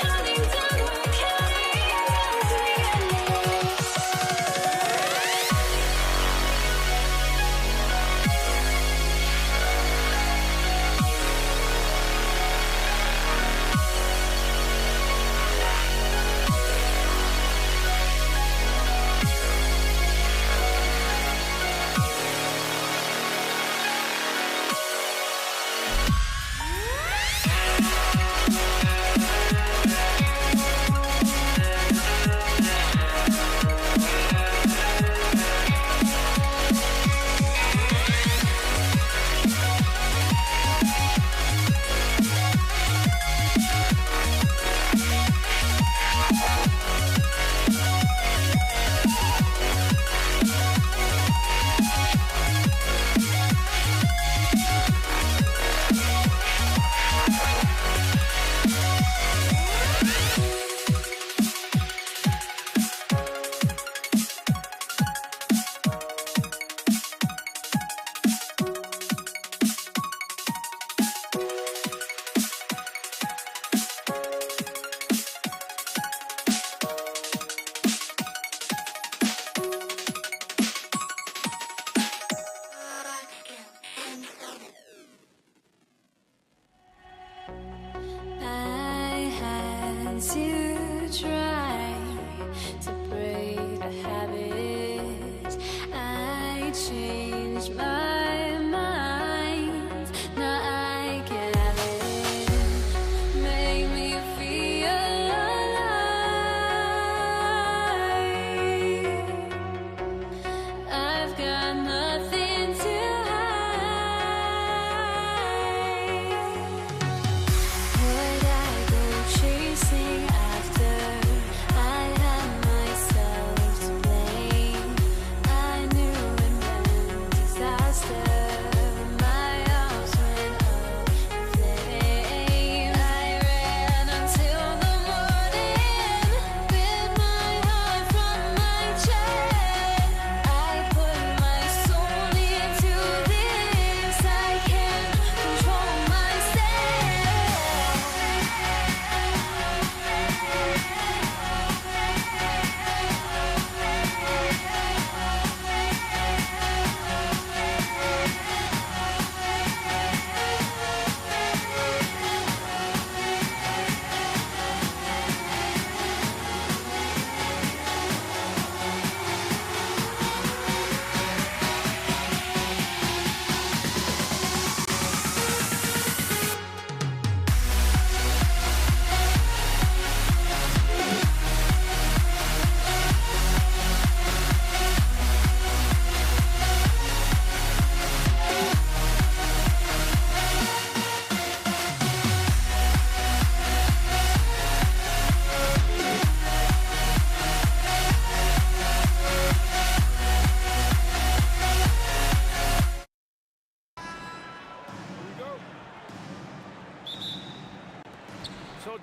Counting down, we're counting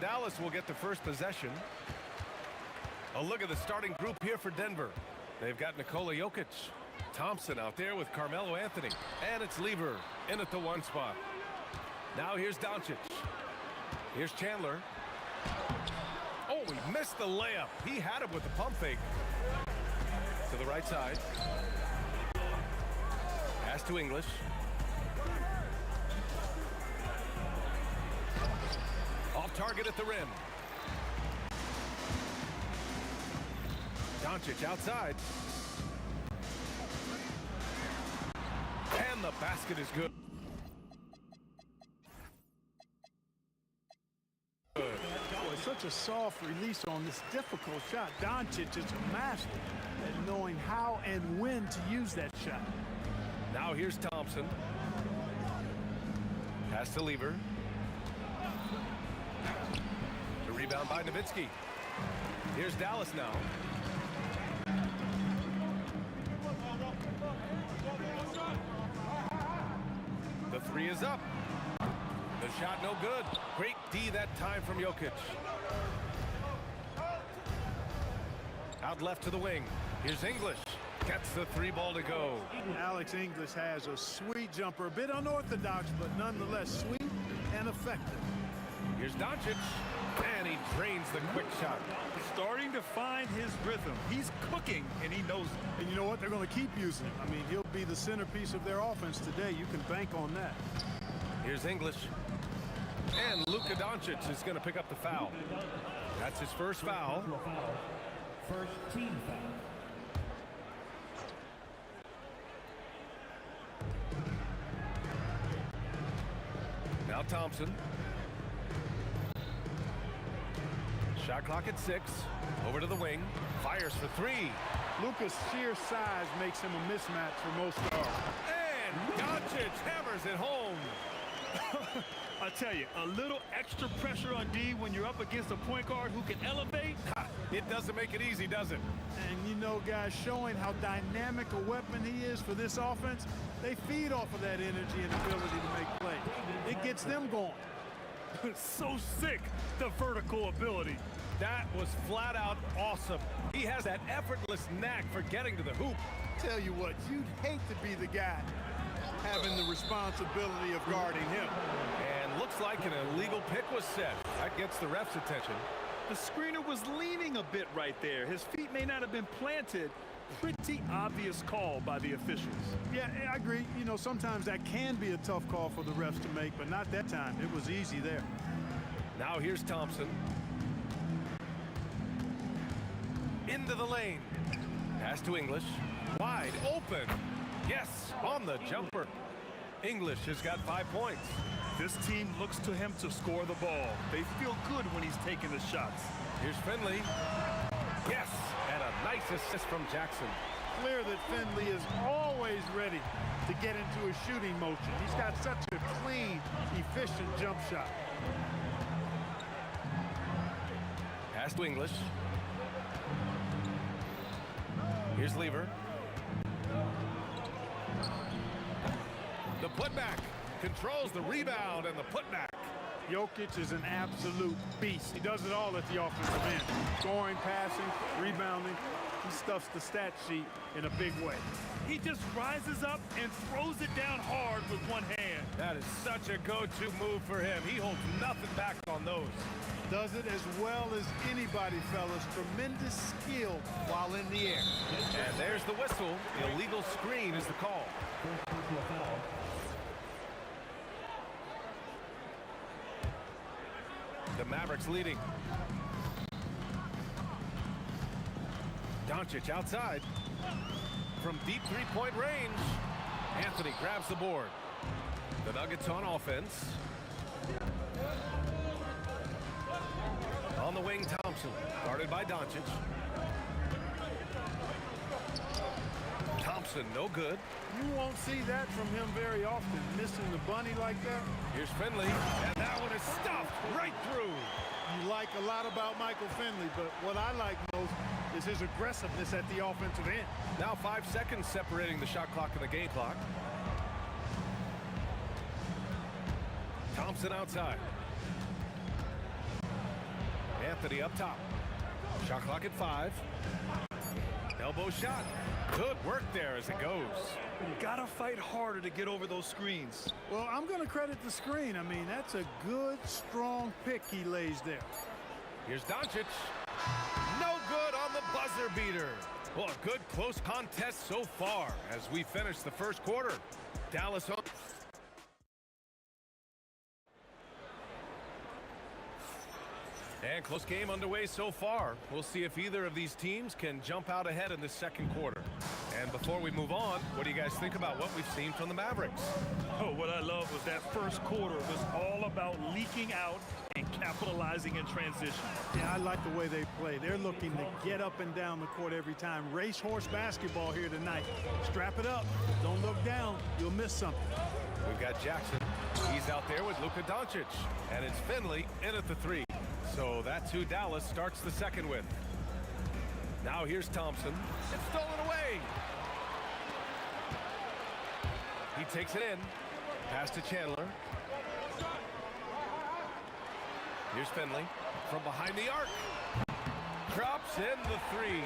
Dallas will get the first possession. A look at the starting group here for Denver. They've got Nikola Jokic, Thompson out there with Carmelo Anthony, and it's Lever in at the 1 spot. Now here's Doncic. Here's Chandler. Oh, he missed the layup. He had it with the pump fake. To the right side. Pass to English. Off target at the rim. Doncic outside. And the basket is good. Boy, such a soft release on this difficult shot. Doncic is a master at knowing how and when to use that shot. Now here's Thompson. Pass to Lever. The rebound by Nowitzki. Here's Dallas now. The 3 is up. The shot no good. Great D that time from Jokic. Out left to the wing. Here's English. Gets the 3 ball to go. Alex English has a sweet jumper. A bit unorthodox, but nonetheless sweet and effective. Here's Doncic. And he drains the quick shot. Starting to find his rhythm. He's cooking, and he knows it. And you know what? They're going to keep using him. I mean, he'll be the centerpiece of their offense today. You can bank on that. Here's English. And Luka Doncic is going to pick up the foul. That's his first foul. First team foul. Now Thompson. Shot clock at 6. Over to the wing. Fires for 3. Luka's sheer size makes him a mismatch for most guards. And Doncic hammers it home. I tell you, a little extra pressure on D when you're up against a point guard who can elevate. It doesn't make it easy, does it? And you know, guys, showing how dynamic a weapon he is for this offense, they feed off of that energy and ability to make plays. It gets them going. So sick, the vertical ability. That was flat out awesome. He has that effortless knack for getting to the hoop. Tell you what, you'd hate to be the guy having the responsibility of guarding him. And looks like an illegal pick was set. That gets the ref's attention. The screener was leaning a bit right there. His feet may not have been planted. Pretty obvious call by the officials. Yeah, I agree. You know, sometimes that can be a tough call for the refs to make, but not that time. It was easy there. Now here's Thompson. Into the lane. Pass to English. Wide open. Yes, on the jumper. English has got 5 points. This team looks to him to score the ball. They feel good when he's taking the shots. Here's Finley. Yes, and a nice assist from Jackson. Clear that Finley is always ready to get into a shooting motion. He's got such a clean, efficient jump shot. Pass to English. Here's Lever. The putback controls the rebound and the putback. Jokic is an absolute beast. He does it all at the offensive end. Scoring, passing, rebounding. He stuffs the stat sheet in a big way. He just rises up and throws it down hard with one hand. That is such a go-to move for him. He holds nothing back on those. Does it as well as anybody, fellas. Tremendous skill while in the air. And there's the whistle. The illegal screen is the call. The Mavericks leading. Doncic outside. From deep three-point range. Anthony grabs the board. The Nuggets on offense. On the wing, Thompson. Guarded by Doncic. Thompson, no good. You won't see that from him very often, missing the bunny like that. Here's Finley, and that one is stuffed right through. You like a lot about Michael Finley, but what I like most is his aggressiveness at the offensive end. Now 5 seconds separating the shot clock and the game clock. Thompson outside. Anthony up top. Shot clock at 5. Elbow shot. Good work there as it goes. Gotta fight harder to get over those screens. Well, I'm going to credit the screen. I mean, that's a good, strong pick he lays there. Here's Doncic. No good on the buzzer beater. Well, a good close contest so far as we finish the first quarter. Dallas on. And close game underway so far. We'll see if either of these teams can jump out ahead in the second quarter. And before we move on, what do you guys think about what we've seen from the Mavericks? Oh, what I love was that first quarter was all about leaking out and capitalizing in transition. Yeah, I like the way they play. They're looking to get up and down the court every time. Racehorse basketball here tonight. Strap it up. Don't look down. You'll miss something. We've got Jackson. He's out there with Luka Doncic. And it's Finley in at the 3. So that's who Dallas starts the second with. Now here's Thompson. It's stolen away. He takes it in. Pass to Chandler. Here's Finley from behind the arc. Drops in the 3.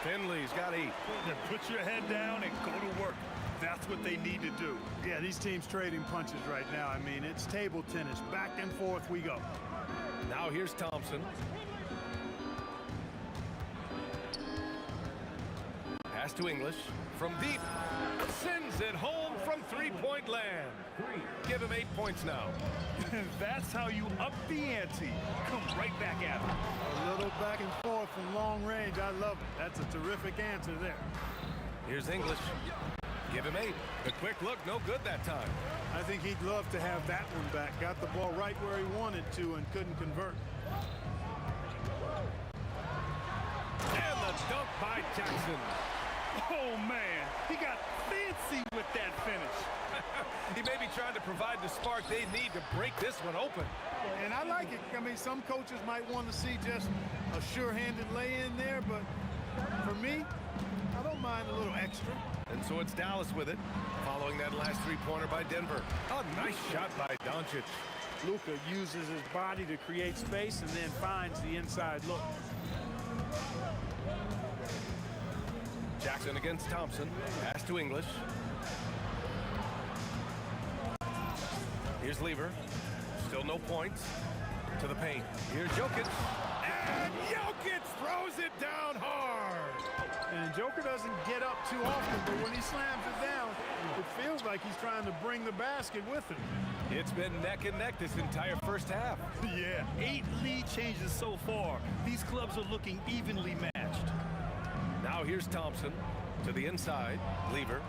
Finley's got 8. Put your head down and go to work. That's what they need to do. Yeah, these teams trading punches right now. I mean, it's table tennis. Back and forth we go. Now here's Thompson. Pass to English from deep. Sends it home from three-point land. Give him 8 points now. That's how you up the ante. Come right back at him. A little back and forth from long range. I love it. That's a terrific answer there. Here's English. Give him 8. The quick look, no good that time. I think he'd love to have that one back. Got the ball right where he wanted to and couldn't convert. And the dunk by Jackson. Oh, man. He got fancy with that finish. He may be trying to provide the spark they need to break this one open. And I like it. I mean, some coaches might want to see just a sure-handed lay-in there, but for me, I don't mind a little extra. And so it's Dallas with it, following that last three-pointer by Denver. A nice shot by Doncic. Luka uses his body to create space and then finds the inside look. Jackson against Thompson. Pass to English. Here's Lever. Still no points. To the paint. Here's Jokic. And Jokic throws it down hard. And Joker doesn't get up too often, but when he slams it down, it feels like he's trying to bring the basket with him. It's been neck and neck this entire first half. Yeah, 8 lead changes so far. These clubs are looking evenly matched. Now here's Thompson to the inside. Lever.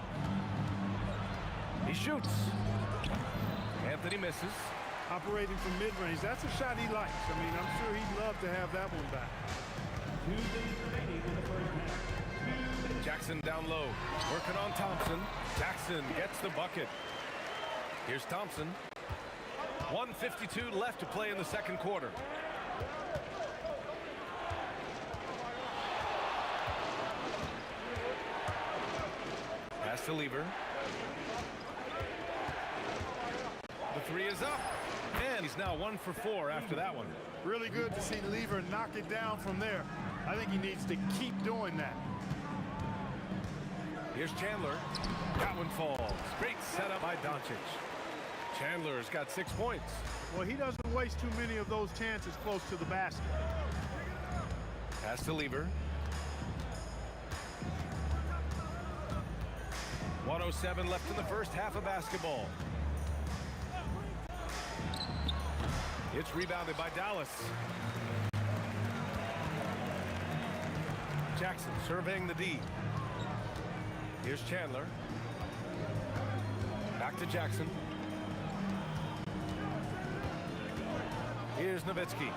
He shoots. Anthony misses. Operating from mid-range, that's a shot he likes. I mean, I'm sure he'd love to have that one back. 2 minutes remaining in the first half. Jackson down low, working on Thompson. Jackson gets the bucket. Here's Thompson. 1:52 left to play in the second quarter. Pass to Lever. The 3 is up, and he's now 1 for 4 after that one. Really good to see Lever knock it down from there. I think he needs to keep doing that. Here's Chandler. That one falls. Great setup by Doncic. Chandler's got 6 points. Well, he doesn't waste too many of those chances close to the basket. Pass to Lever. 1:07 left in the first half of basketball. It's rebounded by Dallas. Jackson surveying the D. Here's Chandler. Back to Jackson. Here's Nowitzki.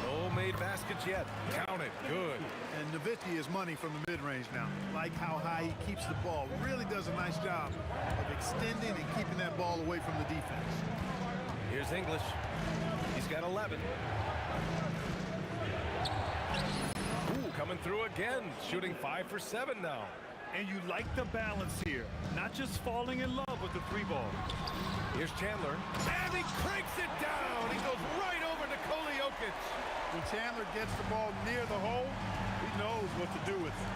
No made baskets yet. Count it. Good. And Nowitzki is money from the mid-range now. Like how high he keeps the ball. Really does a nice job of extending and keeping that ball away from the defense. Here's English. He's got 11. Ooh, coming through again. Shooting 5 for 7 now. And you like the balance here. Not just falling in love with the 3 ball. Here's Chandler. And he cranks it down. He goes right over to Nikola Jokic. When Chandler gets the ball near the hole, he knows what to do with it.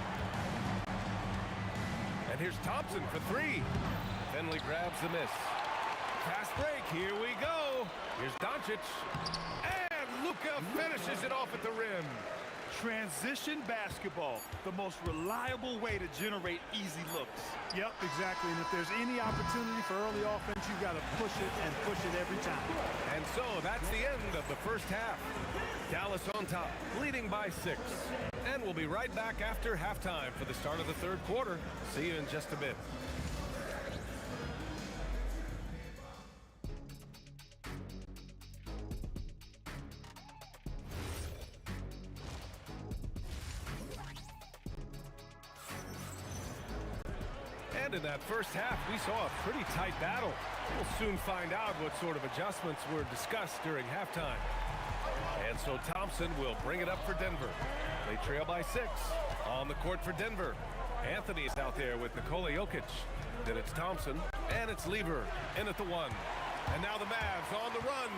And here's Thompson for three. Finley grabs the miss. Fast break, here we go. Here's Doncic. And Luka finishes it off at the rim. Transition basketball, the most reliable way to generate easy looks. Yep, exactly. And if there's any opportunity for early offense, you've got to push it and push it every time. And so that's the end of the first half. Dallas on top, leading by 6. And we'll be right back after halftime for the start of the third quarter. See you in just a bit. And in that first half, we saw a pretty tight battle. We'll soon find out what sort of adjustments were discussed during halftime. And so Thompson will bring it up for Denver. They trail by 6. On the court for Denver. Anthony's out there with Nikola Jokic. Then it's Thompson, and it's Lever in at the 1. And now the Mavs on the run.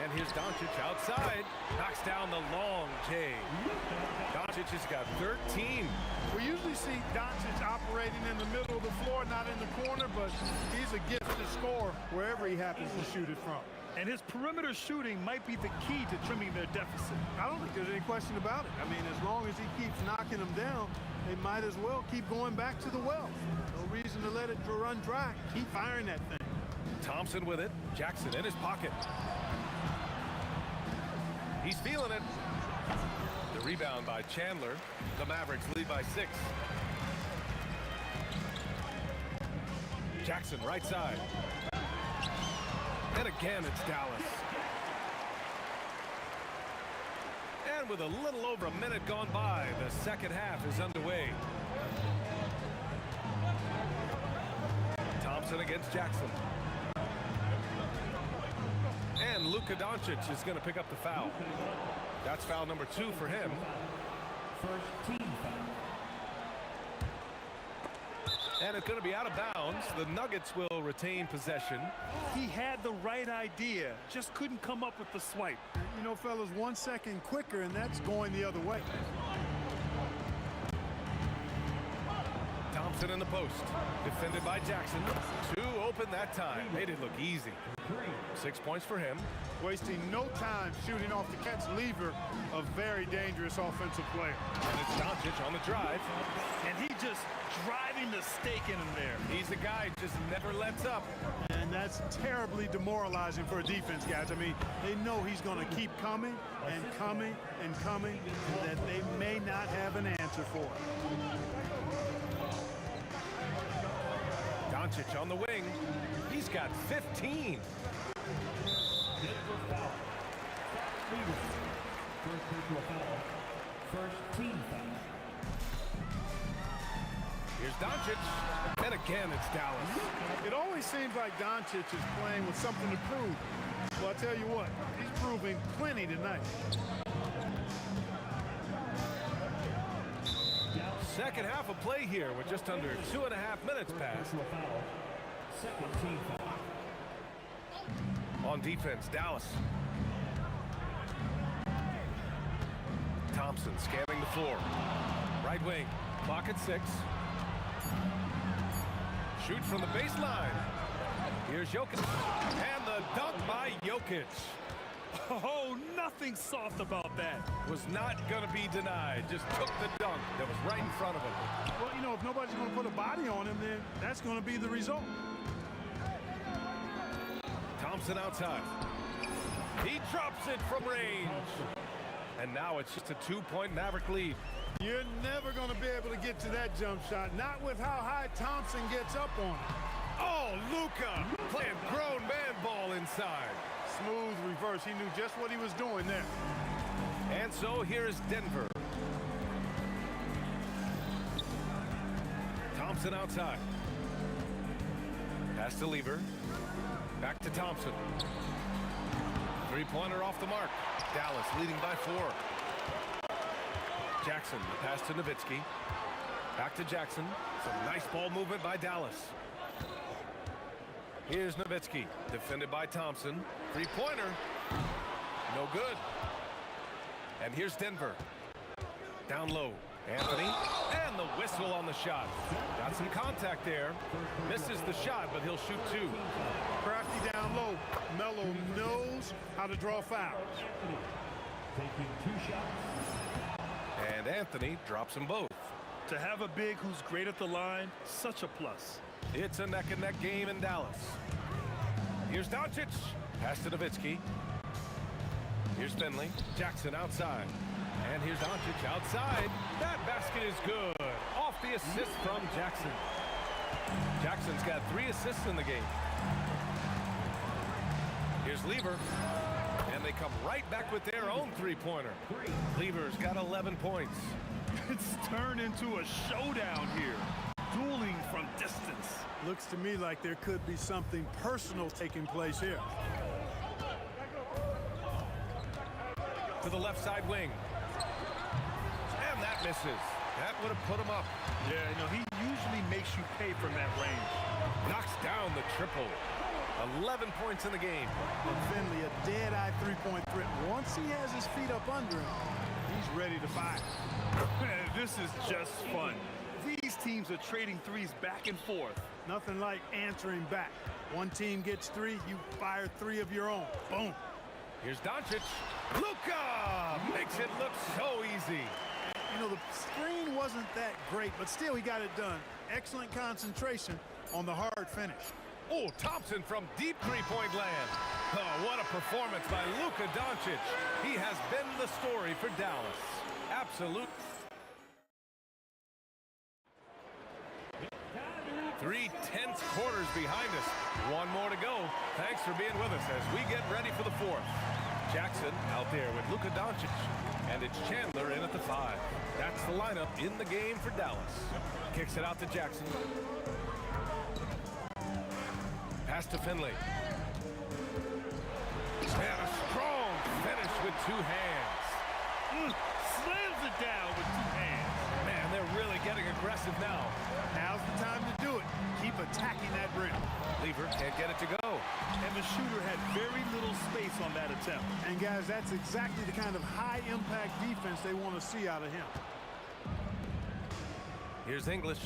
And here's Doncic outside. Knocks down the long J. Doncic has got 13. We usually see Doncic operating in the middle of the floor, not in the corner, but he's a gifted scorer wherever he happens to shoot it from. And his perimeter shooting might be the key to trimming their deficit. I don't think there's any question about it. I mean, as long as he keeps knocking them down, they might as well keep going back to the well. No reason to let it run dry. Keep firing that thing. Thompson with it. Jackson in his pocket. He's feeling it. The rebound by Chandler. The Mavericks lead by 6. Jackson right side. And again, it's Dallas. And with a little over a minute gone by, the second half is underway. Thompson against Jackson. And Luka Doncic is going to pick up the foul. That's foul number 2 for him. First team foul. And it's going to be out of bounds. The Nuggets will retain possession. He had the right idea, just couldn't come up with the swipe. You know, fellas, 1 second quicker, and that's going the other way. Thompson in the post. Defended by Jackson. 2 open that time. Made it look easy. 6 points for him. Wasting no time shooting off the catch. Lever, a very dangerous offensive player. And it's Doncic on the drive. And he just driving the stake in him there. He's the guy who just never lets up. And that's terribly demoralizing for a defense, guys. I mean, they know he's going to keep coming and coming and coming, and that they may not have an answer for it. Doncic on the wing. He's got 15. Denver foul. First personal foul. First team foul. Here's Doncic. And again, it's Dallas. It always seems like Doncic is playing with something to prove. Well, I tell you what, he's proving plenty tonight. Second half of play here with just under 2.5 minutes passed. Personal foul. Second team foul. On defense, Dallas. Thompson scanning the floor. Right wing, clock at 6. Shoot from the baseline. Here's Jokic. And the dunk by Jokic. Oh, nothing soft about that. Was not going to be denied. Just took the dunk that was right in front of him. Well, you know, if nobody's going to put a body on him, then that's going to be the result. Thompson outside. He drops it from range. And now it's just a 2-point Maverick lead. You're never going to be able to get to that jump shot, not with how high Thompson gets up on it. Oh, Luka playing grown man ball inside. Smooth reverse. He knew just what he was doing there. And so here is Denver. Thompson outside. Pass to Lever. Back to Thompson. Three-pointer off the mark. Dallas leading by 4. Jackson, the pass to Nowitzki. Back to Jackson. Some nice ball movement by Dallas. Here's Nowitzki, defended by Thompson. Three-pointer. No good. And here's Denver. Down low. Anthony. And the whistle on the shot. Got some contact there. Misses the shot, but he'll shoot two. Crafty down low. Melo knows how to draw fouls. Taking 2 shots. And Anthony drops them both. To have a big who's great at the line, such a plus. It's a neck-and-neck game in Dallas. Here's Doncic. Pass to Nowitzki. Here's Finley. Jackson outside. And here's Doncic outside. That basket is good. Off the assist from Jackson. Jackson's got 3 assists in the game. Here's Lever. And they come right back with their own three-pointer. Lever's got 11 points. It's turned into a showdown here. Dueling from distance. Looks to me like there could be something personal taking place here. To the left side wing. And that misses. That would have put him up. Yeah, you know, he usually makes you pay from that range. Knocks down the triple. 11 points in the game. And Finley, a dead-eye three-point threat. Once he has his feet up under him, he's ready to fire. This is just fun. These teams are trading threes back and forth. Nothing like answering back. One team gets 3, you fire 3 of your own. Boom. Here's Doncic. Luka makes it look so easy. You know, the screen wasn't that great, but still he got it done. Excellent concentration on the hard finish. Oh, Thompson from deep three-point land. Oh, what a performance by Luka Doncic. He has been the story for Dallas. Absolute. 3 tense quarters behind us. 1 more to go. Thanks for being with us as we get ready for the 4th. Jackson out there with Luka Doncic. And it's Chandler in at the 5. That's the lineup in the game for Dallas. Kicks it out to Jackson. Pass to Finley. And a strong finish with 2 hands. Slams it down with 2 hands. Man, they're really getting aggressive now. Now's the time to do it. Keep attacking that rim. Lever can't get it to go. And the shooter had very little space on that attempt. And guys, that's exactly the kind of high-impact defense they want to see out of him. Here's English.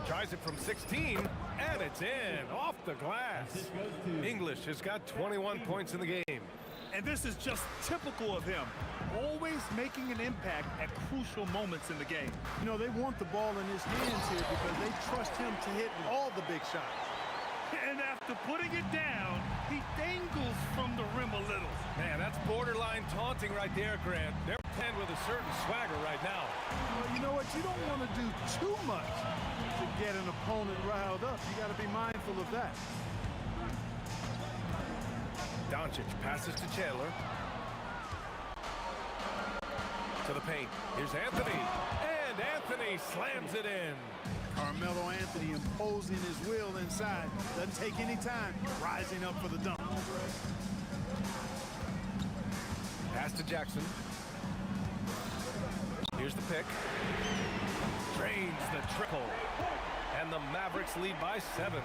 Tries it from 16, and it's in. Off the glass. English has got 21 points in the game. And this is just typical of him. Always making an impact at crucial moments in the game. You know, they want the ball in his hands here because they trust him to hit all the big shots. And after putting it down, he dangles from the rim a little. Man, that's borderline taunting right there, Grant. They're playing with a certain swagger right now. Well, you know what? You don't want to do too much to get an opponent riled up. You got to be mindful of that. Doncic passes to Chandler. To the paint. Here's Anthony. And Anthony slams it in. Carmelo Anthony imposing his will inside. Doesn't take any time. Rising up for the dunk. Pass to Jackson. Here's the pick. Drains the triple. And the Mavericks lead by 7.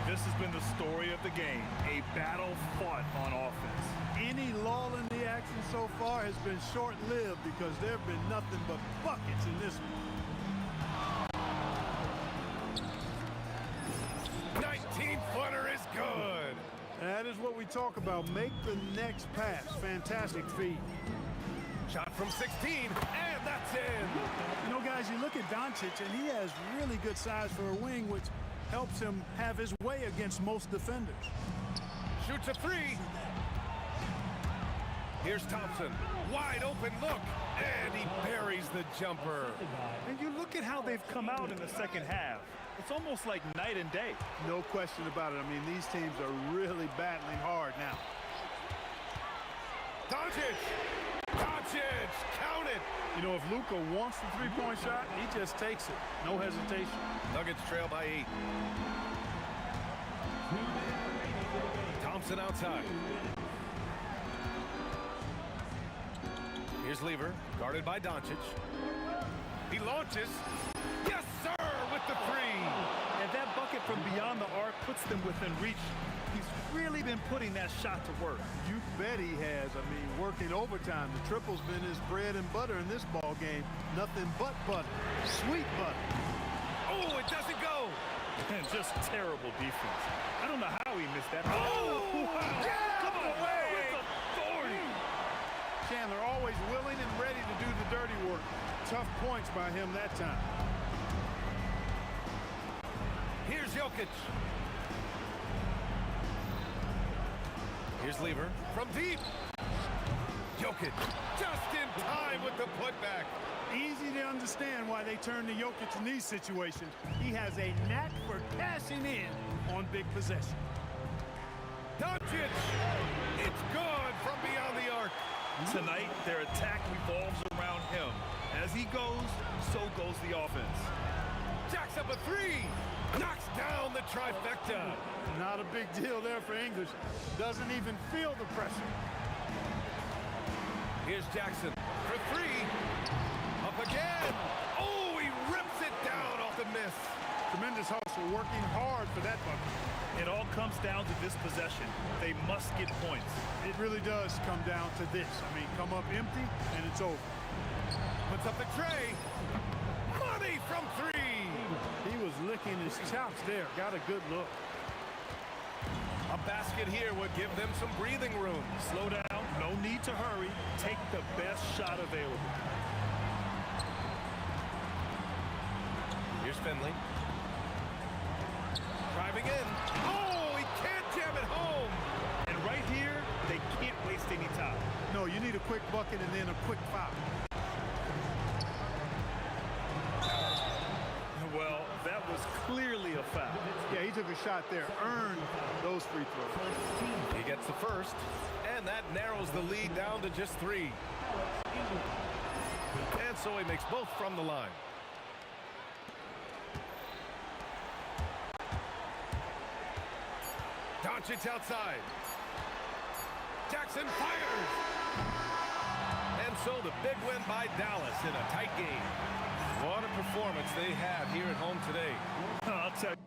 This has been the story of the game. A battle fought on offense. Any lull in the action so far has been short-lived because there have been nothing but buckets in this one. 19-footer is good. That is what we talk about. Make the next pass. Fantastic feed. Shot from 16, and that's in. You know, guys, you look at Doncic, and he has really good size for a wing, which helps him have his way against most defenders. Shoots a 3. Here's Thompson. Wide open look, and he buries the jumper. And you look at how they've come out in the second half. It's almost like night and day. No question about it. I mean, these teams are really battling hard now. Doncic! Doncic! Count it! You know, if Luka wants the three-point shot, he just takes it. No hesitation. Nuggets trail by 8. Thompson outside. Here's Lever, guarded by Doncic. He launches. Yes, sir, with the 3. And that bucket from beyond the arc puts them within reach. He's really been putting that shot to work. You bet he has. I mean, working overtime. The triple's been his bread and butter in this ball game. Nothing but butter. Sweet butter. Oh, it doesn't go. And just terrible defense. I don't know how he missed that. Oh, wow. get out Come of the on, way. with authority. Chandler always willing and ready to do the dirty work. Tough points by him that time. Here's Jokic. Here's Lever from deep. Jokic just in time with the putback. Easy to understand why they turn to Jokic in these situations. He has a knack for cashing in on big possession. Doncic. It's good from beyond the arc. Tonight, their attack revolves around him. As he goes, so goes the offense. Jacks up a three. Knocks down the trifecta. Not a big deal there for English. Doesn't even feel the pressure. Here's Jackson for three. Up again. Oh, he rips it down off the miss. Tremendous hustle, working hard for that bucket. It all comes down to this possession. They must get points. It really does come down to this. I mean, come up empty, and it's over. Puts up the tray. Money from three. He was licking his chops there. Got a good look. A basket here would give them some breathing room. Slow down. No need to hurry. Take the best shot available. Here's Finley. Driving in. Oh, he can't jam it home. And right here, they can't waste any time. No, you need a quick bucket and then a quick foul. Well, that was clearly a foul. Yeah, he took a shot there. Earned those free throws. He gets the first, and that narrows the lead down to just three. And so he makes both from the line. Doncic outside. Jackson fires. And so the big win by Dallas in a tight game. What a performance they have here at home today. I'll tell you.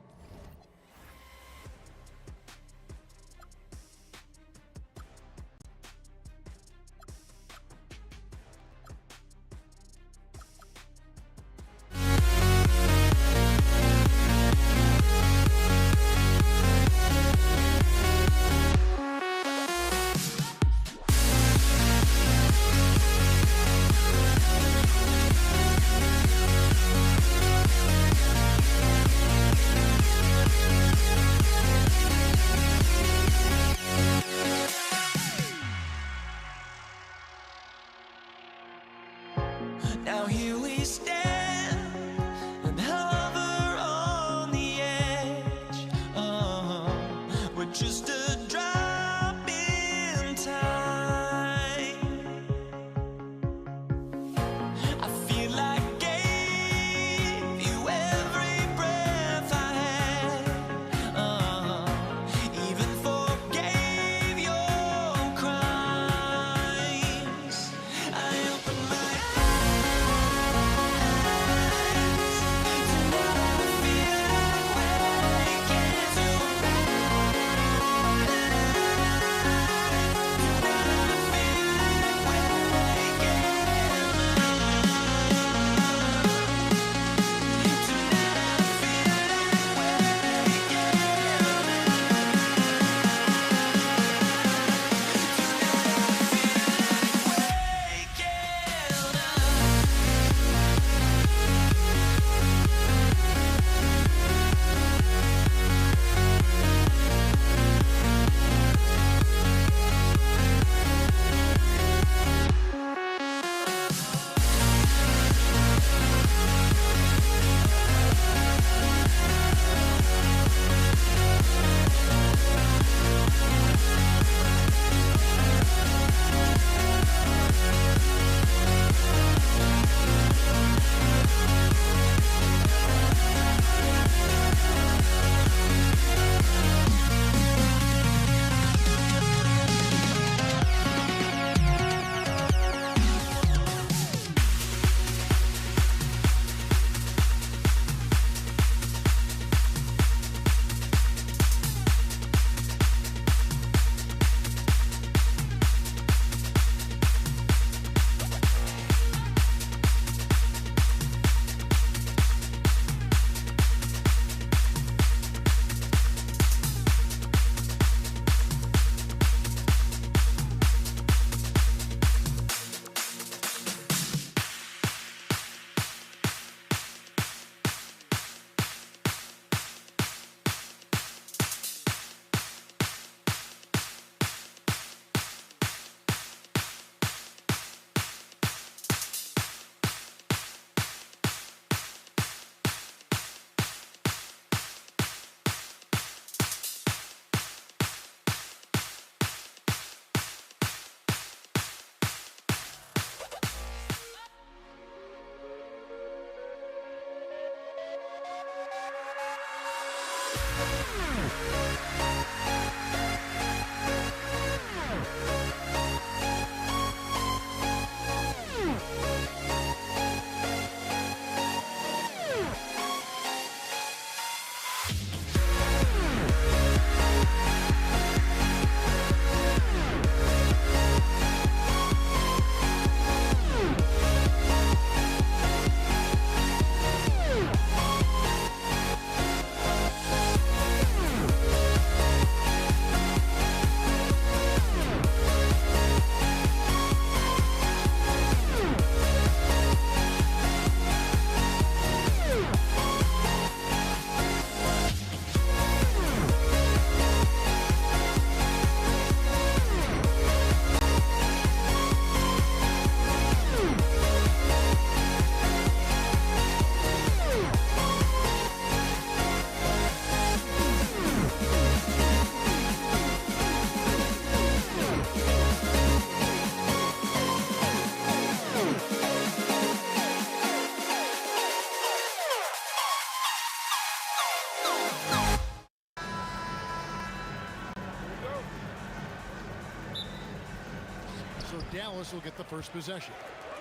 So Dallas will get the first possession.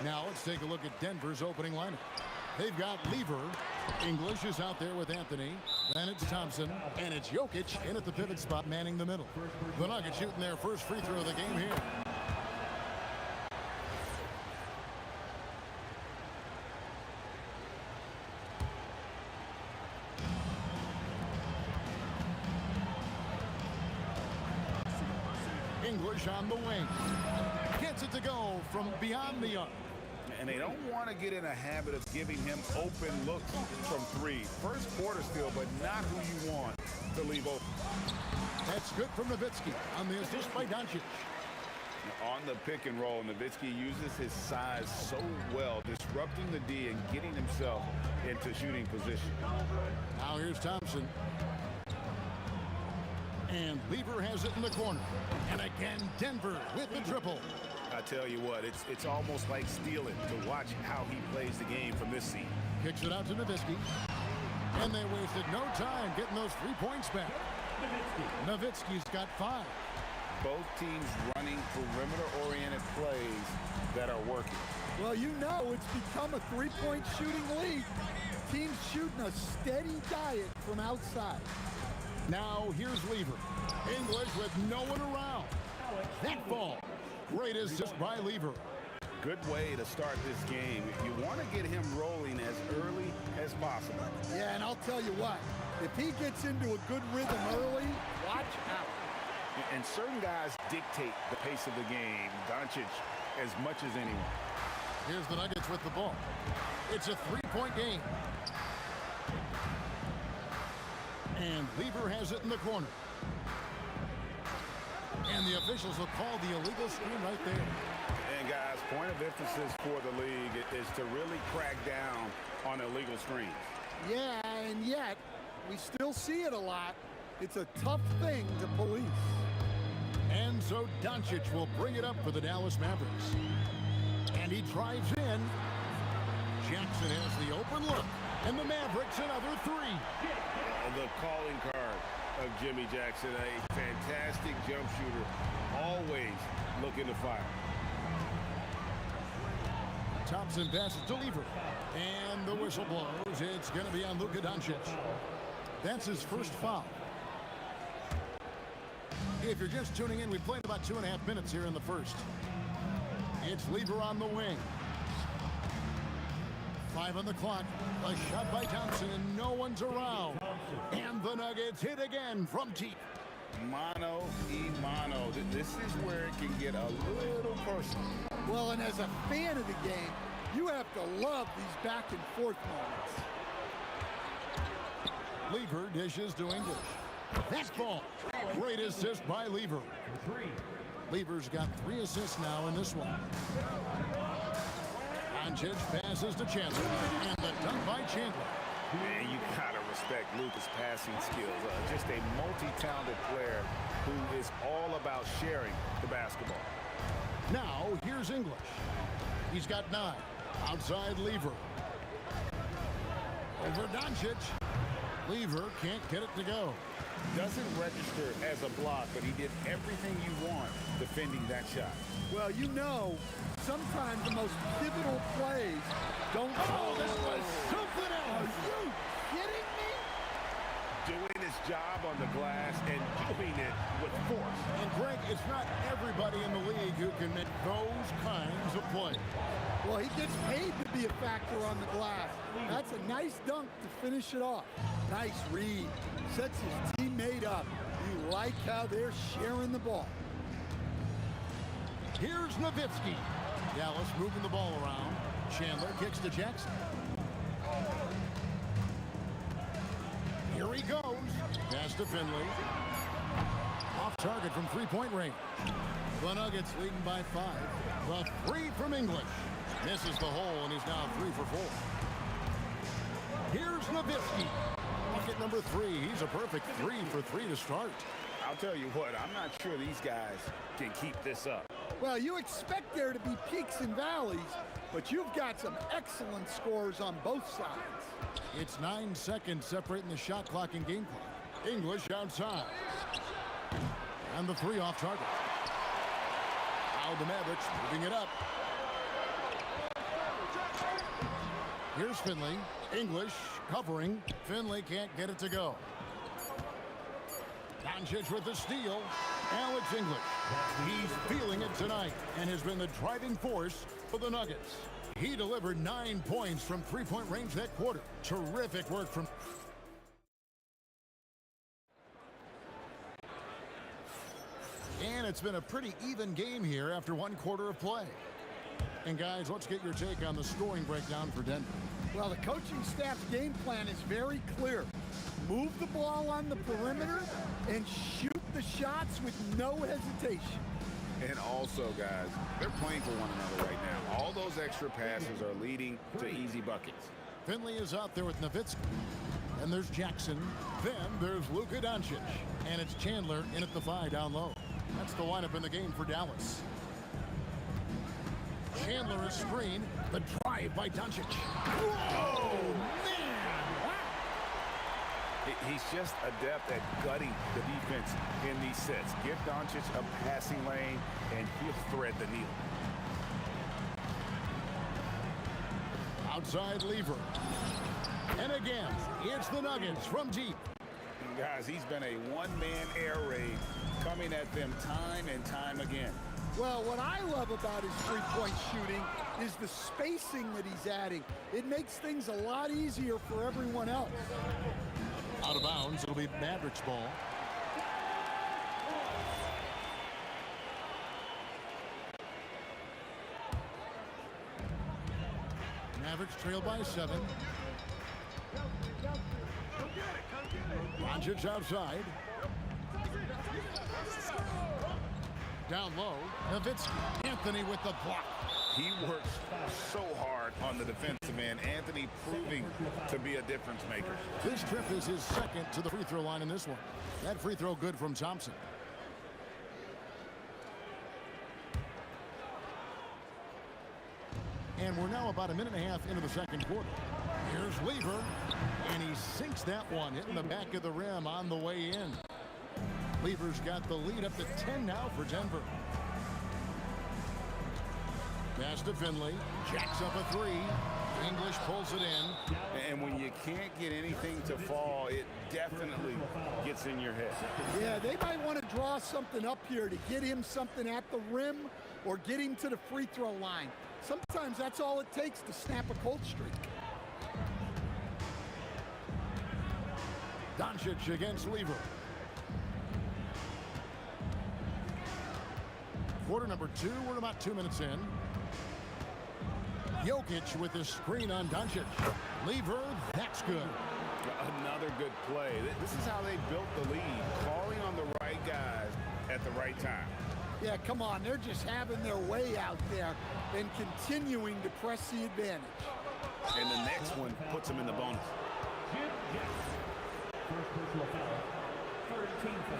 Now let's take a look at Denver's opening lineup. They've got Lever. English is out there with Anthony. Then it's Thompson. And it's Jokic in at the pivot spot, manning the middle. The Nuggets shooting their first free throw of the game here. English on the wing. Gets it to go from beyond the arc. And they don't want to get in a habit of giving him open looks from three. First quarter still, but not who you want to leave open. That's good from Nowitzki on the assist by Doncic. On the pick and roll, Nowitzki uses his size so well, disrupting the D and getting himself into shooting position. Now here's Thompson. And Lever has it in the corner. And again, Denver with the triple. I tell you what, it's almost like stealing to watch how he plays the game from this seat. Kicks it out to Nowitzki. And they wasted no time getting those 3 points back. Nowitzki's got 5. Both teams running perimeter-oriented plays that are working. Well, you know it's become a three-point shooting league. Teams shooting a steady diet from outside. Now here's Lever. English with no one around. That ball. Great assist by Lever. Good way to start this game. You want to get him rolling as early as possible. Yeah, and I'll tell you what, if he gets into a good rhythm early, watch out. And certain guys dictate the pace of the game. Doncic as much as anyone. Here's the Nuggets with the ball. It's a 3-point game. And Lever has it in the corner. And the officials will call the illegal screen right there. And guys, point of emphasis for the league is to really crack down on illegal screens. Yeah, and yet, we still see it a lot. It's a tough thing to police. And so Doncic will bring it up for the Dallas Mavericks. And he drives in. Jackson has the open look. And the Mavericks another 3. The calling card of Jimmy Jackson, a fantastic jump shooter, always looking to fire. Thompson passes to Lever. And the whistle blows. It's going to be on Luka Doncic. That's his first foul. If you're just tuning in, we played about 2.5 minutes here in the first. It's Lever on the wing. 5 on the clock. A shot by Thompson, and no one's around. And the Nuggets hit again from deep. Mano y mano. This is where it can get a little personal. Well, and as a fan of the game, you have to love these back and forth moments. Lever dishes to English. That's ball. Great assist by Lever. Lever's got 3 assists now in this one. Doncic passes to Chandler. And the dunk by Chandler. Man, you gotta respect Luka's passing skills. Just a multi-talented player who is all about sharing the basketball. Now, here's English. He's got 9. Outside Lever. Over Doncic. Lever can't get it to go. Doesn't register as a block, but he did everything you want defending that shot. Well, you know, sometimes the most pivotal plays don't Oh, this was something Are else. you kidding me? Doing his job on the glass and doing it with force. And Greg, it's not everybody in the league who can make those kinds of plays. Well, he gets paid to be a factor on the glass. That's a nice dunk to finish it off. Nice read. Sets his teammate up. You like how they're sharing the ball. Here's Nowitzki. Dallas moving the ball around. Chandler kicks to Jackson. Here he goes. Pass to Finley. Off target from three-point range. The Nuggets leading by 5. The three from English. Misses the hole, and he's now 3 for 4. Here's Nowitzki. Bucket number 3. He's a perfect 3 for 3 to start. I'll tell you what, I'm not sure these guys can keep this up. Well, you expect there to be peaks and valleys, but you've got some excellent scores on both sides. It's 9 seconds separating the shot clock and game clock. English outside. And the 3 off target. Now the Mavericks moving it up. Here's Finley. English covering. Finley can't get it to go. Doncic with the steal. Alex English. He's feeling it tonight and has been the driving force for the Nuggets. He delivered 9 points from three-point range that quarter. Terrific work from... And it's been a pretty even game here after 1 quarter of play. And guys, let's get your take on the scoring breakdown for Denver. Well, the coaching staff's game plan is very clear. Move the ball on the perimeter and shoot the shots with no hesitation. And also, guys, they're playing for one another right now. All those extra passes are leading to easy buckets. Finley is out there with Nowitzki. And there's Jackson. Then there's Luka Doncic. And it's Chandler in at the 5 down low. That's the lineup in the game for Dallas. Chandler is screen. The drive by Doncic. Whoa, man! He's just adept at gutting the defense in these sets. Give Doncic a passing lane, and he'll thread the needle. Outside Lever. And again, it's the Nuggets from deep. Guys, he's been a one-man air raid coming at them time and time again. Well, what I love about his three-point shooting is the spacing that he's adding. It makes things a lot easier for everyone else. Out of bounds, it'll be Mavericks ball. Mavericks trail by 7. Doncic outside. Down low, Nowitzki. Anthony with the block. He works so hard on the defensive end. Anthony proving to be a difference maker. This trip is his second to the free throw line in this one. That free throw good from Thompson. And we're now about a minute and a half into the second quarter. Here's Lever, and he sinks that one, hitting the back of the rim on the way in. Lever's got the lead up to 10 now for Denver. Pass to Finley. Jacks up a 3. English pulls it in. And when you can't get anything to fall, it definitely gets in your head. Yeah, they might want to draw something up here to get him something at the rim or get him to the free throw line. Sometimes that's all it takes to snap a cold streak. Doncic against Lever. Quarter number 2, we're about 2 minutes in. Jokic with the screen on Doncic. Lever, that's good. Another good play. This is how they built the lead, calling on the right guys at the right time. Yeah, come on, they're just having their way out there and continuing to press the advantage. And the next one puts them in the bonus. First personal foul. Third team foul.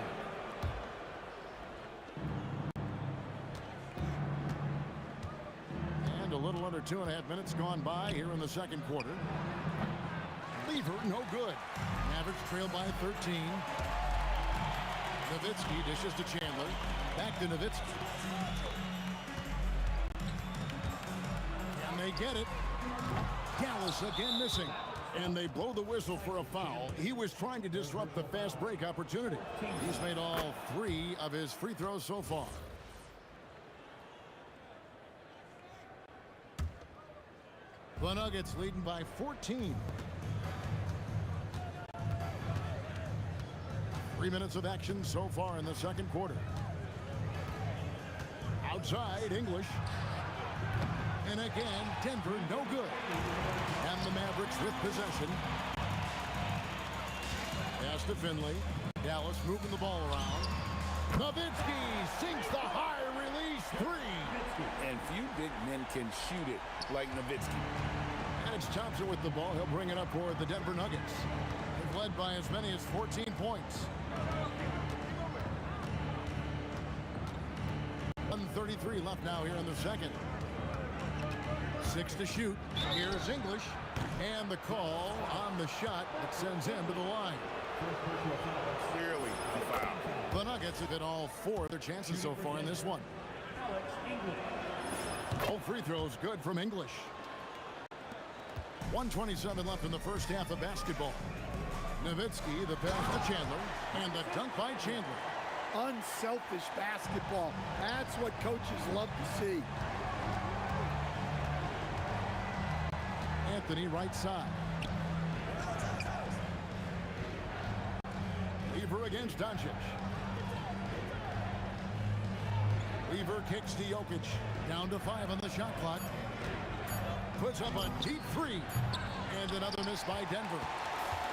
And a little under 2.5 minutes gone by here in the second quarter. Lever, no good. Mavericks trail by 13. Nowitzki dishes to Chandler. Back to Nowitzki. And they get it. Dallas again missing. And they blow the whistle for a foul. He was trying to disrupt the fast break opportunity. He's made all 3 of his free throws so far. The Nuggets leading by 14. 3 minutes of action so far in the second quarter. Outside, English. And again, Denver, no good. And the Mavericks with possession. Pass to Finley. Dallas moving the ball around. Nowitzki sinks the high release 3. And few big men can shoot it like Nowitzki. And it's Thompson with the ball. He'll bring it up for the Denver Nuggets. They've led by as many as 14 points. 1:33 left now here in the second. 6 to shoot. Here's English. And the call on the shot that sends him to the line. Clearly a foul. The Nuggets have hit all 4 of their chances so far in this one. All free throws good from English. 1:27 left in the first half of basketball. Nowitzki, the pass to Chandler, and the dunk by Chandler. Unselfish basketball. That's what coaches love to see. Anthony right side. Lever against Doncic. Lever kicks to Jokic. Down to 5 on the shot clock. Puts up a deep 3. And another miss by Denver.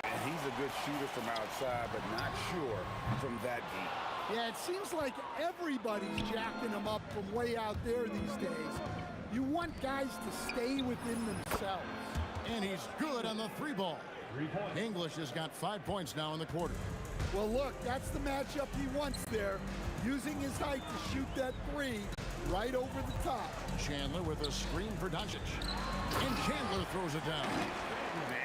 And he's a good shooter from outside, but not sure from that deep. Yeah, it seems like everybody's jacking him up from way out there these days. You want guys to stay within themselves. And he's good on the 3 ball. English has got 5 points now in the quarter. Well, look, that's the matchup he wants there. Using his height to shoot that 3 right over the top. Chandler with a screen for Doncic. And Chandler throws it down.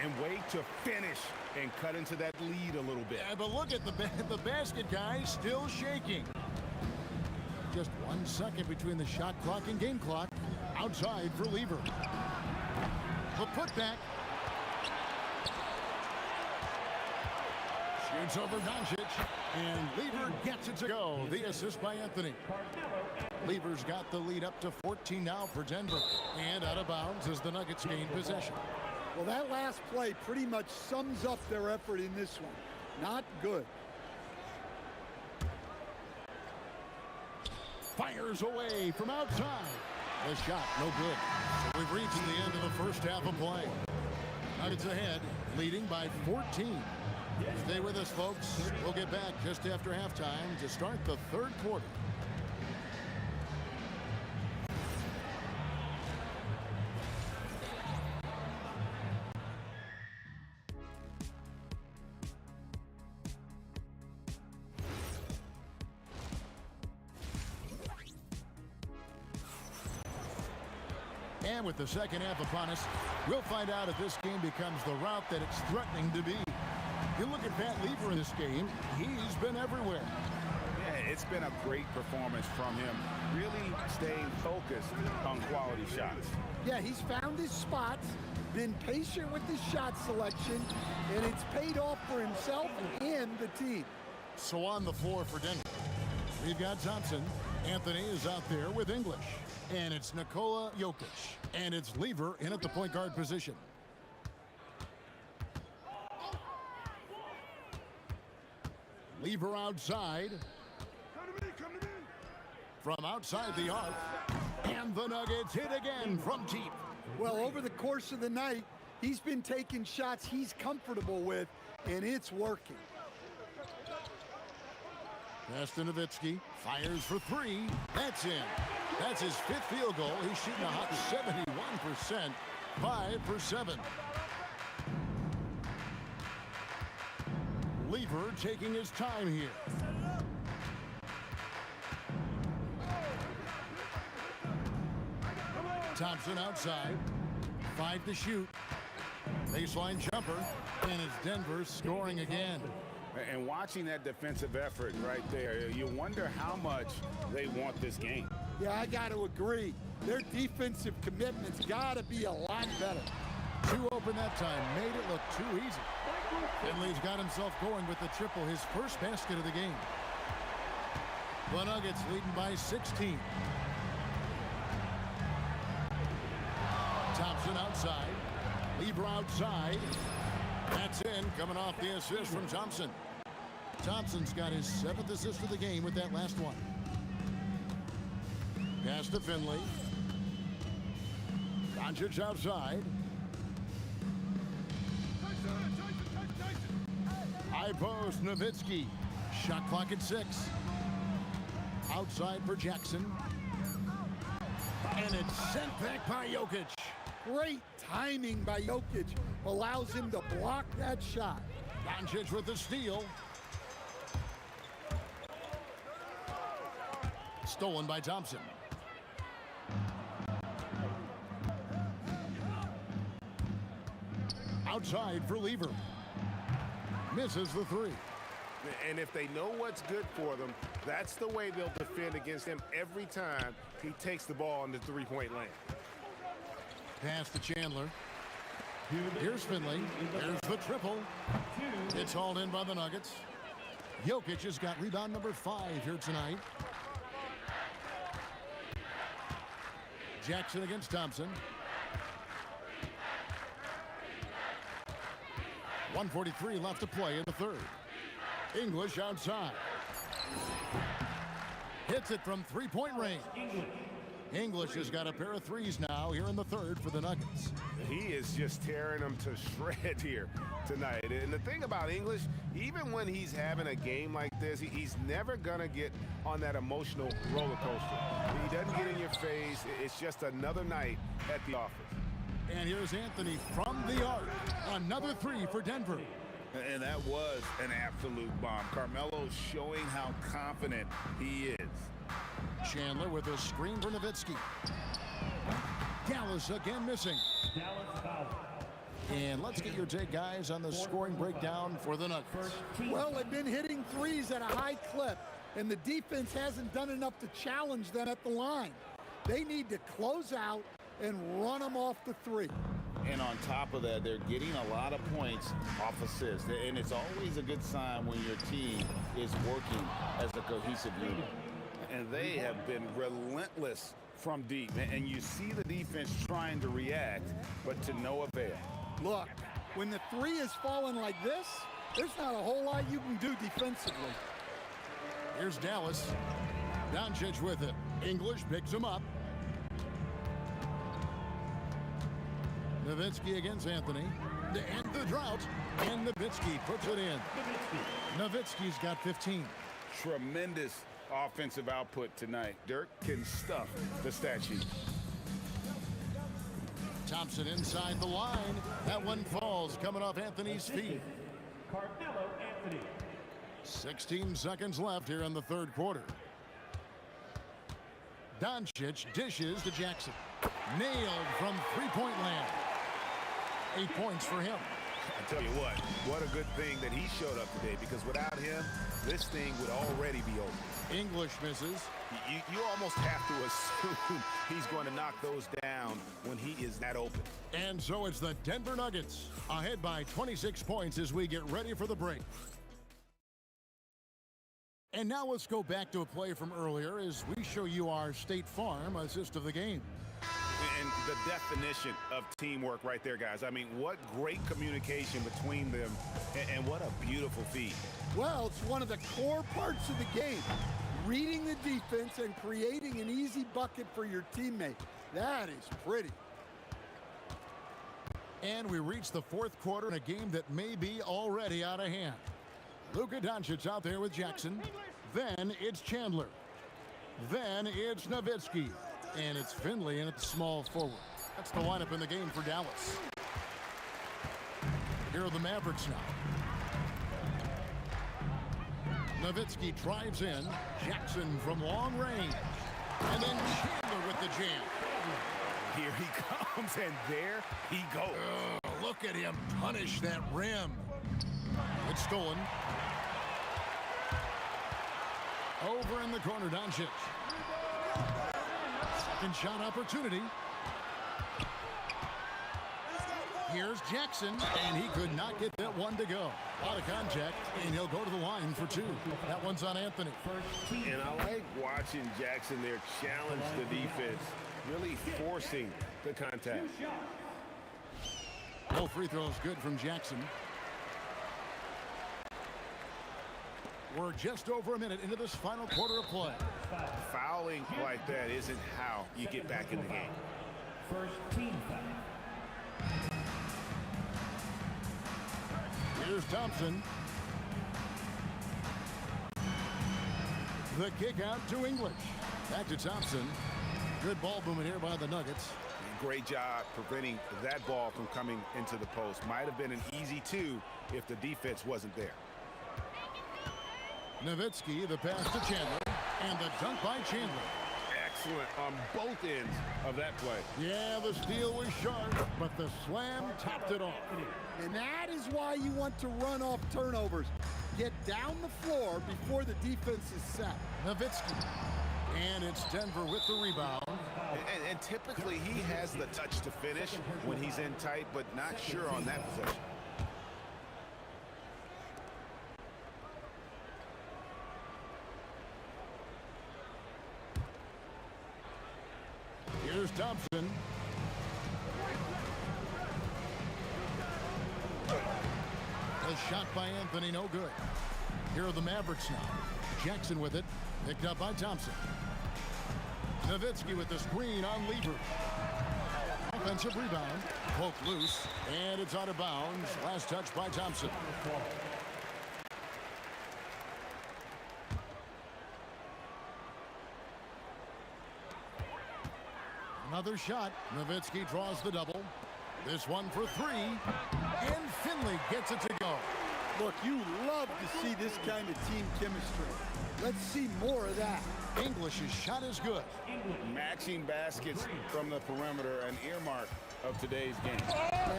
And wait to finish and cut into that lead a little bit. Yeah, but look at the basket, guys, still shaking. Just 1 second between the shot clock and game clock. Outside for Lever. The putback. Shoots over Doncic. And Lever gets it to go. The assist by Anthony. Lever's got the lead up to 14 now for Denver. And out of bounds as the Nuggets gain possession. Well, that last play pretty much sums up their effort in this one. Not good. Fires away from outside. The shot, no good. So we've reached the end of the first half of play. Nuggets ahead, leading by 14. Stay with us, folks. We'll get back just after halftime to start the third quarter. And with the second half upon us, we'll find out if this game becomes the route that it's threatening to be. You look at Pat Lever in this game, he's been everywhere. Yeah, it's been a great performance from him, really staying focused on quality shots. Yeah, he's found his spots, been patient with his shot selection, and it's paid off for himself and the team. So on the floor for Denver, we've got Thompson. Anthony is out there with English. And it's Nikola Jokic. And it's Lever in at the point guard position. Lever outside. Come to me. From outside the arc. And the Nuggets hit again from deep. Well, over the course of the night, he's been taking shots he's comfortable with, and it's working. Pass to Nowitzki. Fires for 3. That's in. That's his 5th field goal. He's shooting a hot 71%. 5 for 7. Lever taking his time here. Thompson outside. 5 to shoot. Baseline jumper, and it's Denver scoring again. And watching that defensive effort right there, you wonder how much they want this game. Yeah, I got to agree. Their defensive commitment's got to be a lot better. Two open that time, made it look too easy. Finley's got himself going with the triple, his first basket of the game. The Nuggets leading by 16. Thompson outside. Lever outside. That's in, coming off the assist from Thompson. Thompson's got his 7th assist of the game with that last one. Pass to Finley. Doncic outside. High post, Nowitzki. Shot clock at 6. Outside for Jackson. And it's sent back by Jokic. Great timing by Jokic. Allows him to block that shot. Doncic with the steal. Stolen by Thompson. Outside for Lever. Misses the 3. And if they know what's good for them, that's the way they'll defend against him every time he takes the ball in the three-point lane. Pass to Chandler. Here's Finley. There's the triple. It's hauled in by the Nuggets. Jokic has got rebound number 5 here tonight. Jackson against Thompson. 1:43 left to play in the third. English outside. Hits it from three-point range. English has got a pair of threes now here in the third for the Nuggets. He is just tearing them to shreds here tonight. And the thing about English, even when he's having a game like this, he's never going to get on that emotional roller coaster. He doesn't get in your face. It's just another night at the office. And here's Anthony from the arc. Another 3 for Denver. And that was an absolute bomb. Carmelo showing how confident he is. Chandler with a screen for Nowitzki. Dallas again missing. And let's get your take, guys, on the scoring breakdown for the Nuggets. Well, they've been hitting threes at a high clip, and the defense hasn't done enough to challenge them at the line. They need to close out and run them off the 3. And on top of that, they're getting a lot of points off assists. And it's always a good sign when your team is working as a cohesive unit. And they have been relentless from deep. And you see the defense trying to react, but to no avail. Look, when the 3 is falling like this, there's not a whole lot you can do defensively. Here's Dallas. Doncic with it. English picks him up. Nowitzki against Anthony. To end the drought. And Nowitzki puts it in. Nowitzki's got 15. Tremendous offensive output tonight. Dirk can stuff the stat sheet. Thompson inside the line. That one falls coming off Anthony's feet. Carmelo Anthony. 16 seconds left here in the third quarter. Doncic dishes to Jackson. Nailed from three-point land. 8 points for him. I tell you what a good thing that he showed up today, because without him, this thing would already be over. English misses. You almost have to assume he's going to knock those down when he is that open. And so it's the Denver Nuggets ahead by 26 points as we get ready for the break. And now let's go back to a play from earlier as we show you our State Farm assist of the game. And the definition of teamwork right there, guys. I mean, what great communication between them, and what a beautiful feed. Well, it's one of the core parts of the game. Reading the defense and creating an easy bucket for your teammate. That is pretty. And we reach the fourth quarter in a game that may be already out of hand. Luka Doncic out there with Jackson. Then it's Chandler. Then it's Nowitzki. And it's Finley in at the small forward. That's the lineup in the game for Dallas. Here are the Mavericks now. Nowitzki drives in. Jackson from long range. And then Chandler with the jam. Here he comes, and there he goes. look at him punish that rim. It's stolen. Over in the corner, Doncic. Second shot opportunity. Here's Jackson, and he could not get that one to go. Out of contact, and he'll go to the line for two. That one's on Anthony. And I like watching Jackson there challenge the defense, really forcing the contact. No free throws good from Jackson. We're just over a minute into this final quarter of play. Fouling like that isn't how you get back in the game. First team foul. Here's Thompson. The kick out to English. Back to Thompson. Good ball movement here by the Nuggets. Great job preventing that ball from coming into the post. Might have been an easy two if the defense wasn't there. Nowitzki, the pass to Chandler, and the dunk by Chandler. Excellent on both ends of that play. Yeah, the steal was sharp, but the slam topped it off. And that is why you want to run off turnovers. Get down the floor before the defense is set. Nowitzki. And it's Denver with the rebound. And typically he has the touch to finish when he's in tight, but not sure on that possession. Here's Thompson. A shot by Anthony, no good. Here are the Mavericks now. Jackson with it, picked up by Thompson. Nowitzki with the screen on Lever. Offensive rebound, poked loose, and it's out of bounds. Last touch by Thompson. Another shot. Nowitzki draws the double. This one for three. And Finley gets it to go. Look, you love to see this kind of team chemistry. Let's see more of that. English's shot is good. Matching baskets from the perimeter, an earmark of today's game.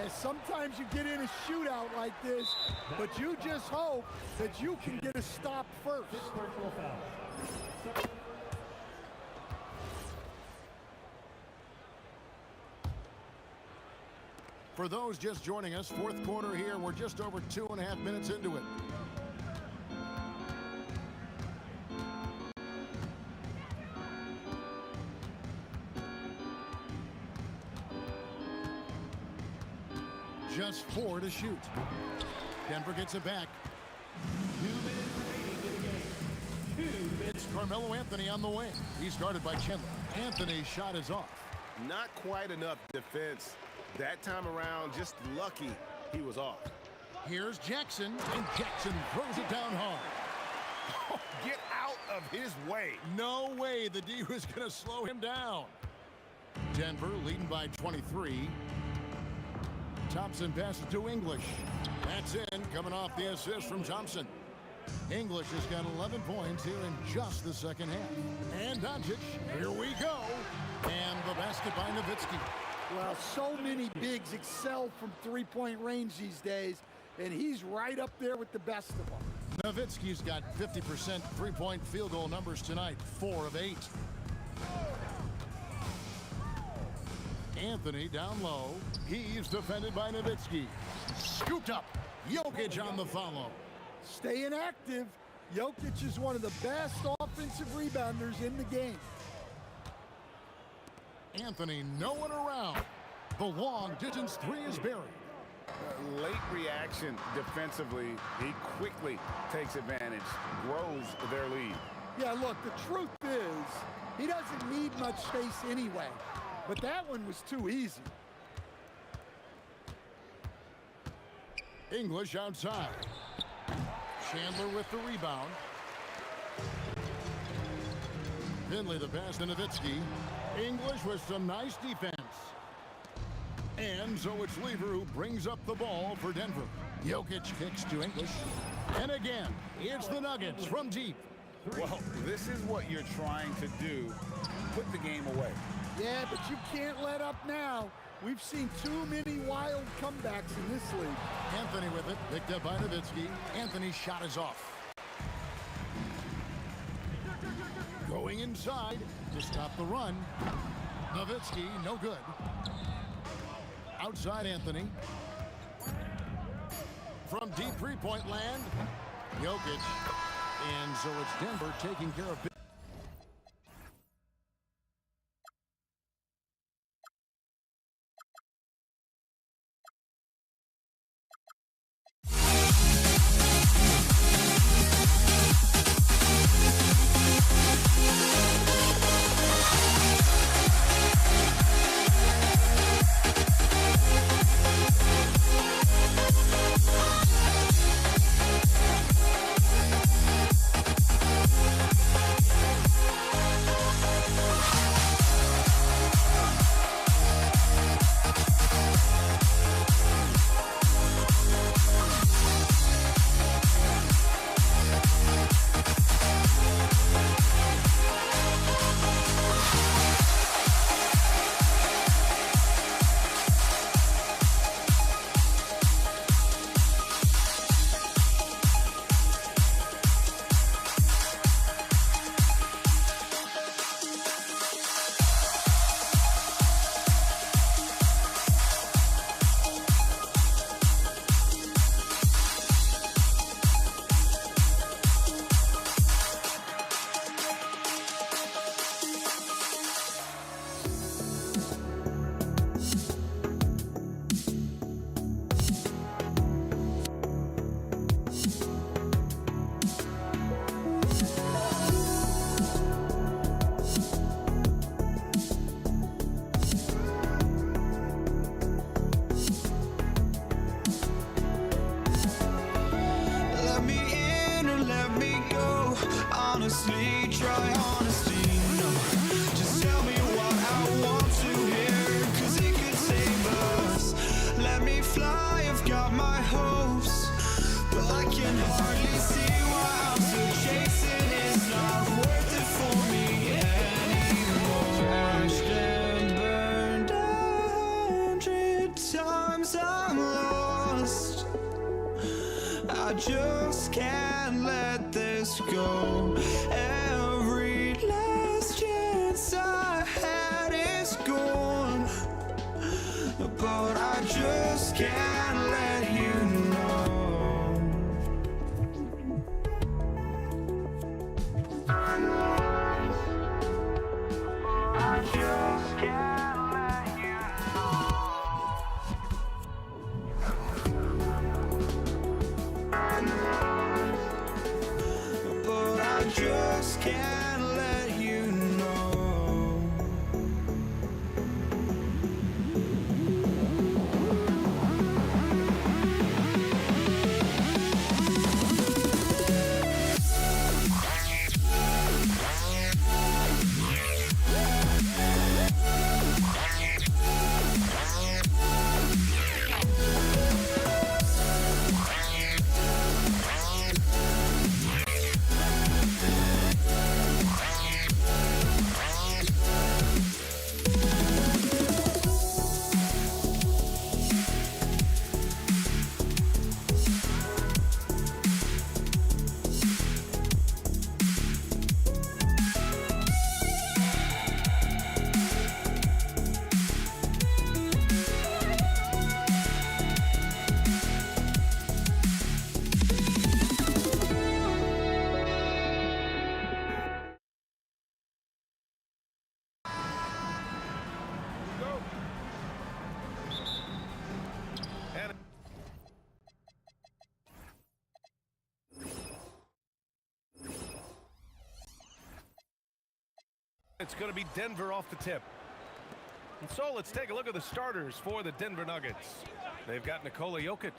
Sometimes you get in a shootout like this, but you just hope that you can get a stop first. Personal foul. For those just joining us, fourth quarter here. We're just over 2.5 minutes into it. Just 4 to shoot. Denver gets it back. 2 minutes remaining in the game. 2 minutes. It's Carmelo Anthony on the wing. He's guarded by Chandler. Anthony's shot is off. Not quite enough defense that time around. Just lucky he was off. Here's Jackson, and Jackson throws it down hard. Oh, get out of his way. No way the D was going to slow him down. Denver leading by 23. Thompson passes to English. That's in, coming off the assist from Thompson. English has got 11 points here in just the second half. And Doncic, here we go. And the basket by Nowitzki. Well, so many bigs excel from three-point range these days, and he's right up there with the best of them. Nowitzki's got 50% three-point field goal numbers tonight, 4 of 8. Anthony down low. He's defended by Nowitzki. Scooped up. Jokic on the follow. Staying active. Jokic is one of the best offensive rebounders in the game. Anthony no one around. The long distance three is buried. Late reaction defensively. He quickly takes advantage, grows their lead. Yeah, look, the truth is, he doesn't need much space anyway. But that one was too easy. English outside. Chandler with the rebound. Finley the pass to Nowitzki. English with some nice defense. And so it's Lever who brings up the ball for Denver. Jokic kicks to English. And again, it's the Nuggets from deep. Well, this is what you're trying to do. Put the game away. Yeah, but you can't let up now. We've seen too many wild comebacks in this league. Anthony with it, picked up by Nowitzki. Anthony's shot is off. Going inside to stop the run. Nowitzki, no good. Outside Anthony. From deep three-point land, Jokic. And so it's Denver taking care of business. Honestly, try honesty, no. Just tell me what I want to hear, 'cause it could save us. Let me fly, I've got my hopes, but I can hardly see why I'm still chasing. It's not worth it for me anymore. Crashed and burned 100 times, I'm lost. I just can't let this go. Every last chance I had is gone, but I just can't let you know. I just can't let you know. But I just can't let you know. And it's going to be Denver off the tip. And so let's take a look at the starters for the Denver Nuggets. They've got Nikola Jokic.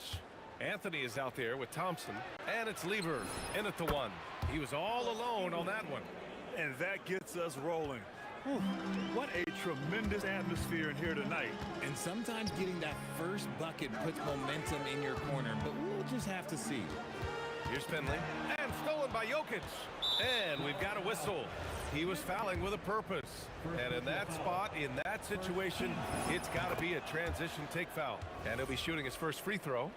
Anthony is out there with Thompson. And it's Lever in at the one. He was all alone on that one. And that gets us rolling. Whew, what a tremendous atmosphere in here tonight. And sometimes getting that first bucket puts momentum in your corner, but we'll just have to see. Here's Finley. And stolen by Jokic. And we've got a whistle. He was fouling with a purpose. And in that spot, in that situation, it's got to be a transition take foul. And he'll be shooting his first free throw.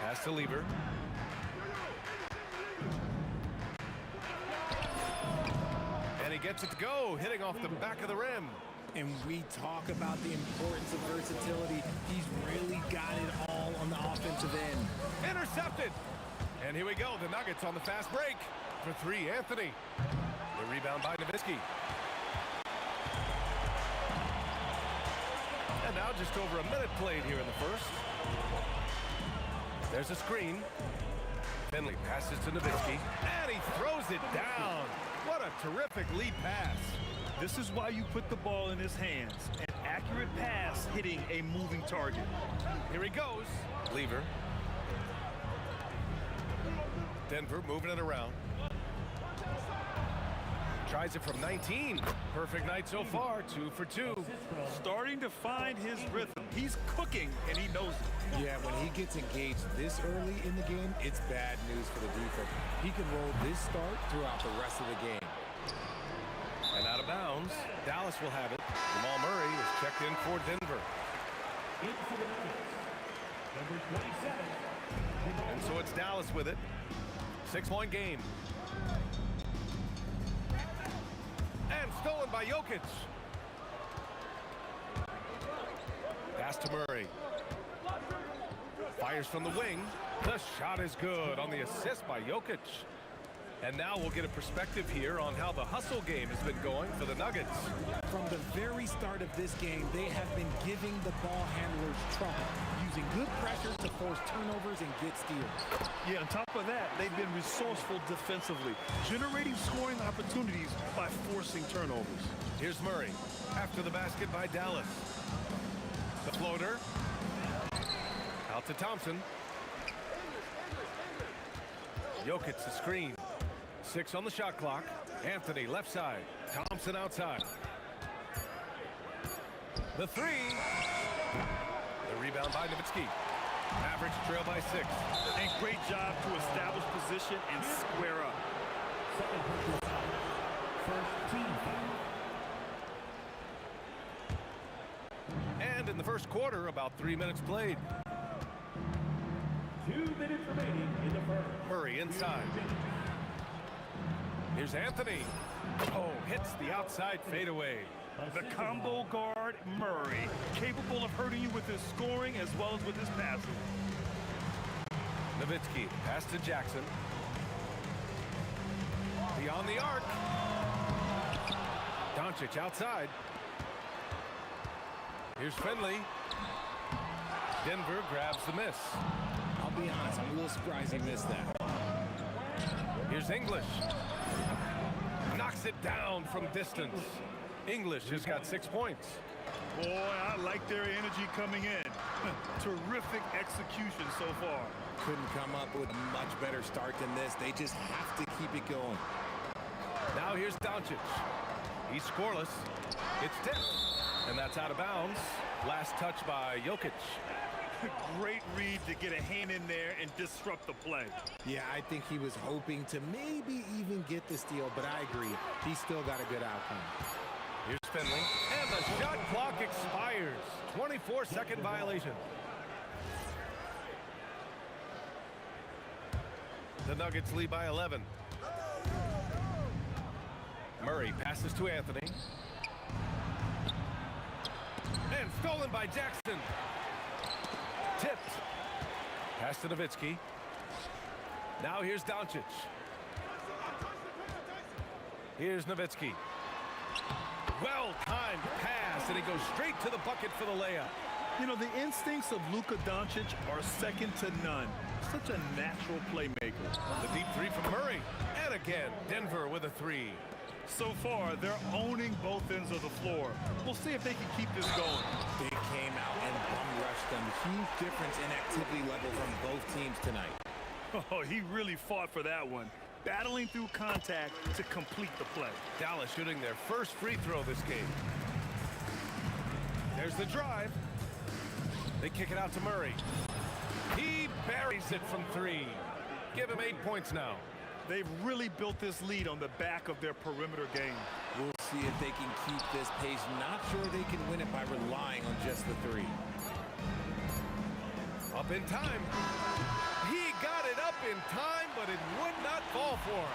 Pass to Lever. And he gets it to go, hitting off the back of the rim. And we talk about the importance of versatility. He's really got it all on the offensive end. Intercepted. And here we go. The Nuggets on the fast break. For three, Anthony. The rebound by Nowitzki. And now just over a minute played here in the first. There's a screen. Finley passes to Nowitzki. And he throws it down. What a terrific lead pass. This is why you put the ball in his hands. An accurate pass hitting a moving target. Here he goes. Lever. Denver moving it around. Tries it from 19. Perfect night so far, 2 for 2. Starting to find his rhythm. He's cooking, and he knows it. Yeah, when he gets engaged this early in the game, it's bad news for the defense. He can roll this start throughout the rest of the game. And out of bounds, Dallas will have it. Jamal Murray is checked in for Denver. Number 27. And so it's Dallas with it. 6-point game. And stolen by Jokic. Pass to Murray. Fires from the wing. The shot is good on the assist by Jokic. And now we'll get a perspective here on how the hustle game has been going for the Nuggets. From the very start of this game, they have been giving the ball handlers trouble, using good pressure to force turnovers and get steals. Yeah, on top of that, they've been resourceful defensively, generating scoring opportunities by forcing turnovers. Here's Murray after the basket by Dallas. The floater. Out to Thompson. Jokic the screen. 6 on the shot clock. Anthony left side. Thompson outside. The three. The rebound by Nowitzki. Mavericks trail by 6. And great job to establish position and square up. First team foul. And in the first quarter, about 3 minutes played. 2 minutes remaining in the first. Murray inside. Here's Anthony. Oh, hits the outside fadeaway. The combo guard, Murray, capable of hurting you with his scoring as well as with his passing. Nowitzki, pass to Jackson. Beyond the arc. Doncic outside. Here's Finley. Denver grabs the miss. I'll be honest, I'm a little surprised he missed that. Here's English. Knocks it down from distance. English has got 6 points. Boy, I like their energy coming in. Terrific execution so far. Couldn't come up with a much better start than this. They just have to keep it going. Now here's Doncic. He's scoreless. It's tipped. And that's out of bounds. Last touch by Jokic. Great read to get a hand in there and disrupt the play. Yeah, I think he was hoping to maybe even get the steal, but I agree. He still got a good outcome. Here's Finley. And the shot clock expires. 24-second violation. The Nuggets lead by 11. Murray passes to Anthony. And stolen by Jackson. Tipped. Pass to Nowitzki. Now here's Doncic. Here's Nowitzki. Well-timed pass, and he goes straight to the bucket for the layup. You know, the instincts of Luka Doncic are second to none. Such a natural playmaker. The deep three from Murray. And again, Denver with a three. So far, they're owning both ends of the floor. We'll see if they can keep this going. They came out and bum rushed them. Huge difference in activity level from both teams tonight. Oh, he really fought for that one. Battling through contact to complete the play. Dallas shooting their first free throw this game. There's the drive. They kick it out to Murray. He buries it from 3. Give him 8 points now. They've really built this lead on the back of their perimeter game. We'll see if they can keep this pace. Not sure they can win it by relying on just the 3. Up in time. He got it up in time, but it would not fall for him.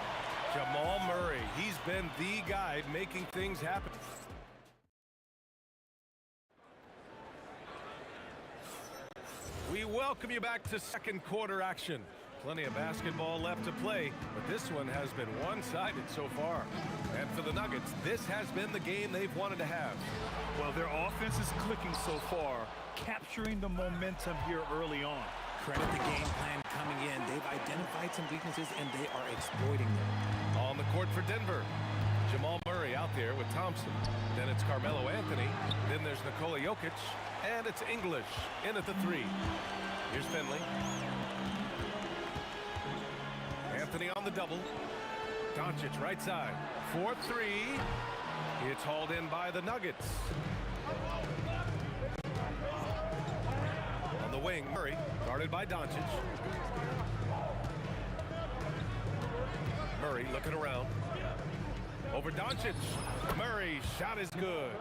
Jamal Murray, he's been the guy making things happen. We welcome you back to second quarter action. Plenty of basketball left to play, but this one has been one-sided so far. And for the Nuggets, this has been the game they've wanted to have. Well, their offense is clicking so far, capturing the momentum here early on. Credit the game plan coming in. They've identified some weaknesses, and they are exploiting them. On the court for Denver, Jamal Murray out there with Thompson. Then it's Carmelo Anthony. Then there's Nikola Jokic. And it's English in at the 3. Here's Finley. Anthony on the double. Doncic right side. 4-3. It's hauled in by the Nuggets. On the wing, Murray, guarded by Doncic. Murray looking around. Over Doncic. Murray's shot is good.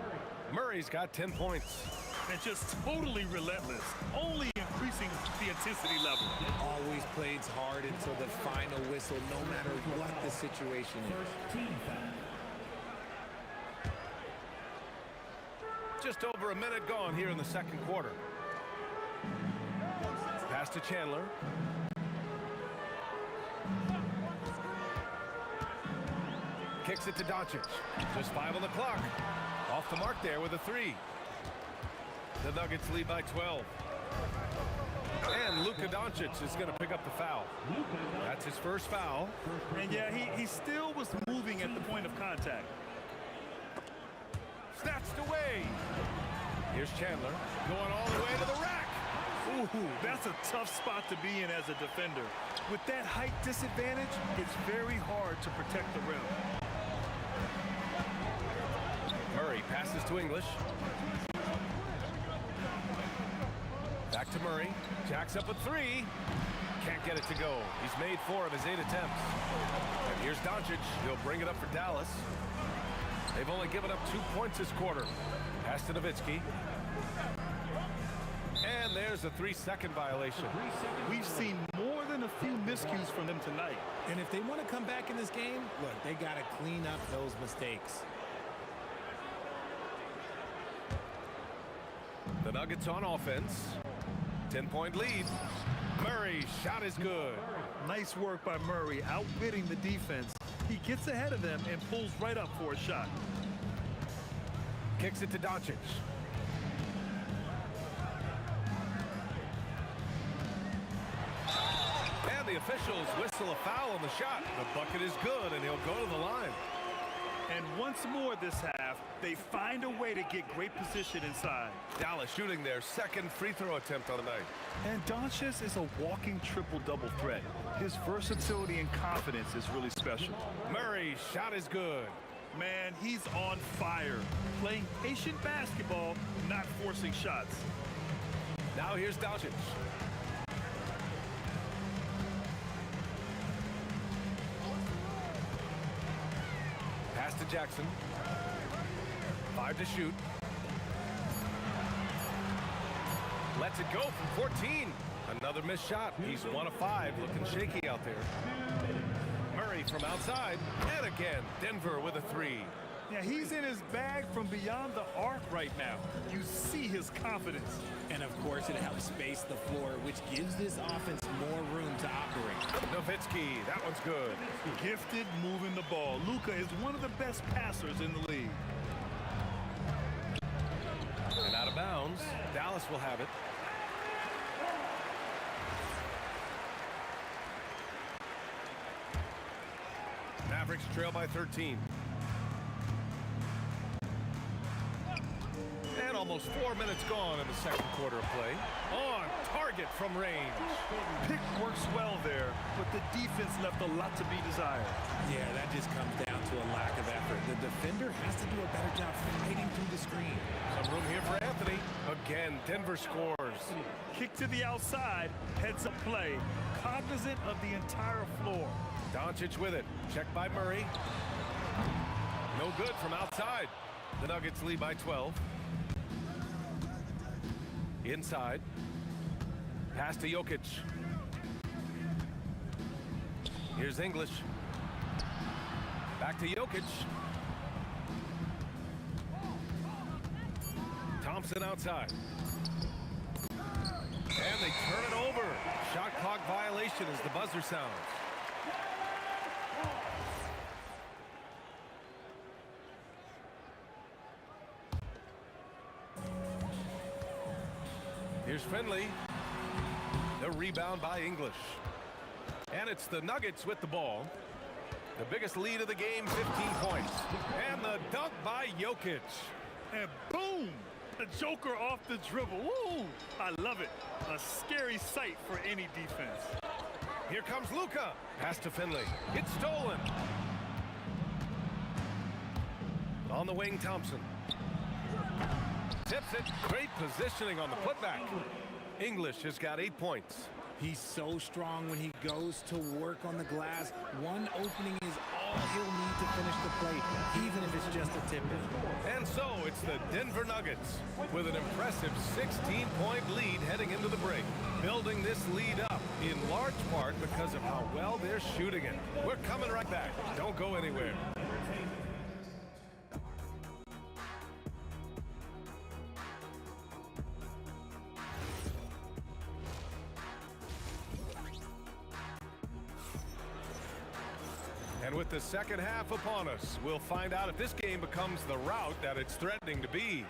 Murray's got 10 points. And just totally relentless, only increasing the intensity level. Always plays hard until the final whistle, no matter what the situation is. Just over a minute gone here in the second quarter. Pass to Chandler. Kicks it to Doncic. Just 5 on the clock. Off the mark there with a 3. The Nuggets lead by 12. And Luka Doncic is going to pick up the foul. That's his first foul. And yeah, he still was moving at the point of contact. Snatched away. Here's Chandler going all the way to the rack. Ooh, that's a tough spot to be in as a defender. With that height disadvantage, it's very hard to protect the rim. Murray passes to English. Back to Murray. Jacks up a 3. Can't get it to go. He's made 4 of his 8 attempts. And here's Doncic. He'll bring it up for Dallas. They've only given up 2 points this quarter. Pass to Nowitzki. And there's a 3-second violation. We've seen more than a few miscues from them tonight. And if they want to come back in this game, look, they got to clean up those mistakes. The Nuggets on offense. 10-point lead. Murray's shot is good. Nice work by Murray, outwitting the defense. He gets ahead of them and pulls right up for a shot. Kicks it to Doncic. And the officials whistle a foul on the shot. The bucket is good, and he'll go to the line. And once more this half, they find a way to get great position inside. Dallas shooting their second free throw attempt on the night. And Doncic is a walking triple-double threat. His versatility and confidence is really special. Murray's shot is good. Man, he's on fire. Playing patient basketball, not forcing shots. Now here's Doncic. Pass to Jackson. 5 to shoot. Lets it go from 14. Another missed shot. He's 1 of 5, looking shaky out there. Murray from outside. And again, Denver with a 3. Yeah, he's in his bag from beyond the arc right now. You see his confidence. And of course, it helps space the floor, which gives this offense more room to operate. Nowitzki, that one's good. Gifted moving the ball. Luka is one of the best passers in the league. And out of bounds, Dallas will have it. Mavericks trail by 13. And Almost 4 minutes gone in the second quarter of play. On target from range. Pick works well there, but the defense left a lot to be desired. Yeah, that just comes down to a lack of effort. The defender has to do a better job fighting through the screen. Some room here for Anthony. Again, Denver scores. Kick to the outside, heads up play, cognizant of the entire floor. Doncic with it. Checked by Murray. No good from outside. The Nuggets lead by 12. Inside. Pass to Jokic. Here's English. Back to Jokic. Thompson outside. And they turn it over. Shot clock violation as the buzzer sounds. Here's Finley. The rebound by English. And it's the Nuggets with the ball. The biggest lead of the game, 15 points. And the dunk by Jokic. And boom! The Joker off the dribble. Woo! I love it. A scary sight for any defense. Here comes Luka. Pass to Finley. It's stolen. On the wing, Thompson. Tips it. Great positioning on the putback. English has got 8 points. He's so strong when he goes to work on the glass. One opening is all he'll need to finish the play, even if it's just a tip-in. And so it's the Denver Nuggets with an impressive 16-point lead heading into the break. Building this lead up in large part because of how well they're shooting it. We're coming right back. Don't go anywhere. And with the second half upon us, we'll find out if this game becomes the rout that it's threatening to be.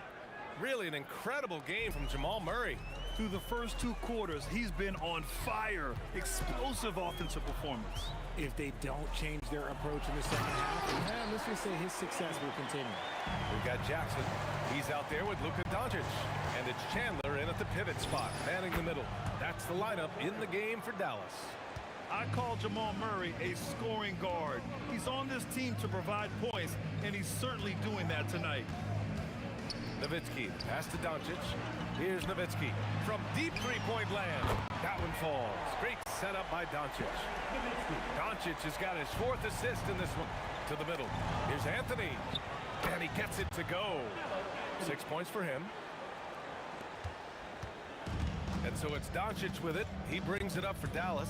Really an incredible game from Jamal Murray. Through the first 2 quarters, he's been on fire. Explosive offensive performance. If they don't change their approach in the second half, let's just say his success will continue. We've got Jackson. He's out there with Luka Doncic. And it's Chandler in at the pivot spot, manning the middle. That's the lineup in the game for Dallas. I call Jamal Murray a scoring guard. He's on this team to provide points, and he's certainly doing that tonight. Nowitzki, pass to Doncic. Here's Nowitzki from deep three-point land. That one falls. Great setup by Doncic. Doncic has got his 4th assist in this one. To the middle. Here's Anthony. And he gets it to go. 6 points for him. And so it's Doncic with it. He brings it up for Dallas.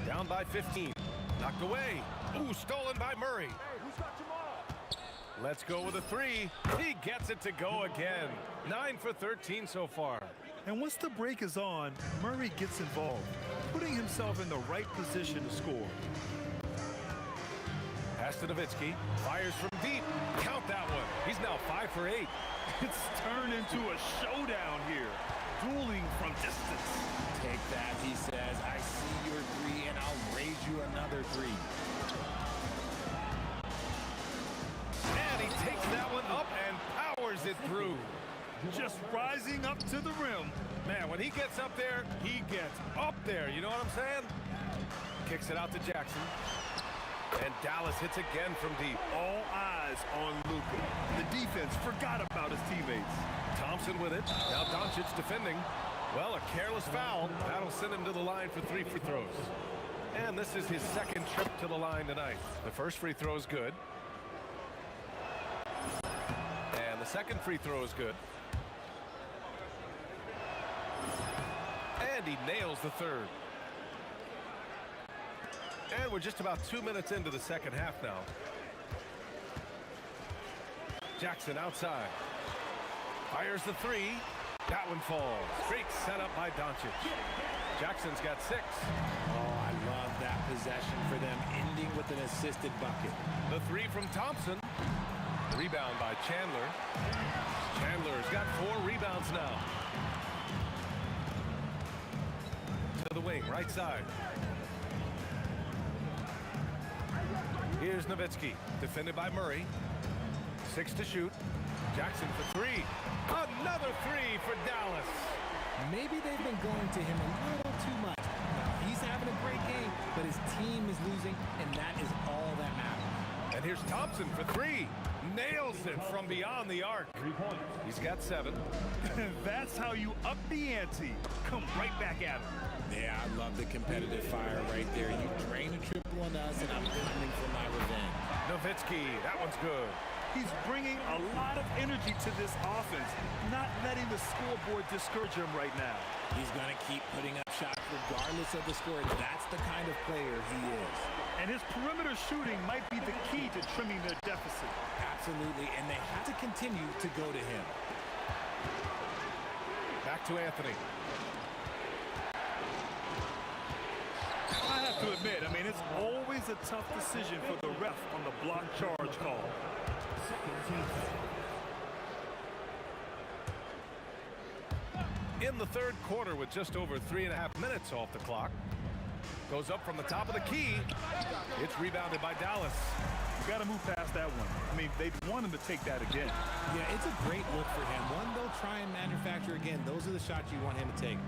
Down by 15. Knocked away. Ooh, stolen by Murray. Let's go with a 3. He gets it to go again. 9 for 13 so far. And once the break is on, Murray gets involved, putting himself in the right position to score. Pass to Nowitzki. Fires from deep. Count that one. He's now 5 for 8. It's turned into a showdown here. Dueling from distance. Take that, he says. I see your 3, and I'll raise you another 3. And he takes that one up and powers it through. Just rising up to the rim. Man, when he gets up there, he gets up there. You know what I'm saying? Kicks it out to Jackson. And Dallas hits again from deep. All eyes on Luka. The defense forgot about his teammates. Thompson with it. Now Doncic defending. Well, a careless foul. That'll send him to the line for 3 free throws. And this is his 2nd trip to the line tonight. The first free throw is good. And the 2nd free throw is good. And he nails the 3rd. And we're just about 2 minutes into the second half now. Jackson outside. Fires the 3. That one falls. Great setup by Doncic. Jackson's got 6. Oh, I love that possession for them, ending with an assisted bucket. The 3 from Thompson. Rebound by Chandler. Chandler's got 4 rebounds now. To the wing, right side. Here's Nowitzki, defended by Murray. 6 to shoot. Jackson for three. Another three for Dallas. Maybe they've been going to him a little too much. Now, he's having a great game, but his team is losing, and that is all that matters. And here's Thompson for three. Nails it from beyond the arc. He's got 7. That's how you up the ante. Come right back at him. Yeah, I love the competitive fire right there. You drain a triple on us, and I'm coming for my revenge. Nowitzki, that one's good. He's bringing a lot of energy to this offense, not letting the scoreboard discourage him right now. He's going to keep putting up shots regardless of the score. That's the kind of player he is. And his perimeter shooting might be the key to trimming their deficit. Absolutely, and they have to continue to go to him. Back to Anthony. I have to admit, it's always a tough decision for the ref on the block charge call. In the third quarter with just over 3.5 minutes off the clock. Goes up from the top of the key. It's rebounded by Dallas. You got to move past that one. They want him to take that again. Yeah, it's a great look for him. One they'll try and manufacture again. Those are the shots you want him to take.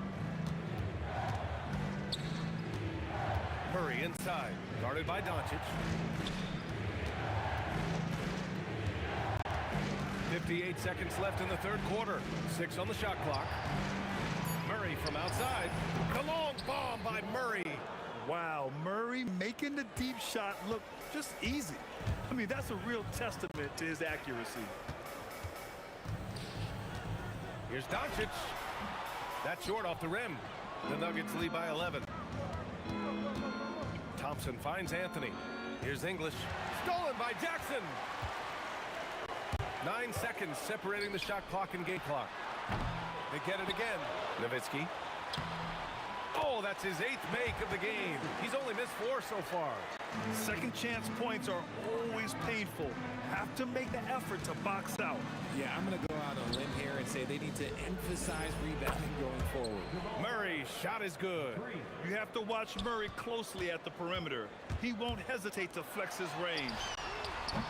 Murray inside, guarded by Doncic. 58 seconds left in the third quarter. 6 on the shot clock. Murray from outside. The long bomb by Murray. Wow, Murray making the deep shot look just easy. That's a real testament to his accuracy. Here's Doncic. That's short off the rim. The Nuggets lead by 11. Thompson finds Anthony. Here's English. Stolen by Jackson. 9 seconds separating the shot clock and game clock. They get it again. Nowitzki. Oh, that's his 8th make of the game. He's only missed 4 so far. Second chance points are always painful. Have to make the effort to box out. Yeah, I'm going to go out on a limb here and say they need to emphasize rebounding going forward. Murray, shot is good. You have to watch Murray closely at the perimeter. He won't hesitate to flex his range.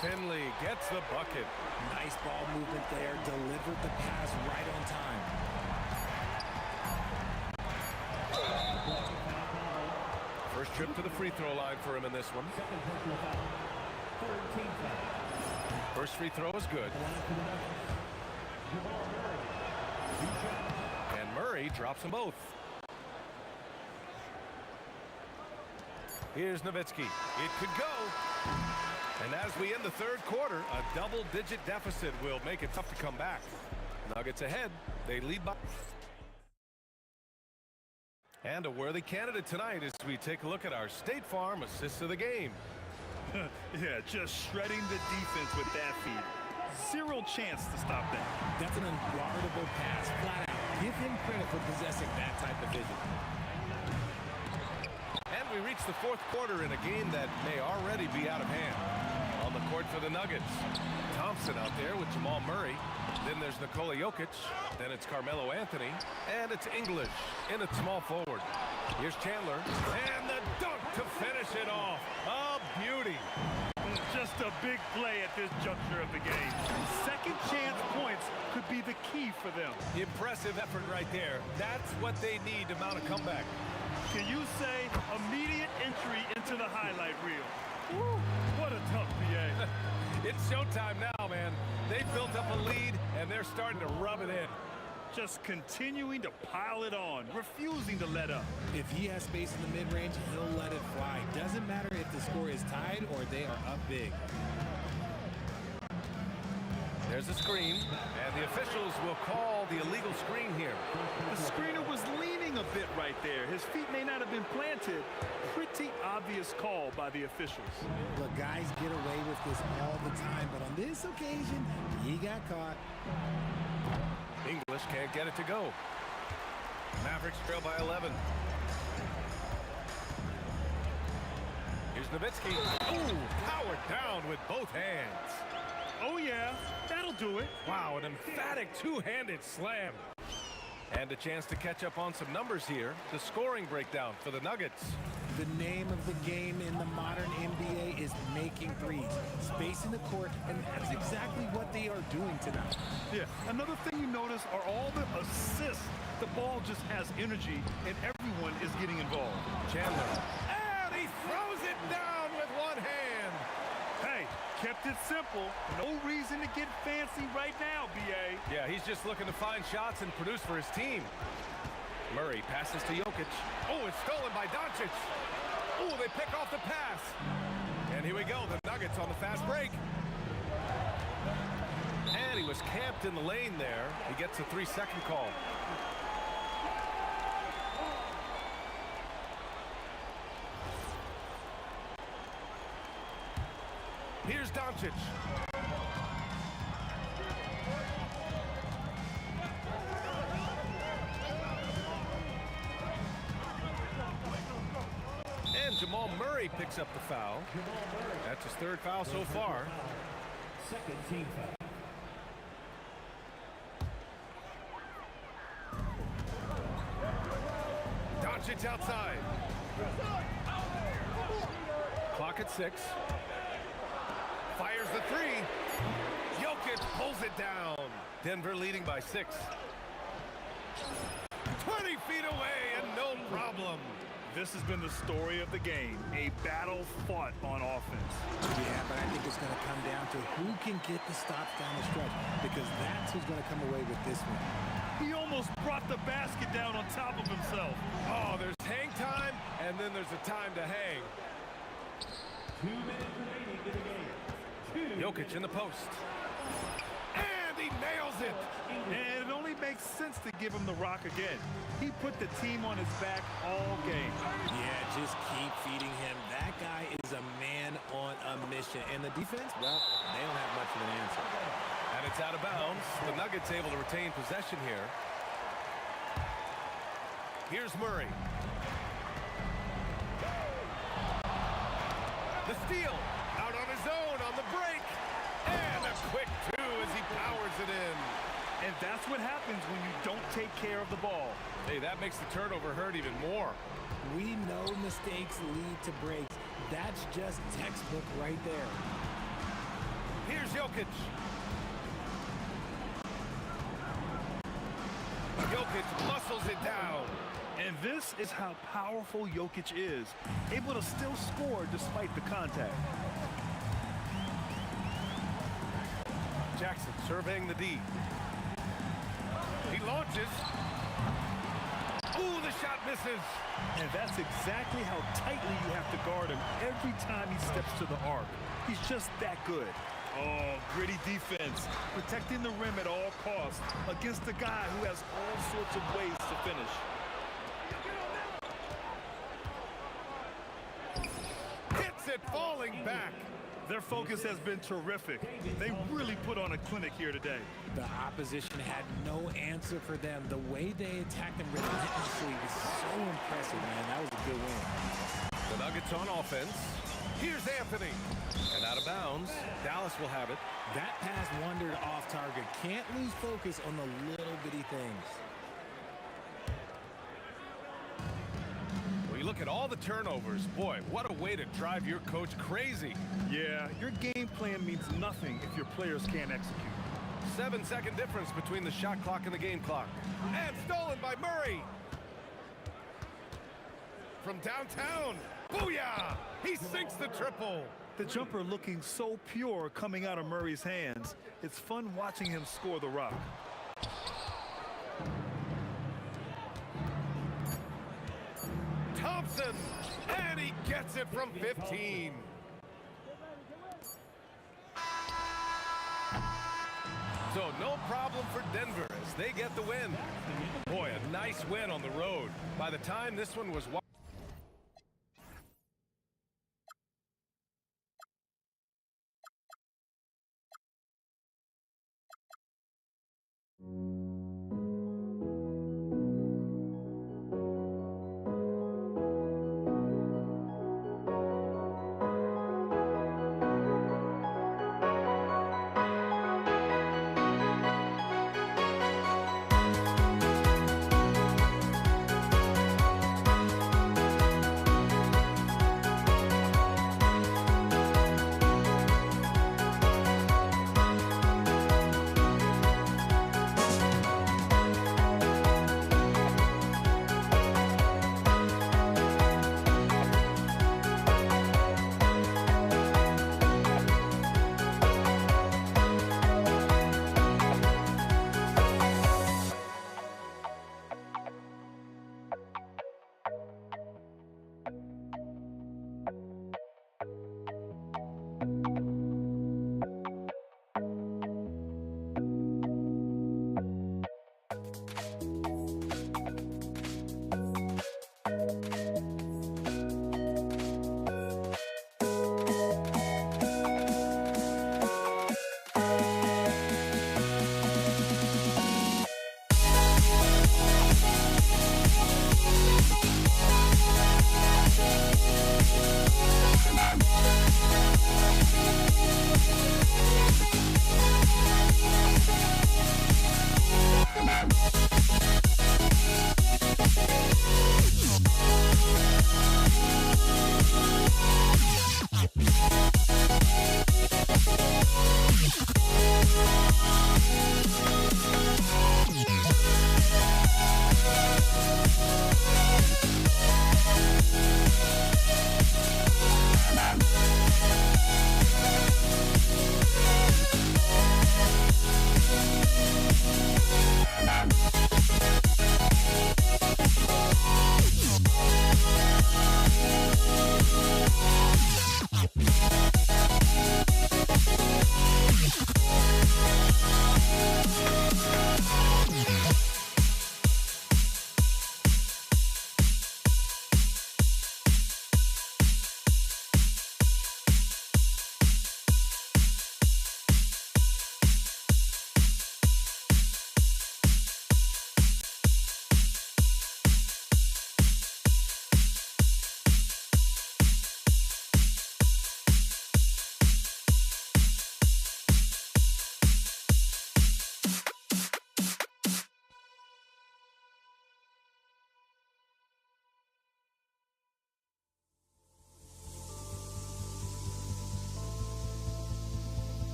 Finley gets the bucket. Nice ball movement there. Delivered the pass right on time. First trip to the free throw line for him in this one. First free throw is good. And Murray drops them both. Here's Nowitzki. It could go. And as we end the third quarter, a double-digit deficit will make it tough to come back. Nuggets ahead. They lead by. And a worthy candidate tonight as we take a look at our State Farm assists of the game. Yeah, just shredding the defense with that feed. Zero chance to stop that. That's an unguardable pass, flat out. Give him credit for possessing that type of vision. And we reach the fourth quarter in a game that may already be out of hand. On the court for the Nuggets, Thompson out there with Jamal Murray. Then there's Nikola Jokic. Then it's Carmelo Anthony. And it's English in at small forward. Here's Chandler. And the dunk to finish it off. A beauty. Just a big play at this juncture of the game. Second chance points could be the key for them. Impressive effort right there. That's what they need to mount a comeback. Can you say immediate entry into the highlight reel? Woo, what a tough PA. It's showtime now, man. They've built up a lead, and they're starting to rub it in. Just continuing to pile it on, refusing to let up. If he has space in the mid-range, he'll let it fly. Doesn't matter if the score is tied or they are up big. There's a screen, and the officials will call the illegal screen here. The screener was leaning a bit right there. His feet may not have been planted. Pretty obvious call by the officials. Look, guys get away with this all the time, but on this occasion, he got caught. English can't get it to go. Mavericks trail by 11. Here's Nowitzki. Ooh, powered down with both hands. Oh, yeah, that'll do it. Wow, an emphatic two-handed slam. And a chance to catch up on some numbers here. The scoring breakdown for the Nuggets. The name of the game in the modern NBA is making threes, spacing the court, and that's exactly what they are doing tonight. Yeah, another thing you notice are all the assists. The ball just has energy, and everyone is getting involved. Chandler. And he throws it down with one hand. Hey, kept it simple. No reason to get fancy right now, B.A. Yeah, he's just looking to find shots and produce for his team. Murray passes to Jokic. Oh, it's stolen by Doncic. Oh, they pick off the pass. And here we go, the Nuggets on the fast break. And he was camped in the lane there. He gets a 3-second call. Here's Doncic. And Jamal Murray picks up the foul. That's his third foul so far. Second team foul. Doncic outside. Clock at 6. Fires the 3. Jokic pulls it down. Denver leading by 6. 20 feet away and no problem. This has been the story of the game, a battle fought on offense. Yeah, but I think it's going to come down to who can get the stops down the stretch, because that's who's going to come away with this one. He almost brought the basket down on top of himself. Oh, there's hang time, and then there's a time to hang. 2 minutes remaining in the game. Jokic in the post. And he nails it. And it only makes sense to give him the rock again. He put the team on his back all game. Yeah, just keep feeding him. That guy is a man on a mission. And the defense, well, they don't have much of an answer. And it's out of bounds. The Nuggets able to retain possession here. Here's Murray. The steal. Out on his own on the break. And a quick 2 as he powers it in. And that's what happens when you don't take care of the ball. Hey, that makes the turnover hurt even more. We know mistakes lead to breaks. That's just textbook right there. Here's Jokic. Jokic muscles it down. And this is how powerful Jokic is, able to still score despite the contact. Jackson surveying the D. He launches. Ooh, the shot misses. And that's exactly how tightly you have to guard him every time he steps to the arc. He's just that good. Oh, gritty defense, protecting the rim at all costs against a guy who has all sorts of ways to finish. Hits it falling back. Their focus has been terrific. They really put on a clinic here today. The opposition had no answer for them. The way they attacked them relentlessly was so impressive, man. That was a good win. The Nuggets on offense. Here's Anthony. And out of bounds. Dallas will have it. That pass wandered off target. Can't lose focus on the little bitty things. Well, you look at all the turnovers. Boy, what a way to drive your coach crazy. Yeah, your game plan means nothing if your players can't execute. 7-second difference between the shot clock and the game clock. And stolen by Murray. From downtown. Booyah! He sinks the triple. The jumper looking so pure coming out of Murray's hands. It's fun watching him score the rock. Thompson, and he gets it from 15. So no problem for Denver as they get the win. Boy, a nice win on the road. By the time this one was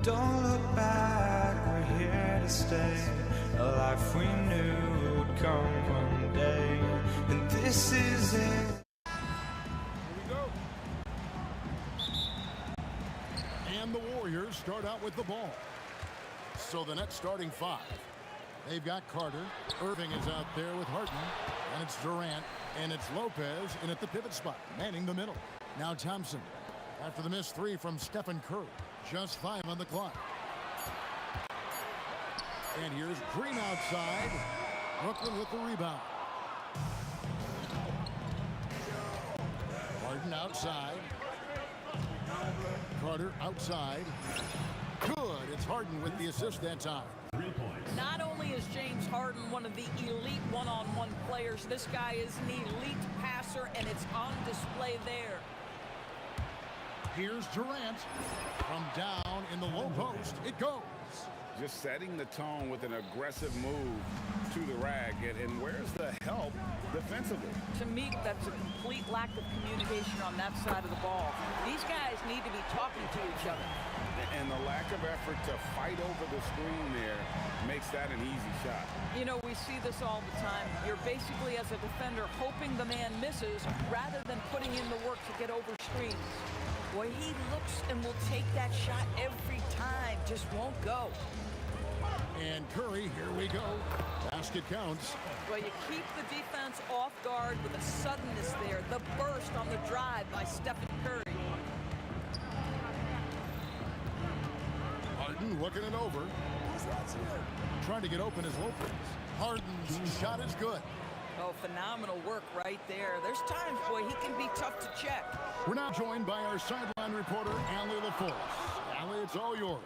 Don't look back, we're here to stay. A life we knew would come one day, and this is it. And the Warriors start out with the ball. So the net starting five. They've got Carter. Irving is out there with Harden. And it's Durant. And it's Lopez in at the pivot spot, manning the middle. Now Thompson. After the missed three from Stephen Curry. Just 5 on the clock. And here's Green outside. Brooklyn with the rebound. Harden outside. Carter outside. Good. It's Harden with the assist that time. Not only is James Harden one of the elite one-on-one players, this guy is an elite passer, and it's on display there. Here's Durant. From down in the low post. It goes. Just setting the tone with an aggressive move to the rag. And where's the help defensively? To me, that's a complete lack of communication on that side of the ball. These guys need to be talking to each other. And the lack of effort to fight over the screen there makes that an easy shot. You know, we see this all the time. You're basically, as a defender, hoping the man misses rather than putting in the work to get over screens. Boy, he looks and will take that shot every time. Just won't go. And Curry, here we go. Basket counts. Well, you keep the defense off guard with the suddenness there. The burst on the drive by Stephen Curry. Harden looking it over. Trying to get open as Lopez. Harden's shot is good. Oh, phenomenal work right there. There's times, boy, he can be tough to check. We're now joined by our sideline reporter, Allie LaForce. Allie, it's all yours.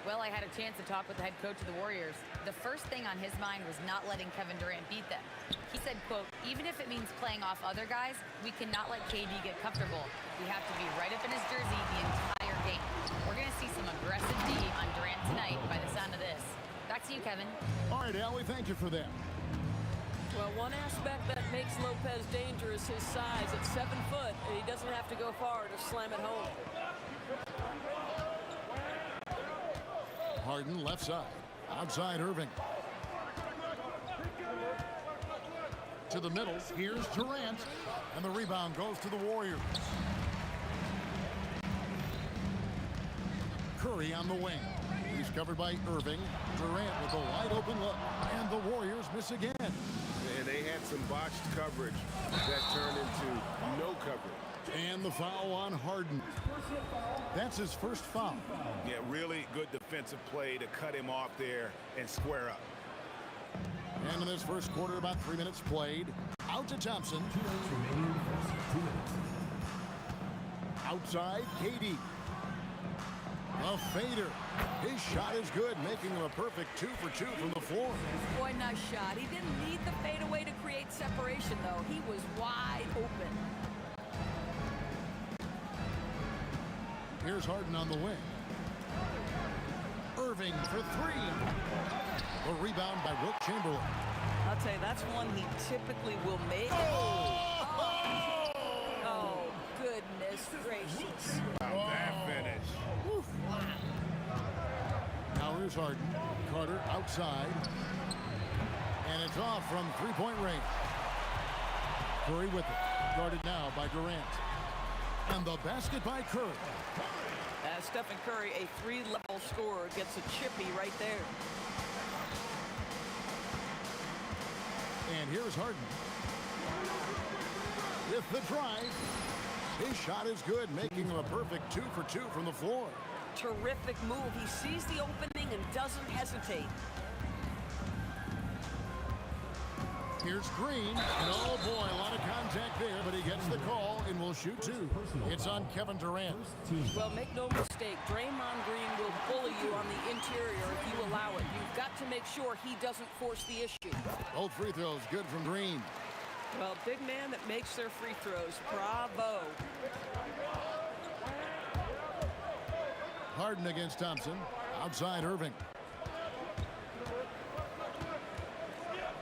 Well, I had a chance to talk with the head coach of the Warriors. The first thing on his mind was not letting Kevin Durant beat them. He said, quote, even if it means playing off other guys, we cannot let KD get comfortable. We have to be right up in his jersey the entire game. We're going to see some aggressive D on Durant tonight by the sound of this. Back to you, Kevin. All right, Allie, thank you for that. Well, one aspect that makes Lopez dangerous is his size. At 7 foot, and he doesn't have to go far to slam it home. Harden left side. Outside Irving. To the middle. Here's Durant. And the rebound goes to the Warriors. Curry on the wing. He's covered by Irving. Durant with a wide open look. And the Warriors miss again. And they had some botched coverage that turned into no coverage. And the foul on Harden. That's his first foul. Yeah, really good defensive play to cut him off there and square up. And in this first quarter, about 3 minutes played. Out to Thompson. Outside, KD. A fader. His shot is good, making him a perfect 2 for 2 from the floor. Boy, nice shot. He didn't need the fadeaway to create separation, though. He was wide open. Here's Harden on the wing. Irving for 3. A rebound by Wilt Chamberlain. I'll tell you, that's one he typically will make. Oh, goodness gracious. Wow, that finish. Wow. Now here's Harden. Carter outside. And it's off from three-point range. Curry with it. Guarded now by Durant. And the basket by Curry. Stephen Curry, a 3-level scorer, gets a chippy right there. And here's Harden. With the drive. His shot is good, making him a perfect 2 for 2 from the floor. Terrific move. He sees the opening and doesn't hesitate. Here's Green, and oh boy, a lot of contact there, but he gets the call and will shoot 2. It's on Kevin Durant. Well, make no mistake, Draymond Green will bully you on the interior if you allow it. You've got to make sure he doesn't force the issue. Both free throws good from Green. Well, big man that makes their free throws. Bravo. Harden against Thompson. Outside Irving.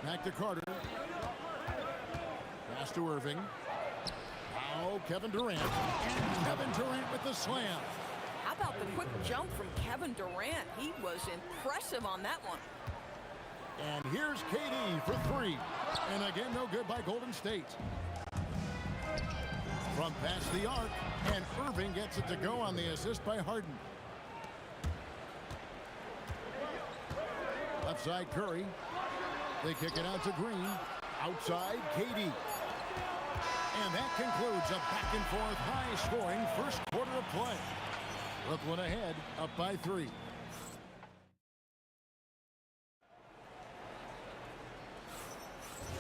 Back to Carter. Pass to Irving. Now Kevin Durant. And Kevin Durant with the slam. How about about the quick jump from Kevin Durant? He was impressive on that one. And here's KD for three. And again, no good by Golden State. From past the arc, and Irving gets it to go on the assist by Harden. Left side, Curry. They kick it out to Green. Outside, KD. And that concludes a back-and-forth, high-scoring first quarter of play. Brooklyn ahead, up by 3.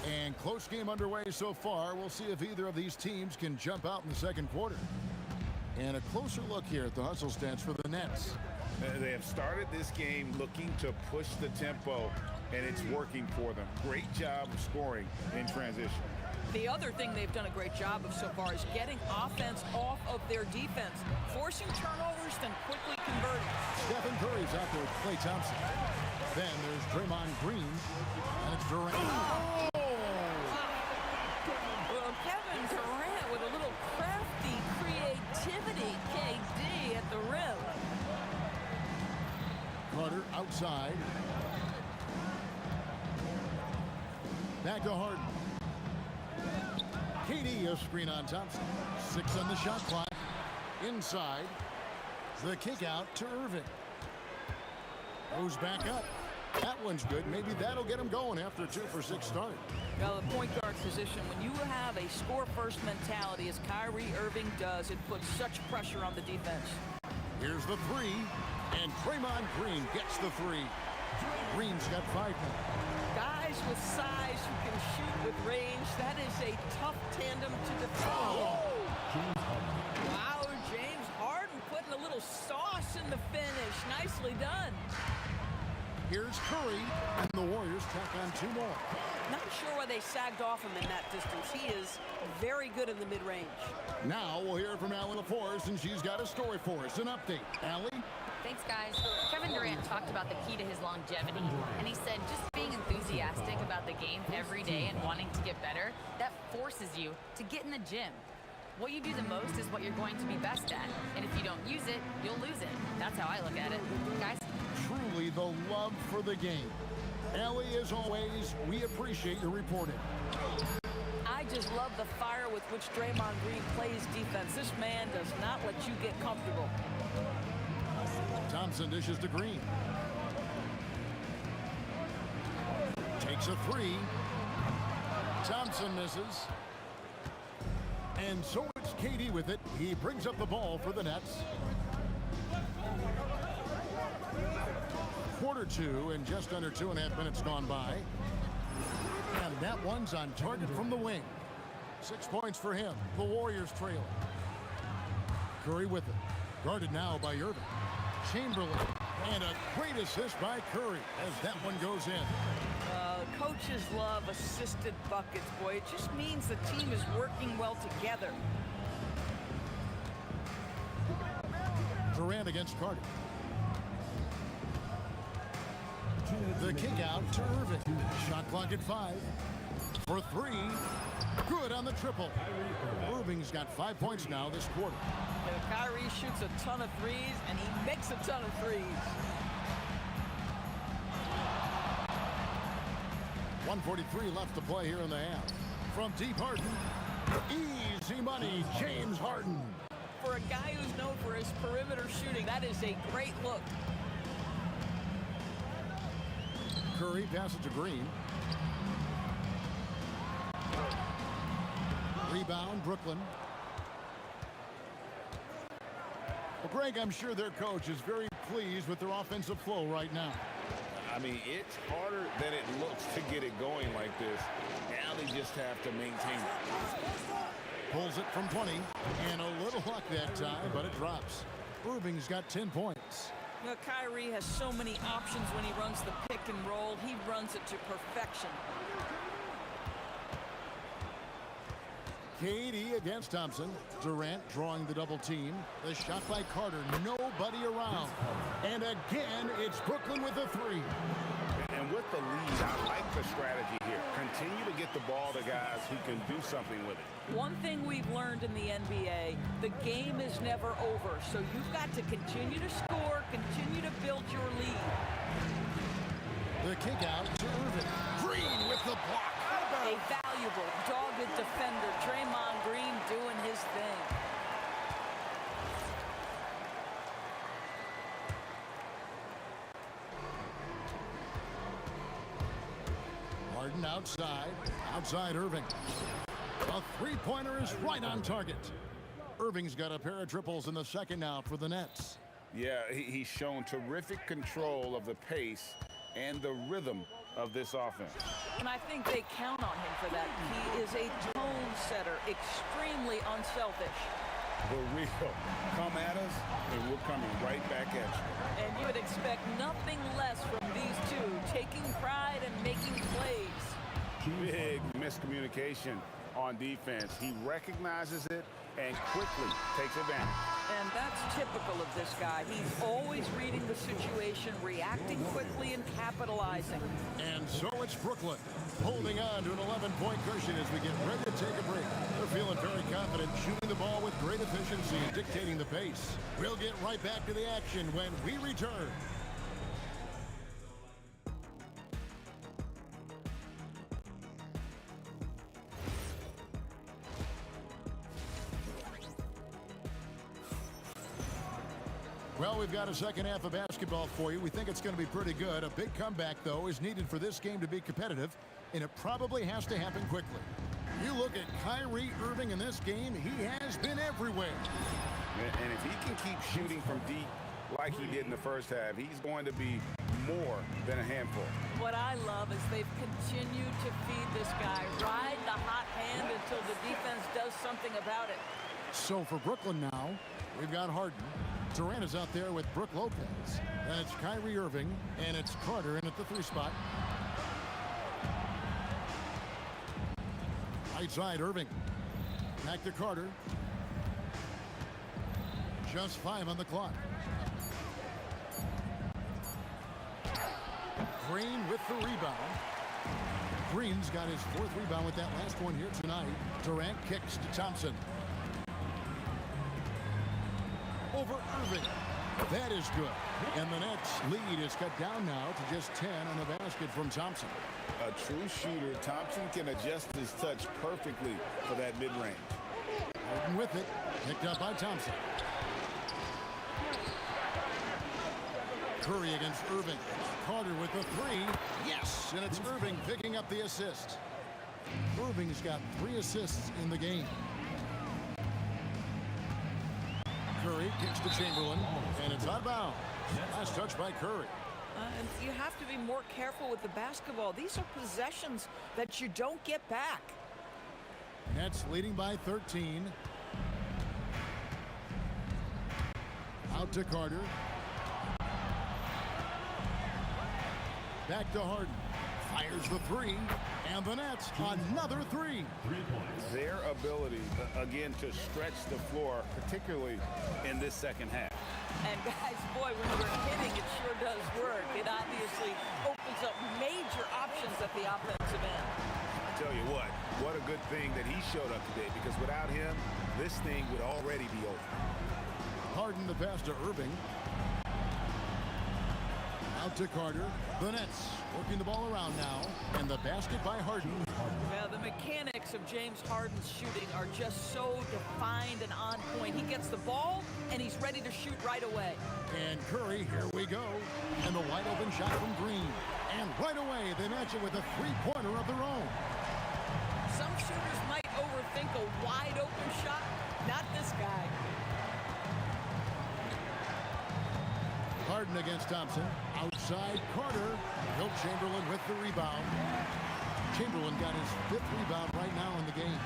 And close game underway so far. We'll see if either of these teams can jump out in the second quarter. And a closer look here at the hustle stats for the Nets. They have started this game looking to push the tempo, and it's working for them. Great job of scoring in transition. The other thing they've done a great job of so far is getting offense off of their defense, forcing turnovers, then quickly converting. Stephen Curry's out there with Klay Thompson. Then there's Draymond Green, and it's Durant. Oh! Well, Kevin Durant with a little crafty creativity. KD at the rim. Carter outside. Back to Harden. KD a screen on Thompson. 6 on the shot clock. Inside. The kick out to Irving. Goes back up. That one's good. Maybe that'll get him going after a 2-for-6 start. Well, the point guard position, when you have a score-first mentality, as Kyrie Irving does, it puts such pressure on the defense. Here's the three, and Draymond Green gets the three. Green's got 5 now. Guys with size who can shoot with range, that is a tough tandem to defend. Wow, James Harden putting a little sauce in the finish. Nicely done. Here's Curry, and the Warriors tack on 2 more. Not sure why they sagged off him in that distance. He is very good in the mid-range. Now we'll hear from Allie LaForest, and she's got a story for us. An update. Allie? Thanks, guys. Kevin Durant talked about the key to his longevity, and he said just being enthusiastic about the game every day and wanting to get better, that forces you to get in the gym. What you do the most is what you're going to be best at, and if you don't use it, you'll lose it. That's how I look at it. Guys? Truly the love for the game. Allie, as always, we appreciate your reporting. I just love the fire with which Draymond Green plays defense. This man does not let you get comfortable. Thompson dishes to Green. Takes a 3. Thompson misses. And so it's KD with it. He brings up the ball for the Nets. Quarter 2 and just under 2.5 minutes gone by. And that one's on target from the wing. 6 points for him. The Warriors trail. Curry with it. Guarded now by Irving. Chamberlain. And a great assist by Curry as that one goes in. Coaches love assisted buckets, boy. It just means the team is working well together. Durant against Carter. The kick out to Irving. Shot clock at 5. For 3. Good on the triple. Irving's got 5 points now this quarter. Kyrie shoots a ton of threes, and he makes a ton of threes. 1:43 left to play here in the half. From deep, Harden. Easy money, James Harden. For a guy who's known for his perimeter shooting, that is a great look. Curry passes to Green. Rebound, Brooklyn. Well, Greg, I'm sure their coach is very pleased with their offensive flow right now. I mean, it's harder than it looks to get it going like this. Now they just have to maintain it. Pulls it from 20, and a little luck that time, but it drops. Irving's got 10 points. Well, Kyrie has so many options when he runs the pick and roll. He runs it to perfection. KD against Thompson. Durant drawing the double team. The shot by Carter. Nobody around. And again, it's Brooklyn with a 3. And with the lead, I like the strategy here. continue to get the ball to guys who can do something with it. One thing we've learned in the NBA, the game is never over. So you've got to continue to score, continue to build your lead. The kick out to Irving. Green with the block. A valuable, dogged defender. Draymond Green doing his thing. Harden outside Irving. A three-pointer is right on target. Irving's got a pair of triples in the second now for the Nets. Yeah, he's shown terrific control of the pace and the rhythm of this offense. And I think they count on him for that. He is a tone setter, extremely unselfish. The real come at us, and we're coming right back at you. And you would expect nothing less from these two, taking pride and making plays. Big miscommunication on defense. He recognizes it and quickly takes advantage. And that's typical of this guy. He's always reading the situation, reacting quickly and capitalizing. And so it's Brooklyn holding on to an 11-point cushion as we get ready to take a break. They're feeling very confident, shooting the ball with great efficiency and dictating the pace. We'll get right back to the action when we return. Well, we've got a second half of basketball for you. We think it's going to be pretty good. A big comeback, though, is needed for this game to be competitive, and it probably has to happen quickly. You look at Kyrie Irving in this game, he has been everywhere. And if he can keep shooting from deep like he did in the first half, he's going to be more than a handful. What I love is they've continued to feed this guy, ride the hot hand until the defense does something about it. So for Brooklyn now, we've got Harden. Durant is out there with Brook Lopez. And it's Kyrie Irving, and it's Carter in at the 3 spot. Right side, Irving. Back to Carter. Just 5 on the clock. Green with the rebound. Green's got his 4th rebound with that last one here tonight. Durant kicks to Thompson. Over Irving. That is good. And the Nets lead is cut down now to just 10 on the basket from Thompson. A true shooter, Thompson can adjust his touch perfectly for that mid-range. Harden with it. Picked up by Thompson. Curry against Irving. Carter with the 3. Yes! And it's Irving picking up the assist. Irving's got 3 assists in the game. Curry kicks to Chamberlain, and it's out of bounds. Last touch by Curry. And you have to be more careful with the basketball. These are possessions that you don't get back. Nets leading by 13. Out to Carter. Back to Harden. Fires the 3. And the Nets, another 3. Their ability, again, to stretch the floor, particularly in this second half. And guys, boy, when you're hitting, it sure does work. It obviously opens up major options at the offensive end. I tell you what a good thing that he showed up today, because without him, this thing would already be over. Harden the pass to Irving. Out to Carter. The Nets working the ball around now. And the basket by Harden. Yeah, the mechanics of James Harden's shooting are just so defined and on point. He gets the ball, and he's ready to shoot right away. And Curry, here we go. And the wide open shot from Green. And right away, they match it with a 3-pointer of their own. Some shooters might overthink a wide open shot. Not this guy. Harden against Thompson. Outside Carter. Wilt Chamberlain with the rebound. Chamberlain got his 5th rebound right now in the game.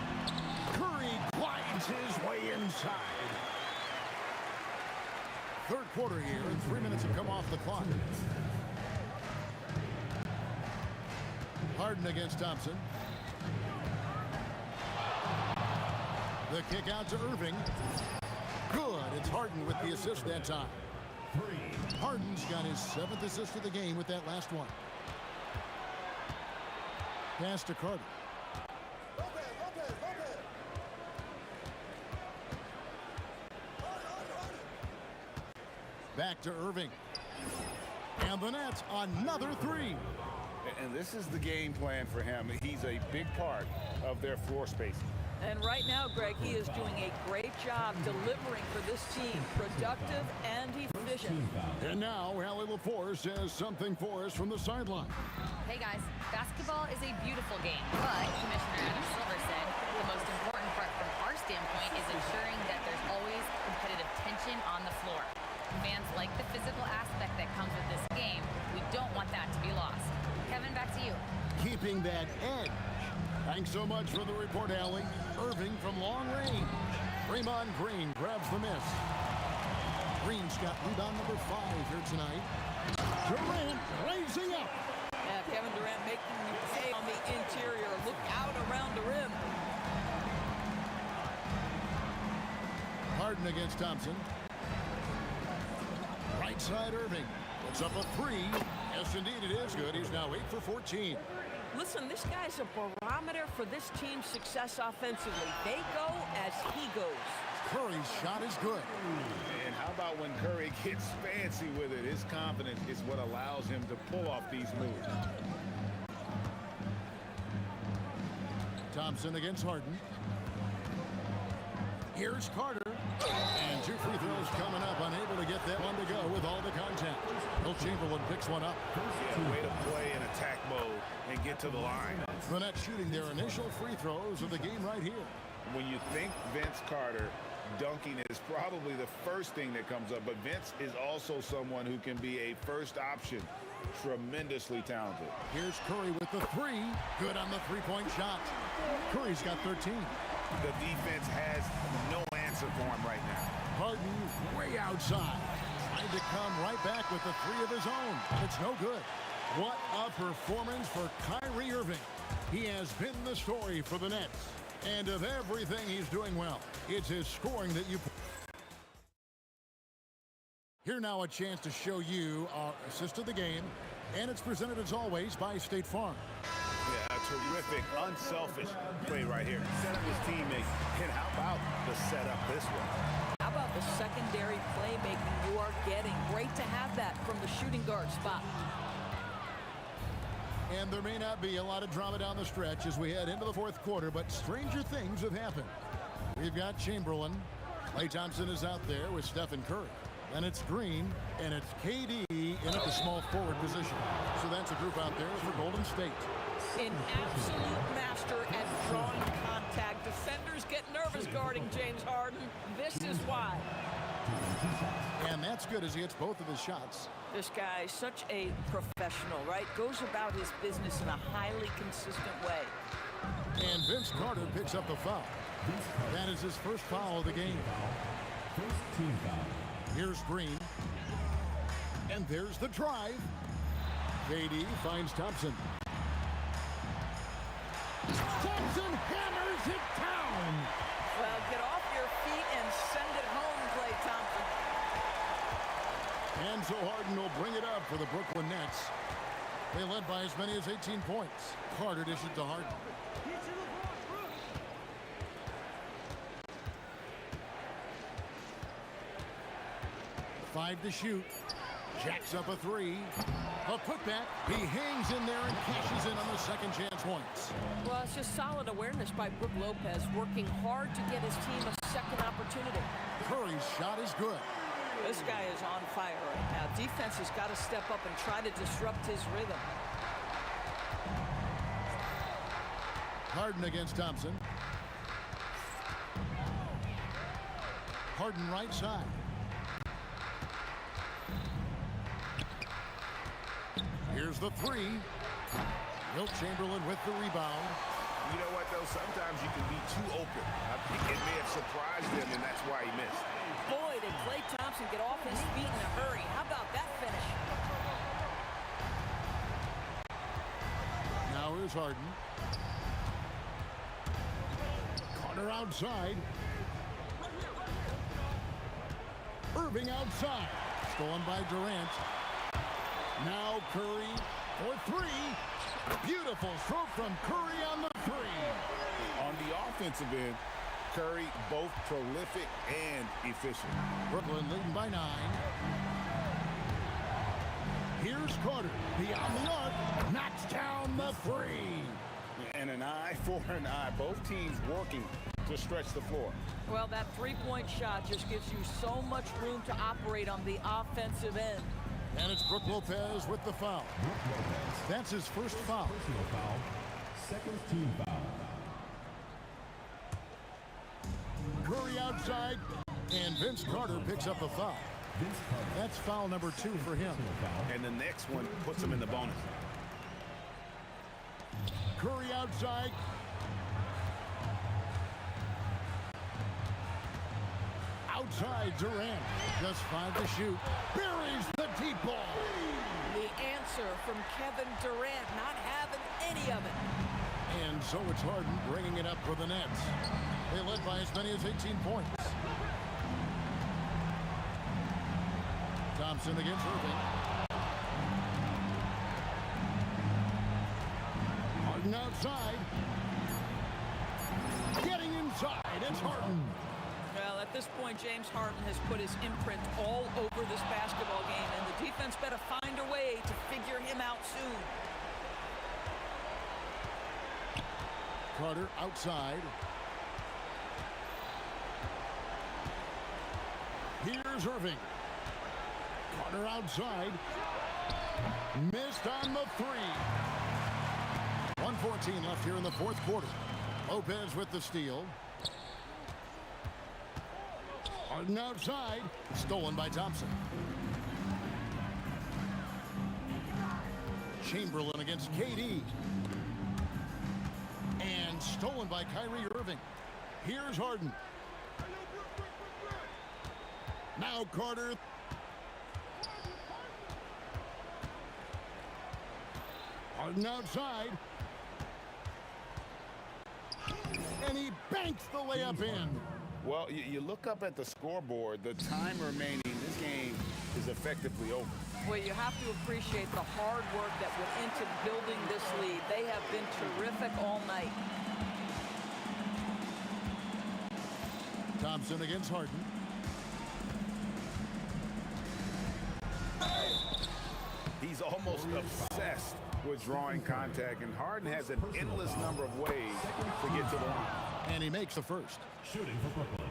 Curry glides his way inside. 3rd quarter here, and 3 minutes have come off the clock. Harden against Thompson. The kick out to Irving. Good. It's Harden with the assist that time. Harden's got his 7th assist of the game with that last one. Pass to Carter. Back to Irving. And the Nets, another three. And this is the game plan for him. He's a big part of their floor space. And right now, Greg, he is doing a great job delivering for this team. Productive and efficient. And now, Allie LaForce has something for us from the sideline. Hey guys, basketball is a beautiful game, but Commissioner Adam Silver said the most important part from our standpoint is ensuring that there's always competitive tension on the floor. Fans like the physical aspect that comes with this game. We don't want that to be lost. Kevin, back to you. Keeping that edge. Thanks so much for the report, Allie. Irving from long range. Draymond Green grabs the miss. Green's got rebound number 5 here tonight. Durant raising up. Yeah, Kevin Durant making you pay on the interior. Look out around the rim. Harden against Thompson. Right side Irving. Puts up a 3. Yes, indeed it is good. He's now 8 for 14. Listen, this guy's a barometer for this team's success offensively. They go as he goes. Curry's shot is good. And how about when Curry gets fancy with it? His confidence is what allows him to pull off these moves. Thompson against Harden. Here's Carter. And 2 free throws coming up. Unable to get that one to go with all the contact. Will Chamberlain picks one up. Yeah, way to play in attack mode and get to the line. The Nets shooting their initial free throws of the game right here. When you think Vince Carter, dunking is probably the first thing that comes up. But Vince is also someone who can be a first option. Tremendously talented. Here's Curry with the 3. Good on the three-point shot. Curry's got 13. The defense has no answer for him right now. Harden way outside. Trying to come right back with the 3 of his own. It's no good. What a performance for Kyrie Irving. He has been the story for the Nets. And of everything he's doing well, it's his scoring that you... Here now a chance to show you our assist of the game. And it's presented as always by State Farm. Yeah, a terrific, unselfish play right here. Set up his teammate. And how about the setup this way? How about the secondary playmaking you are getting? Great to have that from the shooting guard spot. And there may not be a lot of drama down the stretch as we head into the 4th quarter, but stranger things have happened. We've got Chamberlain. Klay Thompson is out there with Stephen Curry. And it's Green, and it's KD in at the small forward position. So that's a group out there for Golden State. An absolute master at drawing contact. Defenders get nervous guarding James Harden. This is why. And that's good as he hits both of his shots. This guy, such a professional, right? Goes about his business in a highly consistent way. And Vince Carter picks up the foul. That is his first foul of the game. First team foul. Here's Green. And there's the drive. KD finds Thompson. Thompson hammers it down. Well, get off your feet and send it home, Klay Thompson. And so Harden will bring it up for the Brooklyn Nets. They led by as many as 18 points. Carter dishes to Harden. 5 to shoot. Jacks up a 3. A putback. He hangs in there and cashes in on the second chance points. Well, it's just solid awareness by Brook Lopez, working hard to get his team a second opportunity. Curry's shot is good. This guy is on fire right now. Defense has got to step up and try to disrupt his rhythm. Harden against Thompson. Harden right side. Here's the 3. Wilt Chamberlain with the rebound. You know what, though? Sometimes you can be too open. I think it may have surprised him, and that's why he missed. Boy, did Klay Thompson get off his feet in a hurry. How about that finish? Now here's Harden. Carter outside. Irving outside. Stolen by Durant. Now Curry for 3. Beautiful stroke from Curry on the three. On the offensive end, Curry both prolific and efficient. Brooklyn leading by 9. Here's Carter. Beyond the arc. Knocks down the three. And an eye for an eye. Both teams working to stretch the floor. Well, that three-point shot just gives you so much room to operate on the offensive end. And it's Brook Lopez with the foul. That's his first foul. Personal foul. Second team foul. Curry outside, and Vince Carter picks up the foul. That's foul number 2 for him. And the next one puts him in the bonus. Curry outside. Outside, Durant. Just 5 to shoot. Buries the deep ball. The answer from Kevin Durant, not having any of it. And so it's Harden bringing it up for the Nets. They led by as many as 18 points. Thompson against Irving. Harden outside. Getting inside, it's Harden. Well, at this point, James Harden has put his imprint all over this basketball game, and the defense better find a way to figure him out soon. Carter outside. Here's Irving. Carter outside. Missed on the three. 1:14 left here in the fourth quarter. Lopez with the steal. Harden outside. Stolen by Thompson. Chamberlain against KD. And stolen by Kyrie Irving. Here's Harden. Now Carter. Harden outside. And he banks the layup in. Well, you look up at the scoreboard, the time remaining, this game is effectively over. Well, you have to appreciate the hard work that went into building this lead. They have been terrific all night. Thompson against Harden. He's almost obsessed with drawing contact, and Harden has an endless number of ways to get to the line. And he makes the first. Shooting for Brooklyn.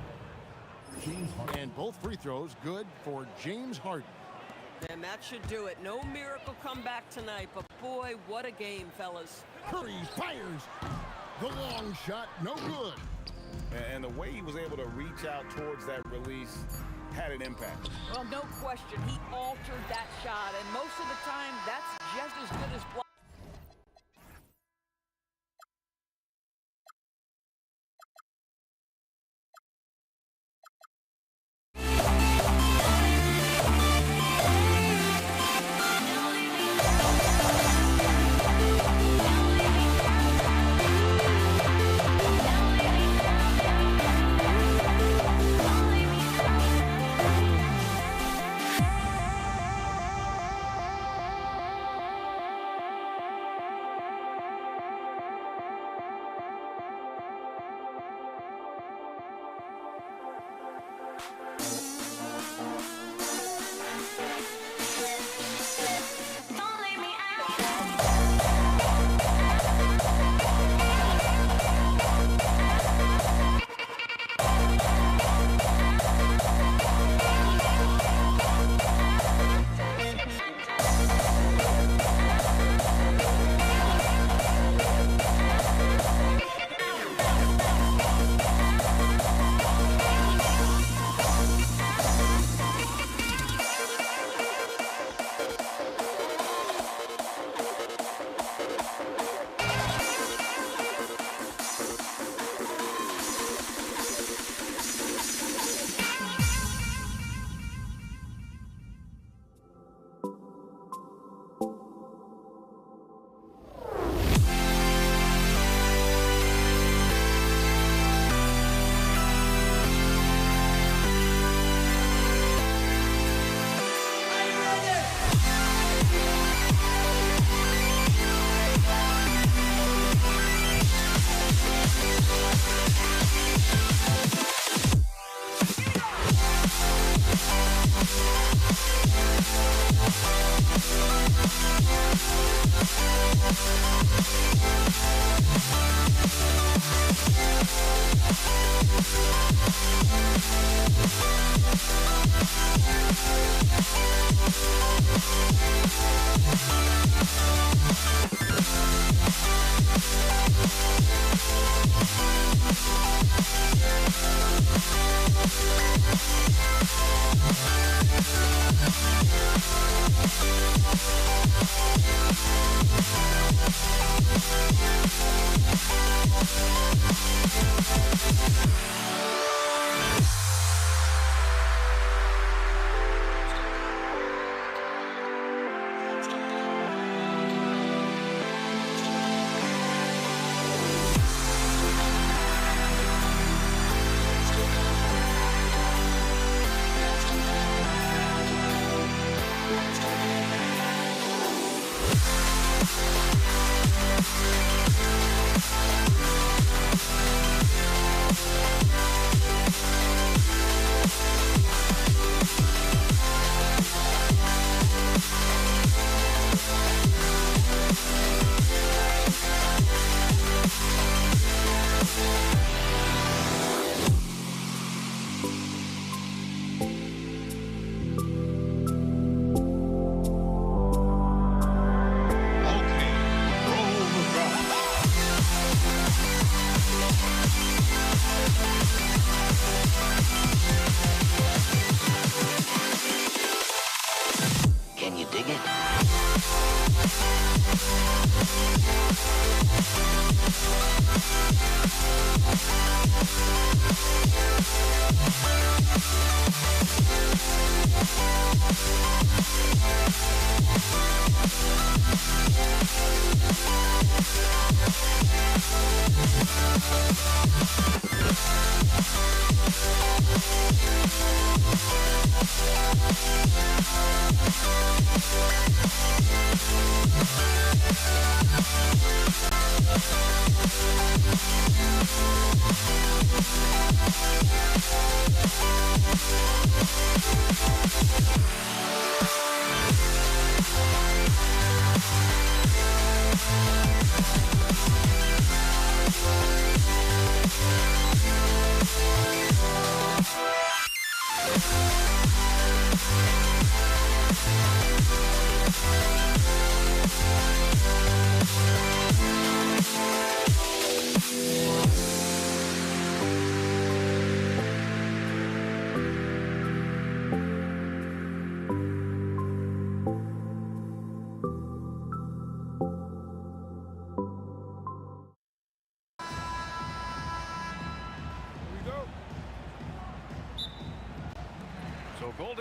James Harden. And both free throws good for James Harden. And that should do it. No miracle comeback tonight, but boy, what a game, fellas. Curry fires. The long shot, no good. And the way he was able to reach out towards that release had an impact. Well, no question. He altered that shot, and most of the time, that's just as good as block.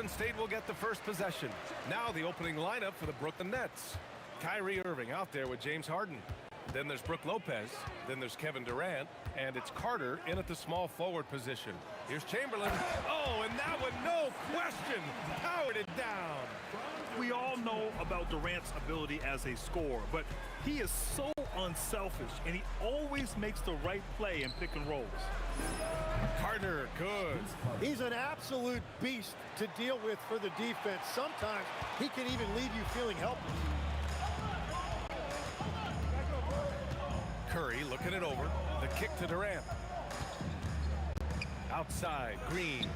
Golden State will get the first possession. Now the opening lineup for the Brooklyn Nets. Kyrie Irving out there with James Harden. Then there's Brook Lopez. Then there's Kevin Durant. And it's Carter in at the small forward position. Here's Chamberlain. Oh, and that one, no question, powered it down. We all know about Durant's ability as a scorer, but he is so unselfish, and he always makes the right play in pick and rolls. Carter, good. He's an absolute beast to deal with for the defense. Sometimes he can even leave you feeling helpless. Curry looking it over. The kick to Durant. Outside, Green.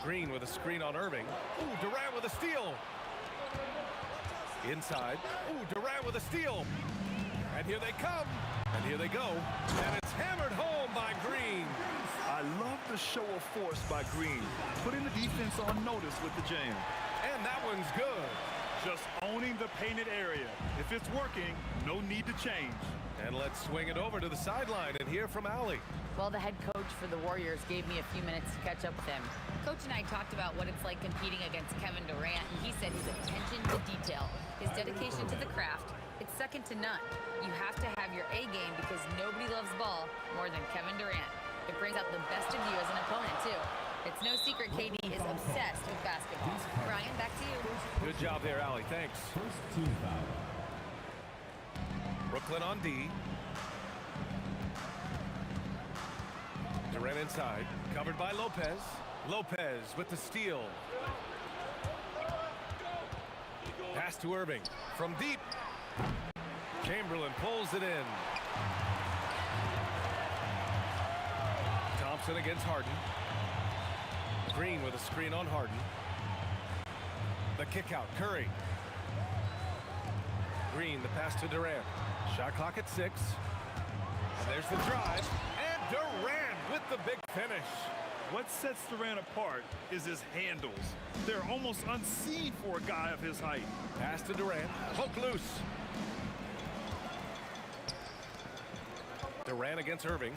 Green with a screen on Irving. Ooh, Durant with a steal. Inside. Ooh, Durant with a steal. And here they come. And here they go. And it's hammered home by Green. I love the show of force by Green, putting the defense on notice with the jam. And that one's good. Just owning the painted area. If it's working, no need to change. And let's swing it over to the sideline and hear from Allie. Well, the head coach for the Warriors gave me a few minutes to catch up with him. Coach and I talked about what it's like competing against Kevin Durant, and he said his attention to detail, his dedication to the craft, it's second to none. You have to have your A game because nobody loves ball more than Kevin Durant. It brings out the best of you as an opponent, too. It's no secret KD is obsessed with basketball. Brian, back to you. Good job there, Allie. Thanks. First team foul. Brooklyn on D. Durant inside. Covered by Lopez. Lopez with the steal. Pass to Irving. From deep. Chamberlain pulls it in. Thompson against Harden. Green with a screen on Harden. The kick out, Curry. Green, the pass to Durant. Shot clock at 6. And there's the drive. And Durant with the big finish. What sets Durant apart is his handles. They're almost unseen for a guy of his height. Pass to Durant. Hook loose. Durant against Irving.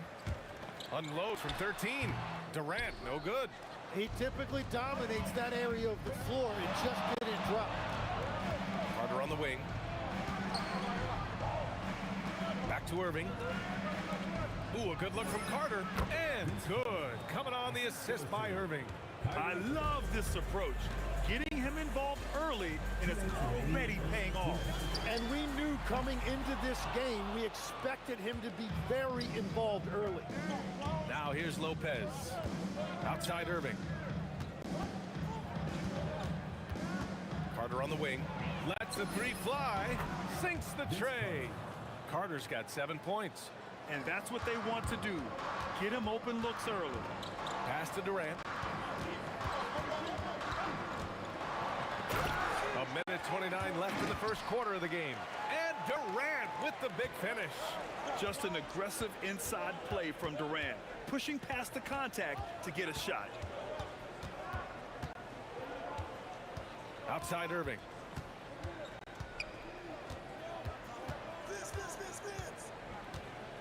Unload from 13. Durant, no good. He typically dominates that area of the floor. It just didn't drop. Carter on the wing. Back to Irving. Ooh, a good look from Carter. And good. Coming on the assist by Irving. I love this approach. Getting him involved early, and it's already paying off. And we knew coming into this game, we expected him to be very involved early. Now here's Lopez. Outside Irving. Carter on the wing. Lets the three fly. Sinks the tray. Carter's got 7 points. And that's what they want to do. Get him open looks early. Pass to Durant. A minute 29 left in the first quarter of the game. And Durant with the big finish. Just an aggressive inside play from Durant, pushing past the contact to get a shot. Outside Irving.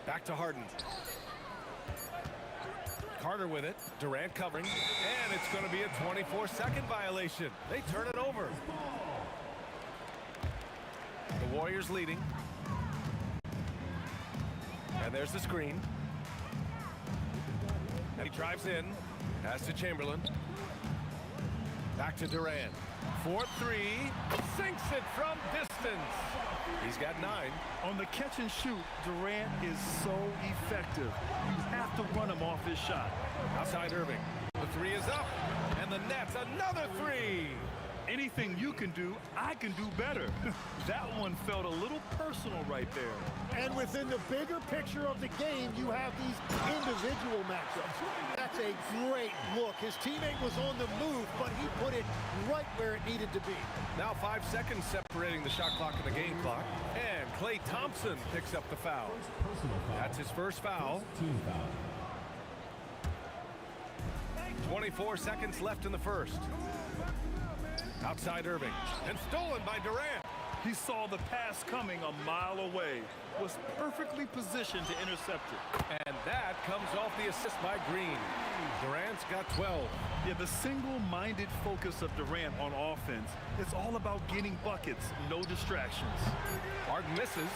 Back to Harden. Carter with it. Durant covering. And it's going to be a 24-second violation. They turn it over. The Warriors leading. And there's the screen. And he drives in. Pass to Chamberlain. Back to Durant. 4-3. Sinks it from distance. He's got 9. On the catch and shoot, Durant is so effective. You have to run him off his shot. Outside Irving. The 3 is up. And the Nets, another 3. Anything you can do, I can do better. That one felt a little personal right there. And within the bigger picture of the game, you have these individual matchups. That's a great look. His teammate was on the move, but he put it right where it needed to be. Now 5 seconds separating the shot clock and the game clock. And Klay Thompson picks up the foul. That's his first foul. 24 seconds left in the first. Outside Irving. And stolen by Durant. He saw the pass coming a mile away, was perfectly positioned to intercept it. And that comes off the assist by Green. Durant's got 12. Yeah, the single-minded focus of Durant on offense, it's all about getting buckets, no distractions. Harden misses.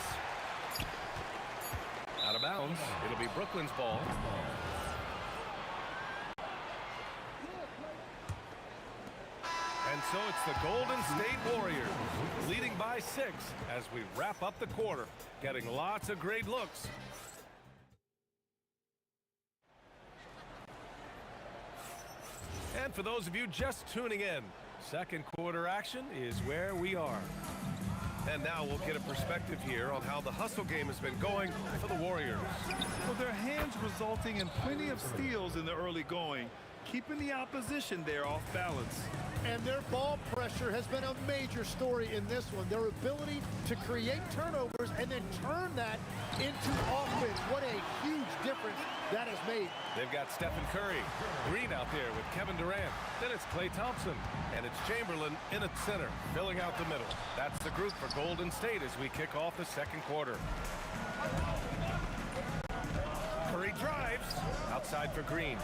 Out of bounds. It'll be Brooklyn's ball. And so it's the Golden State Warriors leading by 6 as we wrap up the quarter, getting lots of great looks. And for those of you just tuning in, second quarter action is where we are. And now we'll get a perspective here on how the hustle game has been going for the Warriors. Well, their hands resulting in plenty of steals in the early going, keeping the opposition there off balance. And their ball pressure has been a major story in this one. Their ability to create turnovers and then turn that into offense. What a huge difference that has made. They've got Stephen Curry, Green out there with Kevin Durant. Then it's Klay Thompson, and it's Chamberlain in at center, filling out the middle. That's the group for Golden State as we kick off the second quarter. Curry drives, outside for Green.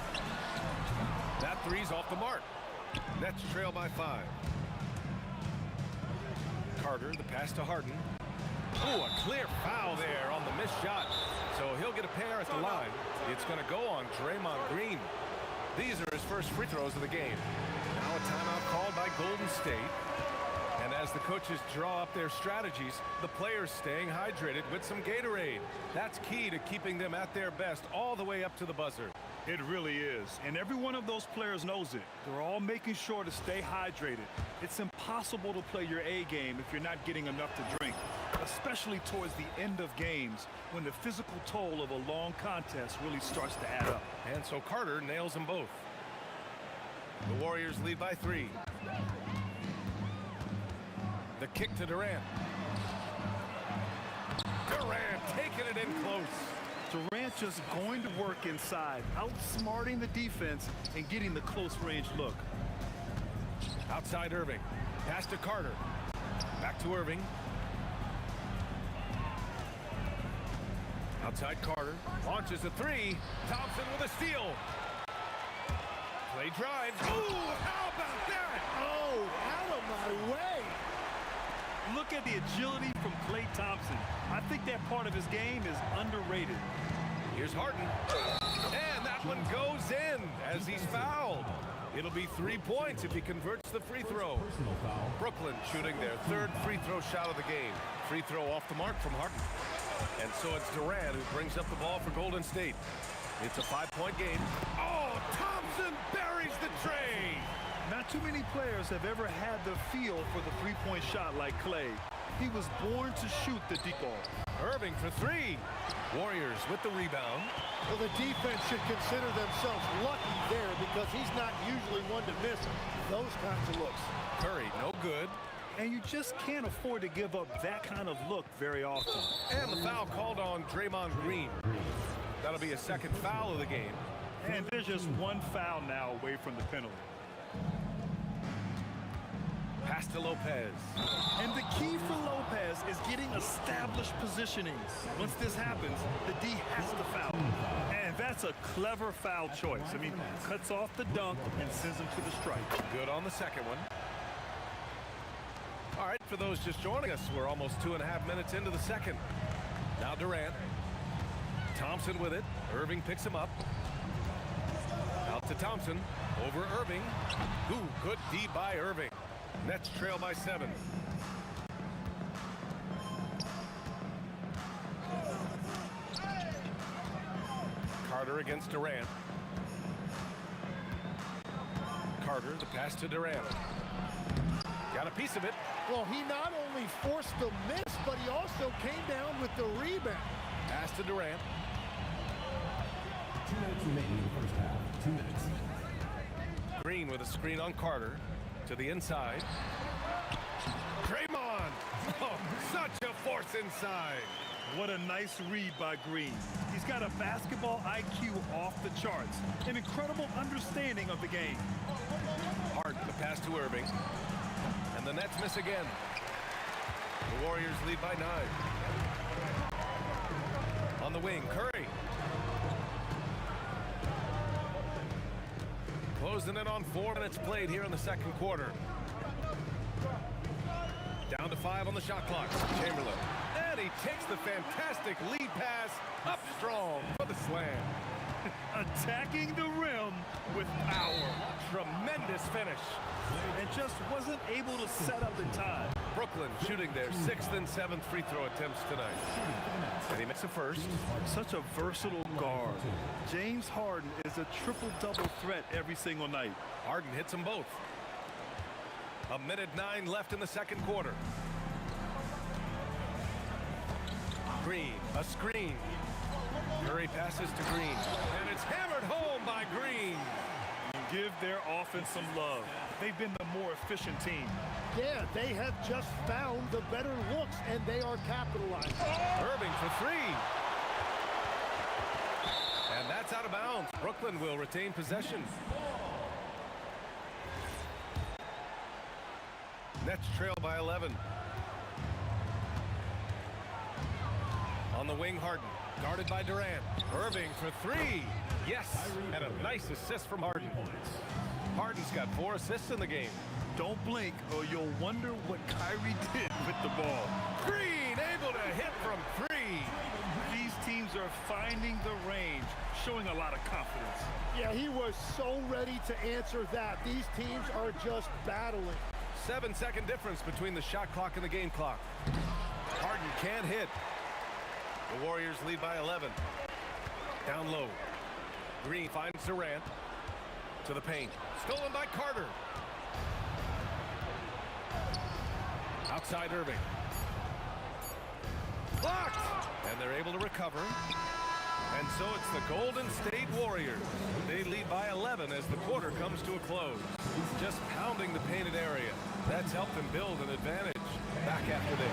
That three's off the mark. Nets trail by 5. Carter, the pass to Harden. Oh, a clear foul there on the missed shot. So he'll get a pair at the line. It's going to go on Draymond Green. These are his first free throws of the game. Now a timeout called by Golden State. And as the coaches draw up their strategies, the players staying hydrated with some Gatorade. That's key to keeping them at their best all the way up to the buzzer. It really is, and every one of those players knows it. They're all making sure to stay hydrated. It's impossible to play your A game if you're not getting enough to drink, especially towards the end of games when the physical toll of a long contest really starts to add up. And so Carter nails them both. The Warriors lead by 3. The kick to Durant. Durant taking it in close. Durant just going to work inside, outsmarting the defense and getting the close range look. Outside Irving. Pass to Carter. Back to Irving. Outside Carter. Launches a 3. Thompson with a steal. Klay drives. Ooh, how about that? Oh, out of my way. Look at the agility from Klay Thompson. I think that part of his game is underrated. Here's Harden. And that one goes in as he's fouled. It'll be 3 points if he converts the free throw. Brooklyn shooting their 3rd free throw shot of the game. Free throw off the mark from Harden. And so it's Durant who brings up the ball for Golden State. It's a 5-point game. Oh, Thompson buries the tray. Not too many players have ever had the feel for the three-point shot like Klay. He was born to shoot the deep ball. Irving for 3. Warriors with the rebound. Well, the defense should consider themselves lucky there because he's not usually one to miss those kinds of looks. Curry, no good. And you just can't afford to give up that kind of look very often. And the foul called on Draymond Green. That'll be a second foul of the game. And there's just one foul now away from the penalty. Pass to Lopez. And the key for Lopez is getting established positioning. Once this happens, the D has to foul. And that's a clever foul choice. I mean, cuts off the dunk and sends him to the strike. Good on the second one. All right, for those just joining us, we're almost 2.5 minutes into the second. Now Durant. Thompson with it. Irving picks him up. Out to Thompson. Over Irving. Ooh, good D by Irving. Nets trail by 7. Carter against Durant. Carter, the pass to Durant. Got a piece of it. Well, he not only forced the miss, but he also came down with the rebound. Pass to Durant. 2 minutes remaining in the first half. 2 minutes. Green with a screen on Carter. To the inside. Draymond! Oh, such a force inside. What a nice read by Green. He's got a basketball IQ off the charts. An incredible understanding of the game. Harden, the pass to Irving. And the Nets miss again. The Warriors lead by 9. On the wing, Curry. Closing in on 4 minutes played here in the second quarter. Down to 5 on the shot clock. Chamberlain. And he takes the fantastic lead pass up strong for the slam. Attacking the rim with power. Tremendous finish. And just wasn't able to set up in time. Brooklyn shooting their 6th and 7th free throw attempts tonight. And he makes a first. Such a versatile guard. James Harden is a triple-double threat every single night. Harden hits them both. 1:09 left in the second quarter. Green, a screen. Curry passes to Green. And it's hammered home by Green. Give their offense some love. They've been the more efficient team. Yeah, they have just found the better looks, and they are capitalizing. Irving for 3. And that's out of bounds. Brooklyn will retain possession. Nets trail by 11. On the wing, Harden. Guarded by Durant. Irving for 3. Yes, and a nice assist from Harden. Harden's got 4 assists in the game. Don't blink or you'll wonder what Kyrie did with the ball. Green able to hit from 3. These teams are finding the range, showing a lot of confidence. Yeah, he was so ready to answer that. These teams are just battling. 7-second difference between the shot clock and the game clock. Harden can't hit. The Warriors lead by 11. Down low. Green finds Durant. To the paint. Stolen by Carter. Outside Irving. Blocked! And they're able to recover. And so it's the Golden State Warriors. They lead by 11 as the quarter comes to a close. Just pounding the painted area. That's helped them build an advantage. Back after this.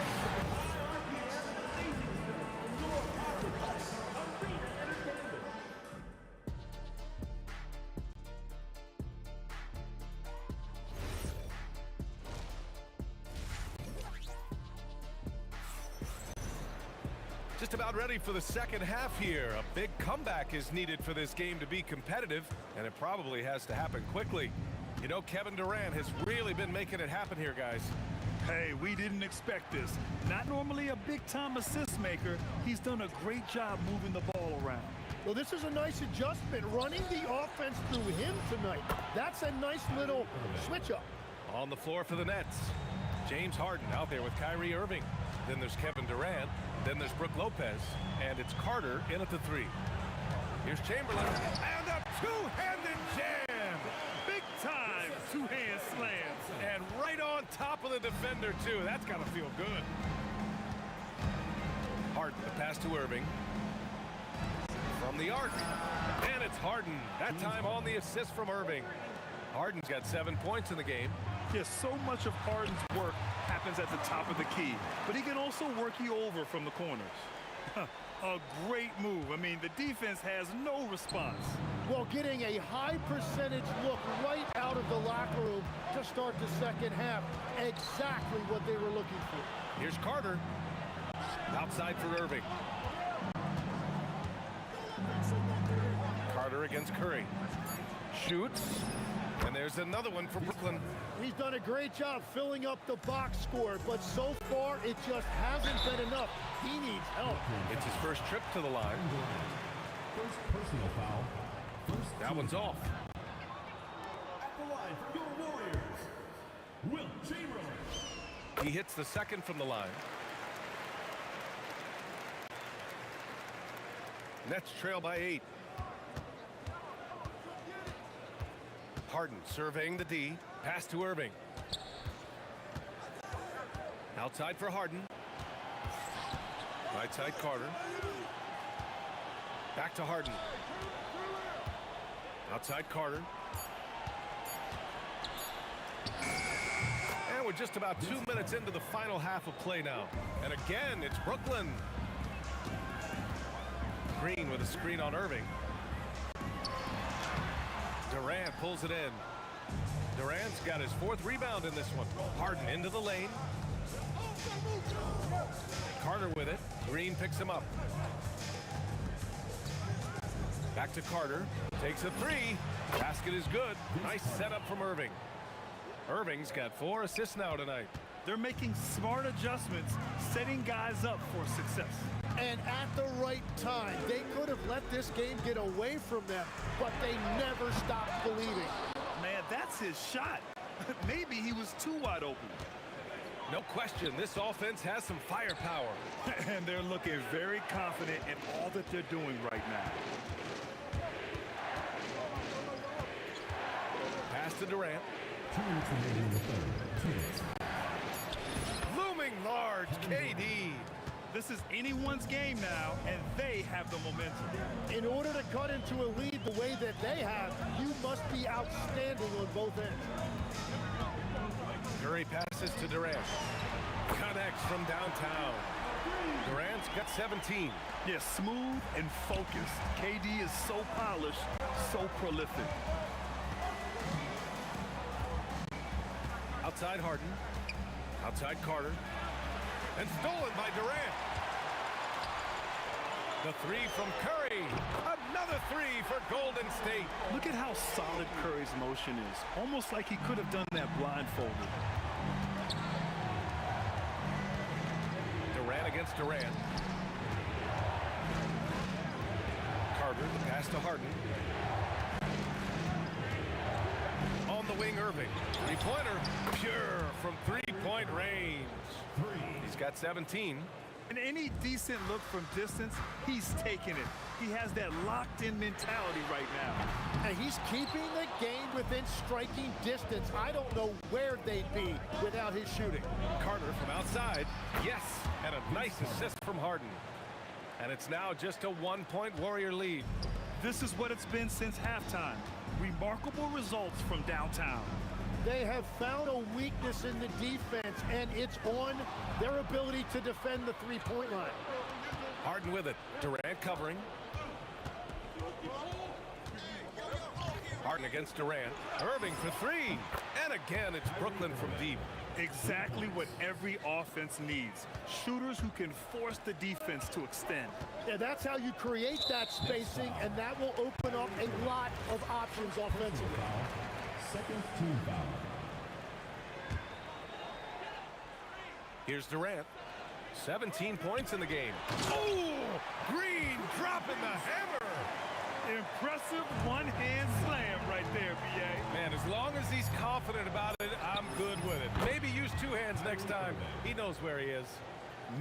Just about ready for the second half here. A big comeback is needed for this game to be competitive, and it probably has to happen quickly. You know, Kevin Durant has really been making it happen here, guys. Hey, we didn't expect this. Not normally a big-time assist maker. He's done a great job moving the ball around. Well, this is a nice adjustment, running the offense through him tonight. That's a nice little switch-up. On the floor for the Nets, James Harden out there with Kyrie Irving. Then there's Kevin Durant. Then there's Brook Lopez. And it's Carter in at the 3. Here's Chamberlain. And a two-handed jam. Big-time two-hand slams. And right on top of the defender, too. That's got to feel good. Harden, the pass to Irving. From the arc. And it's Harden. That time on the assist from Irving. Harden's got 7 points in the game. Yes, so much of Harden's work happens at the top of the key, but he can also work you over from the corners. A great move. I mean, the defense has no response. Well, getting a high percentage look right out of the locker room to start the second half. Exactly what they were looking for. Here's Carter. Outside for Irving. Carter against Curry. Shoots. And there's another one for Brooklyn. He's done a great job filling up the box score, but so far it just hasn't been enough. He needs help. It's his first trip to the line. First personal foul. That one's off. At the line for your Warriors, Wilt Chamberlain. He hits the second from the line. Nets trail by 8. Harden surveying the D. Pass to Irving. Outside for Harden. Right side Carter. Back to Harden. Outside Carter. And we're just about 2 minutes into the final half of play now. And again, it's Brooklyn. Green with a screen on Irving. Durant pulls it in. Durant's got his 4th rebound in this one. Harden into the lane. Carter with it. Green picks him up. Back to Carter. Takes a three. Basket is good. Nice setup from Irving. Irving's got 4 assists now tonight. They're making smart adjustments, setting guys up for success. And at the right time, they could have let this game get away from them, but they never stopped believing. Man, that's his shot. Maybe he was too wide open. No question, this offense has some firepower. And they're looking very confident in all that they're doing right now. Pass to Durant. Looming large, KD. This is anyone's game now, and they have the momentum. In order to cut into a lead the way that they have, you must be outstanding on both ends. Curry passes to Durant. Connects from downtown. Durant's got 17. Yeah, smooth and focused. KD is so polished, so prolific. Outside Harden. Outside Carter. And stolen by Durant. The three from Curry. Another three for Golden State. Look at how solid Curry's motion is. Almost like he could have done that blindfolded. Durant against Durant. Carter, the pass to Harden. On the wing, Irving. Three-pointer. Pure from three-point range. He's got 17. And any decent look from distance, he's taking it. He has that locked-in mentality right now. And he's keeping the game within striking distance. I don't know where they'd be without his shooting. Carter from outside. Yes, and a nice assist from Harden. And it's now just a one-point Warrior lead. This is what it's been since halftime. Remarkable results from downtown. They have found a weakness in the defense, and it's on their ability to defend the three-point line. Harden with it. Durant covering. Harden against Durant. Irving for three. And again, it's Brooklyn from deep. Exactly what every offense needs. Shooters who can force the defense to extend. Yeah, that's how you create that spacing, and that will open up a lot of options offensively. Second team foul. Here's Durant. 17 points in the game. Oh! Green dropping the hammer! Impressive one-hand slam right there, B.A. Man, as long as he's confident about it, I'm good with it. Maybe use two hands next time. He knows where he is.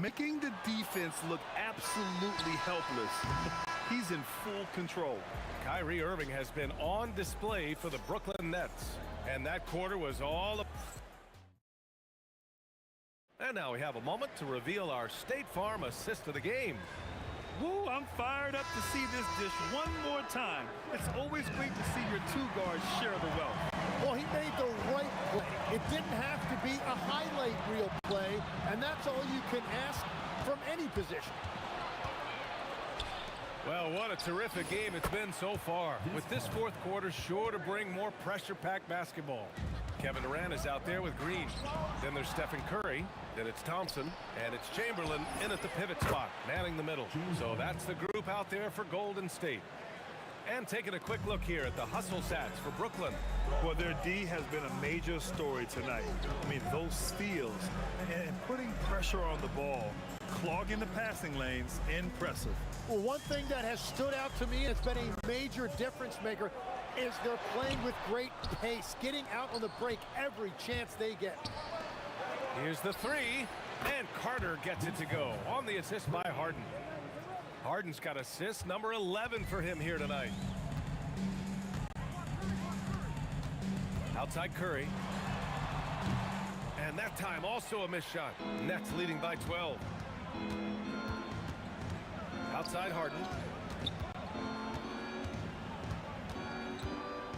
Making the defense look absolutely helpless. He's in full control. Kyrie Irving has been on display for the Brooklyn Nets. And that quarter was all... And now we have a moment to reveal our State Farm assist of the game. Woo, I'm fired up to see this dish one more time. It's always great to see your two guards share the wealth. Well, he made the right play. It didn't have to be a highlight reel play, and that's all you can ask from any position. Well, what a terrific game it's been so far. With this fourth quarter sure to bring more pressure-packed basketball. Kevin Durant is out there with Green. Then there's Stephen Curry. Then it's Thompson. And it's Chamberlain in at the pivot spot, manning the middle. So that's the group out there for Golden State. And taking a quick look here at the hustle stats for Brooklyn. Well, their D has been a major story tonight. I mean, those steals and putting pressure on the ball, clogging the passing lanes, impressive. Well, one thing that has stood out to me, and it's been a major difference maker, is they're playing with great pace, getting out on the break every chance they get. Here's the three, and Carter gets it to go on the assist by Harden. Harden's got assist number 11 for him here tonight. Outside Curry. And that time also a missed shot. Nets leading by 12. Outside Harden.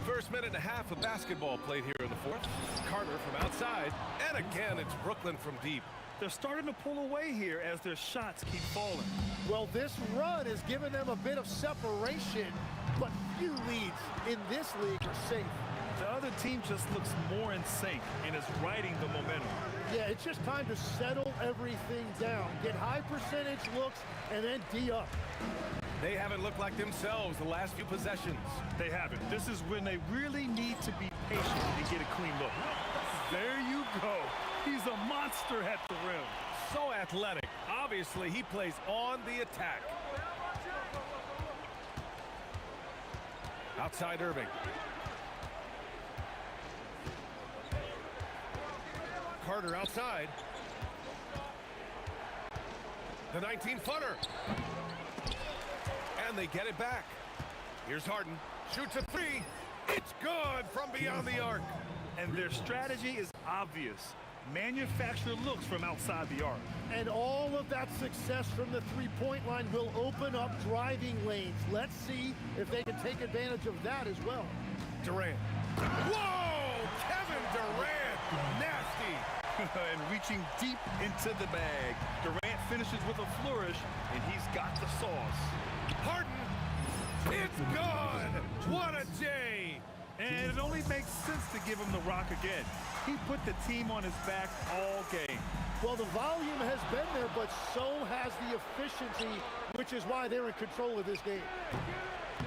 First minute and a half of basketball played here in the fourth. Carter from outside. And again, it's Brooklyn from deep. They're starting to pull away here as their shots keep falling. Well, this run has given them a bit of separation, but few leads in this league are safe. The other team just looks more in sync and is riding the momentum. Yeah, it's just time to settle everything down. Get high percentage looks and then D up. They haven't looked like themselves the last few possessions. They haven't. This is when they really need to be patient and get a clean look. There you go. He's a monster at the rim. So athletic. Obviously, he plays on the attack. Outside Irving. Carter outside. The 19-footer. And they get it back. Here's Harden. Shoots a three. It's good from beyond the arc. And their strategy is obvious. Manufacture looks from outside the arc. And all of that success from the three-point line will open up driving lanes. Let's see if they can take advantage of that as well. Durant. Whoa! Kevin Durant. Nasty. And reaching deep into the bag. Durant finishes with a flourish, and he's got the sauce. Harden. It's good. What a day. And it only makes sense to give him the rock again. He put the team on his back all game. Well, the volume has been there, but so has the efficiency, which is why they're in control of this game.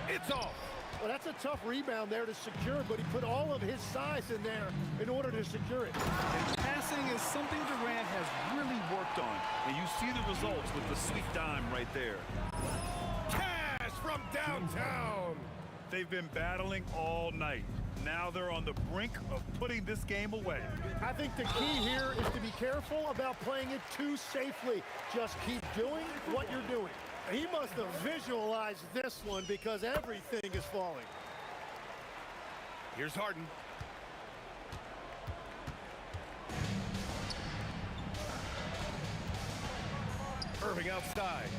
It's off. Well, that's a tough rebound there to secure, but he put all of his size in there in order to secure it. And passing is something Durant has really worked on, and you see the results with the sweet dime right there. Cash from downtown. They've been battling all night. Now they're on the brink of putting this game away. I think the key here is to be careful about playing it too safely. Just keep doing what you're doing. He must have visualized this one because everything is falling. Here's Harden. Irving outside.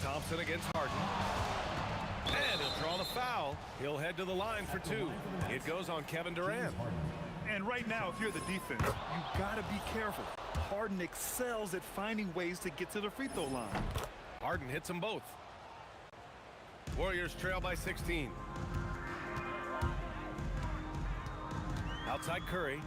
Thompson against Harden. And he'll draw the foul. He'll head to the line for two. It goes on Kevin Durant. And right now, if you're the defense, you got to be careful. Harden excels at finding ways to get to the free throw line. Harden hits them both. Warriors trail by 16. Outside Curry.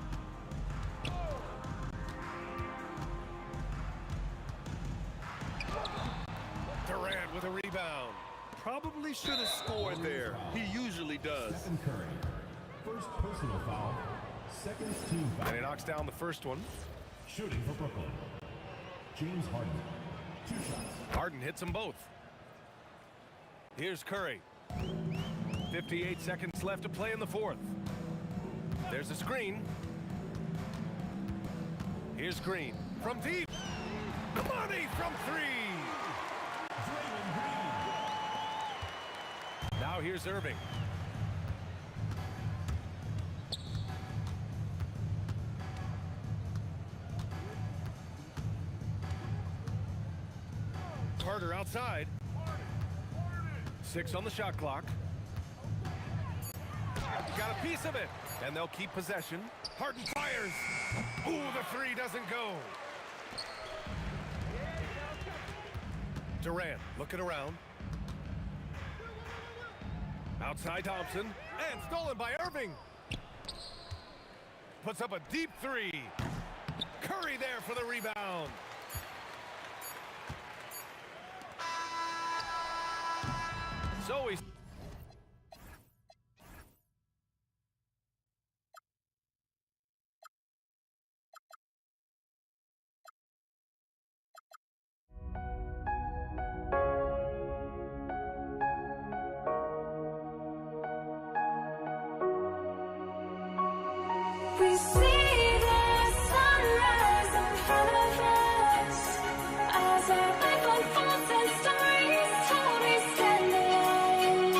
Durant with a rebound. Probably should have scored there. He usually does. Stephen Curry. First personal foul. Second team foul. And he knocks down the first one. Shooting for Brooklyn. James Harden. 2 shots. Harden hits them both. Here's Curry. 58 seconds left to play in the fourth. There's a screen. Here's Green from deep. Money from three. Now here's Irving. Carter outside. 6 on the shot clock. Got a piece of it, and they'll keep possession. Harden fires. Ooh, the three doesn't go. Durant looking around. Outside Thompson, and stolen by Irving. Puts up a deep three. Curry there for the rebound. So he's... We see the sunrise in front of us as our life unfolds and stories told. We stand alone.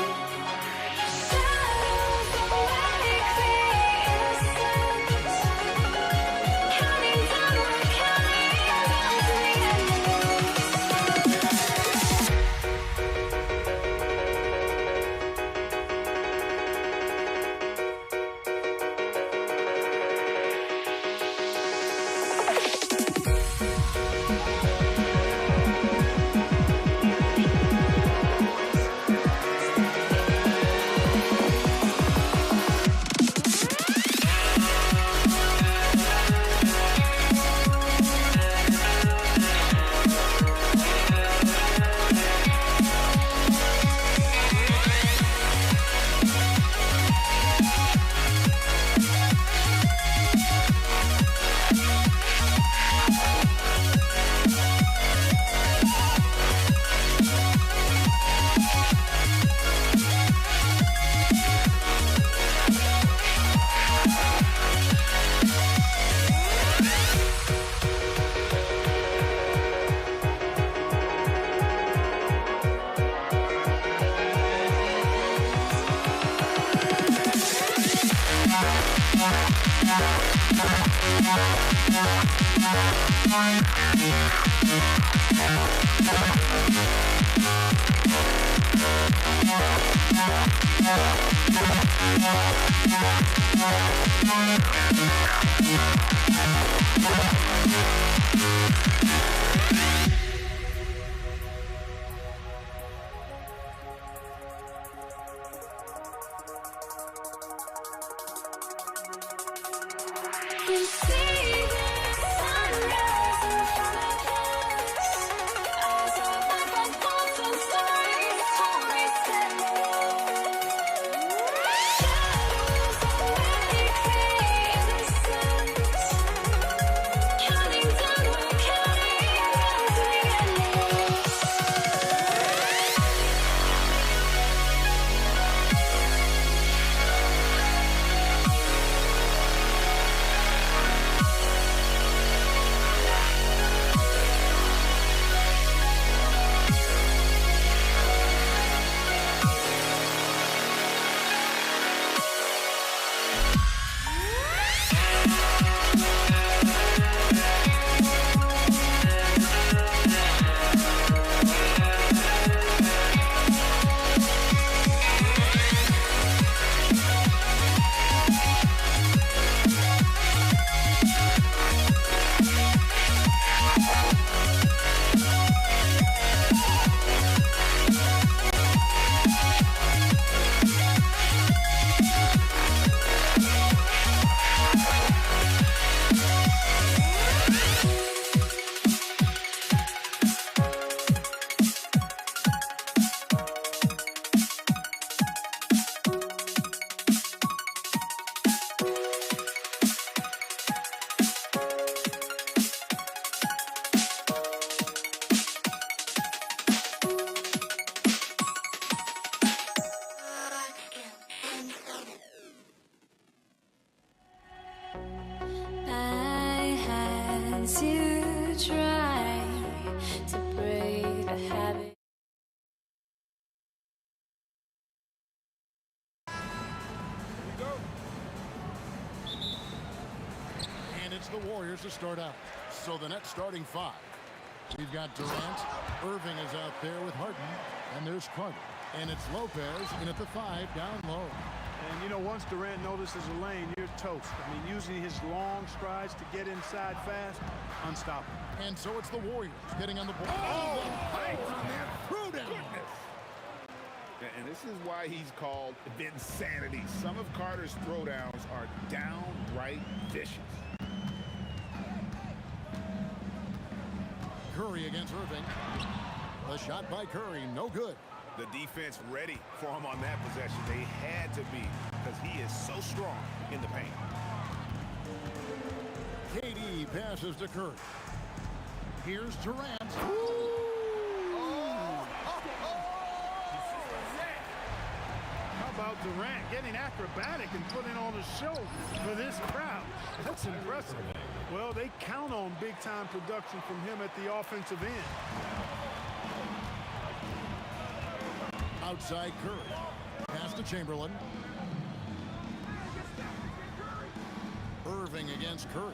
To try to break a habit. And it's the Warriors to start out. So the net starting five. We've got Durant. Irving is out there with Harden. And there's Carter. And it's Lopez in at the 5 down low. And, you know, once Durant notices a lane, you're toast. I mean, using his long strides to get inside fast, unstoppable. And so it's the Warriors getting on the ball. Oh, the height on that throwdown. And this is why he's called Vinsanity. Some of Carter's throwdowns are downright vicious. Curry against Irving. The shot by Curry, no good. The defense ready for him on that possession. They had to be, because he is so strong in the paint. KD passes to Curry. Here's Durant. How about Durant getting acrobatic and putting on a show for this crowd? That's impressive. Well, they count on big-time production from him at the offensive end. Outside Curry. Pass to Chamberlain. Irving against Curry.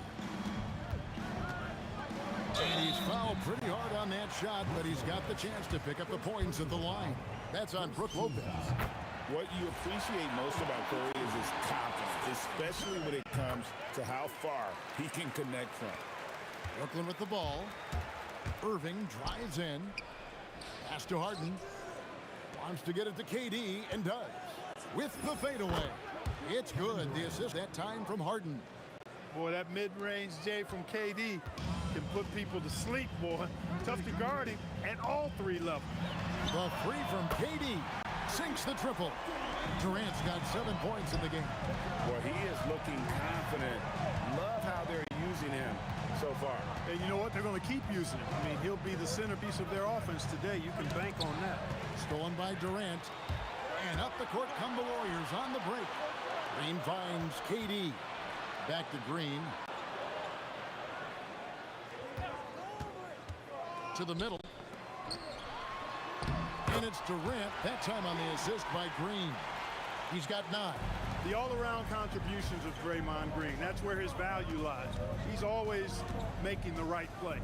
And he's fouled pretty hard on that shot, but he's got the chance to pick up the points at the line. That's on Brook Lopez. What you appreciate most about Curry is his confidence, especially when it comes to how far he can connect from. Brooklyn with the ball. Irving drives in. Pass to Harden. Wants to get it to KD and does. With the fadeaway. It's good. The assist that time from Harden. Boy, that mid-range J from KD can put people to sleep, boy. Tough to guard him at all three levels. The three from KD sinks the triple. Durant's got 7 points in the game. Well, he is looking confident. Love how they're using him so far. And you know what? They're going to keep using him. I mean, he'll be the centerpiece of their offense today. You can bank on that. Stolen by Durant. And up the court come the Warriors on the break. Green finds KD. Back to Green. To the middle. And it's Durant, that time on the assist by Green. He's got 9. The all-around contributions of Draymond Green, that's where his value lies. He's always making the right play.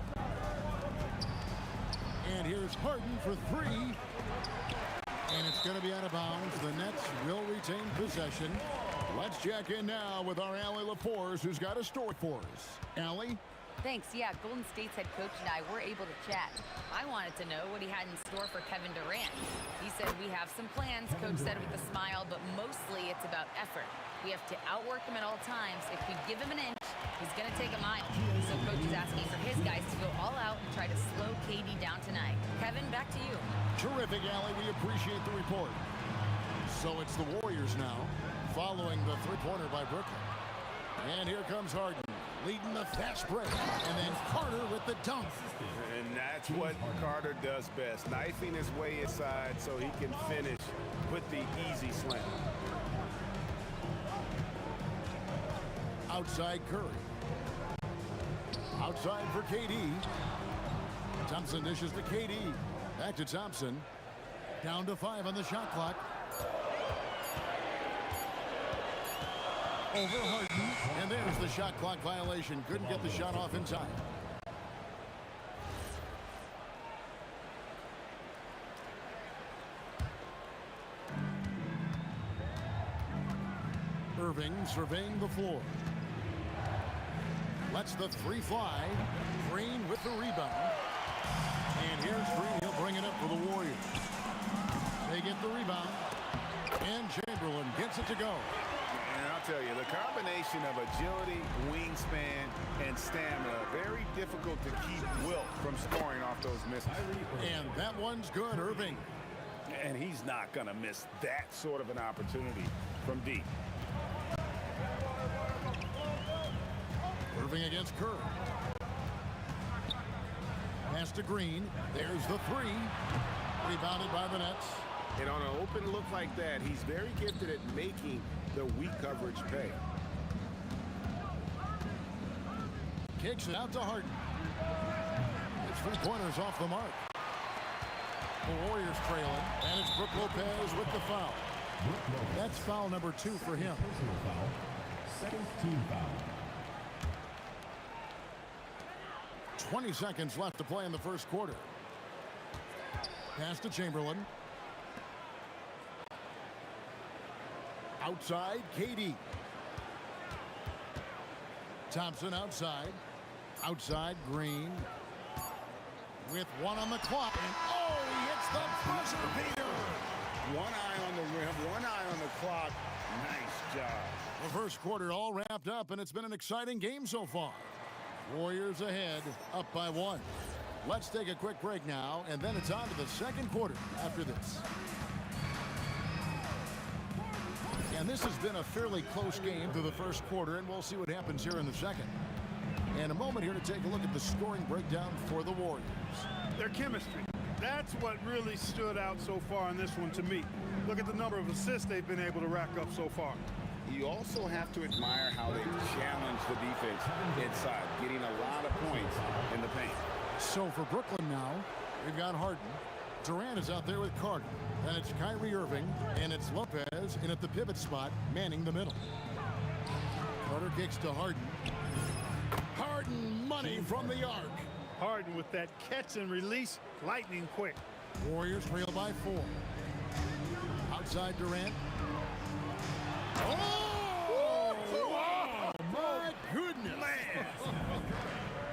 And here's Harden for three. And it's going to be out of bounds. The Nets will retain possession. Let's check in now with our Allie LaForce, who's got a story for us. Allie? Thanks. Yeah, Golden State's head coach and I were able to chat. I wanted to know what he had in store for Kevin Durant. He said, we have some plans, Coach said with a smile, but mostly it's about effort. We have to outwork him at all times. If we give him an inch, he's going to take a mile. So Coach is asking for his guys to go all out and try to slow KD down tonight. Kevin, back to you. Terrific, Allie. We appreciate the report. So it's the Warriors now, following the three-pointer by Brooklyn. And here comes Harden, leading the fast break. And then Carter with the dunk. And that's what Carter does best, knifing his way inside so he can finish with the easy slam. Outside Curry. Outside for KD. Thompson dishes to KD. Back to Thompson. Down to 5 on the shot clock. Over Harden. And there's the shot clock violation. Couldn't get the shot off in time. Irving surveying the floor. Lets the three fly. Green with the rebound. And here's Green. He'll bring it up for the Warriors. They get the rebound. And Chamberlain gets it to go. And I'll tell you, the combination of agility, wingspan, and stamina, very difficult to keep Wilt from scoring off those misses. And that one's good, Irving. And he's not going to miss that sort of an opportunity from deep. Irving against Curry. Pass to Green. There's the three. Rebounded by the Nets. And on an open look like that, he's very gifted at making the weak coverage pay. Kicks it out to Harden. His three-pointers off the mark. The Warriors trailing. And it's Brook Lopez with the foul. That's foul number 2 for him. Second team foul. 20 seconds left to play in the first quarter. Pass to Chamberlain. Outside, KD. Thompson outside. Outside, Green. With one on the clock. And oh, he hits the buzzer beater. One eye on the rim, one eye on the clock. Nice job. The first quarter all wrapped up, and it's been an exciting game so far. Warriors ahead, up by 1. Let's take a quick break now, and then it's on to the second quarter after this. And this has been a fairly close game through the first quarter, and we'll see what happens here in the second. And a moment here to take a look at the scoring breakdown for the Warriors. Their chemistry. That's what really stood out so far in this one to me. Look at the number of assists they've been able to rack up so far. You also have to admire how they challenge the defense inside, getting a lot of points in the paint. So for Brooklyn now, we've got Harden. Durant is out there with Carter. Then it's Kyrie Irving, and it's Lopez in at the pivot spot, manning the middle. Carter kicks to Harden. Harden money from the arc. Harden with that catch and release, lightning quick. Warriors trail by 4. Outside Durant. Oh! Wow! My goodness! Man.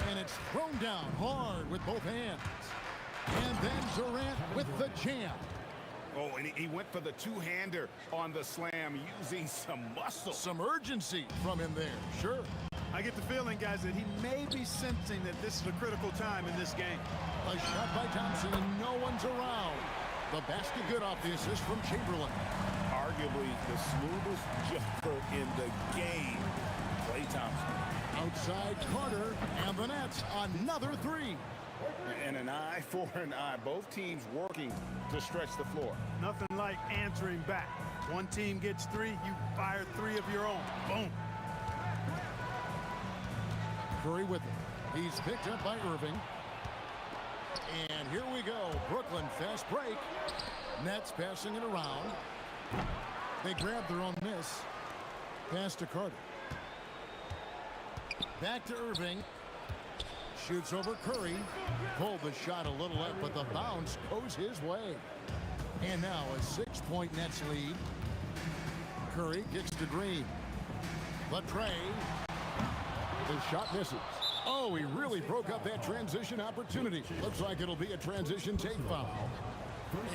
And it's thrown down hard with both hands. And then Durant with the jam. Oh, and he went for the two-hander on the slam, using some muscle. Some urgency from him there, sure. I get the feeling, guys, that he may be sensing that this is a critical time in this game. A shot by Thompson, and no one's around. The basket good off the assist from Chamberlain. Arguably the smoothest jumper in the game, Klay Thompson. Outside Carter, and the Nets another 3. And an eye for an eye. Both teams working to stretch the floor. Nothing like answering back. One team gets 3, you fire 3 of your own. Boom. Curry with it. He's picked up by Irving. And here we go. Brooklyn fast break. Nets passing it around. They grab their own miss. Pass to Carter. Back to Irving. Shoots over Curry. Pulled the shot a little late, but the bounce goes his way. And now a 6-point Nets lead. Curry kicks to Green. Latrey. The shot misses. Oh, he really broke up that transition opportunity. Looks like it'll be a transition take foul.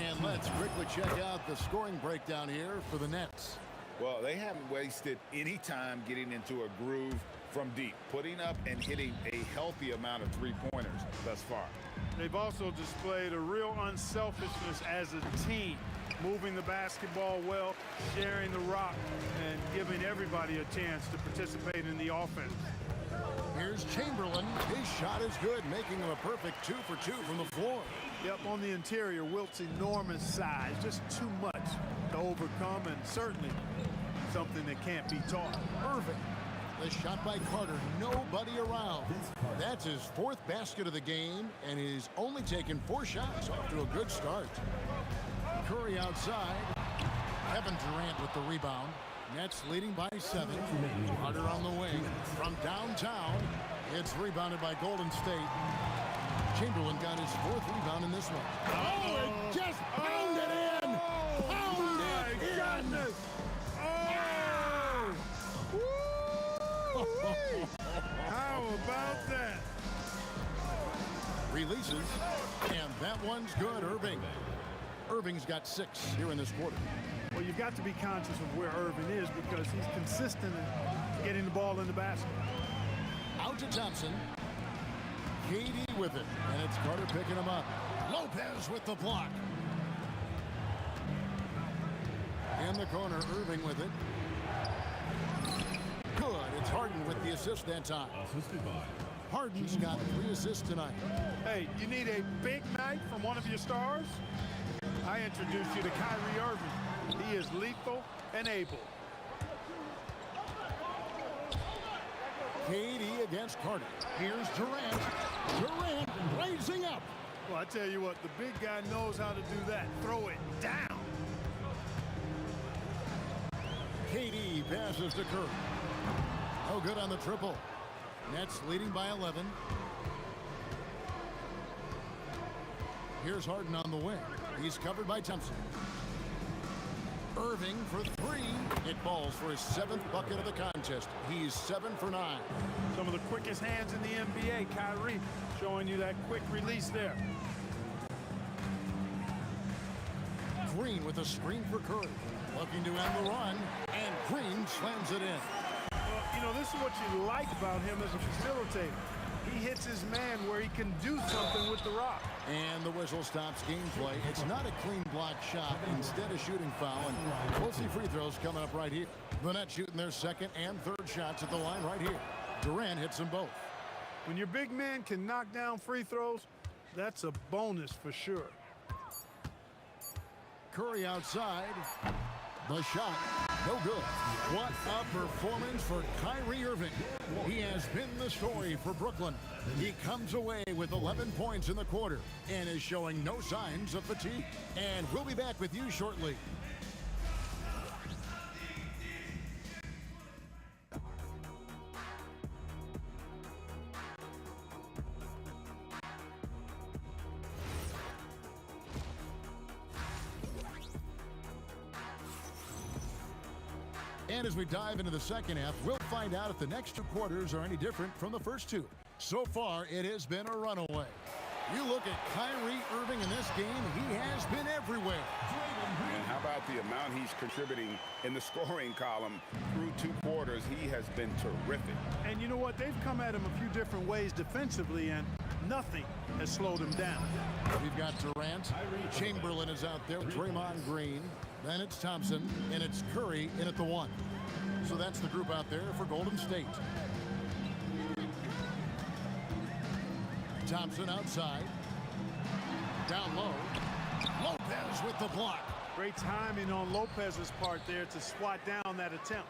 And let's quickly check out the scoring breakdown here for the Nets. Well, they haven't wasted any time getting into a groove from deep, putting up and hitting a healthy amount of three-pointers thus far. They've also displayed a real unselfishness as a team, moving the basketball well, sharing the rock, and giving everybody a chance to participate in the offense. Here's Chamberlain. His shot is good, making him a perfect 2 for 2 from the floor. Yep, on the interior, Wilt's enormous size, just too much to overcome, and certainly something that can't be taught. Irving. The shot by Carter, nobody around. That's his 4th basket of the game, and he's only taken 4 shots. Off to a good start. Curry outside. Kevin Durant with the rebound. Nets leading by 7. Carter on the wing. From downtown, it's rebounded by Golden State. Chamberlain got his 4th rebound in this one. Oh, it just pounded in! Pounded in! How about that? Releases, and that one's good. Irving's got 6 here in this quarter. Well, you've got to be conscious of where Irving is because he's consistent in getting the ball in the basket. Out to Thompson. KD with it, and it's Carter picking him up. Lopez with the block. In the corner, Irving with it. Good. It's Harden with the assist that time. Harden's got 3 assists tonight. Hey, you need a big night from one of your stars? I introduce you to Kyrie Irving. He is lethal and able. KD against Carter. Here's Durant. Durant raising up. Well, I tell you what, the big guy knows how to do that. Throw it down. KD passes to Curry. No good on the triple. Nets leading by 11. Here's Harden on the wing. He's covered by Thompson. Irving for 3. It falls for his 7th bucket of the contest. He's 7 for 9. Some of the quickest hands in the NBA. Kyrie showing you that quick release there. Green with a screen for Curry. Looking to end the run, and Green slams it in. Well, you know, this is what you like about him as a facilitator. He hits his man where he can do something with the rock. And the whistle stops gameplay. It's not a clean block shot, instead a shooting foul, and we'll see free throws coming up right here. The Nets shooting their 2nd and 3rd shots at the line right here. Durant hits them both. When your big man can knock down free throws, that's a bonus for sure. Curry outside. The shot, no good. What a performance for Kyrie Irving. He has been the story for Brooklyn. He comes away with 11 points in the quarter and is showing no signs of fatigue. And we'll be back with you shortly. And as we dive into the second half, we'll find out if the next 2 quarters are any different from the first 2. So far, it has been a runaway. You look at Kyrie Irving in this game, he has been everywhere. And how about the amount he's contributing in the scoring column through 2 quarters? He has been terrific. And you know what? They've come at him a few different ways defensively, and nothing has slowed him down. We've got Durant. Chamberlain is out there. Draymond Green. Then it's Thompson, and it's Curry in at the 1. So that's the group out there for Golden State. Thompson outside. Down low. Lopez with the block. Great timing on Lopez's part there to swat down that attempt.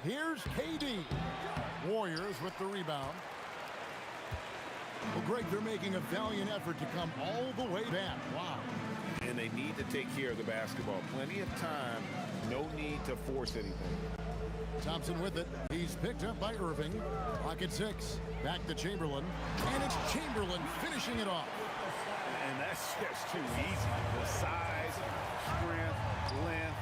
Here's KD. Warriors with the rebound. Well, Greg, they're making a valiant effort to come all the way back. Wow. And they need to take care of the basketball. Plenty of time. No need to force anything. Thompson with it. He's picked up by Irving. Clock at 6. Back to Chamberlain. And it's Chamberlain finishing it off. And that's just too easy. The size, strength, length.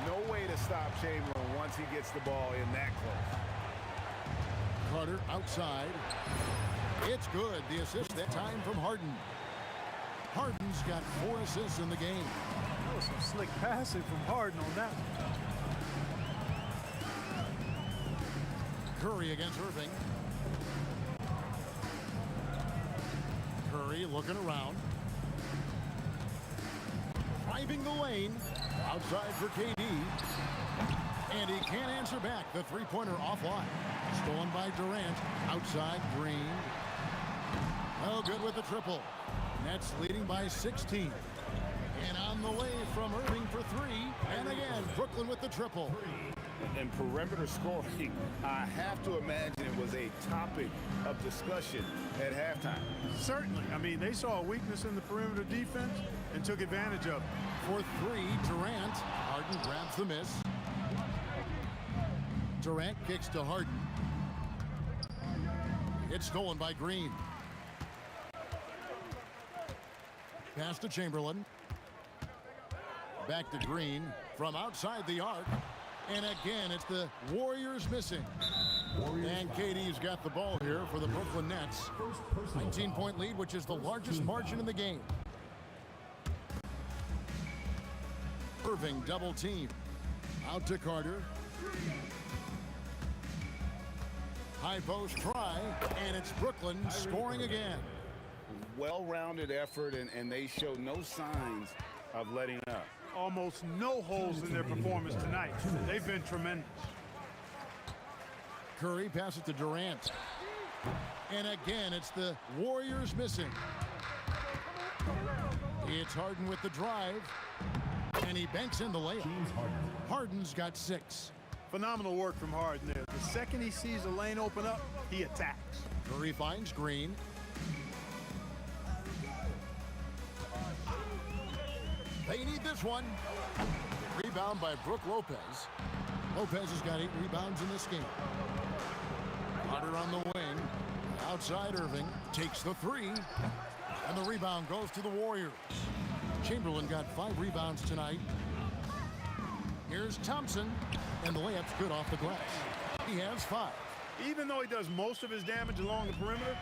No way to stop Chamberlain once he gets the ball in that close. Carter outside. It's good. The assist that time from Harden. Harden's got 4 assists in the game. That was some slick passing from Harden on that one. Curry against Irving. Curry looking around. Driving the lane. Outside for KD. And he can't answer back. The three-pointer offline. Stolen by Durant. Outside Green. Oh, good with the triple. Nets leading by 16. And on the way from Irving for 3. And again, Brooklyn with the triple. And perimeter scoring, I have to imagine it was a topic of discussion at halftime. Certainly. I mean, they saw a weakness in the perimeter defense and took advantage of it. For 3, Durant. Harden grabs the miss. Durant kicks to Harden. It's stolen by Green. Pass to Chamberlain. Back to Green from outside the arc. And again, it's the Warriors missing. And KD's got the ball here for the Brooklyn Nets. 19-point lead, which is the largest margin in the game. Irving double team. Out to Carter. High post try, and it's Brooklyn scoring again. Well-rounded effort, and they show no signs of letting up. Almost no holes in their performance tonight. They've been tremendous. Curry passes to Durant. And again, it's the Warriors missing. It's Harden with the drive. And he banks in the layup. Harden's got 6. Phenomenal work from Harden there. The second he sees a lane open up, he attacks. Curry finds Green. They need this one. Rebound by Brook Lopez. Lopez has got 8 rebounds in this game. Carter on the wing. Outside Irving. Takes the 3. And the rebound goes to the Warriors. Chamberlain got 5 rebounds tonight. Here's Thompson. And the layup's good off the glass. He has 5. Even though he does most of his damage along the perimeter,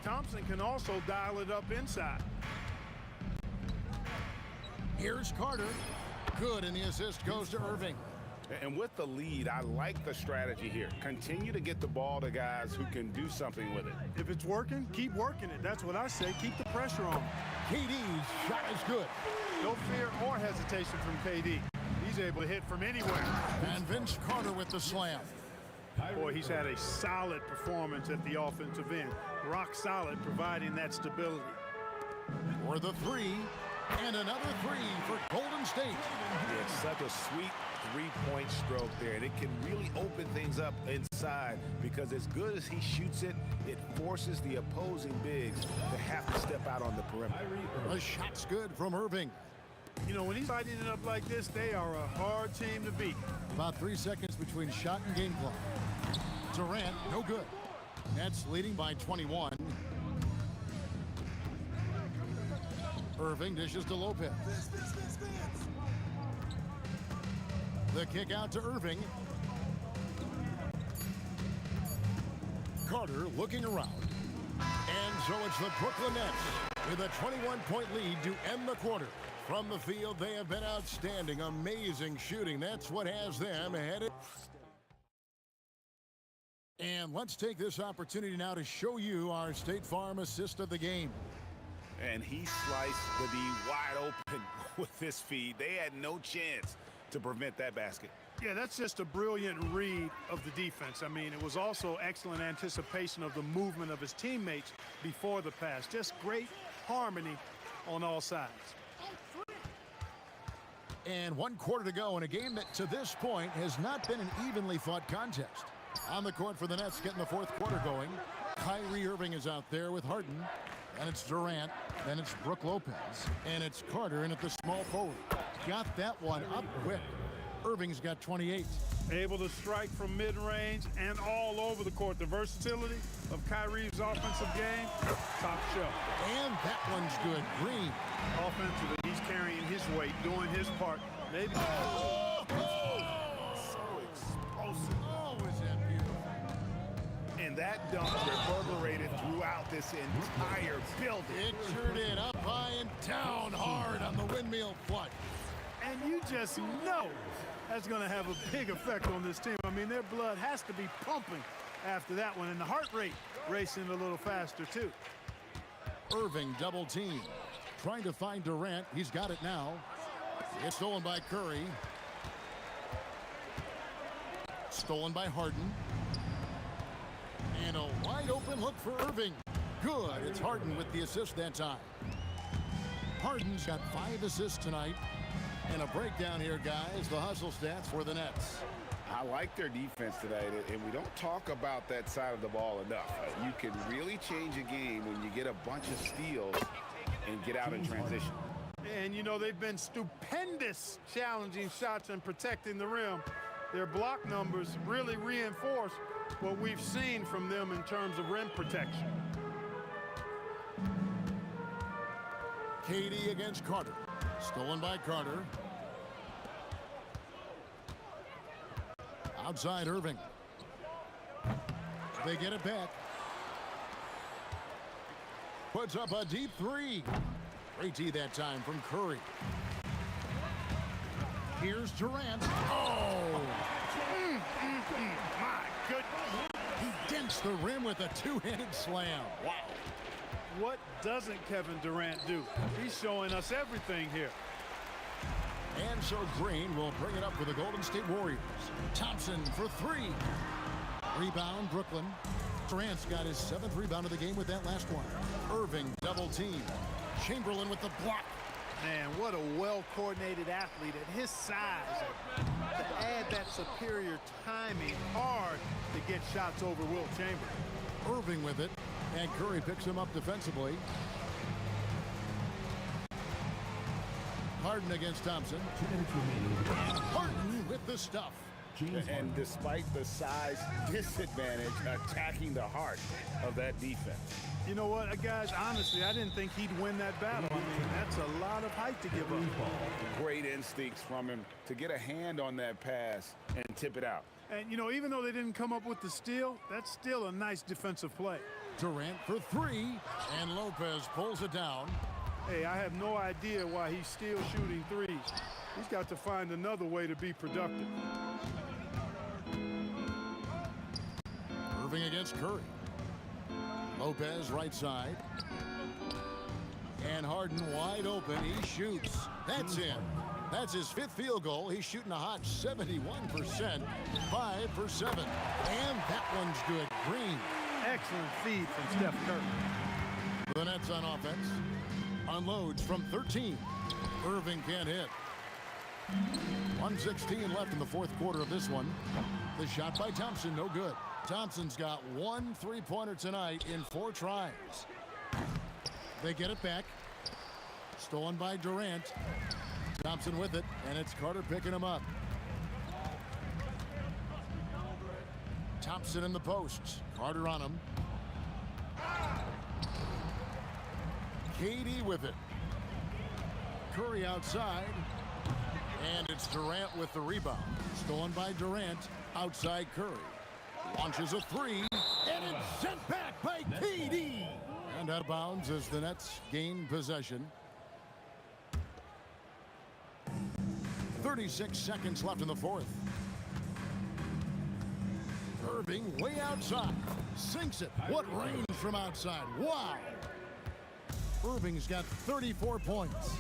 Thompson can also dial it up inside. Here's Carter. Good, and the assist goes to Irving. And with the lead, I like the strategy here. Continue to get the ball to guys who can do something with it. If it's working, keep working it. That's what I say. Keep the pressure on. KD's shot is good. No fear or hesitation from KD. He's able to hit from anywhere. And Vince Carter with the slam. Boy, he's had a solid performance at the offensive end. Rock solid, providing that stability. For the 3. And another 3 for Golden State. It's such a sweet three-point stroke there, and it can really open things up inside because as good as he shoots it, it forces the opposing bigs to have to step out on the perimeter. The shot's good from Irving. You know, when he's lighting it up like this, they are a hard team to beat. About 3 seconds between shot and game clock. Durant, no good. Nets leading by 21. Irving dishes to Lopez. The kick out to Irving. Carter looking around. And so it's the Brooklyn Nets with a 21-point lead to end the quarter. From the field, they have been outstanding. Amazing shooting. That's what has them headed. And let's take this opportunity now to show you our State Farm assist of the game. And he sliced the D wide open with this feed. They had no chance to prevent that basket. Yeah, that's just a brilliant read of the defense. I mean, it was also excellent anticipation of the movement of his teammates before the pass. Just great harmony on all sides. And 1 quarter to go in a game that to this point has not been an evenly fought contest. On the court for the Nets getting the 4th quarter going. Kyrie Irving is out there with Harden. And it's Durant, then it's Brook Lopez, and it's Carter in at the small forward. Got that one up quick. Irving's got 28. Able to strike from mid-range and all over the court. The versatility of Kyrie's offensive game, top shelf. And that one's good. Green. Offensively, he's carrying his weight, doing his part. Maybe. Oh, So explosive. oh, is that beautiful. And that dunk reverberated throughout this entire building. It sure did. Up high and down hard on the windmill flush. And you just know that's going to have a big effect on this team. I mean, their blood has to be pumping after that one, and the heart rate racing a little faster, too. Irving double team. Trying to find Durant. He's got it now. It's stolen by Curry. Stolen by Harden. And a wide open look for Irving. Good. It's Harden with the assist that time. Harden's got 5 assists tonight. And a breakdown here, guys. The hustle stats for the Nets. I like their defense tonight, and we don't talk about that side of the ball enough. You can really change a game when you get a bunch of steals and get out in transition. And, you know, they've been stupendous challenging shots and protecting the rim. Their block numbers really reinforce what we've seen from them in terms of rim protection. KD against Carter. Stolen by Carter. Outside Irving. They get it back. Puts up a deep 3. Great D that time from Curry. Here's Durant. Oh! My goodness. He dents the rim with a 2-handed slam. Wow. What doesn't Kevin Durant do? He's showing us everything here. And so Green will bring it up for the Golden State Warriors. Thompson for 3. Rebound, Brooklyn. Durant's got his 7th rebound of the game with that last one. Irving double team. Chamberlain with the block. Man, what a well-coordinated athlete at his size. To add that superior timing, hard to get shots over Wilt Chamberlain. Irving with it. And Curry picks him up defensively. Harden against Thompson. Harden with the stuff. And despite the size disadvantage, attacking the heart of that defense. You know what, guys, honestly, I didn't think he'd win that battle. I mean, that's a lot of height to give up. Great instincts from him to get a hand on that pass and tip it out. And, you know, even though they didn't come up with the steal, that's still a nice defensive play. Durant for 3, and Lopez pulls it down. Hey, I have no idea why he's still shooting threes. He's got to find another way to be productive. Irving against Curry. Lopez right side. And Harden wide open. He shoots. That's in. That's his 5th field goal. He's shooting a hot 71%. 5 for 7. And that one's good. Green. Excellent feed from Steph Curry. The Nets on offense. Unloads from 13. Irving can't hit. 1:16 left in the 4th quarter of this one. The shot by Thompson, no good. Thompson's got 1 3-pointer tonight in 4 tries. They get it back. Stolen by Durant. Thompson with it, and it's Carter picking him up. Thompson in the posts. Carter on him. KD with it. Curry outside. And it's Durant with the rebound. Stolen by Durant. Outside Curry. Launches a 3. And it's sent back by KD. And out of bounds as the Nets gain possession. 36 seconds left in the 4th. Irving way outside. Sinks it. What range from outside. Wow. Irving's got 34 points.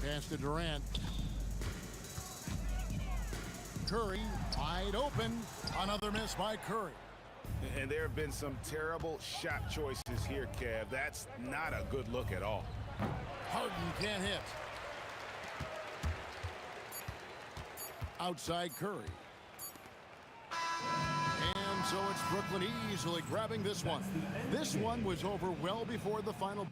Pass to Durant. Curry wide open. Another miss by Curry. And there have been some terrible shot choices here, Kev. That's not a good look at all. Harden can't hit. Outside Curry. And so it's Brooklyn easily grabbing this one. This one was over well before the final.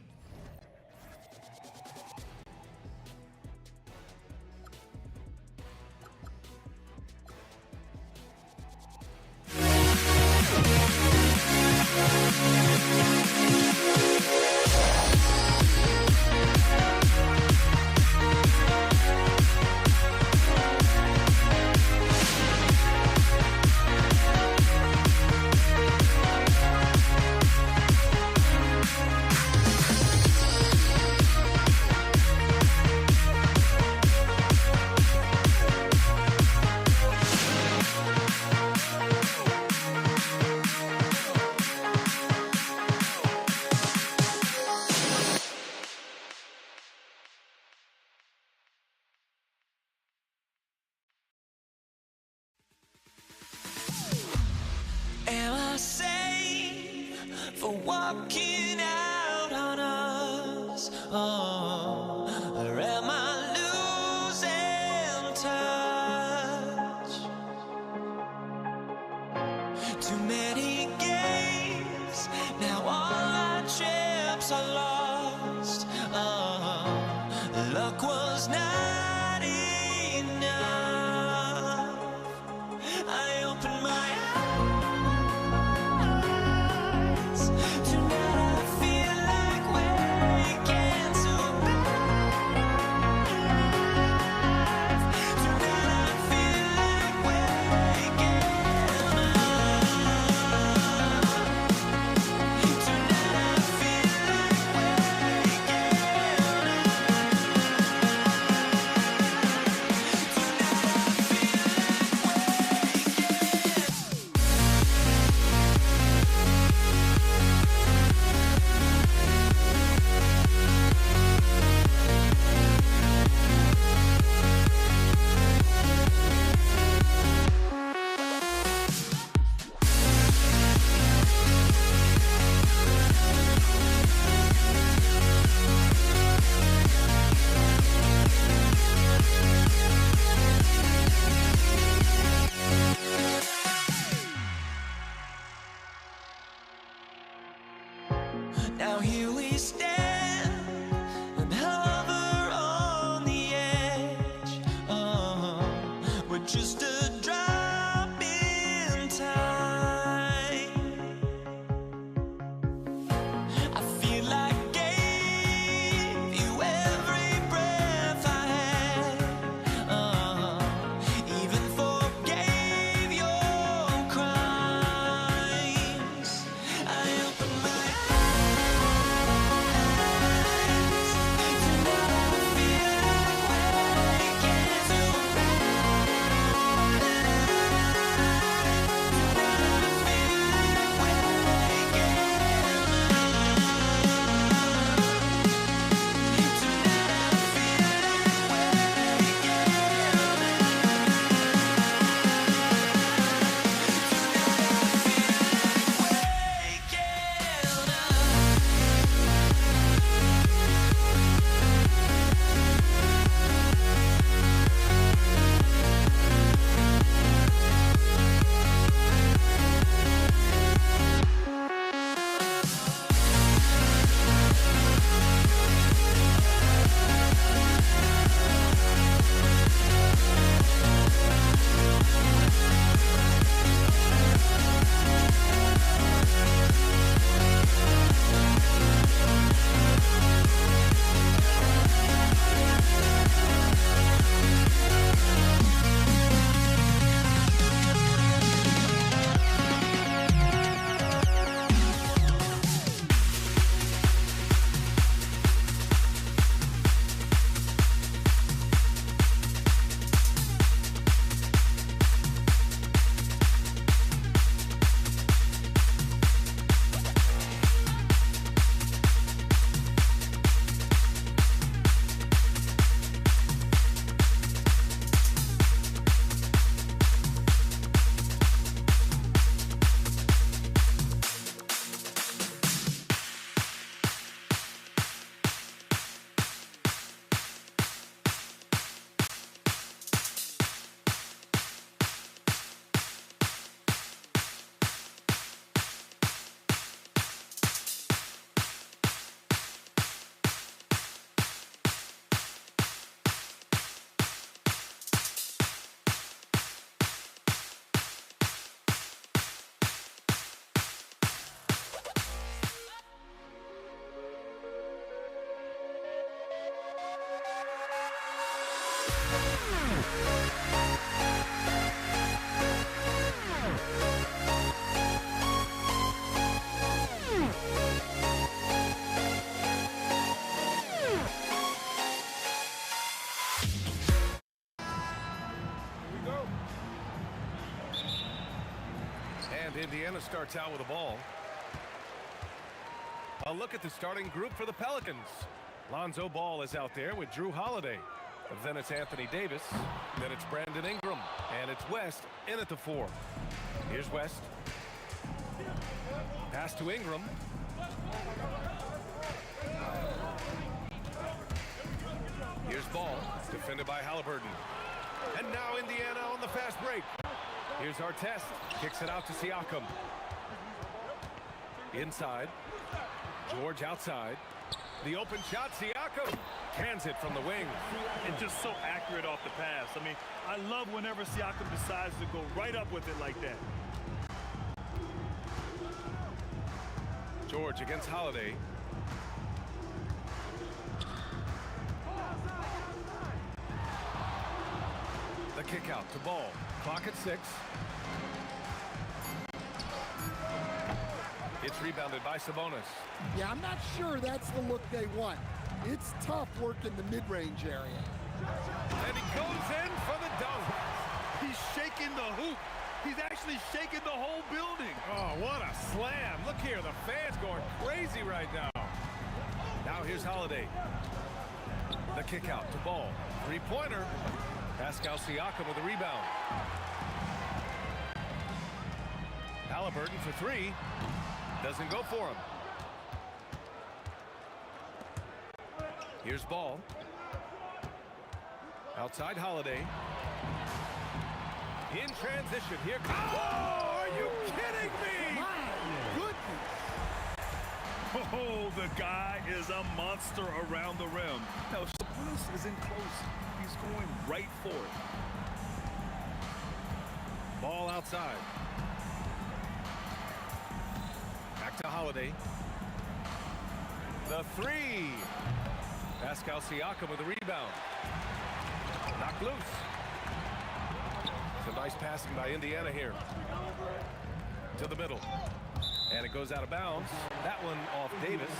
hopes are lost. Luck was not enough. I opened my eyes. Tonight I feel like waking to a better life. Tonight I feel like waking up. Tonight I feel like waking Now here we stand and hover on the edge. We're just a drop in time. I feel like gave you every breath I had. Even forgave your crimes. I opened my Indiana starts out with the ball. A look at the starting group for the Pelicans. Lonzo Ball is out there with Drew Holiday. Then it's Anthony Davis. Then it's Brandon Ingram. And it's West in at the 4. Here's West. Pass to Ingram. Here's Ball, defended by Halliburton. And now Indiana on the fast break. Here's Artest, kicks it out to Siakam. Inside. George outside. The open shot, Siakam cans it from the wing. And just so accurate off the pass. I mean, I love whenever Siakam decides to go right up with it like that. George against Holiday. The kick out to Ball. Clock at 6. It's rebounded by Sabonis. Yeah, I'm not sure that's the look they want. It's tough work in the mid-range area. And he goes in for the dunk. He's shaking the hoop. He's actually shaking the whole building. Oh, what a slam. Look here, the fans going crazy right now. Now here's Holiday. The kick out to Ball. Three-pointer. Pascal Siakam with the rebound. Halliburton for 3. Doesn't go for him. Here's Ball. Outside Holiday. In transition here. Oh, are you kidding me? My goodness. Oh, the guy is a monster around the rim. Now, Sabonis is in close. He's going right for it. Ball outside. Back to Holiday. The 3. Pascal Siakam with the rebound. Knocked loose. Some nice passing by Indiana here. To the middle. And it goes out of bounds. That one off Davis.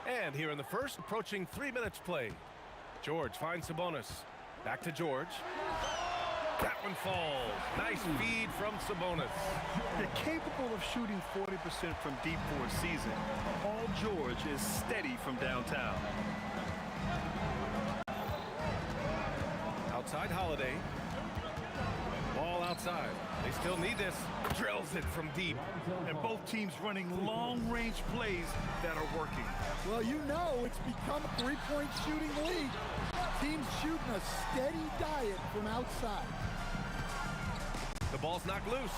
And here in the first, approaching 3 minutes play. George finds Sabonis. Back to George. That one falls. Nice feed from Sabonis. They're capable of shooting 40% from deep for a season. Paul George is steady from downtown. Outside Holiday. Ball outside. They still need this. Drills it from deep. And both teams running long-range plays that are working. Well, you know it's become a three-point shooting league. Teams shooting a steady diet from outside. The ball's knocked loose.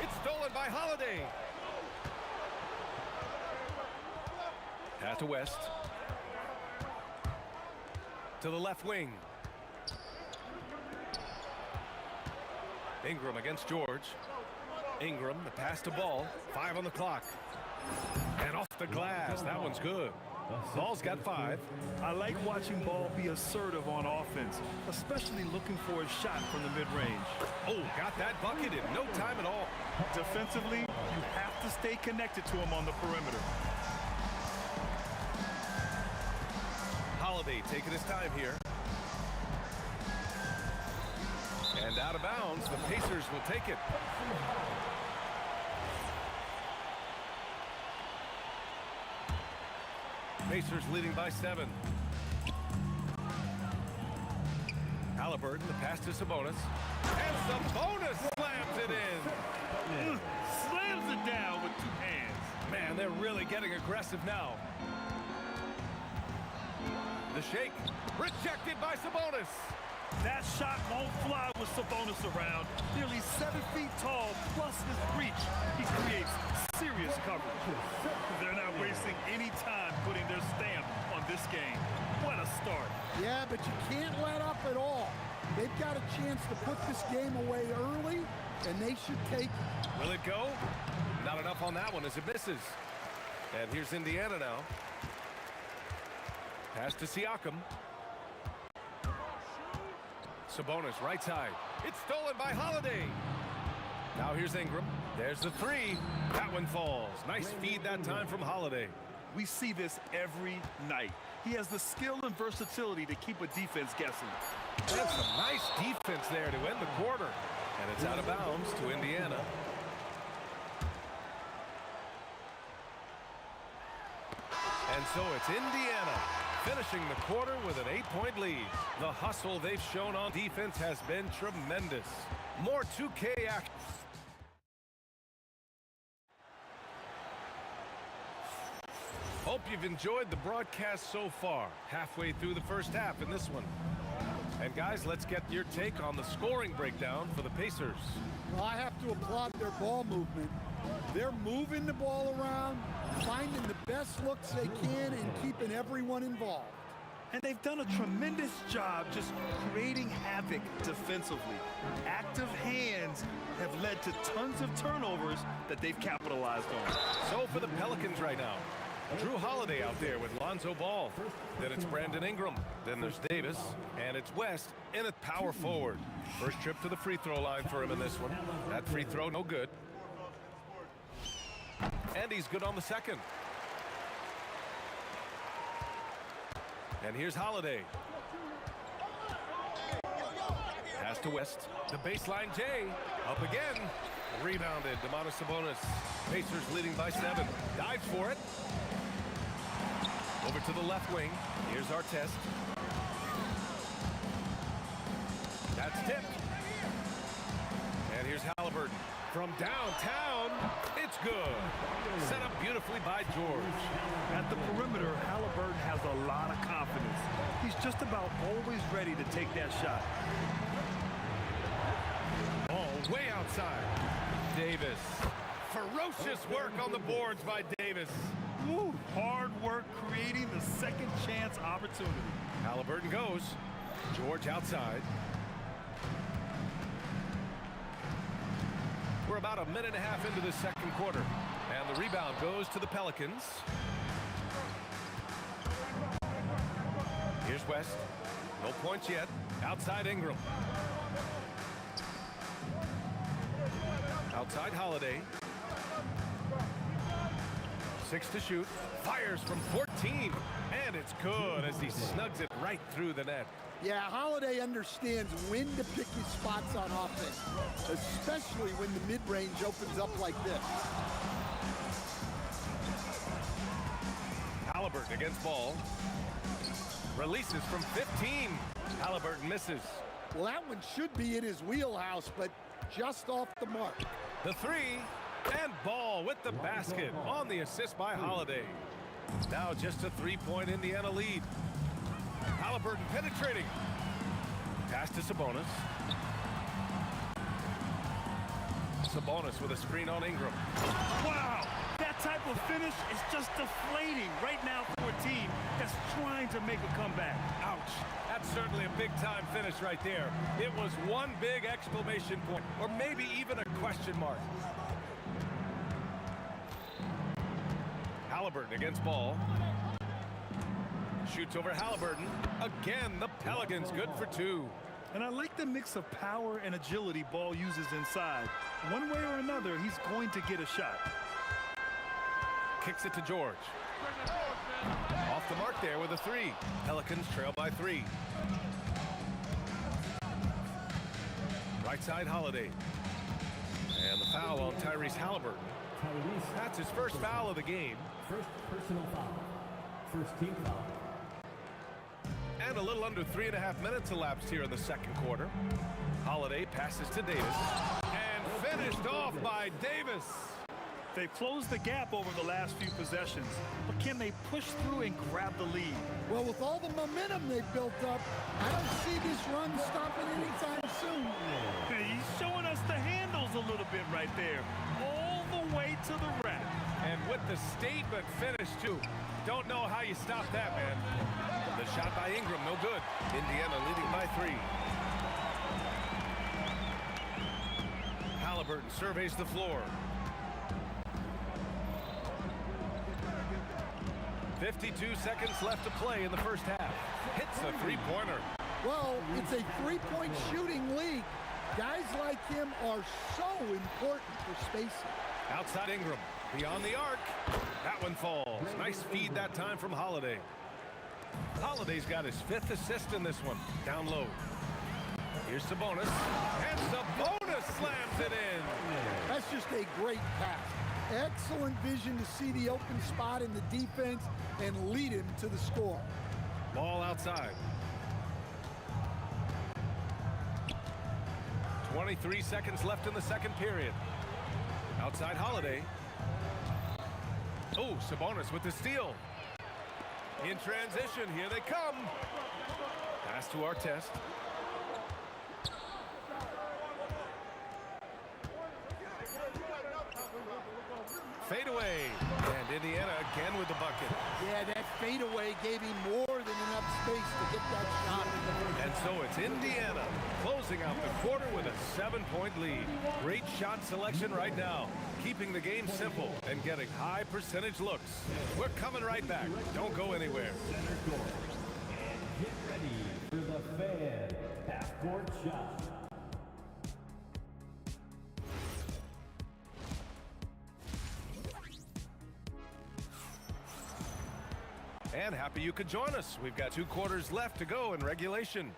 It's stolen by Holiday. Pass to West. To the left wing. Ingram against George. Ingram, the pass to Ball. 5 on the clock. And off the glass. That one's good. Ball's got 5. I like watching Ball be assertive on offense, especially looking for a shot from the mid-range. Oh, got that bucket in no time at all. Defensively, you have to stay connected to him on the perimeter. Holiday taking his time here. And out of bounds, the Pacers will take it. Pacers leading by 7. Halliburton, the pass to Sabonis. And Sabonis slams it in. Slams it down with 2 hands. Man, they're really getting aggressive now. The shake, rejected by Sabonis. That shot won't fly with Sabonis around. Nearly 7 feet tall, plus his reach. He creates serious coverage. They're not wasting any time putting their stamp on this game. What a start. Yeah, but you can't let up at all. They've got a chance to put this game away early, and they should take it. Will it go? Not enough on that one as it misses. And here's Indiana now. Pass to Siakam. Sabonis right side. It's stolen by Holiday. Now here's Ingram. There's the 3. That one falls. Nice feed that time from Holiday. We see this every night. He has the skill and versatility to keep a defense guessing. That's some nice defense there to end the quarter. And it's out of bounds to Indiana. And so it's Indiana finishing the quarter with an 8-point lead. The hustle they've shown on defense has been tremendous. More 2K action. Hope you've enjoyed the broadcast so far. Halfway through the first half in this one. And guys, let's get your take on the scoring breakdown for the Pacers. Well, I have to applaud their ball movement. They're moving the ball around, finding the best looks they can, and keeping everyone involved. And they've done a tremendous job just creating havoc defensively. Active hands have led to tons of turnovers that they've capitalized on. So for the Pelicans right now, Drew Holiday out there with Lonzo Ball. Then it's Brandon Ingram. Then there's Davis. And it's West in at power forward. First trip to the free throw line for him in this one. That free throw, no good. And he's good on the second. And here's Holiday. Pass to West. The baseline J. Up again. Rebounded. Domantas Sabonis. Pacers leading by 7. Dives for it. Over to the left wing. Here's Artest. That's tipped. And here's Halliburton. From downtown, it's good. Set up beautifully by George. At the perimeter, Halliburton has a lot of confidence. He's just about always ready to take that shot. Ball way outside. Davis. Ferocious work on the boards by Davis. Woo, hard work creating the second chance opportunity. Halliburton goes. George outside. We're about a minute and a half into the second quarter. And the rebound goes to the Pelicans. Here's West. No points yet. Outside Ingram. Outside Holiday. 6 to shoot. Fires from 14. And it's good as he snugs it right through the net. Yeah, Holiday understands when to pick his spots on offense, especially when the mid-range opens up like this. Halliburton against Ball. Releases from 15. Halliburton misses. Well, that one should be in his wheelhouse, but just off the mark. The 3. And Ball with the basket on the assist by Holiday. Now just a 3-point Indiana lead. Halliburton penetrating. Pass to Sabonis. Sabonis with a screen on Ingram. Wow! That type of finish is just deflating right now for a team that's trying to make a comeback. Ouch. That's certainly a big-time finish right there. It was one big exclamation point, or maybe even a question mark. Halliburton against Ball. Shoots over Halliburton. Again, the Pelicans good for 2. And I like the mix of power and agility Ball uses inside. One way or another, he's going to get a shot. Kicks it to George. Off the mark there with a 3. Pelicans trail by 3. Right side Holiday. And the foul on Tyrese Halliburton. That's his first foul of the game. First personal foul. First team foul. And a little under 3.5 minutes elapsed here in the second quarter. Holiday passes to Davis. And finished off by Davis. They've closed the gap over the last few possessions, but can they push through and grab the lead? Well, with all the momentum they've built up, I don't see this run stopping anytime soon. He's showing us the handles a little bit right there, all the way to the rack. And with the statement finish, too. Don't know how you stop that, man. The shot by Ingram, no good. Indiana leading by 3. Halliburton surveys the floor. 52 seconds left to play in the first half. Hits a three-pointer. Well, it's a three-point shooting league. Guys like him are so important for spacing. Outside Ingram. Beyond the arc. That one falls. Nice feed that time from Holiday. Holiday's got his 5th assist in this one. Down low. Here's Sabonis. And Sabonis slams it in. That's just a great pass. Excellent vision to see the open spot in the defense and lead him to the score. Ball outside. 23 seconds left in the second period. Outside Holiday. Oh, Sabonis with the steal. In transition, here they come. Pass to Artest. Fadeaway. And Indiana again with the bucket. Yeah, that fadeaway gave him more than enough space to get that shot. And so it's Indiana closing out the quarter with a 7-point lead. Great shot selection right now, keeping the game simple and getting high percentage looks. We're coming right back. Don't go anywhere. Center court. And get ready for the fan half-court shot. And happy you could join us. We've got 2 quarters left to go in regulation.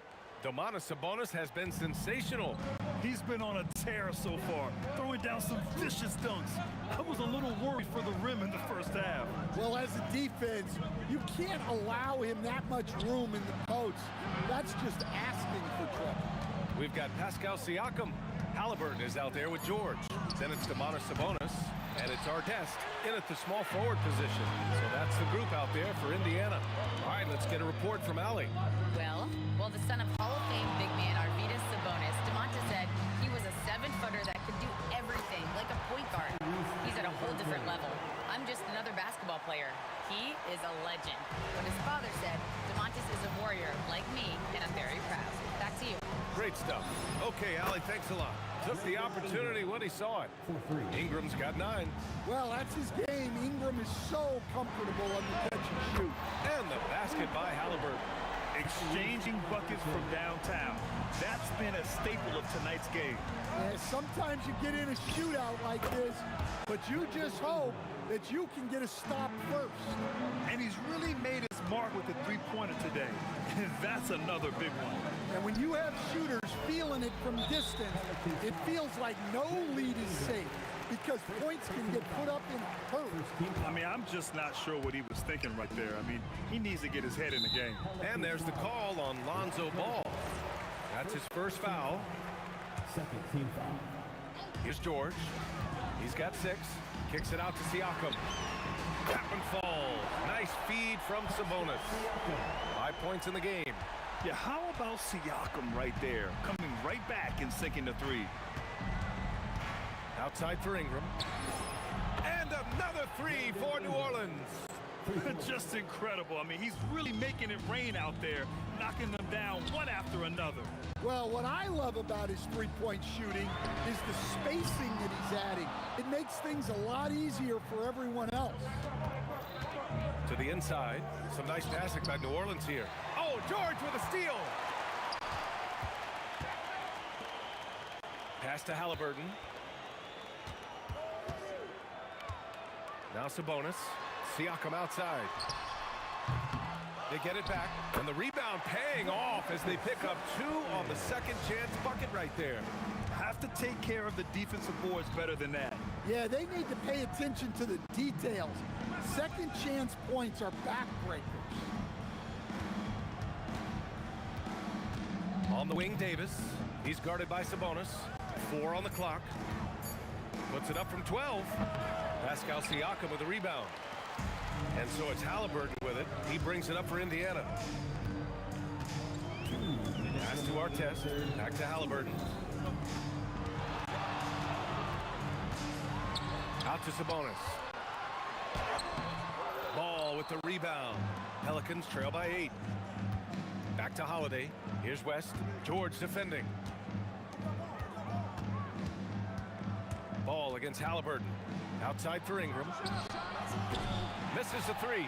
Domantas Sabonis has been sensational. He's been on a tear so far, throwing down some vicious dunks. I was a little worried for the rim in the first half. Well, as a defense, you can't allow him that much room in the post. That's just asking for trouble. We've got Pascal Siakam. Halliburton is out there with George. Then it's Domantas Sabonis. And it's Artest in at the small forward position. So that's the group out there for Indiana. All right, let's get a report from Allie. Well, the son of Hall of Fame big man Arvydas Sabonis, Domantas said he was a 7-footer that could do everything, like a point guard. He's at a whole different level. I'm just another basketball player. He is a legend. But his father said, Domantas is a warrior like me, and I'm very proud. Back to you. Great stuff. Okay, Allie, thanks a lot. Took the opportunity when he saw it. Ingram's got 9. Well, that's his game. Ingram is so comfortable on the catch and shoot. And the basket by Halliburton. Exchanging buckets from downtown. That's been a staple of tonight's game. Yeah, sometimes you get in a shootout like this, but you just hope that you can get a stop first. And he's really made his mark with the 3-pointer today. And that's another big one. And when you have shooters feeling it from distance, it feels like no lead is safe because points can get put up in a hurry. I mean, I'm just not sure what he was thinking right there. I mean, he needs to get his head in the game. And there's the call on Lonzo Ball. That's his first foul. Second team foul. Here's George. He's got 6. Kicks it out to Siakam. That one falls. Nice feed from Sabonis. 5 points in the game. Yeah, how about Siakam right there, coming right back and sinking the 3? Outside for Ingram. And another 3 for New Orleans. Just incredible. I mean, he's really making it rain out there, knocking them down one after another. Well, what I love about his three-point shooting is the spacing that he's adding. It makes things a lot easier for everyone else. To the inside. Some nice passing by New Orleans here. Oh, George with a steal. Pass to Halliburton. Now Sabonis. Siakam outside. They get it back, and the rebound paying off as they pick up 2 on the second chance bucket right there. Have to take care of the defensive boards better than that. Yeah, they need to pay attention to the details. Second chance points are backbreakers. On the wing, Davis. He's guarded by Sabonis. 4 on the clock. Puts it up from 12. Pascal Siakam with the rebound. And so it's Halliburton with it. He brings it up for Indiana. Pass to Artest. Back to Halliburton. Out to Sabonis. Ball with the rebound. Pelicans trail by 8. Back to Holiday. Here's West. George defending. Ball against Halliburton. Outside for Ingram. Misses the 3.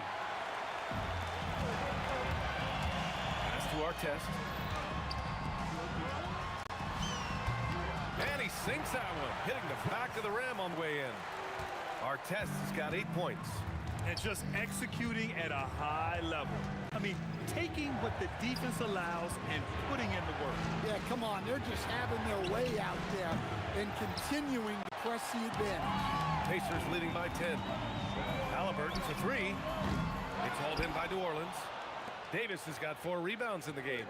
Pass to Artest. And he sinks that one, hitting the back of the rim on the way in. Artest has got 8 points. And just executing at a high level. I mean, taking what the defense allows and putting in the work. Yeah, come on. They're just having their way out there and continuing to press the advantage. Pacers leading by 10. Halliburton for 3. It's hauled in by New Orleans. Davis has got 4 rebounds in the game.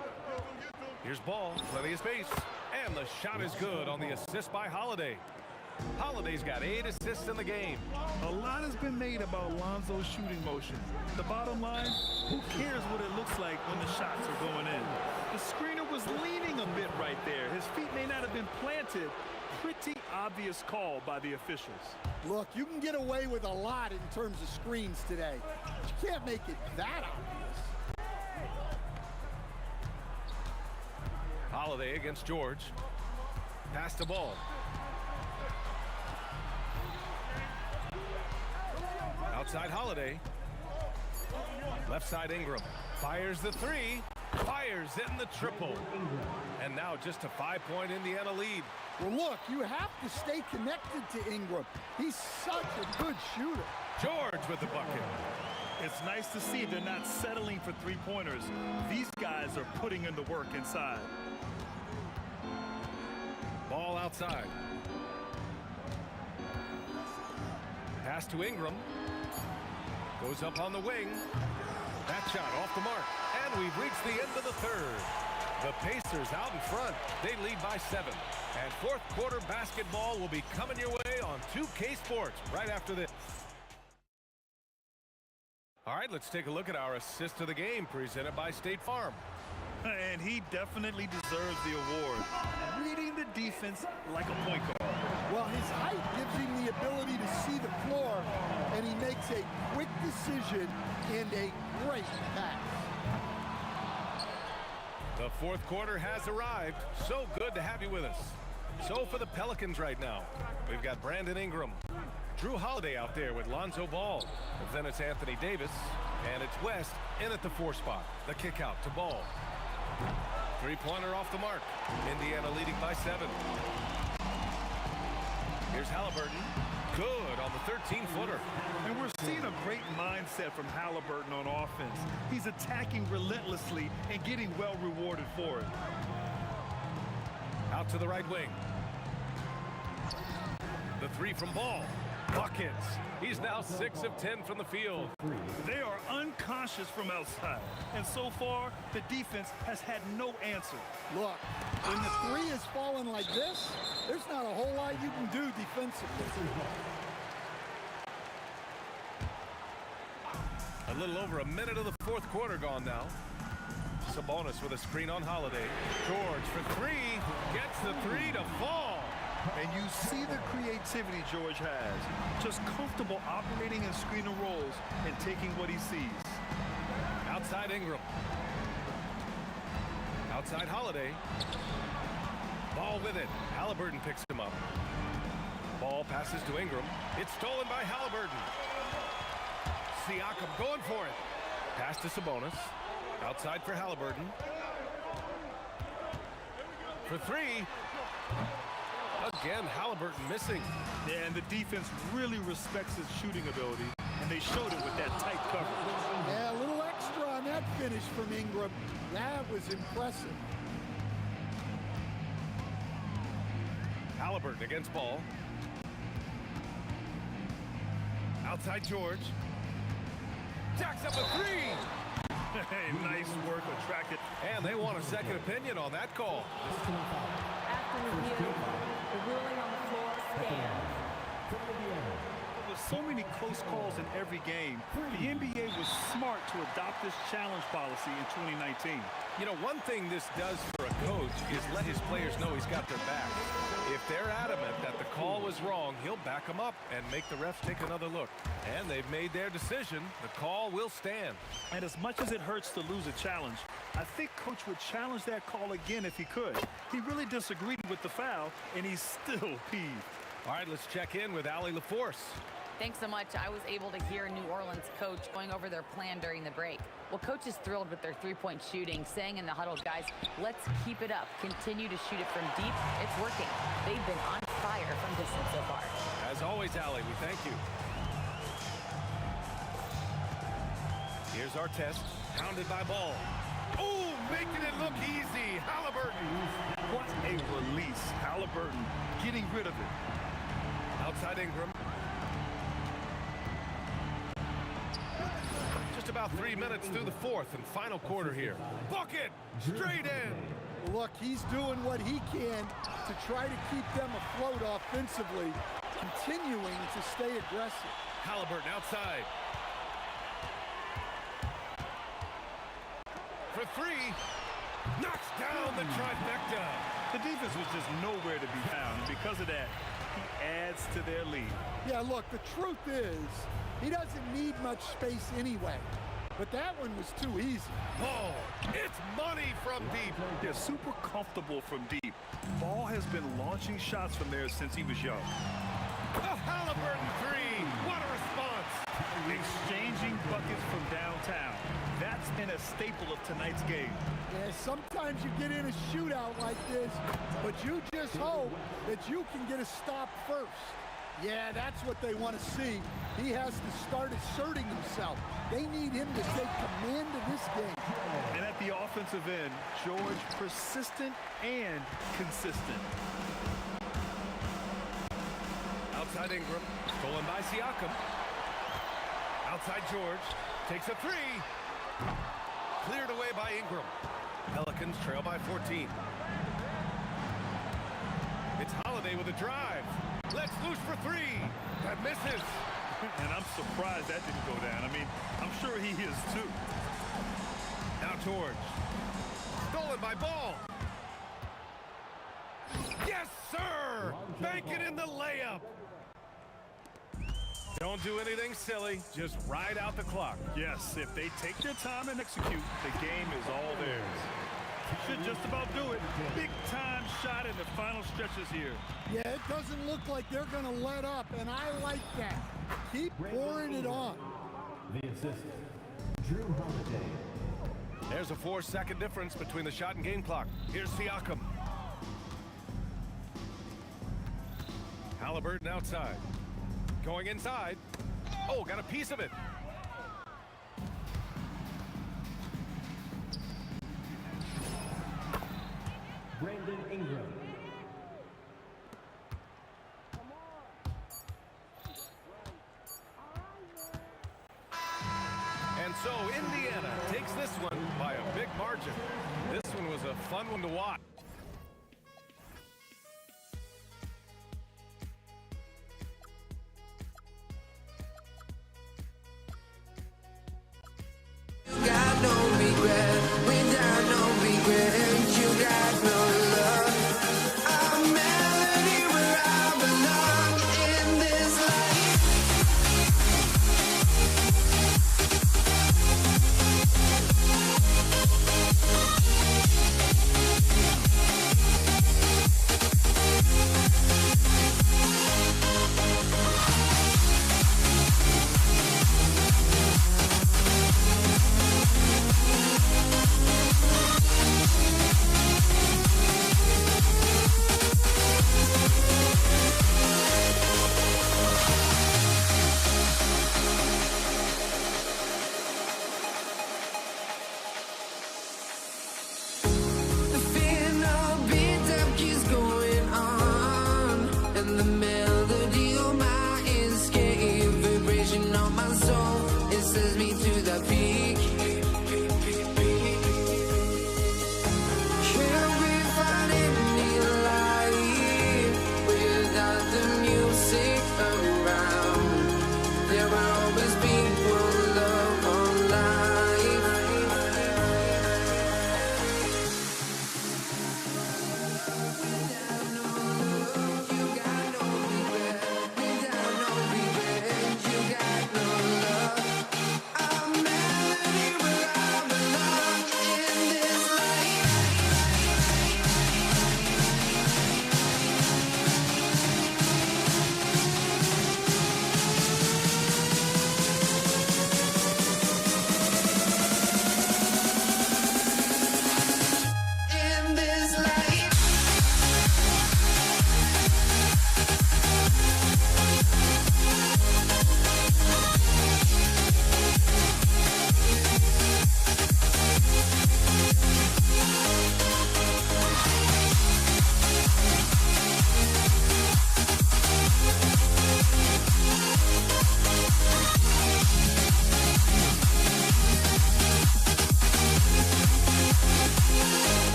Here's Ball, plenty of space. And the shot is good on the assist by Holiday. Holiday's got 8 assists in the game. A lot has been made about Lonzo's shooting motion. The bottom line, who cares what it looks like when the shots are going in? The screener was leaning a bit right there. His feet may not have been planted, pretty obvious call by the officials. Look, you can get away with a lot in terms of screens today. You can't make it that obvious. Holiday against George. Pass the ball. Outside Holiday. Left side Ingram. Fires the three. Fires in the triple. And now just a 5-point Indiana lead. Well, look, you have to stay connected to Ingram. He's such a good shooter. George with the bucket. It's nice to see they're not settling for three-pointers. These guys are putting in the work inside. Ball outside. Pass to Ingram. Goes up on the wing. That shot off the mark. And we've reached the end of the third. The Pacers out in front. They lead by 7. And fourth quarter basketball will be coming your way on 2K Sports right after this. All right, let's take a look at our assist of the game presented by State Farm. And he definitely deserves the award. Reading the defense like a point guard. Well, his height gives him the ability to see the floor, and he makes a quick decision and a great pass. The fourth quarter has arrived. So good to have you with us. So for the Pelicans right now, we've got Brandon Ingram, Drew Holiday out there with Lonzo Ball. And then it's Anthony Davis, and it's West in at the 4 spot. The kick out to Ball. Three-pointer off the mark. Indiana leading by 7. Here's Halliburton. Good on the 13-footer. And we're seeing a great mindset from Halliburton on offense. He's attacking relentlessly and getting well rewarded for it. Out to the right wing. The 3 from Ball. Buckets. He's now 6 of 10 from the field. They are unconscious from outside. And so far, the defense has had no answer. Look, when the 3 is falling like this, there's not a whole lot you can do defensively. A little over a minute of the fourth quarter gone now. Sabonis with a screen on Holiday. George for 3. Gets the 3 to fall. And you see the creativity George has. Just comfortable operating in screen and rolls and taking what he sees. Outside Ingram. Outside Holiday. Ball with it. Halliburton picks him up. Ball passes to Ingram. It's stolen by Halliburton. Siakam going for it. Pass to Sabonis. Outside for Halliburton. For 3. Again, Halliburton missing. Yeah, and the defense really respects his shooting ability, and they showed it with that tight coverage. Yeah, a little extra on that finish from Ingram. That was impressive. Halliburton against Ball. Outside George. Jacks up a 3. Hey, nice work, attracted. And they want a second opinion on that call. After review, the ruling on the floor stands. With so many close calls in every game, the NBA was smart to adopt this challenge policy in 2019. You know, one thing this does for a coach is let his players know he's got their back. If they're adamant that the call was wrong, he'll back them up and make the refs take another look. And they've made their decision. The call will stand. And as much as it hurts to lose a challenge, I think Coach would challenge that call again if he could. He really disagreed with the foul, and he's still peeved. All right, let's check in with Allie LaForce. Thanks so much. I was able to hear New Orleans coach going over their plan during the break. Well, coach is thrilled with their three-point shooting, saying in the huddle, guys, let's keep it up. Continue to shoot it from deep. It's working. They've been on fire from distance so far. As always, Allie, we thank you. Here's our test. Pounded by Ball. Oh, making it look easy. Halliburton. What a release. Halliburton getting rid of it. Outside Ingram. Just about 3 minutes through the fourth and final quarter here. Bucket! Straight in! Look, he's doing what he can to try to keep them afloat offensively, continuing to stay aggressive. Halliburton outside. For 3. Knocks down the trifecta. The defense was just nowhere to be found. And because of that, he adds to their lead. Yeah, look, the truth is, he doesn't need much space anyway. But that one was too easy. Oh, it's money from deep. They're super comfortable from deep. Ball has been launching shots from there since he was young. A Halliburton three. What a response. Exchanging buckets from downtown. That's been a staple of tonight's game. Yeah, sometimes you get in a shootout like this, but you just hope that you can get a stop first. Yeah, that's what they want to see. He has to start asserting himself. They need him to take command of this game. And at the offensive end, George persistent and consistent. Outside Ingram, stolen by Siakam. Outside George, takes a three. Cleared away by Ingram. Pelicans trail by 14. It's Holiday with a drive. Let's loose for three. That misses. And I'm surprised that didn't go down. I mean, I'm sure he is too. Now George. Stolen by Ball. Yes, sir! Bank it in the layup. Don't do anything silly. Just ride out the clock. Yes, if they take their time and execute, the game is all theirs. Should just about do it. Big time shot in the final stretches here. Yeah, it doesn't look like they're going to let up, and I like that. Keep pouring it on. The assistant, Drew Holiday. There's a 4-second difference between the shot and game clock. Here's Siakam. Halliburton outside. Going inside. Oh, got a piece of it. Brandon Ingram. And so Indiana takes this one by a big margin. This one was a fun one to watch.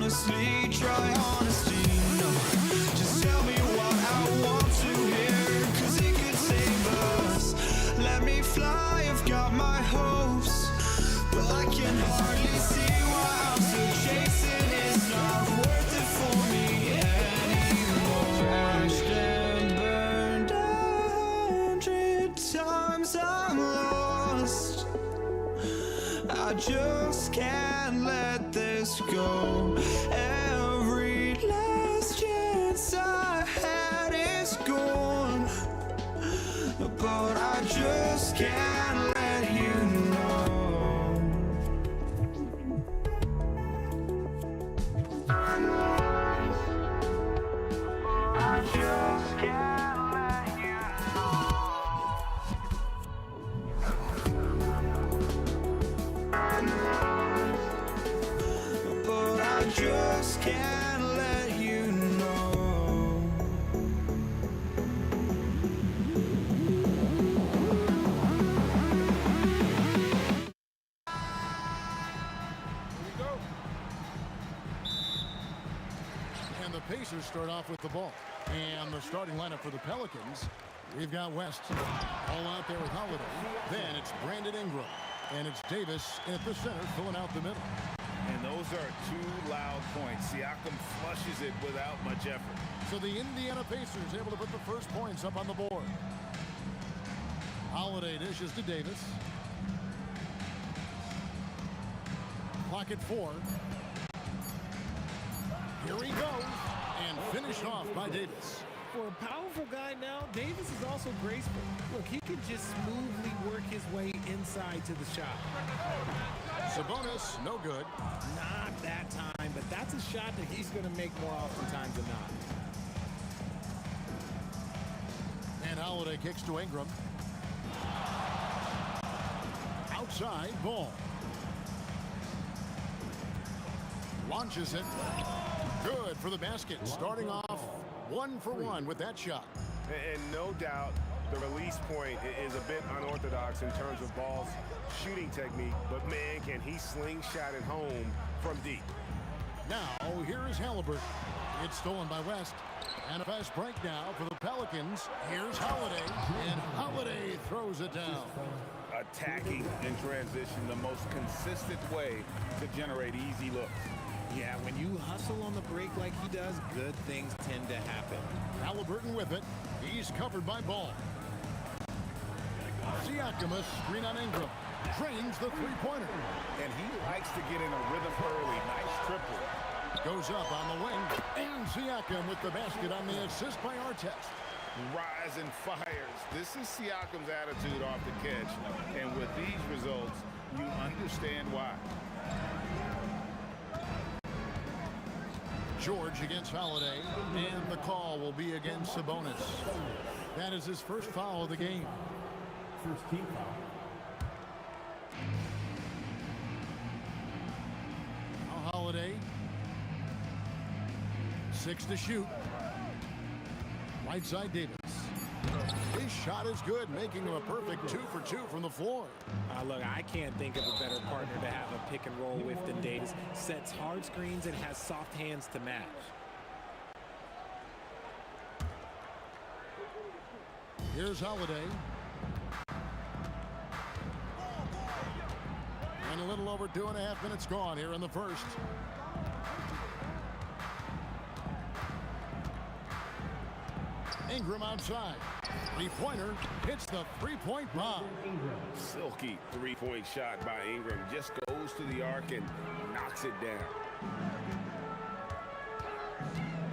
honestly, try honesty. No, just tell me what I want to hear, 'cause it could save us. Let me fly, I've got my hopes, but I can hardly see why I'm still chasing. It's not worth it for me anymore. Crashed and burned 100 times, I'm lost. I just can't let this go. Every last chance I had is gone, but I just can't let you know. I just can't let you know. But I just can't let you know. And the Pacers start off with the ball. And the starting lineup for the Pelicans, we've got West all out there with Holiday. Then it's Brandon Ingram. And it's Davis at the center filling out the middle. And those are two loud points. Siakam flushes it without much effort. So the Indiana Pacers able to put the first points up on the board. Holiday dishes to Davis. Clock at 4. Here he goes. And finished off by Davis. For a powerful guy now, Davis is also graceful. Look, he can just smoothly work his way inside to the shot. Sabonis, no good. Not that time, but that's a shot that he's going to make more oftentimes than not. And Holiday kicks to Ingram. Outside, ball. Launches it. Good for the basket. Starting off 1 for 1 with that shot. And no doubt the release point is a bit unorthodox in terms of Ball's shooting technique, but man, can he slingshot it home from deep. Now, here is Halliburton. It's stolen by West. And a fast break now for the Pelicans. Here's Holiday, and Holiday throws it down. Attacking in transition, the most consistent way to generate easy looks. Yeah, when you hustle on the break like he does, good things tend to happen. Halliburton with it. He's covered by Ball. Siakam, a screen on Ingram. Drains the three-pointer. And he likes to get in a rhythm early. Nice triple. Goes up on the wing. And Siakam with the basket on the assist by Artest. Rise and fires. This is Siakam's attitude off the catch. And with these results, you understand why. George against Holiday, and the call will be against Sabonis. That is his first foul of the game. First team foul. Now Holiday. 6 to shoot. Right side Davis. His shot is good, making him a perfect 2 for 2 from the floor. Look, I can't think of a better partner to have a pick and roll with than Davis. Sets hard screens and has soft hands to match. Here's Holiday. And a little over 2.5 minutes gone here in the first. Ingram outside. Three-pointer hits the three-point bomb. Silky three-point shot by Ingram. Just goes to the arc and knocks it down.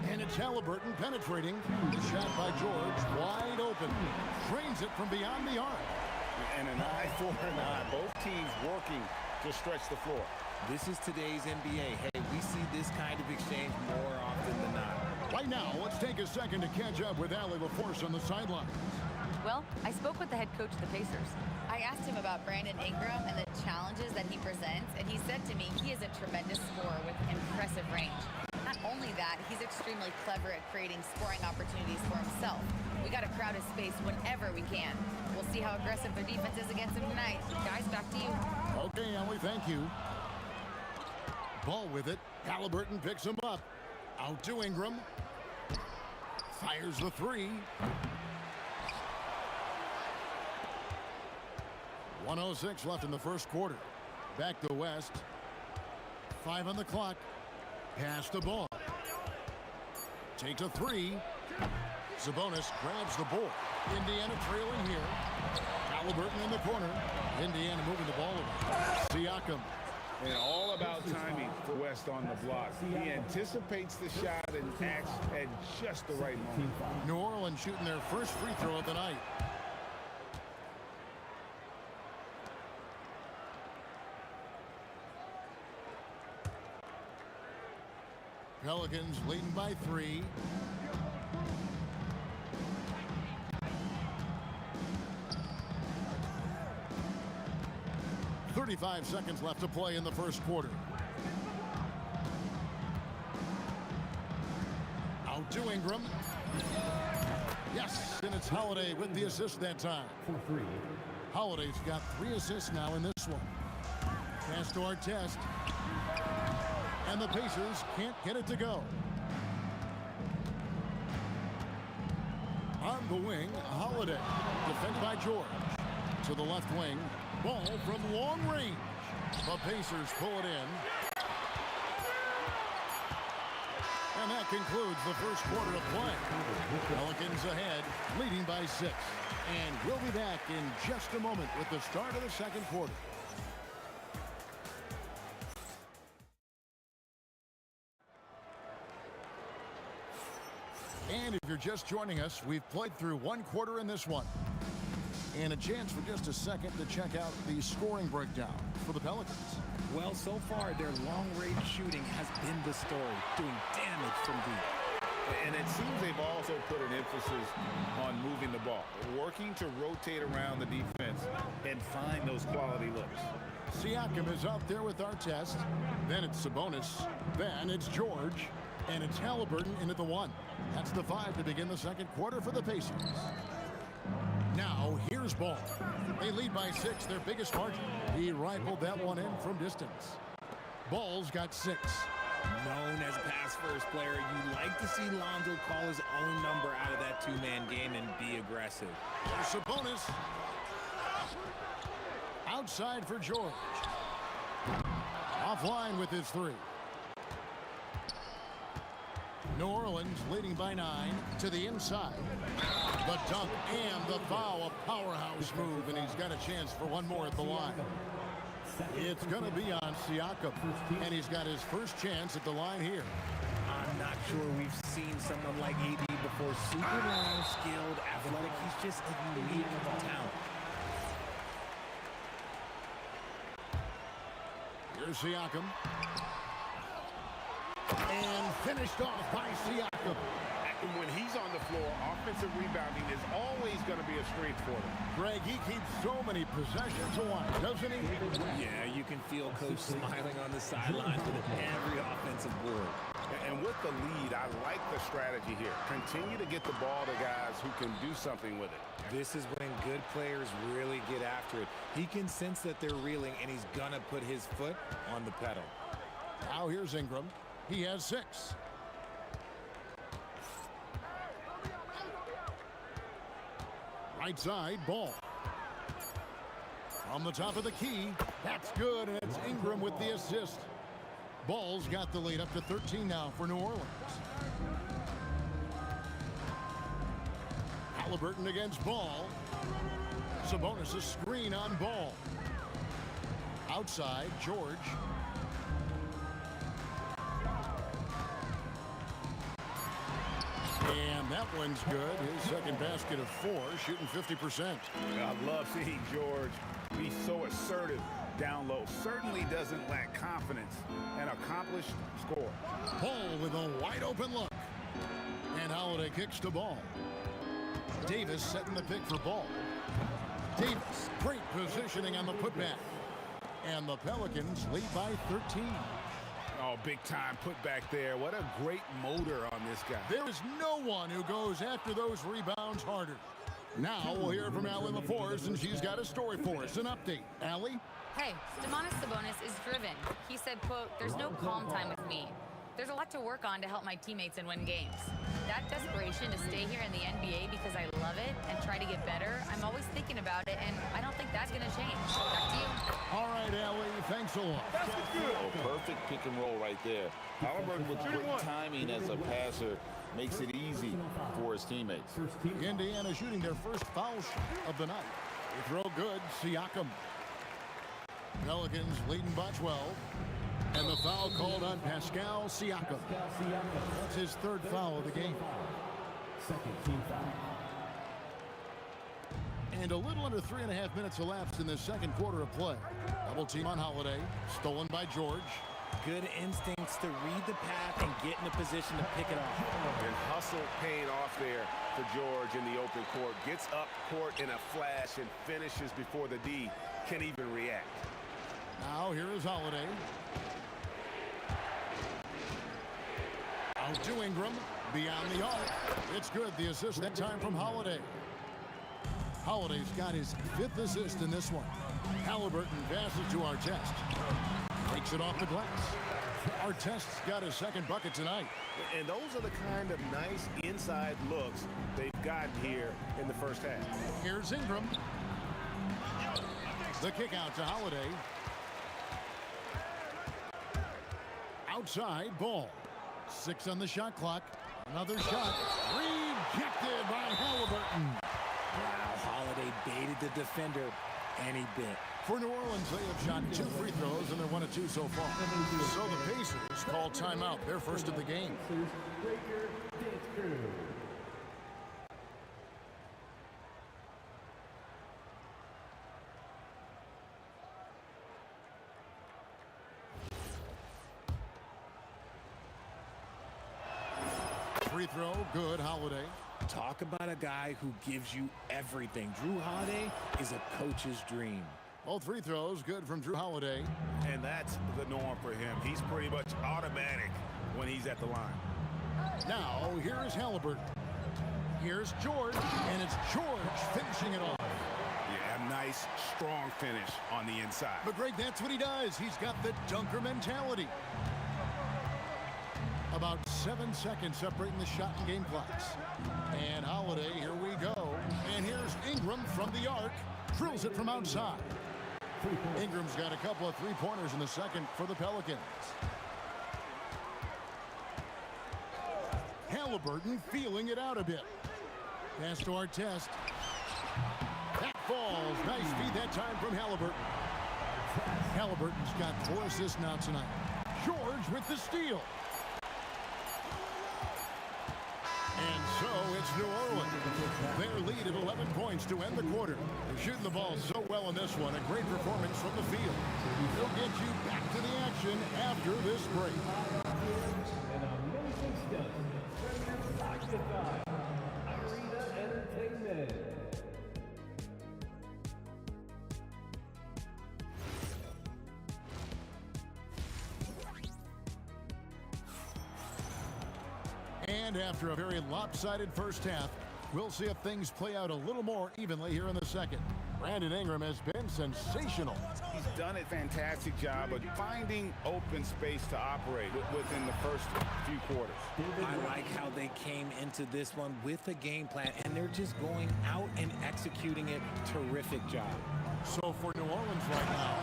And it's Halliburton penetrating. Shot by George. Wide open. Drains it from beyond the arc. And an eye for an eye. Both teams working to stretch the floor. This is today's NBA. Hey, we see this kind of exchange more often than not. Right now, let's take a second to catch up with Allie LaForce on the sideline. Well, I spoke with the head coach of the Pacers. I asked him about Brandon Ingram and the challenges that he presents, and he said to me he is a tremendous scorer with impressive range. Not only that, he's extremely clever at creating scoring opportunities for himself. We got to crowd his space whenever we can. We'll see how aggressive their defense is against him tonight. Guys, back to you. Okay, Allie, thank you. Ball with it. Halliburton picks him up. Out to Ingram. Fires the three. 1:06 left in the first quarter. Back to West. 5 on the clock. Pass the ball. Takes a three. Sabonis grabs the ball. Indiana trailing here. Halliburton in the corner. Indiana moving the ball over. Siakam. And all about timing for West on the block. He anticipates the shot and acts at just the right moment. New Orleans shooting their first free throw of the night. Pelicans leading by 3. .35 seconds left to play in the first quarter. Out to Ingram. Yes, and it's Holiday with the assist that time. Holiday's got 3 assists now in this one. Pass to Artest. And the Pacers can't get it to go. On the wing, Holiday. Defended by George. To the left wing. Ball from long range. The Pacers pull it in. And that concludes the first quarter of play. Pelicans ahead, leading by 6. And we'll be back in just a moment with the start of the second quarter. And if you're just joining us, we've played through 1 quarter in this one. And a chance for just a second to check out the scoring breakdown for the Pelicans. Well, so far, their long-range shooting has been the story, doing damage from deep. And it seems they've also put an emphasis on moving the ball, working to rotate around the defense and find those quality looks. Siakam is out there with Artest. Then it's Sabonis. Then it's George. And it's Halliburton in at the 1. That's the 5 to begin the second quarter for the Pacers. Now, here's Ball. They lead by 6, their biggest margin. He rifled that one in from distance. Ball's got 6. Known as a pass-first player, you like to see Lonzo call his own number out of that two-man game and be aggressive. There's Sabonis. Outside for George. Offline with his 3. New Orleans leading by 9 to the inside. The dunk and the foul, a powerhouse move, and he's got a chance for one more at the line. It's going to be on Siakam, and he's got his first chance at the line here. I'm not sure we've seen someone like AD before. Super long, skilled, athletic. He's just a unique talent. Here's Siakam. And finished off by Siakam. And when he's on the floor, offensive rebounding is always going to be a strength for them. Greg, he keeps so many possessions alive, doesn't he? Yeah, you can feel Coach smiling on the sidelines with every offensive board. And with the lead, I like the strategy here. Continue to get the ball to guys who can do something with it. This is when good players really get after it. He can sense that they're reeling, and he's going to put his foot on the pedal. Now here's Ingram. He has 6. Right side, Ball. From the top of the key. That's good, and it's Ingram with the assist. Ball's got the lead up to 13 now for New Orleans. Halliburton against Ball. Sabonis a screen on Ball. Outside, George. And that one's good. His second basket of 4, shooting 50%. I love seeing George be so assertive down low. Certainly doesn't lack confidence. An accomplished scorer. Ball with a wide open look. And Holiday kicks the ball. Davis setting the pick for Ball. Davis, great positioning on the putback. And the Pelicans lead by 13. Oh, big time put back there. What a great motor on this guy. There is no one who goes after those rebounds harder. Now we'll hear from Allie LaForce, and she's got a story for us. An update. Allie? Hey, Domantas Sabonis is driven. He said, quote, "There's no calm time with me. There's a lot to work on to help my teammates and win games. That desperation to stay here in the NBA because I love it and try to get better, I'm always thinking about it, and I don't think that's going to change." Back to you. All right, Allie, thanks a lot. Oh, perfect pick and roll right there. Halliburton with quick timing as a passer makes it easy for his teammates. Indiana shooting their first foul shot of the night. They throw good. Siakam. Pelicans leading by 12. And the foul called on Pascal Siakam. That's his third foul of the game. Second team foul. And a little under 3.5 minutes elapsed in the second quarter of play. Double team on Holiday. Stolen by George. Good instincts to read the path and get in a position to pick it off. And hustle paying off there for George in the open court. Gets up court in a flash and finishes before the D can even react. Now here is Holiday. Out to Ingram. Beyond the arc. It's good. The assist that time from Holiday. Holiday's got his 5th assist in this one. Halliburton passes to Artest. Takes it off the glass. Artest's got his second bucket tonight. And those are the kind of nice inside looks they've gotten here in the first half. Here's Ingram. The kick out to Holiday. Outside ball. 6 on the shot clock. Another shot. Rejected by Halliburton. Wow, Holiday baited the defender, and he bit. For New Orleans, they have shot 2 free throws, and they're 1 of 2 so far. So the Pacers call timeout, their first of the game. Breaker dance crew. Free throw, good, Holiday. Talk about a guy who gives you everything. Drew Holiday is a coach's dream. Both free throws, good from Drew Holiday. And that's the norm for him. He's pretty much automatic when he's at the line. Now, here is Halliburton. Here's George, and it's George finishing it off. Yeah, a nice, strong finish on the inside. But Greg, that's what he does. He's got the dunker mentality. About 7 seconds separating the shot and game clocks. And Holiday, here we go. And here's Ingram from the arc. Drills it from outside. Ingram's got a couple of three-pointers in the second for the Pelicans. Halliburton feeling it out a bit. Pass to Artest. That falls. Nice feed that time from Halliburton. Halliburton's got 4 assists now tonight. George with the steal. And so it's New Orleans. Their lead at 11 points to end the quarter. They're shooting the ball so well in this one. A great performance from the field. They'll get you back to the action after this break. An amazing stunt. Octagon Arena Entertainment. And after a very lopsided first half, we'll see if things play out a little more evenly here in the second. Brandon Ingram has been sensational. He's done a fantastic job of finding open space to operate within the first few quarters. I like how they came into this one with a game plan, and they're just going out and executing it. Terrific job. So for New Orleans right now,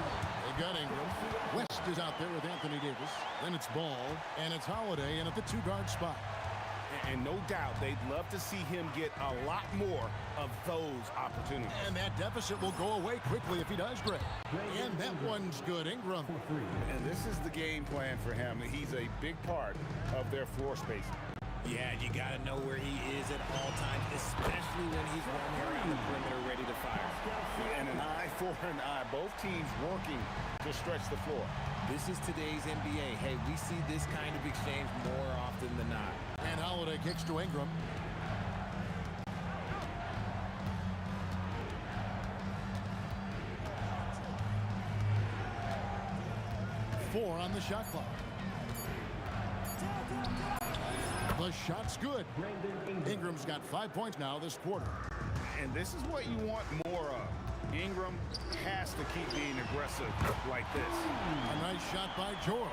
they've got Ingram. West is out there with Anthony Davis. Then it's Ball, and it's Holiday in at the 2-guard spot. And no doubt they'd love to see him get a lot more of those opportunities. And that deficit will go away quickly if he does, Greg. And that one's good. Ingram. And this is the game plan for him. He's a big part of their floor spacing. Yeah, you got to know where he is at all times, especially when he's roaming around the perimeter ready to fire. And an eye for an eye. Both teams working to stretch the floor. This is today's NBA. Hey, we see this kind of exchange more often than not. And Holiday kicks to Ingram. Four on the shot clock. The shot's good. Ingram's got 5 points now this quarter. And this is what you want more of. Ingram has to keep being aggressive like this. A nice shot by George.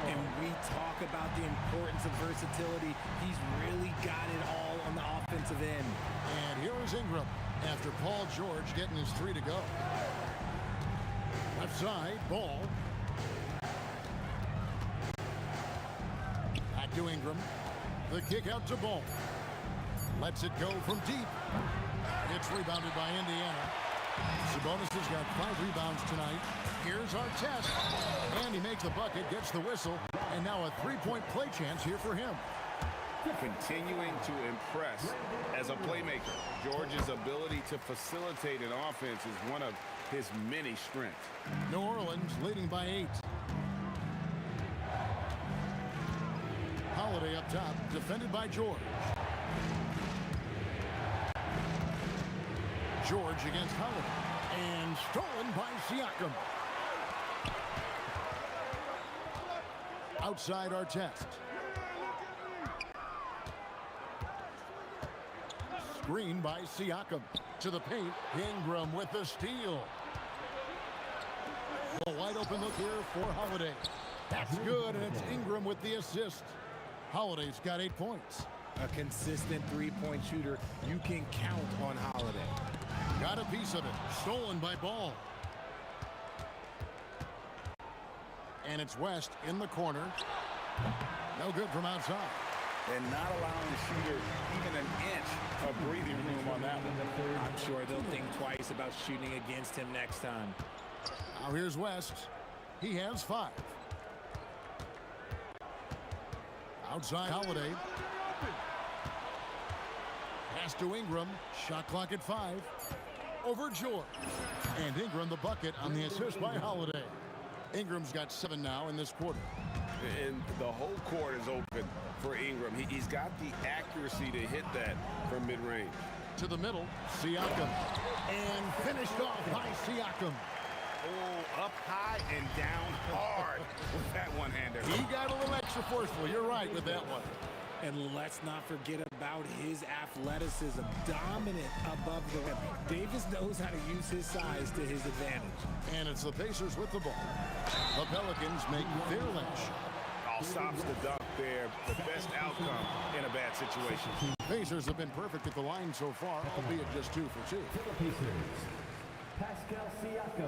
And we talk about the importance of versatility. He's really got it all on the offensive end. And here is Ingram after Paul George getting his 3 to go. Left side, Ball. Back to Ingram. The kick out to Ball. Lets it go from deep. It's rebounded by Indiana. Sabonis has got 5 rebounds tonight. Here's our test. And he makes the bucket, gets the whistle, and now a 3-point play chance here for him. Continuing to impress as a playmaker. George's ability to facilitate an offense is one of his many strengths. New Orleans leading by 8. Holiday up top, defended by George. George against Holiday. And stolen by Siakam. Outside our test. Screen by Siakam. To the paint. Ingram with the steal. A wide open look here for Holiday. That's good, and it's Ingram with the assist. Holiday's got 8 points. A consistent 3-point shooter. You can count on Holiday. Got a piece of it. Stolen by Ball. And it's West in the corner. No good from outside. And not allowing the shooter even an inch of breathing room on that one. I'm sure they'll think twice about shooting against him next time. Now here's West. He has 5. Outside Holiday. Pass to Ingram. Shot clock at 5. Over George. And Ingram the bucket on the assist by Holiday. Ingram's got 7 now in this quarter. And the whole court is open for Ingram. He's got the accuracy to hit that from mid-range. To the middle, Siakam. And finished off by Siakam. Oh, up high and down hard with that one-hander. He got a little extra forceful. You're right with that one. And let's not forget about his athleticism. Dominant above the rim. Davis knows how to use his size to his advantage. And it's the Pacers with the ball. The Pelicans make their last shot. All stops the dunk there. The best outcome in a bad situation. Pacers have been perfect at the line so far, albeit just 2 for 2. For the Pacers, Pascal Siakam,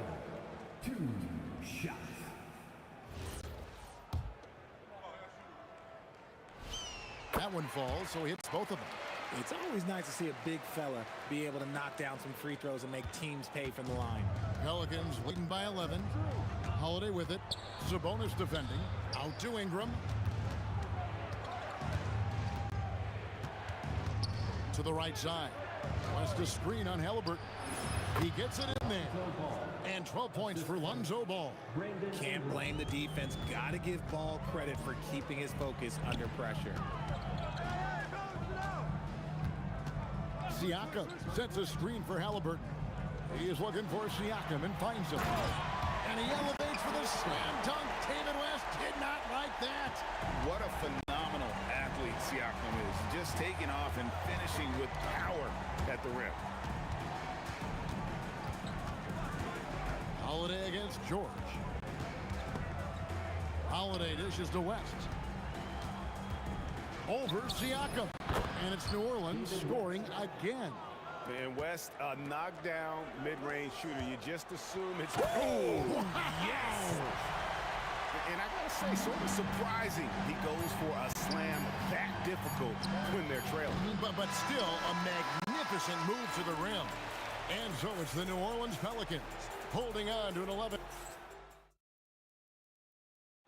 2 shots. That one falls, so he hits both of them. It's always nice to see a big fella be able to knock down some free throws and make teams pay from the line. Pelicans leading by 11. Holiday with it. Sabonis defending. Out to Ingram. To the right side. West a screen on Halliburton. He gets it in there. And 12 points for Lonzo Ball. Can't blame the defense. Got to give Ball credit for keeping his focus under pressure. Siakam sets a screen for Halliburton. He is looking for Siakam and finds him. And he elevates for the slam dunk. David West did not like that. What a phenomenal athlete Siakam is. Just taking off and finishing with power at the rim. Holiday against George. Holiday dishes to West. Over Siakam. And it's New Orleans scoring again. And West, a knockdown mid-range shooter. You just assume it's... Oh, yes! And I gotta say, sort of surprising he goes for a slam that difficult when they're trailing. But still a magnificent move to the rim. And so it's the New Orleans Pelicans holding on to an 11.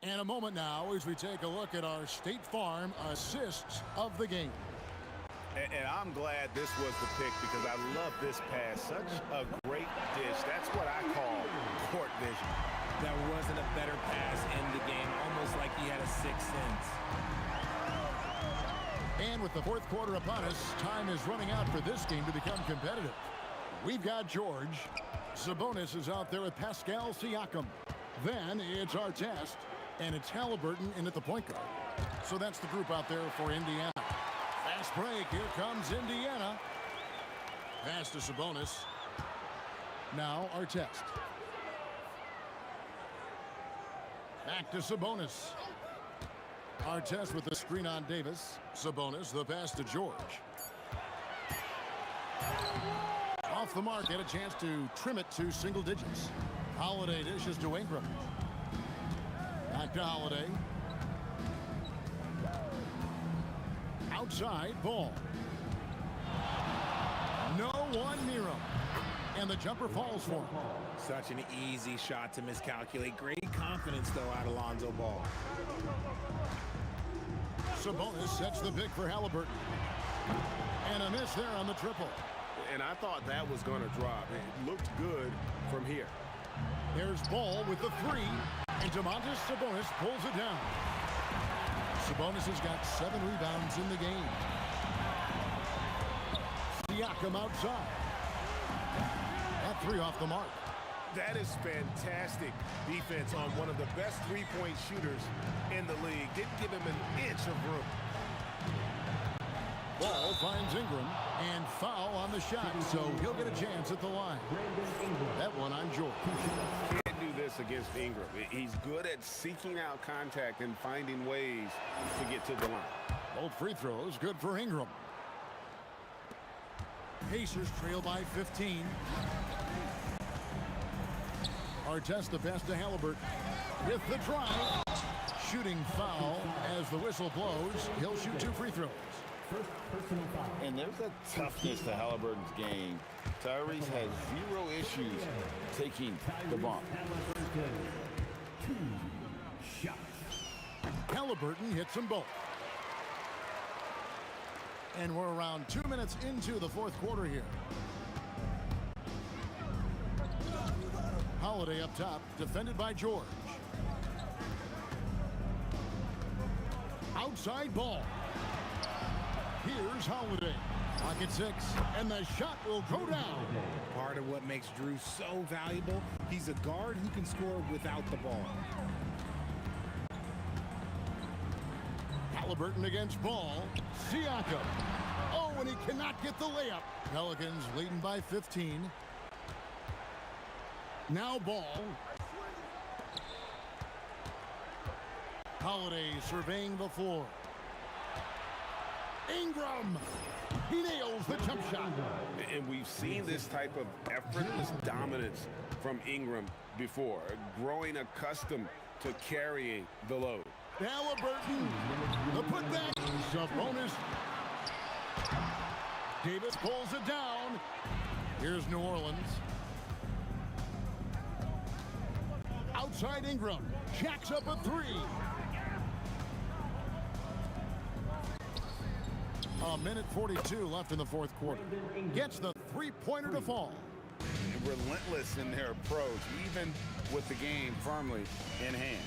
And a moment now as we take a look at our State Farm assists of the game. And I'm glad this was the pick because I love this pass. Such a great dish. That's what I call court vision. That wasn't a better pass in the game, almost like he had a sixth sense. And with the fourth quarter upon us, time is running out for this game to become competitive. We've got George. Sabonis is out there with Pascal Siakam. Then it's our test, and it's Halliburton in at the point guard. So that's the group out there for Indiana. Fast break. Here comes Indiana. Pass to Sabonis. Now Artest. Back to Sabonis. Artest with the screen on Davis. Sabonis, the pass to George. Off the mark, get a chance to trim it to single digits. Holiday dishes to Ingram. Back to Holiday. Outside, Ball. No one near him. And the jumper falls for him. Such an easy shot to miscalculate. Great confidence, though, out of Lonzo Ball. Sabonis sets the pick for Halliburton. And a miss there on the triple. And I thought that was going to drop. It looked good from here. There's Ball with the three. And Domantas Sabonis pulls it down. Sabonis has got 7 rebounds in the game. Siakam outside. That 3 off the mark. That is fantastic defense on one of the best three-point shooters in the league. Didn't give him an inch of room. Ball finds Ingram and foul on the shot, so he'll get a chance at the line. That one on George. Can't do this against Ingram. He's good at seeking out contact and finding ways to get to the line. Both free throws good for Ingram. Pacers trail by 15. Artest the pass to Halliburton with the drive. Shooting foul as the whistle blows. He'll shoot 2 free throws. And there's a toughness to Halliburton's game. Tyrese has 0 issues taking the bump. Halliburton hits them both. And we're around 2 minutes into the fourth quarter here. Holiday up top, defended by George. Outside Ball. Here's Holiday. Pocket 6, and the shot will go down. Part of what makes Drew so valuable, he's a guard who can score without the ball. Halliburton against Ball. Siakam. Oh, and he cannot get the layup. Pelicans leading by 15. Now Ball. Holiday surveying the floor. Ingram. He nails the jump shot. And we've seen this type of effortless dominance from Ingram before, growing accustomed to carrying the load. Halliburton, the putback. Sabonis. Davis pulls it down. Here's New Orleans. Outside Ingram. Jacks up a 3. A minute 42 left in the fourth quarter. Gets the three-pointer to fall. Relentless in their approach, even with the game firmly in hand.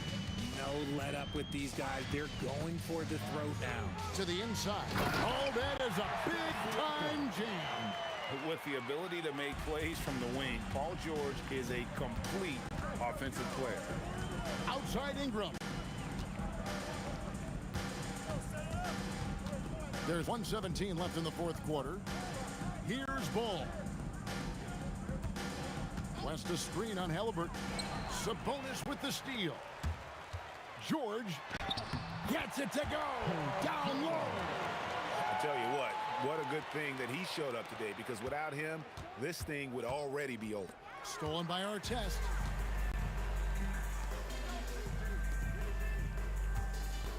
No let up with these guys. They're going for the throat now. To the inside. Oh, that is a big-time jam. With the ability to make plays from the wing, Paul George is a complete offensive player. Outside Ingram. There's 1:17 left in the fourth quarter. Here's Ball. West a screen on Halliburton. Sabonis with the steal. George gets it to go. Down low. I tell you what a good thing that he showed up today, because without him, this thing would already be over. Stolen by Artest.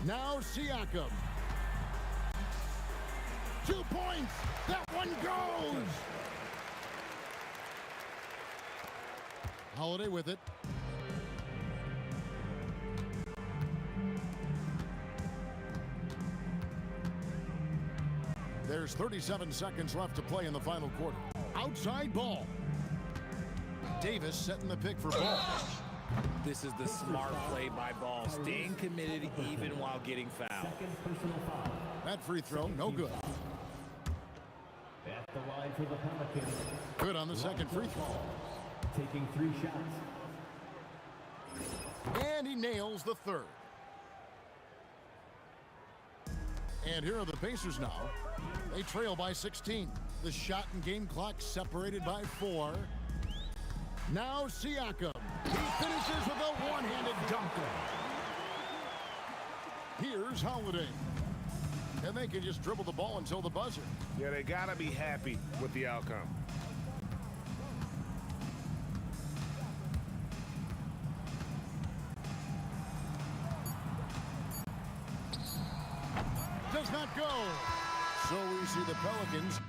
Now Siakam. 2 points. That one goes. Holiday with it. There's 37 seconds left to play in the final quarter. Outside Ball. Davis setting the pick for Ball. This is the smart play by Ball, staying committed even while getting fouled. That free throw, no good. At the line for the Pelicans. Good on the second free throw. Taking 3 shots. And he nails the third. And here are the Pacers now. They trail by 16. The shot and game clock separated by 4. Now Siakam. He finishes with a one-handed dunk. Here's Holiday. And they can just dribble the ball until the buzzer. Yeah, they got to be happy with the outcome. Does not go. So we see the Pelicans.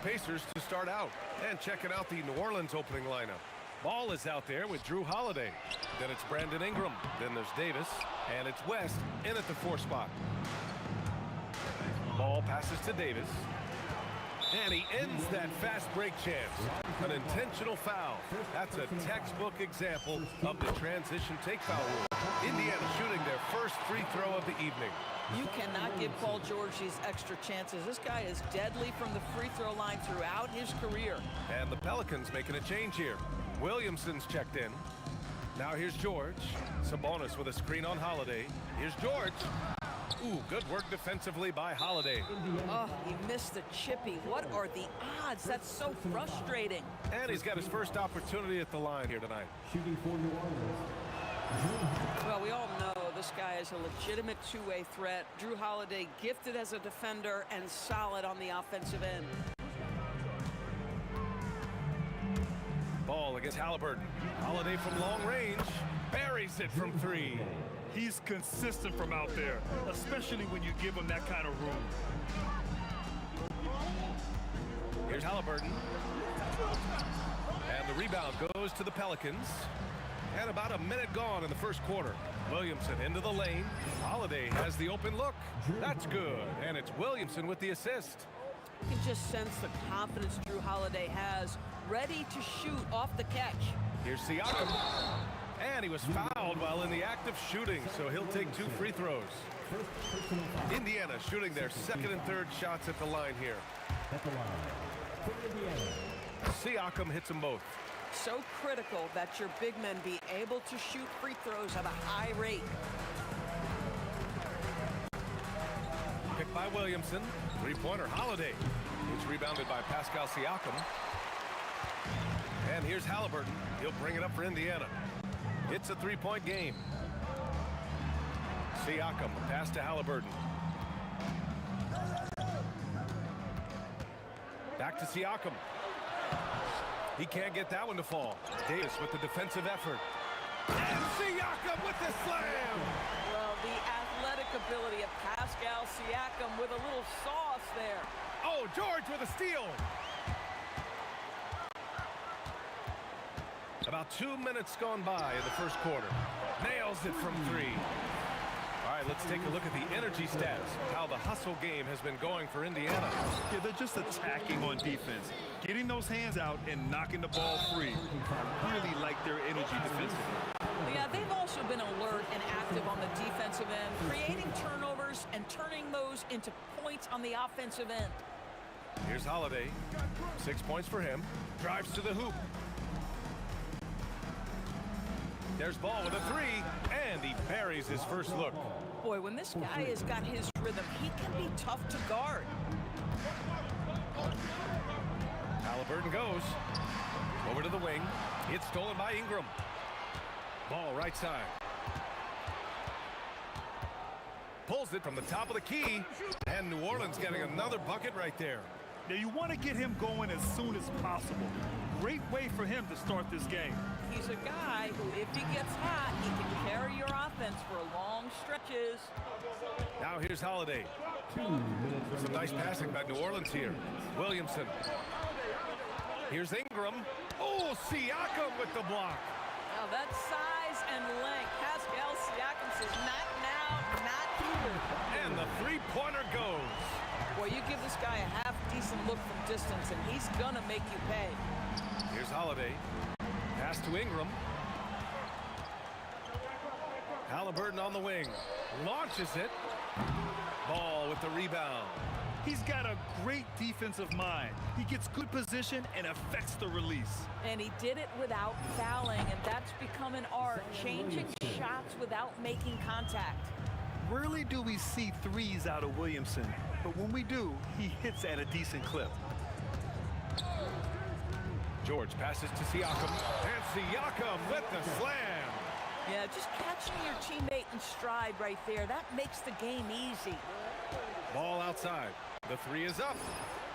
Pacers to start out. And checking out the New Orleans opening lineup. Ball is out there with Drew Holiday. Then it's Brandon Ingram. Then there's Davis. And it's West in at the 4 spot. Ball passes to Davis. And he ends that fast break chance. An intentional foul. That's a textbook example of the transition take foul rule. Indiana shooting their first free throw of the evening. You cannot give Paul George these extra chances. This guy is deadly from the free throw line throughout his career. And the Pelicans making a change here. Williamson's checked in. Now here's George. Sabonis with a screen on Holiday. Here's George. Ooh, good work defensively by Holiday. Oh, he missed the chippy. What are the odds? That's so frustrating. And he's got his first opportunity at the line here tonight. Shooting for New Orleans. Well, we all know this guy is a legitimate two-way threat. Drew Holiday gifted as a defender and solid on the offensive end. Ball against Halliburton. Holiday from long range. Buries it from three. He's consistent from out there, especially when you give him that kind of room. Here's Halliburton. And the rebound goes to the Pelicans. And about a minute gone in the first quarter. Williamson into the lane. Holiday has the open look. That's good. And it's Williamson with the assist. You can just sense the confidence Drew Holiday has, ready to shoot off the catch. Here's Siakam. And he was fouled while in the act of shooting, so he'll take 2 free throws. Indiana shooting their second and third shots at the line here. At the line for Indiana. Siakam hits them both. So critical that your big men be able to shoot free throws at a high rate. Picked by Williamson. Three-pointer Holiday. It's rebounded by Pascal Siakam. And here's Halliburton. He'll bring it up for Indiana. It's a three-point game. Siakam, pass to Halliburton. Back to Siakam. He can't get that one to fall. Davis with the defensive effort. And Siakam with the slam! Well, the athletic ability of Pascal Siakam with a little sauce there. Oh, George with a steal! About 2 minutes gone by in the first quarter. Nails it from three. All right, let's take a look at the energy stats. How the hustle game has been going for Indiana. Yeah, they're just attacking on defense. Getting those hands out and knocking the ball free. I really like their energy defensively. Yeah, they've also been alert and active on the defensive end, creating turnovers and turning those into points on the offensive end. Here's Holiday. 6 points for him. Drives to the hoop. There's Ball with a three, and he buries his first look. Boy, when this guy has got his rhythm, he can be tough to guard. Halliburton goes. Over to the wing. It's stolen by Ingram. Ball right side. Pulls it from the top of the key, and New Orleans getting another bucket right there. Now you want to get him going as soon as possible. Great way for him to start this game. He's a guy who, if he gets hot, he can carry your offense for long stretches. Now here's Holiday. Some nice passing by New Orleans here. Williamson. Here's Ingram. Oh, Siakam with the block. Now that size and length, Pascal Siakam says, not now, not here. And the three-pointer goes. Boy, you give this guy a half-decent look from distance, and he's gonna make you pay. Here's Holiday. Pass to Ingram. Halliburton on the wing. Launches it. Ball with the rebound. He's got a great defensive mind. He gets good position and affects the release. And he did it without fouling, and that's become an art, changing shots without making contact. Rarely do we see threes out of Williamson, but when we do, he hits at a decent clip. George passes to Siakam, and Siakam with the slam. Yeah, just catching your teammate in stride right there, that makes the game easy. Ball outside. The three is up.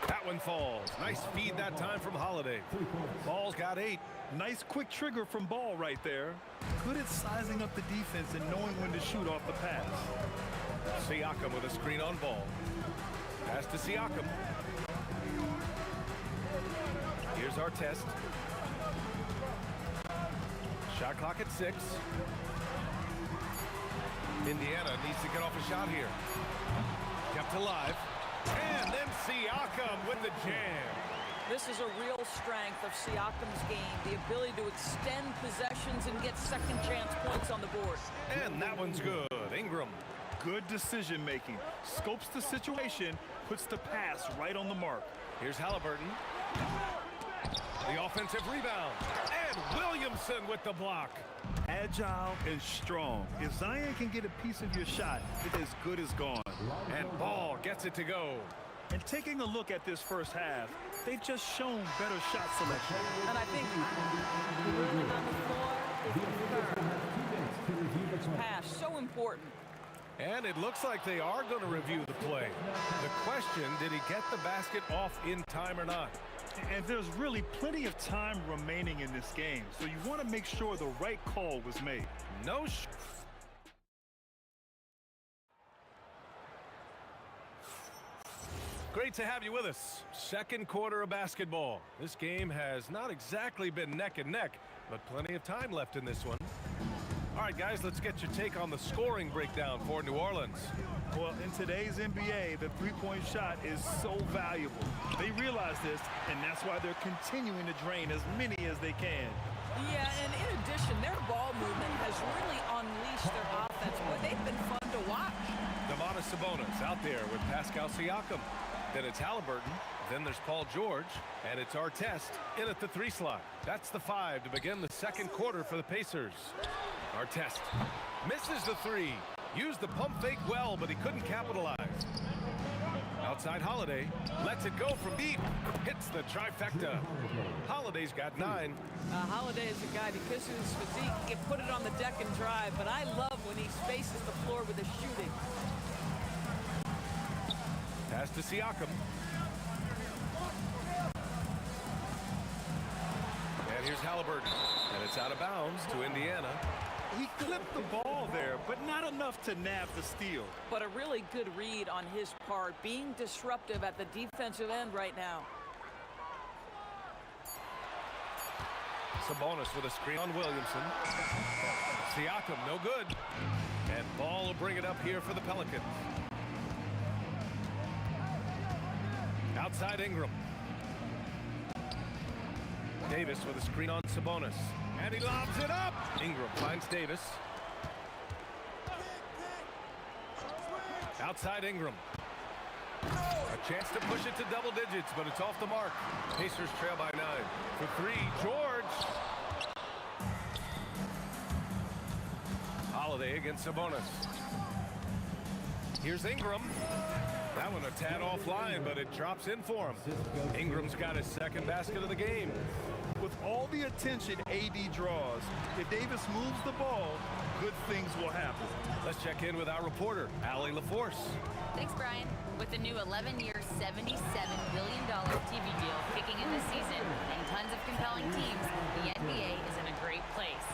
That one falls. Nice feed that time from Holiday. Ball's got 8. Nice quick trigger from Ball right there. Good at sizing up the defense and knowing when to shoot off the pass. Siakam with a screen on Ball. Pass to Siakam. Here's our test. Shot clock at 6. Indiana needs to get off a shot here. Kept alive. And then Siakam with the jam. This is a real strength of Siakam's game, the ability to extend possessions and get second chance points on the board. And that one's good. Ingram. Good decision making. Scopes the situation, puts the pass right on the mark. Here's Halliburton. The offensive rebound. And Williamson with the block. Agile and strong. If Zion can get a piece of your shot, it's as good as gone. And Ball gets it to go. And taking a look at this first half, they've just shown better shot selection. And I think running on the floor is the third. Pass, so important. And it looks like they are going to review the play. The question, did he get the basket off in time or not? And there's really plenty of time remaining in this game, so you want to make sure the right call was made. No. Great to have you with us. Second quarter of basketball. This game has not exactly been neck and neck, but plenty of time left in this one. All right, guys, let's get your take on the scoring breakdown for New Orleans. Well, in today's NBA, the three-point shot is so valuable. They realize this, and that's why they're continuing to drain as many as they can. Yeah, and in addition, their ball movement has really unleashed their offense. Boy, they've been fun to watch. Domantas Sabonis out there with Pascal Siakam. Then it's Halliburton. Then there's Paul George. And it's Artest in at the 3 slot. That's the 5 to begin the second quarter for the Pacers. Artest misses the 3. Used the pump fake well, but he couldn't capitalize. Outside Holiday. Lets it go from deep. Hits the trifecta. Holiday's got 9. Holiday is a guy, because of his physique, he can put it on the deck and drive. But I love when he spaces the floor with his shooting. Pass to Siakam. And here's Halliburton. And it's out of bounds to Indiana. He clipped the ball there, but not enough to nab the steal. But a really good read on his part, being disruptive at the defensive end right now. Sabonis with a screen on Williamson. Siakam, no good. And Ball will bring it up here for the Pelicans. Outside Ingram. Davis with a screen on Sabonis. And he lobs it up. Ingram finds Davis. Outside Ingram. A chance to push it to double digits, but it's off the mark. Pacers trail by 9. For 3, George. Holiday against Sabonis. Here's Ingram. That one a tad offline, but it drops in for him. Ingram's got his second basket of the game. With all the attention AD draws, if Davis moves the ball, good things will happen. Let's check in with our reporter, Allie LaForce. Thanks, Brian. With the new 11-year, $77 billion TV deal kicking in this season and tons of compelling teams, the NBA is in a great place.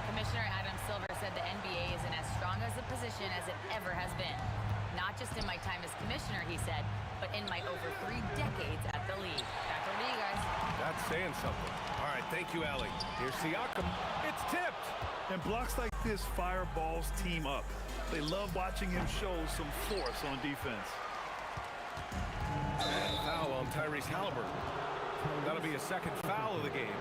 Commissioner Adam Silver said the NBA is in as strong as a position as it ever has been. Not just in my time as commissioner, he said, but in my over 3 decades at the league. Back over to you guys. That's saying something. All right, thank you, Allie. Here's Siakam. It's tipped. And blocks like this fire Ball's team up. They love watching him show some force on defense. And foul on Tyrese Halliburton. That'll be a second foul of the game.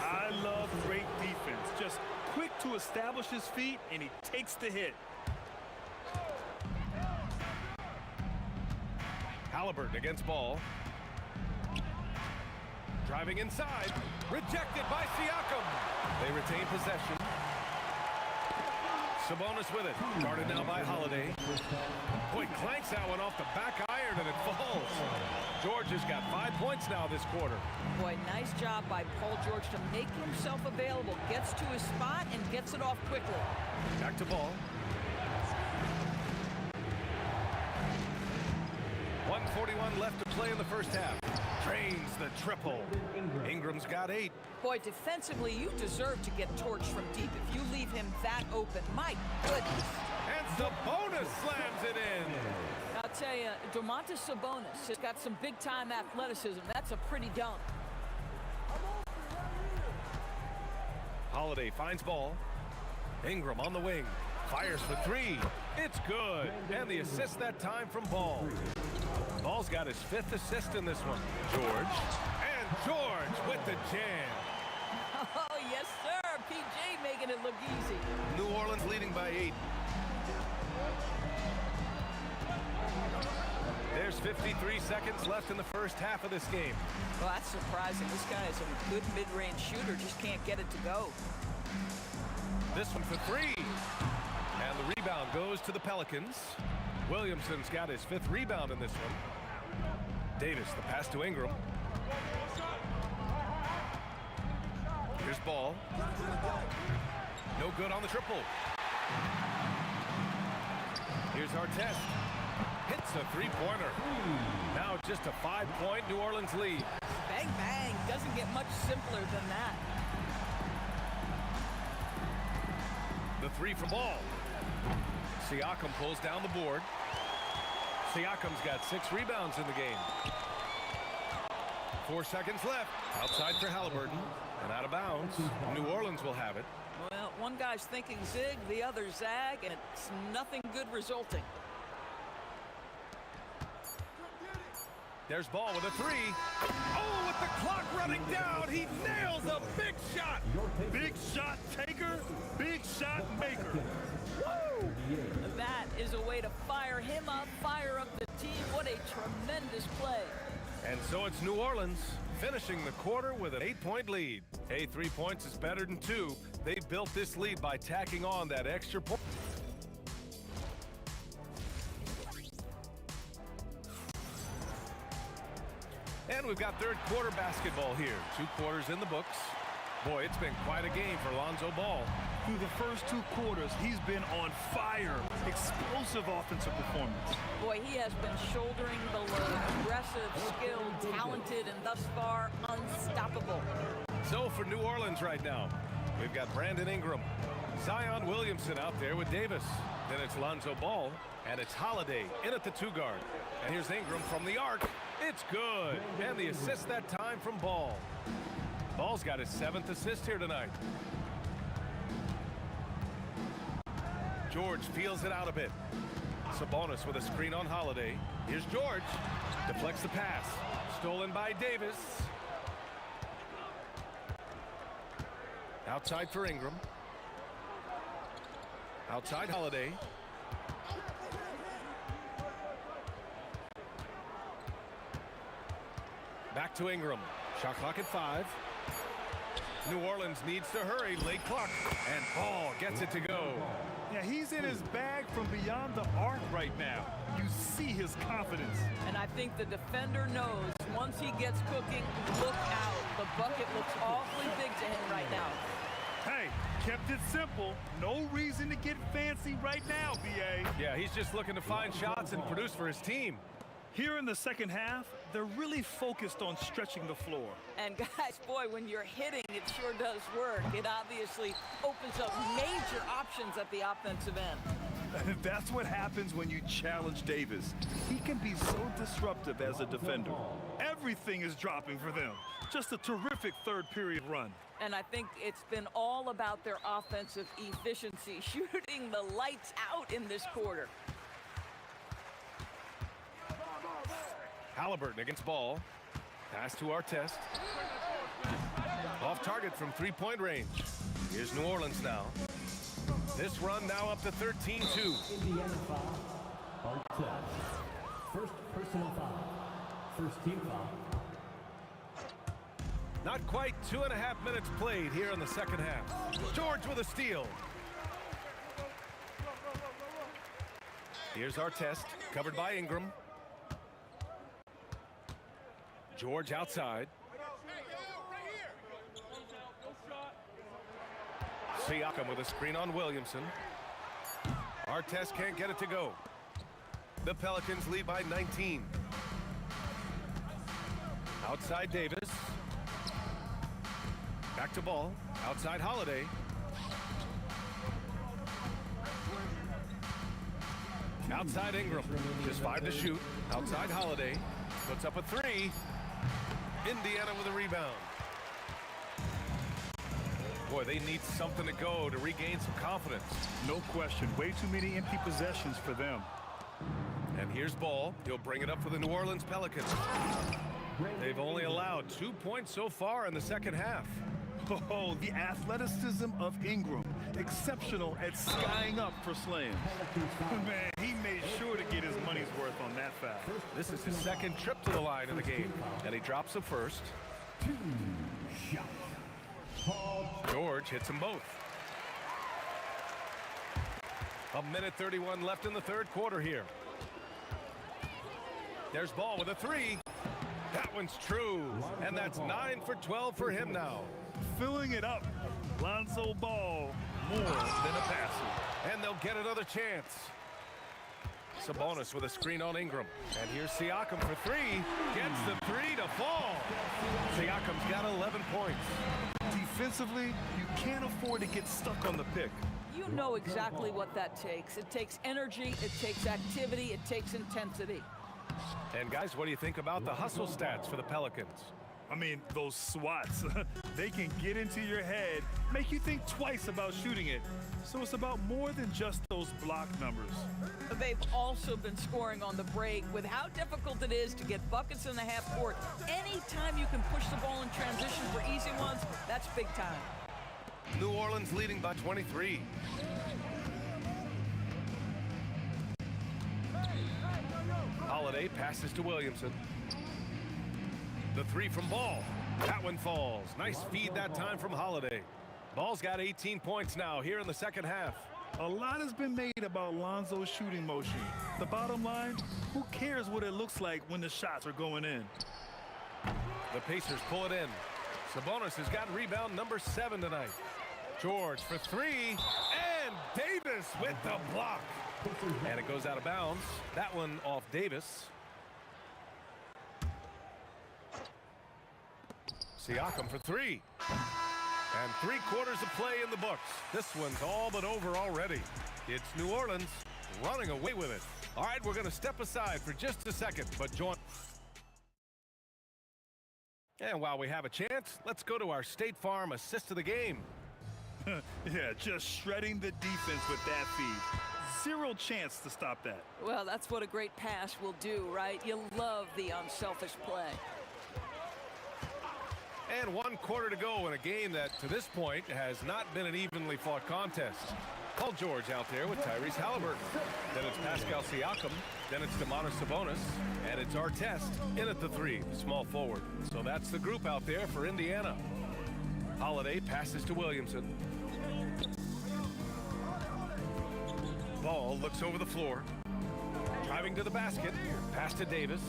I love great defense. Just quick to establish his feet, and he takes the hit. Halliburton against Ball. Driving inside. Rejected by Siakam. They retain possession. Sabonis with it. Guarded now by Holiday. Boy, clanks that one off the back iron and it falls. George has got 5 points now this quarter. Boy, nice job by Paul George to make himself available. Gets to his spot and gets it off quickly. Back to Ball. 1:41 left to play in the first half. Drains the triple. Ingram's got 8. Boy, defensively, you deserve to get torched from deep if you leave him that open. My goodness. And Sabonis slams it in. I'll tell you, Domantas Sabonis has got some big-time athleticism. That's a pretty dunk. Holiday finds Ball. Ingram on the wing. Fires for 3. It's good. And the assist that time from Ball. Ball's got his 5th assist in this one. George. And George with the jam. Oh, yes, sir. PJ making it look easy. New Orleans leading by 8. There's 53 seconds left in the first half of this game. Well, that's surprising. This guy is a good mid-range shooter, just can't get it to go. This one for 3. And the rebound goes to the Pelicans. Williamson's got his 5th rebound in this one. Davis, the pass to Ingram. Here's Ball. No good on the triple. Here's Artest. Hits a 3-pointer. Now just a 5-point New Orleans lead. Bang, bang. Doesn't get much simpler than that. The 3 from Ball. Siakam pulls down the board. Siakam's got 6 rebounds in the game. 4 seconds left. Outside for Halliburton. And out of bounds. New Orleans will have it. Well, one guy's thinking zig, the other zag, and it's nothing good resulting. There's Ball with a 3. Oh, with the clock running down, he nails a big shot. Big shot taker, big shot maker. Woo! That is a way to fire him up, fire up the team. What a tremendous play. And so it's New Orleans finishing the quarter with an 8-point lead. Hey, 3 points is better than 2. They built this lead by tacking on that extra point. And we've got third quarter basketball here. 2 quarters in the books. Boy, it's been quite a game for Lonzo Ball. Through the first 2 quarters, he's been on fire. Explosive offensive performance. Boy, he has been shouldering the load. Aggressive, skilled, talented, and thus far unstoppable. So for New Orleans right now, we've got Brandon Ingram, Zion Williamson out there with Davis. Then it's Lonzo Ball, and it's Holiday in at the 2 guard. And here's Ingram from the arc. It's good. And the assist that time from Ball. Ball's got his 7th assist here tonight. George feels it out a bit. Sabonis with a screen on Holiday. Here's George. Deflects the pass. Stolen by Davis. Outside for Ingram. Outside Holiday. Back to Ingram. Shot clock at 5. New Orleans needs to hurry. Late clock. And Ball gets it to go. Yeah, he's in his bag from beyond the arc right now. You see his confidence. And I think the defender knows once he gets cooking, look out. The bucket looks awfully big to him right now. Hey, kept it simple. No reason to get fancy right now, B.A. Yeah, he's just looking to find shots and produce for his team. Here in the second half, they're really focused on stretching the floor. And guys, boy, when you're hitting, it sure does work. It obviously opens up major options at the offensive end. That's what happens when you challenge Davis. He can be so disruptive as a defender. Everything is dropping for them. Just a terrific third period run. And I think it's been all about their offensive efficiency, shooting the lights out in this quarter. Halliburton against Ball. Pass to Artest. Off target from 3-point range. Here's New Orleans now. This run now up to 13-2. Indiana foul. Artest. First personal foul. First team foul. Not quite 2.5 minutes played here in the second half. George with a steal. Here's Artest, covered by Ingram. George outside. Siakam with a screen on Williamson. Artest can't get it to go. The Pelicans lead by 19. Outside Davis. Back to Ball. Outside Holiday. Outside Ingram. Just 5 to shoot. Outside Holiday. Puts up a 3. Indiana with a rebound. Boy, they need something to go to regain some confidence. No question. Way too many empty possessions for them. And here's Ball. He'll bring it up for the New Orleans Pelicans. They've only allowed 2 points so far in the second half. Oh, the athleticism of Ingram. Exceptional at skying up for slams. Man, he made sure to get his money's worth on that foul. This is his second trip to the line in the game, and he drops them first. George hits them both. A minute 31 left in the third quarter here. There's Ball with a three. That one's true, and that's 9 for 12 for him now. Filling it up. Lonzo Ball, more than a passer. And they'll get another chance. Sabonis with a screen on Ingram. And here's Siakam for three. Gets the three to fall. Siakam's got 11 points. Defensively, you can't afford to get stuck on the pick. You know exactly what that takes. It takes energy, it takes activity, it takes intensity. And guys, what do you think about the hustle stats for the Pelicans? I mean, those swats, they can get into your head, make you think twice about shooting it. So it's about more than just those block numbers. They've also been scoring on the break. With how difficult it is to get buckets in the half court, anytime you can push the ball in transition for easy ones, that's big time. New Orleans leading by 23. Holiday passes to Williamson. The three from Ball. That one falls. Nice feed that time from Holiday. Ball's got 18 points now here in the second half. A lot has been made about Lonzo's shooting motion. The bottom line, who cares what it looks like when the shots are going in? The Pacers pull it in. Sabonis has got rebound number 7 tonight. George for three, and Davis with the block. And it goes out of bounds. That one off Davis. Siakam for three. And 3/4 of play in the books. This one's all but over already. It's New Orleans running away with it. All right, we're going to step aside for just a second, but join. And while we have a chance, let's go to our State Farm assist of the game. Yeah, just shredding the defense with that feed. Zero chance to stop that. Well, that's what a great pass will do, right? You love the unselfish play. And 1/4 to go in a game that, to this point, has not been an evenly fought contest. Paul George out there with Tyrese Halliburton. Then it's Pascal Siakam. Then it's Domantas Sabonis. And it's Artest in at the three, the small forward. So that's the group out there for Indiana. Holiday passes to Williamson. Ball looks over the floor. Driving to the basket. Pass to Davis.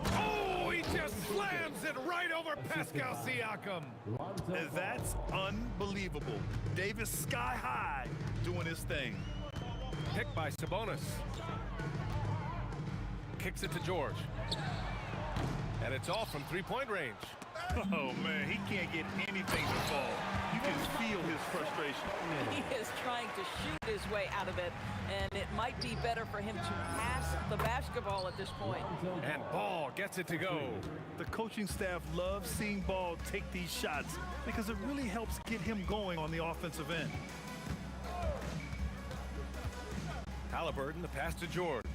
Oh, he just slams it right over Pascal Siakam. And that's unbelievable. Davis sky high doing his thing. Picked by Sabonis. Kicks it to George. And it's off from three-point range. Oh, man, he can't get anything to fall. You can feel his frustration. He is trying to shoot his way out of it, and it might be better for him to pass the basketball at this point. And Ball gets it to go. The coaching staff loves seeing Ball take these shots because it really helps get him going on the offensive end. Halliburton, the pass to George.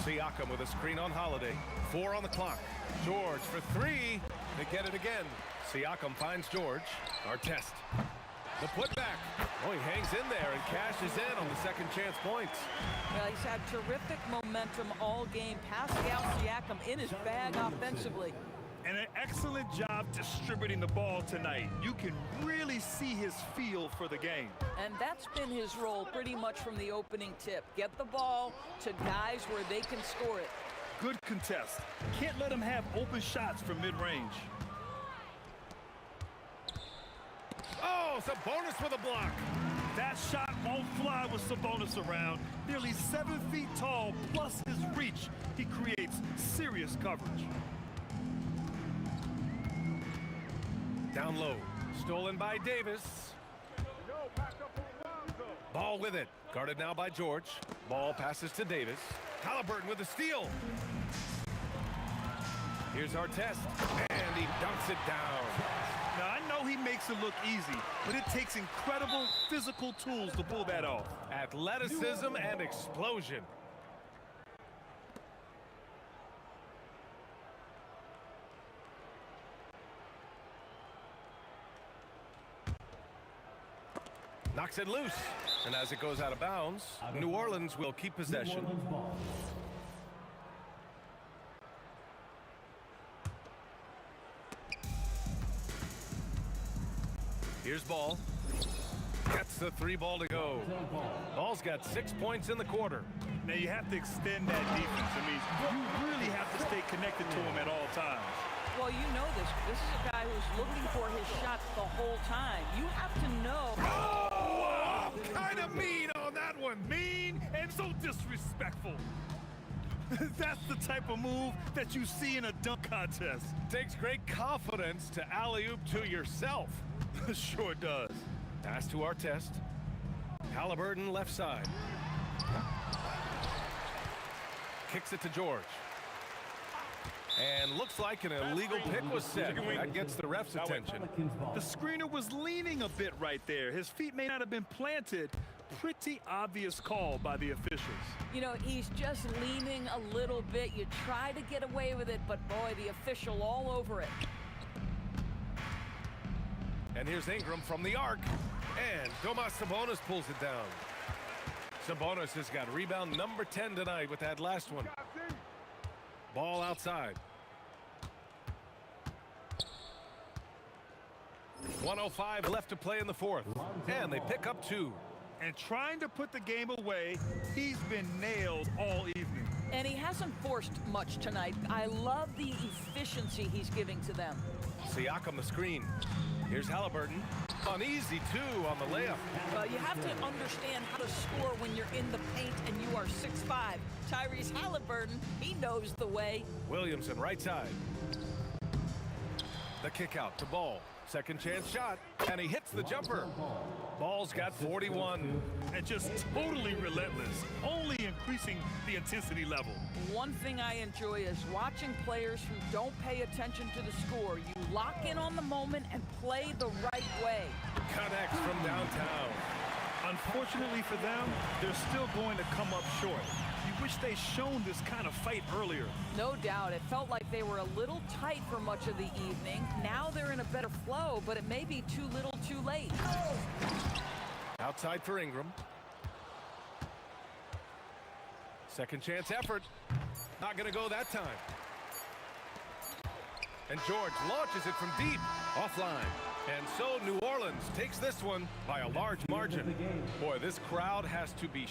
Siakam with a screen on Holiday. 4 on the clock. George for three. They get it again. Siakam finds George. Artest. The putback. Oh, he hangs in there and cashes in on the second chance points. Well, he's had terrific momentum all game. Pascal Siakam in his bag offensively. And an excellent job distributing the ball tonight. You can really see his feel for the game. And that's been his role pretty much from the opening tip. Get the ball to guys where they can score it. Good contest. Can't let him have open shots from mid-range. Oh, Sabonis with a block. That shot won't fly with Sabonis around. Nearly 7 feet tall, plus his reach. He creates serious coverage. Down low. Stolen by Davis. Ball with it. Guarded now by George. Ball passes to Davis. Halliburton with the steal. Here's Artest. And he dunks it down. Now, I know he makes it look easy, but it takes incredible physical tools to pull that off. Athleticism and explosion. Knocks it loose. And as it goes out of bounds, New Orleans will keep possession. Here's Ball. Gets the 3 ball to go. Ball's got 6 points in the quarter. Now you have to extend that defense. I mean, you really have to stay connected to him at all times. Well, you know this. This is a guy who's looking for his shot the whole time. You have to know. Oh, wow, kind of mean on that one. Mean and so disrespectful. That's the type of move that you see in a dunk contest. Takes great confidence to alley-oop to yourself. Sure does. Pass to Artest. Halliburton left side. Kicks it to George. And looks like an illegal pick was set. That gets the ref's attention. The screener was leaning a bit right there. His feet may not have been planted. Pretty obvious call by the officials. You know, he's just leaning a little bit. You try to get away with it, but boy, the official all over it. And here's Ingram from the arc. And Domas Sabonis pulls it down. Sabonis has got rebound number 10 tonight with that last one. Ball outside. 1:05 left to play in the fourth. And they pick up 2. And trying to put the game away, he's been nailed all evening. And he hasn't forced much tonight. I love the efficiency he's giving to them. Siakam the screen. Here's Halliburton. Uneasy, 2 on the layup. You have to understand how to score when you're in the paint and you are 6'5". Tyrese Halliburton, he knows the way. Williamson right side. The kick out to Ball. Second chance shot, and he hits the jumper. Ball's got 41. And just totally relentless, only increasing the intensity level. One thing I enjoy is watching players who don't pay attention to the score. You lock in on the moment and play the right way. Connects from downtown. Unfortunately for them, they're still going to come up short. You wish they'd shown this kind of fight earlier. No doubt. It felt like they were a little tight for much of the evening. Now they're in a better flow, but it may be too little too late. Outside for Ingram. Second chance effort. Not going to go that time. And George launches it from deep. Offline. And so New Orleans takes this one by a large margin. Boy, this crowd has to be...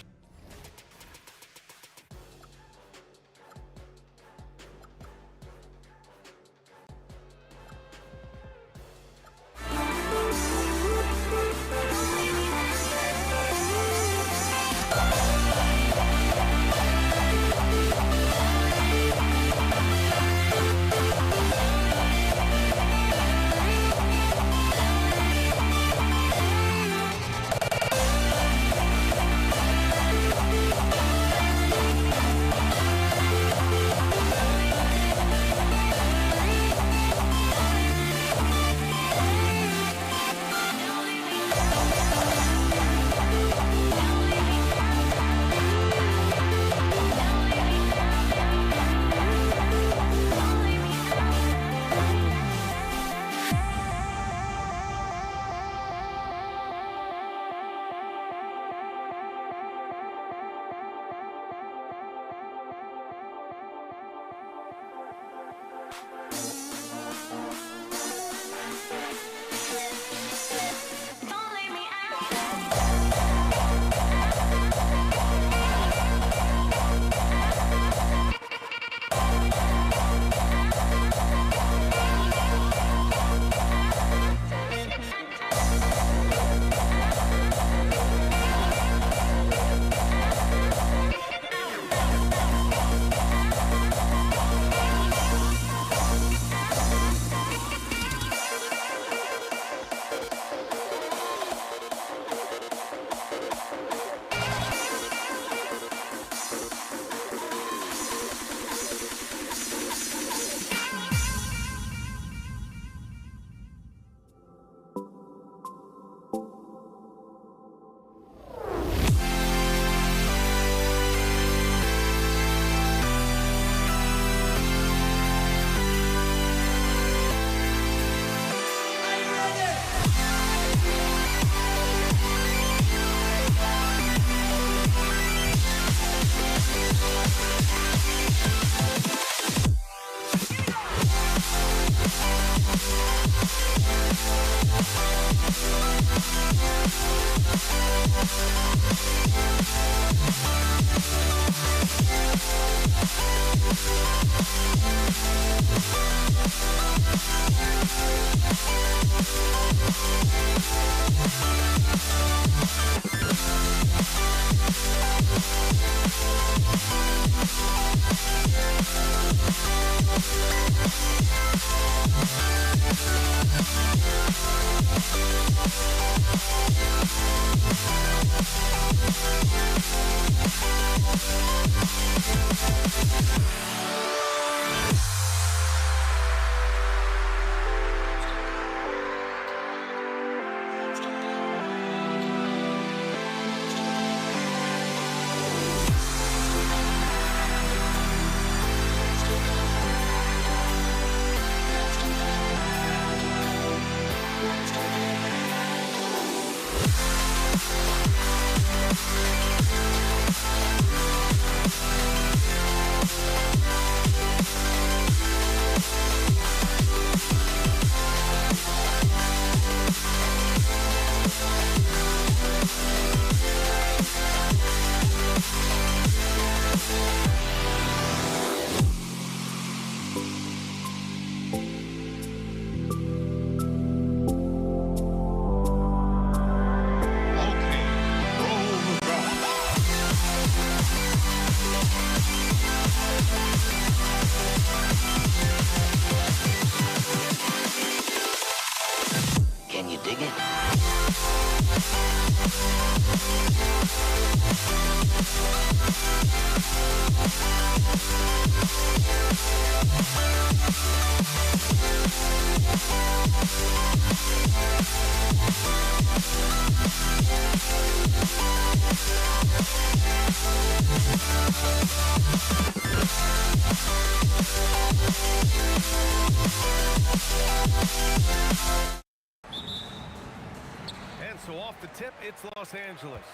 the tip, it's Los Angeles.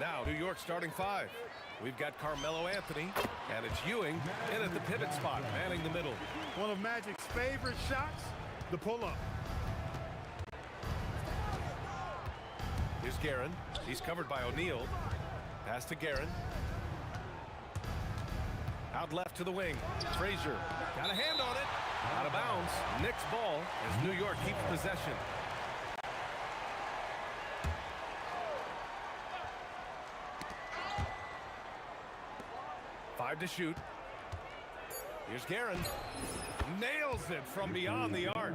Now, New York starting 5. We've got Carmelo Anthony, and it's Ewing in at the pivot spot, manning the middle. One of Magic's favorite shots, the pull-up. Here's Guerin. He's covered by O'Neal. Pass to Guerin. Out left to the wing. Frazier got a hand on it. Out of bounds. Knicks ball as New York keeps possession. Five to shoot. Here's Guerin. Nails it from beyond the arc.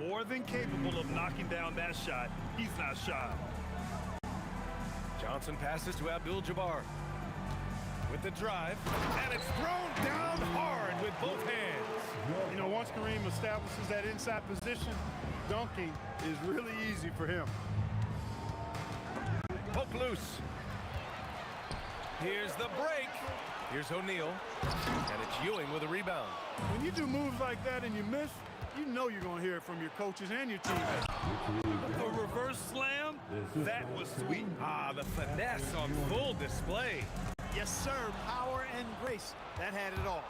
More than capable of knocking down that shot. He's not shy. Johnson passes to Abdul-Jabbar. With the drive, and it's thrown down hard with both hands. You know, once Kareem establishes that inside position, dunking is really easy for him. Poke loose. Here's the break. Here's O'Neal, and it's Ewing with a rebound. When you do moves like that and you miss, you know you're going to hear it from your coaches and your teammates. The reverse slam, that was sweet. Ah, the finesse on full display. Yes, sir. Power and grace. That had it all.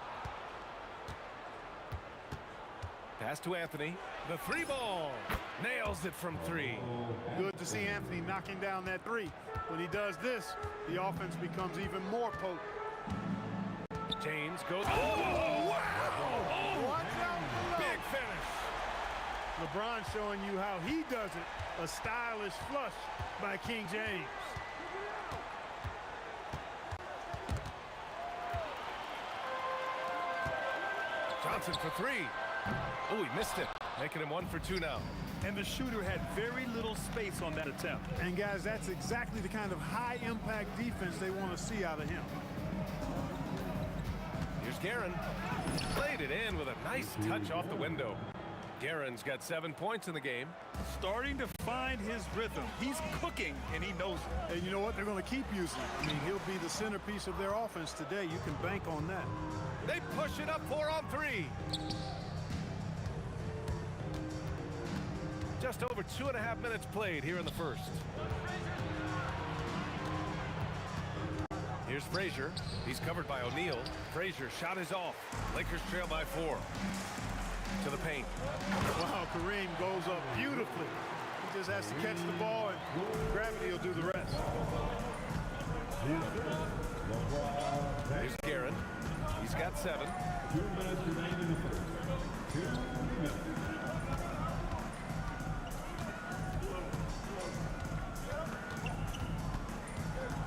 Pass to Anthony. The three ball. Nails it from 3. Good to see Anthony knocking down that 3. When he does this, the offense becomes even more potent. James goes. Oh, wow! Oh, big finish. LeBron showing you how he does it. A stylish flush by King James. Johnson for 3. Oh, he missed it. Making him 1 for 2 now. And the shooter had very little space on that attempt. And guys, that's exactly the kind of high-impact defense they want to see out of him. Here's Guerin. Played it in with a nice touch off the window. Guerin's got 7 points in the game. Starting to find his rhythm. He's cooking, and he knows it. And you know what? They're going to keep using it. I mean, he'll be the centerpiece of their offense today. You can bank on that. They push it up 4 on 3. Just over 2.5 minutes played here in the first. Here's Frazier. He's covered by O'Neal. Frazier shot is off. Lakers trail by 4. To the paint. Wow, Kareem goes up beautifully. He just has to catch the ball, and gravity will do the rest. Here's Guerin. He's got 7. 2 minutes remaining in the first. 2 minutes.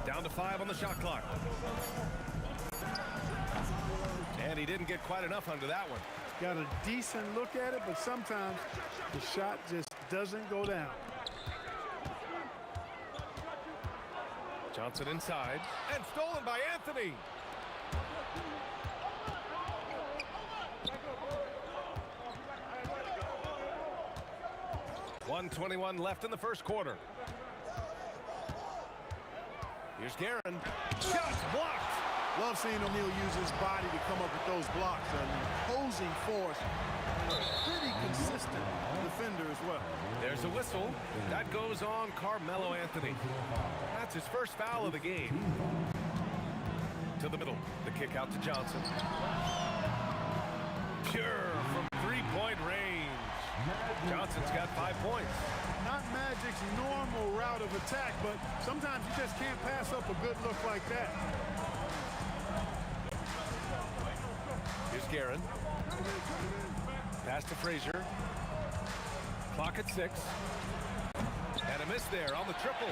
Down to 5 on the shot clock. And he didn't get quite enough under that one. Got a decent look at it, but sometimes the shot just doesn't go down. Johnson inside, and stolen by Anthony. .121 left in the first quarter. Here's Guerin. Shots blocked. Love seeing O'Neal use his body to come up with those blocks. An opposing force, and a pretty consistent defender as well. There's a whistle. That goes on Carmelo Anthony. That's his first foul of the game. To the middle. The kick out to Johnson. Pure from 3-point range. Johnson's got 5 points. Not Magic's normal route of attack, but sometimes you just can't pass up a good look like that. Here's Guerin. Pass to Frazier. Clock at 6. And a miss there on the triple.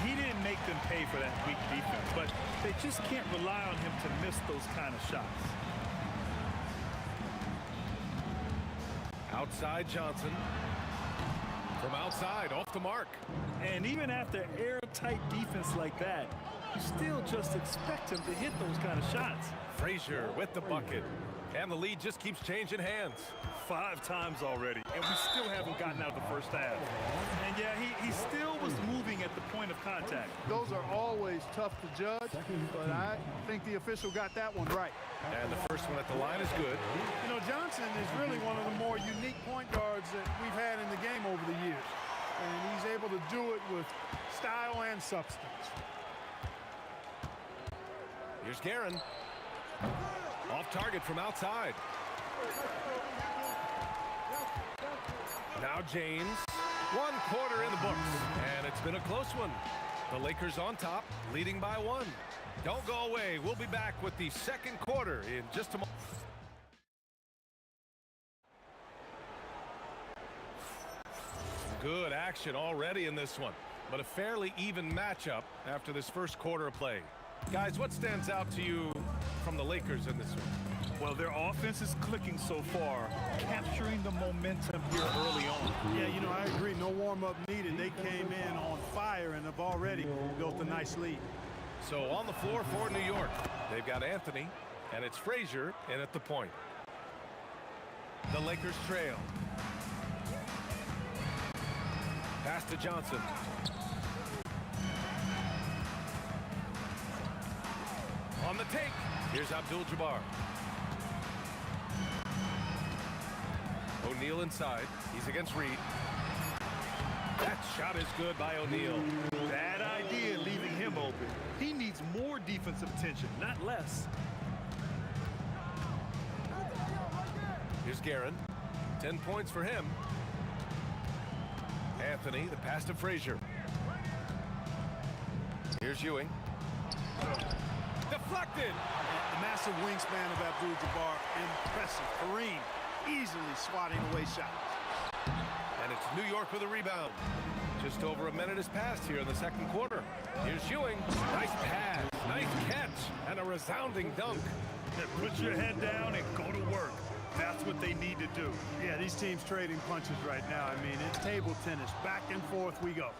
He didn't make them pay for that weak defense, but they just can't rely on him to miss those kind of shots. Outside Johnson. From outside, off the mark. And even after airtight defense like that, you still just expect him to hit those kind of shots. Frazier with the bucket. And the lead just keeps changing hands. 5 times already, and we still haven't gotten out of the first half. And yeah, he still was moving at the point of contact. Those are always tough to judge, but I think the official got that one right. And the first one at the line is good. You know, Johnson is really one of the more unique point guards that we've had in the game over the years. And he's able to to do it with style and substance. Here's Guerin. Off target from outside. Now James. 1 quarter in the books, and it's been a close one. The Lakers on top, leading by 1. Don't go away. We'll be back with the second quarter in just a moment. Good action already in this one, but a fairly even matchup after this first quarter of play. Guys, what stands out to you from the Lakers in this one? Well, their offense is clicking so far, capturing the momentum here early on. Yeah, you know, I agree. No warm-up needed. They came in on fire and have already built a nice lead. So on the floor for New York, they've got Anthony, and it's Frazier in at the point. The Lakers trail. Pass to Johnson. On the take, here's Abdul-Jabbar. O'Neal inside. He's against Reed. That shot is good by O'Neal. Bad idea leaving him open. He needs more defensive attention, not less. Here's Guerin. 10 points for him. Anthony, the pass to Frazier. Here's Ewing. Deflected. The massive wingspan of Abdul-Jabbar, impressive. Kareem easily swatting away shots. And it's New York with a rebound. Just over a minute has passed here in the second quarter. Here's Ewing. Nice pass, nice catch, and a resounding dunk. Put your head down and go to work. That's what they need to do. Yeah, these teams trading punches right now. I mean, it's table tennis. Back and forth we go.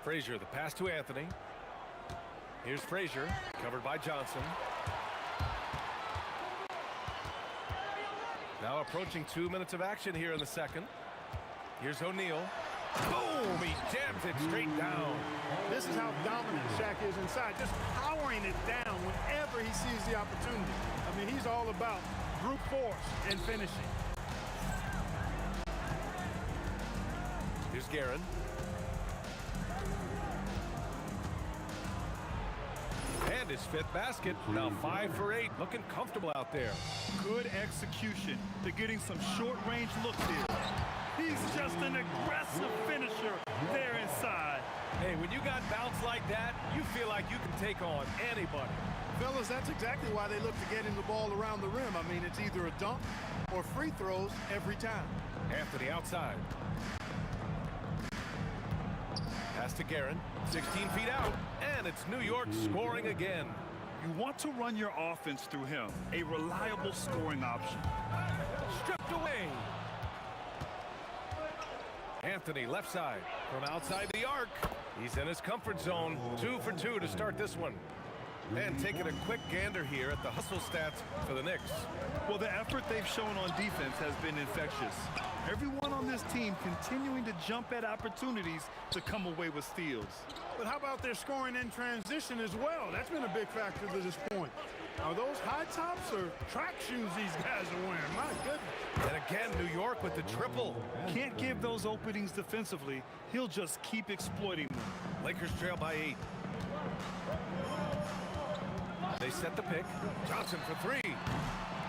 Frazier, the pass to Anthony. Here's Frazier, covered by Johnson. Now approaching 2 minutes of action here in the second. Here's O'Neal. Boom! He jams it straight down. This is how dominant Shaq is inside, just powering it down whenever he sees the opportunity. I mean, he's all about brute force and finishing. Here's Guerin. And his 5th basket. Now 5 for 8. Looking comfortable out there. Good execution. They're getting some short-range looks here. He's just an aggressive finisher there inside. Hey, when you got bounce like that, you feel like you can take on anybody. Fellas, that's exactly why they look to get him the ball around the rim. I mean, it's either a dunk or free throws every time. Anthony outside. Pass to Guerin. 16 feet out. And it's New York scoring again. You want to run your offense through him. A reliable scoring option. Stripped away. Anthony left side from outside the arc. He's in his comfort zone. 2 for 2 to start this one. And taking a quick gander here at the hustle stats for the Knicks. Well, the effort they've shown on defense has been infectious. Everyone on this team continuing to jump at opportunities to come away with steals. But how about their scoring in transition as well? That's been a big factor to this point. Are those high tops or track shoes these guys are wearing? My goodness. And again, New York with the triple. Can't give those openings defensively. He'll just keep exploiting them. Lakers trail by 8. They set the pick. Johnson for 3.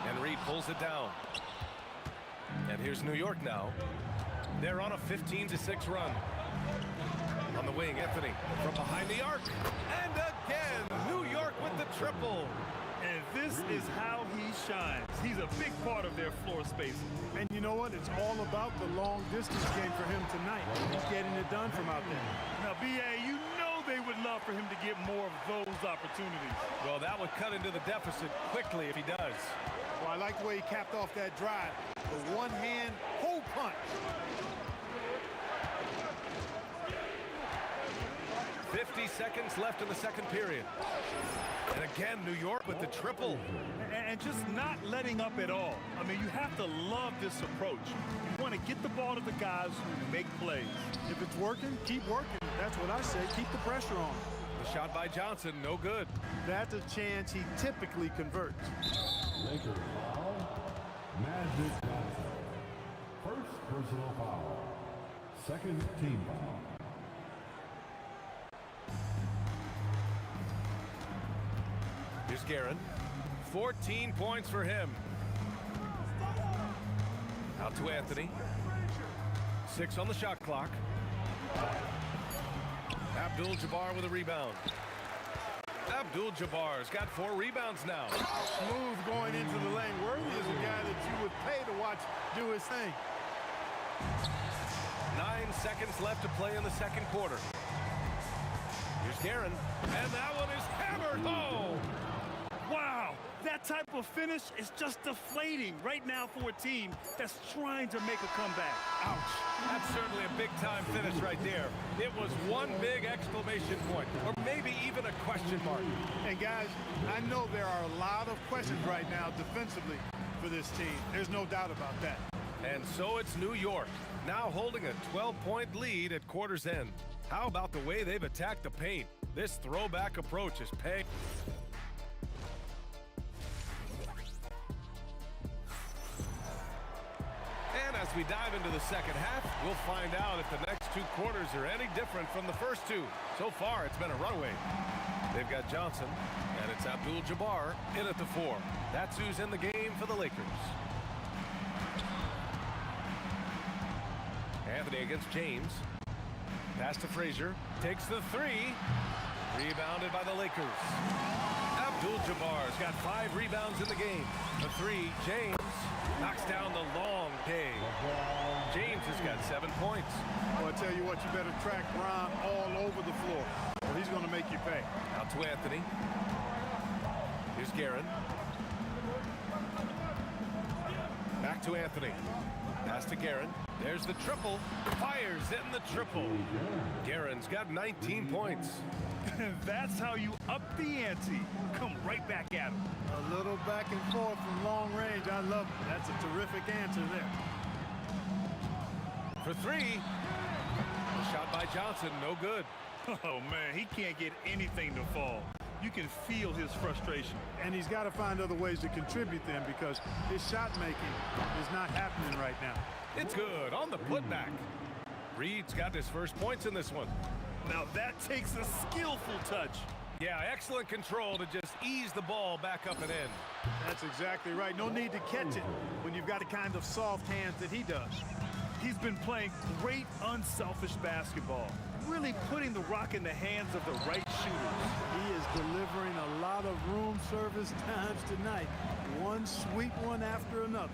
And Reed pulls it down. And here's New York now. They're on a 15-6 run. On the wing, Anthony from behind the arc. And again, New York with the triple. And this is how he shines. He's a big part of their floor spacing. And you know what? It's all about the long distance game for him tonight. He's getting it done from out there. Now, B.A., you know they would love for him to get more of those opportunities. Well, that would cut into the deficit quickly if he does. Well, I like the way he capped off that drive. The one-hand hole punch. 50 seconds left in the second period. And again, New York with the triple. And just not letting up at all. I mean, you have to love this approach. You want to get the ball to the guys who make plays. If it's working, keep working. That's what I say. Keep the pressure on. The shot by Johnson, no good. That's a chance he typically converts. Lakers foul. Magic Johnson. First personal foul. Second team foul. Here's Guerin. 14 points for him. Out to Anthony. 6 on the shot clock. Abdul-Jabbar with a rebound. Abdul-Jabbar's got 4 rebounds now. Smooth going into the lane. Worthy is a guy that you would pay to watch do his thing. 9 seconds left to play in the second quarter. Here's Guerin, and that one is hammered home. Wow, that type of finish is just deflating right now for a team that's trying to make a comeback. Ouch. That's certainly a big-time finish right there. It was one big exclamation point, or maybe even a question mark. And guys, I know there are a lot of questions right now defensively for this team. There's no doubt about that. And so it's New York, now holding a 12-point lead at quarter's end. How about the way they've attacked the paint? This throwback approach is paying. And as we dive into the second half, we'll find out if the next 2 quarters are any different from the first 2. So far, it's been a runaway. They've got Johnson, and it's Abdul-Jabbar in at the 4. That's who's in the game for the Lakers. Anthony against James. Pass to Frazier. Takes the 3. Rebounded by the Lakers. Abdul-Jabbar's got 5 rebounds in the game. The 3, James knocks down the long day. James has got 7 points. Well, I tell you what, you better track Bron all over the floor, or he's going to make you pay. Out to Anthony. Here's Guerin. Back to Anthony. Pass to Guerin. There's the triple. Fires in the triple. Guerin's got 19 points. That's how you up the ante. Come right back at him. A little back and forth from long range. I love it. That's a terrific answer there. For 3. A shot by Johnson. No good. Oh, man, he can't get anything to fall. You can feel his frustration. And he's got to find other ways to contribute them because his shot making is not happening right now. It's good on the putback. Reed's got his first points in this one. Now that takes a skillful touch. Yeah, excellent control to just ease the ball back up and in. That's exactly right. No need to catch it when you've got the kind of soft hands that he does. He's been playing great unselfish basketball, really putting the rock in the hands of the right shooters. He is delivering a lot of room service times tonight. One sweet one after another.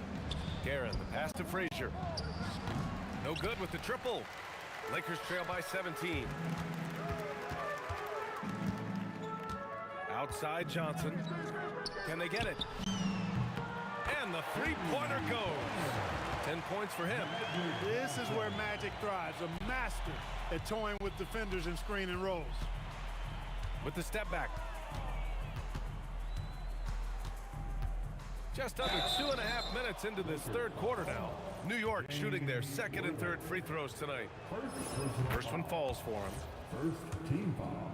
Guerin, the pass to Frazier. No good with the triple. Lakers trail by 17. Outside Johnson. Can they get it? And the 3-pointer goes. 10 points for him. This is where Magic thrives. A master at toying with defenders and screen and rolls. With the step back. Just under 2.5 minutes into this third quarter now. New York shooting their second and third free throws tonight. First one falls for him. First team foul.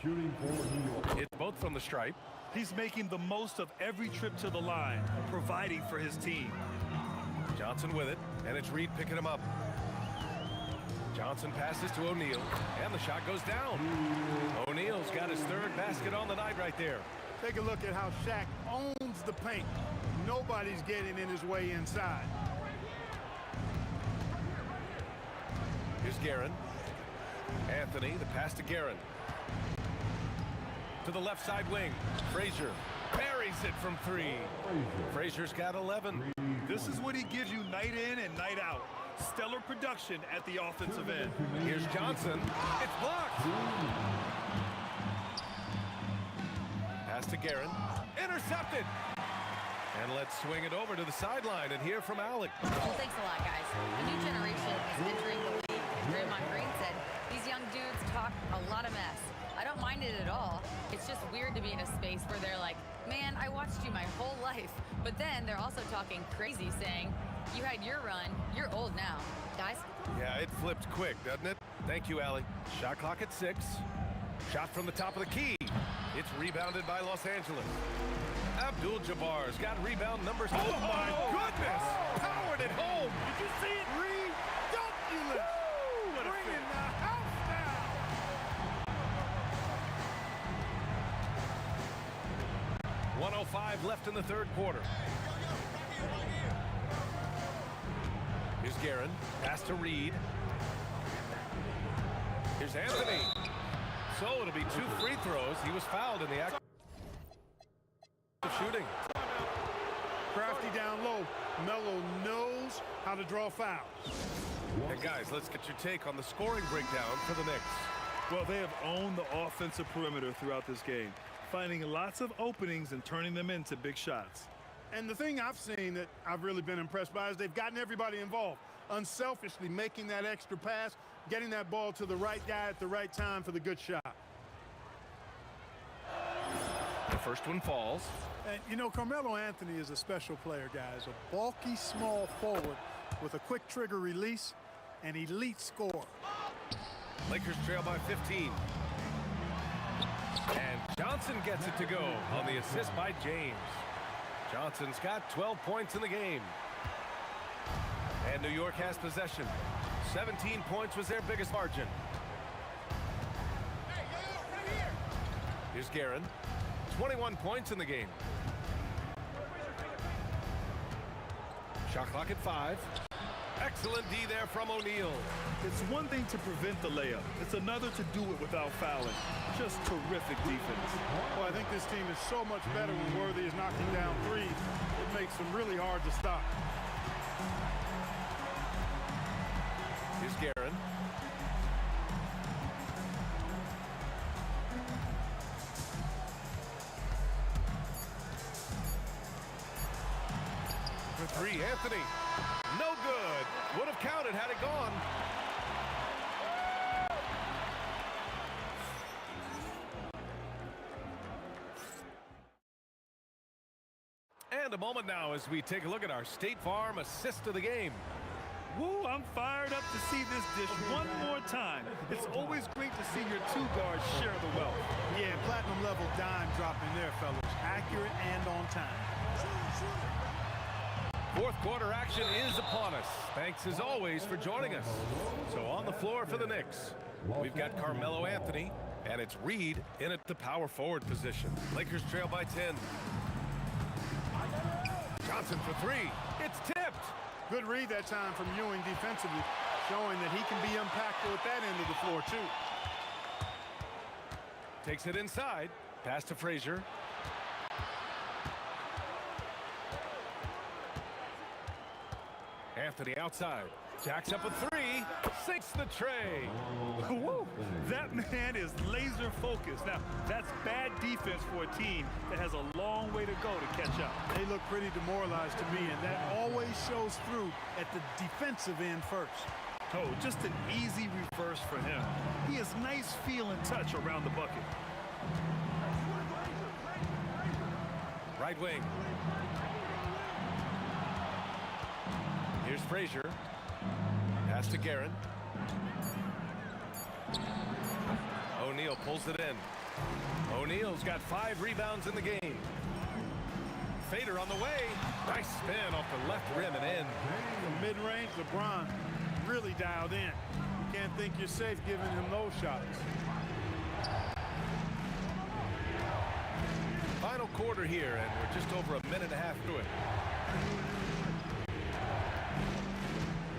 Shooting for New York. It's both from the stripe. He's making the most of every trip to the line, providing for his team. Johnson with it, and it's Reed picking him up. Johnson passes to O'Neal, and the shot goes down. O'Neal's got his 3rd basket on the night right there. Take a look at how Shaq owns the paint. Nobody's getting in his way inside. Here's Guerin. Anthony, the pass to Guerin. To the left side wing. Frazier buries it from 3. Frazier's got 11. This is what he gives you night in and night out. Stellar production at the offensive end. Here's Johnson. It's blocked. Pass to Guerin. Intercepted. And let's swing it over to the sideline and hear from Alec. Well, thanks a lot, guys. A new generation is entering the league. And Draymond Green said, these young dudes talk a lot of mess. I don't mind it at all. It's just weird to be in a space where they're like, man, I watched you my whole life. But then they're also talking crazy, saying, you had your run, you're old now. Guys? Yeah, it flipped quick, doesn't it? Thank you, Allie. Shot clock at 6. Shot from the top of the key. It's rebounded by Los Angeles. Abdul-Jabbar's got rebound numbers. Oh, my goodness! Powered it home! Did you see it? Fabulous. What a Bringing finish. the house down. 1:05 left in the third quarter. Here's Guerin. Pass to Reed. Here's Anthony. So it'll be 2 free throws. He was fouled in the act of shooting. Crafty down low. Melo knows how to draw fouls. And guys, let's get your take on the scoring breakdown for the Knicks. Well, they have owned the offensive perimeter throughout this game, finding lots of openings and turning them into big shots. And the thing I've seen that I've really been impressed by is they've gotten everybody involved, unselfishly making that extra pass, getting that ball to the right guy at the right time for the good shot. The first one falls. And, you know, Carmelo Anthony is a special player, guys. A bulky, small forward with a quick trigger release, an elite scorer. Lakers trail by 15. And Johnson gets it to go on the assist by James. Johnson's got 12 points in the game. And New York has possession. 17 points was their biggest margin. Here's Guerin. 21 points in the game. Shot clock at 5. Excellent D there from O'Neal. It's one thing to prevent the layup. It's another to do it without fouling. Just terrific defense. Well, I think this team is so much better when Worthy is knocking down threes. It makes them really hard to stop. Here's Guerin. For 3, Anthony. No good. Would have counted had it gone. And a moment now as we take a look at our State Farm assist of the game. Woo, I'm fired up to see this dish one more time. It's always great to see your 2 guards share the wealth. Yeah, platinum level dime dropping there, fellas. Accurate and on time. Fourth quarter action is upon us. Thanks as always for joining us. So on the floor for the Knicks, we've got Carmelo Anthony, and it's Reed in at the power forward position. Lakers trail by 10. Johnson for 3. It's tipped. Good read that time from Ewing defensively, showing that he can be impactful at that end of the floor, too. Takes it inside. Pass to Frazier. Anthony outside. Jacks up a 3. Sinks the tray. Woo, that man is laser focused. Now, that's bad defense for a team that has a long way to go to catch up. They look pretty demoralized to me, and that always shows through at the defensive end first. Oh, just an easy reverse for him. He has nice feel and touch around the bucket. Right wing. Here's Frazier. Pass to Guerin. O'Neal pulls it in. O'Neal's got 5 rebounds in the game. Fader on the way. Nice spin off the left rim and in. From mid-range, LeBron really dialed in. You can't think you're safe giving him those shots. Final quarter here, and we're just over a minute and a half through it.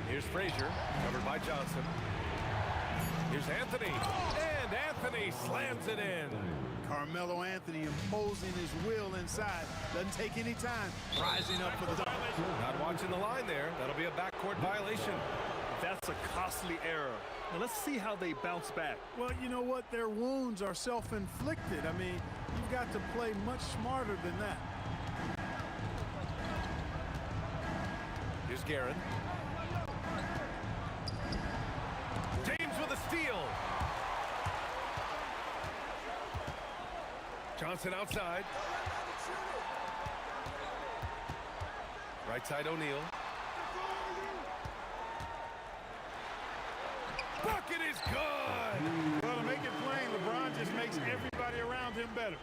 Here's Frazier, covered by Johnson. Here's Anthony, and Anthony slams it in. Carmelo Anthony imposing his will inside. Doesn't take any time. Rising up for the dunk. Not watching the line there. That'll be a backcourt violation. That's a costly error. Now let's see how they bounce back. Well, you know what? Their wounds are self-inflicted. I mean, you've got to play much smarter than that. Here's Guerin. James with a steal. Johnson outside. Right side O'Neal. Bucket is good. Well, to make it plain, LeBron just makes everybody around him better.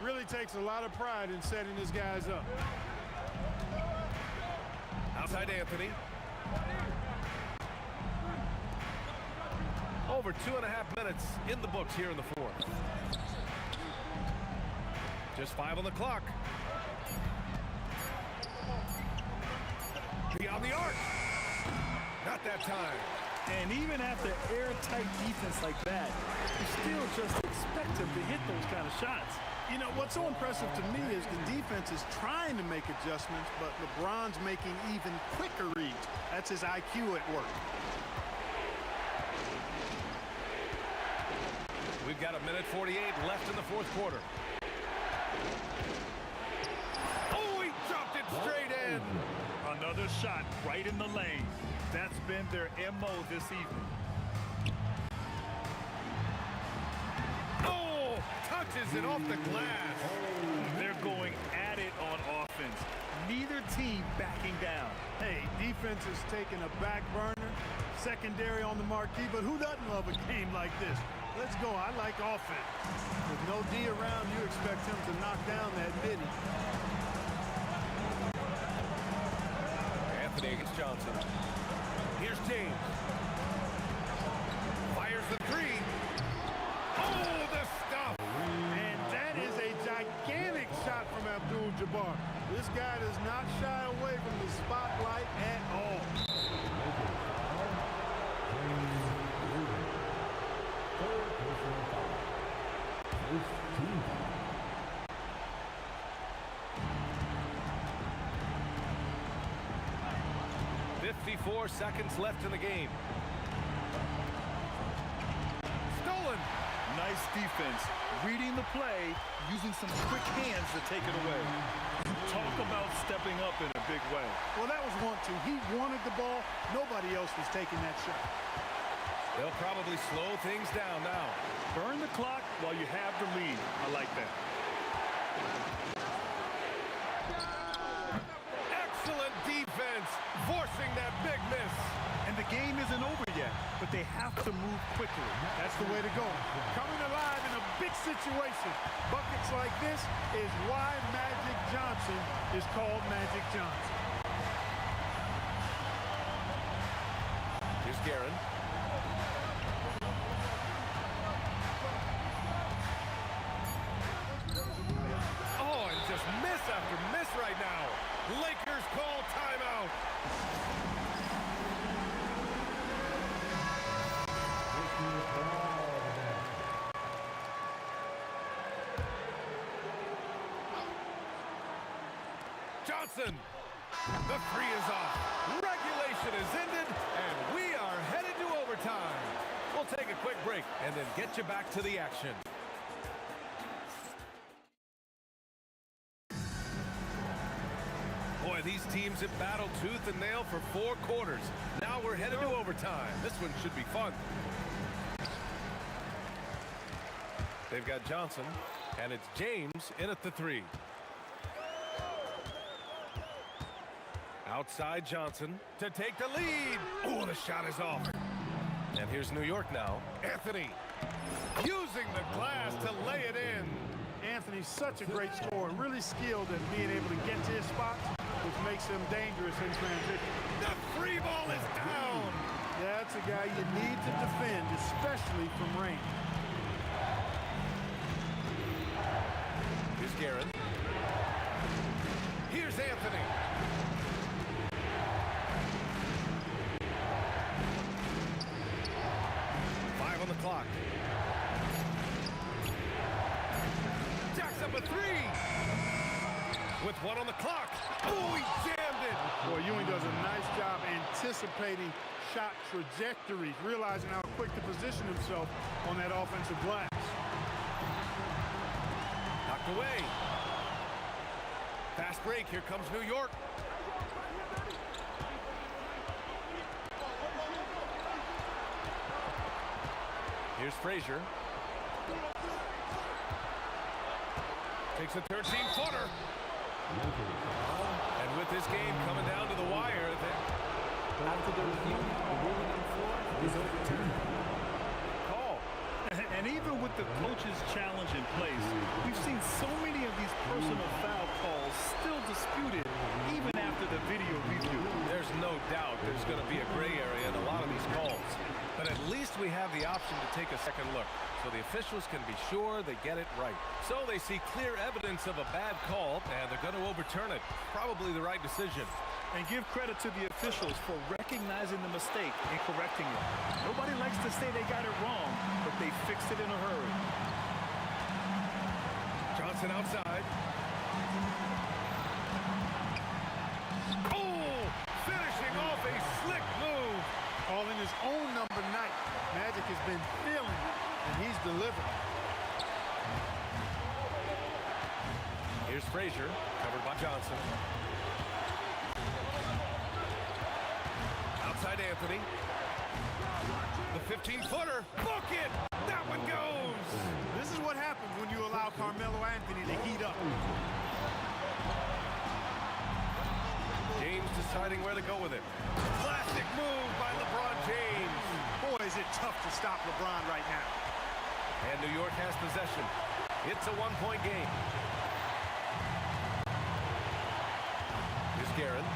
Really takes a lot of pride in setting his guys up. Outside Anthony. Over 2.5 minutes in the books here in the fourth. Just 5 on the clock. Beyond the arc. Not that time. And even after airtight defense like that, you still just expect him to hit those kind of shots. You know, what's so impressive to me is the defense is trying to make adjustments, but LeBron's making even quicker reads. That's his IQ at work. We've got 1:48 left in the fourth quarter. Oh, he dropped it straight in. Another shot right in the lane. That's been their MO this evening. Oh, touches it off the glass. They're going at it on offense. Neither team backing down. Hey, defense is taking a back burner, secondary on the marquee, but who doesn't love a game like this? Let's go. I like offense. With no D around, you expect him to knock down that midi. Anthony against Johnson. Here's James. Fires the three. Oh, the stuff. And that is a gigantic shot from Abdul-Jabbar. This guy does not shy away from the spotlight at all. 54 seconds left in the game. Stolen. Nice defense. Reading the play, using some quick hands to take it away. Talk about stepping up in a big way. Well, that was 1-2. He wanted the ball. Nobody else was taking that shot. They'll probably slow things down now. Burn the clock while you have the lead. I like that. Excellent defense, forcing that big miss. And the game isn't over yet, but they have to move quickly. That's the way to go. Coming alive in a big situation. Buckets like this is why Magic Johnson is called Magic Johnson. Here's Guerin. Oh, and just miss after miss right now. Lakers call timeout. Johnson. The three is off. Regulation is ended, and we are headed to overtime. We'll take a quick break and then get you back to the action. Boy, these teams have battled tooth and nail for 4 quarters. Now we're headed to overtime. This one should be fun. They've got Johnson, and it's James in at the 3. Outside Johnson to take the lead. Oh, the shot is off. And here's New York now. Anthony using the glass to lay it in. Anthony's such a great scorer, really skilled at being able to get to his spots, which makes him dangerous in transition. The free ball is down. That's a guy you need to defend, especially from range. Here's Guerin. Here's Anthony. On the clock. Jacks up a 3. With 1 on the clock. Oh, he jammed it. Boy, Ewing does a nice job anticipating shot trajectories, realizing how quick to position himself on that offensive glass. Knocked away. Fast break. Here comes New York. Here's Frazier. Takes a 13-footer. And with this game coming down to the wire, after the review, the ruling on floor is overturned. Call. And even with the coach's challenge in place, we've seen so many of these personal foul calls still disputed even after the video review. There's no doubt there's going to be a gray area in a lot of these calls. But at least we have the option to take a second look, so the officials can be sure they get it right. So they see clear evidence of a bad call, and they're going to overturn it. Probably the right decision. And give credit to the officials for recognizing the mistake and correcting it. Nobody likes to say they got it wrong, but they fixed it in a hurry. Johnson outside. Oh, finishing off a slick move. Calling his own number 9. Magic has been feeling it, and he's delivered. Here's Frazier, covered by Johnson. Outside Anthony. The 15-footer. Book it! That one goes! This is what happens when you allow Carmelo Anthony to heat up. James deciding where to go with it. Classic move by LeBron James. Boy, is it tough to stop LeBron right now. And New York has possession. It's a one-point game. Here's Guerin.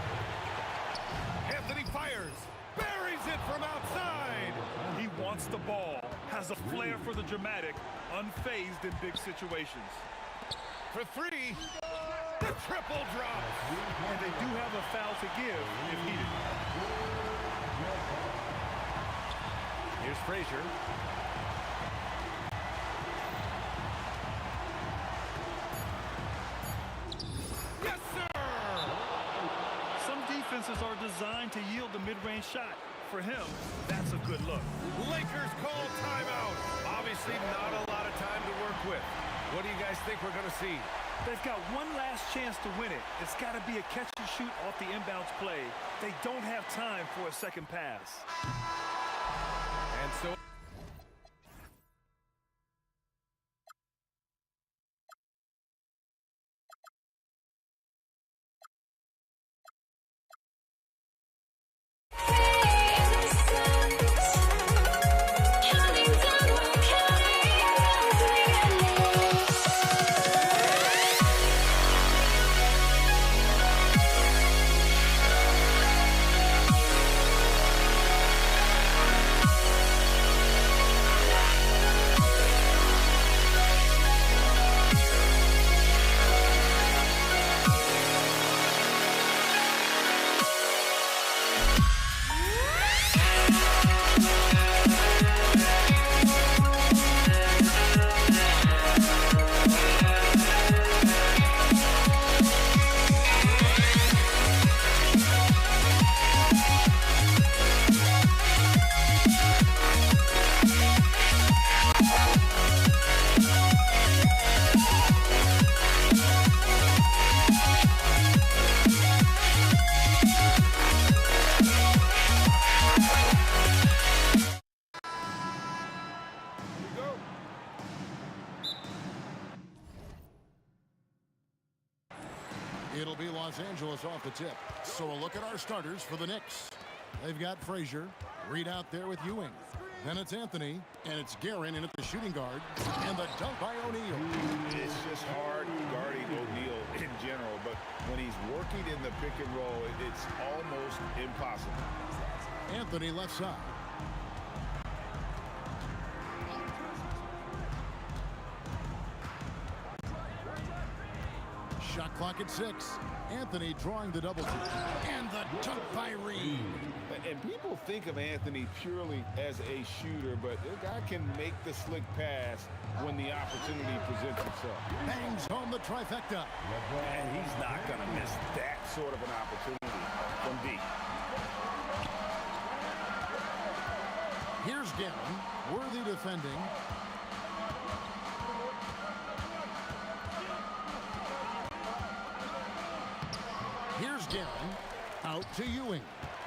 Anthony fires. Buries it from outside. He wants the ball, has a flair for the dramatic, unfazed in big situations. For 3, the triple drop. And they do have a foul to give if needed. Here's Frazier. Yes, sir! Some defenses are designed to yield the mid-range shot. For him, that's a good look. Lakers call timeout. Obviously not a lot of time to work with. What do you guys think we're going to see? They've got one last chance to win it. It's got to be a catch and shoot off the inbounds play. They don't have time for a second pass. And so... It'll be Los Angeles off the tip. So a look at our starters for the Knicks. They've got Frazier, Reed out there with Ewing. Then it's Anthony, and it's Guerin in at the shooting guard, and the dunk by O'Neal. It's just hard guarding O'Neal in general, but when he's working in the pick and roll, it's almost impossible. Anthony left side. Shot clock at 6. Anthony drawing the double team. And the dunk by Reed. And people think of Anthony purely as a shooter, but the guy can make the slick pass when the opportunity presents itself. Bangs home the trifecta. And he's not going to miss that sort of an opportunity from deep. Here's Guerin. Worthy defending. Here's Guerin. Out to Ewing.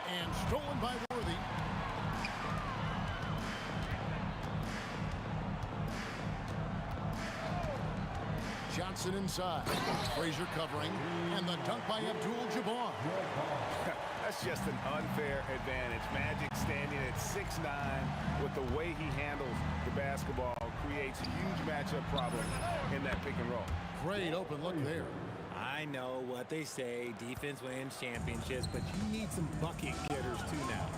And stolen by Worthy. Johnson inside. Frazier covering. And the dunk by Abdul-Jabbar. That's just an unfair advantage. Magic standing at 6'9", with the way he handles the basketball creates a huge matchup problem in that pick and roll. Great open look there. I know what they say, defense wins championships, but you need some bucket getters too now.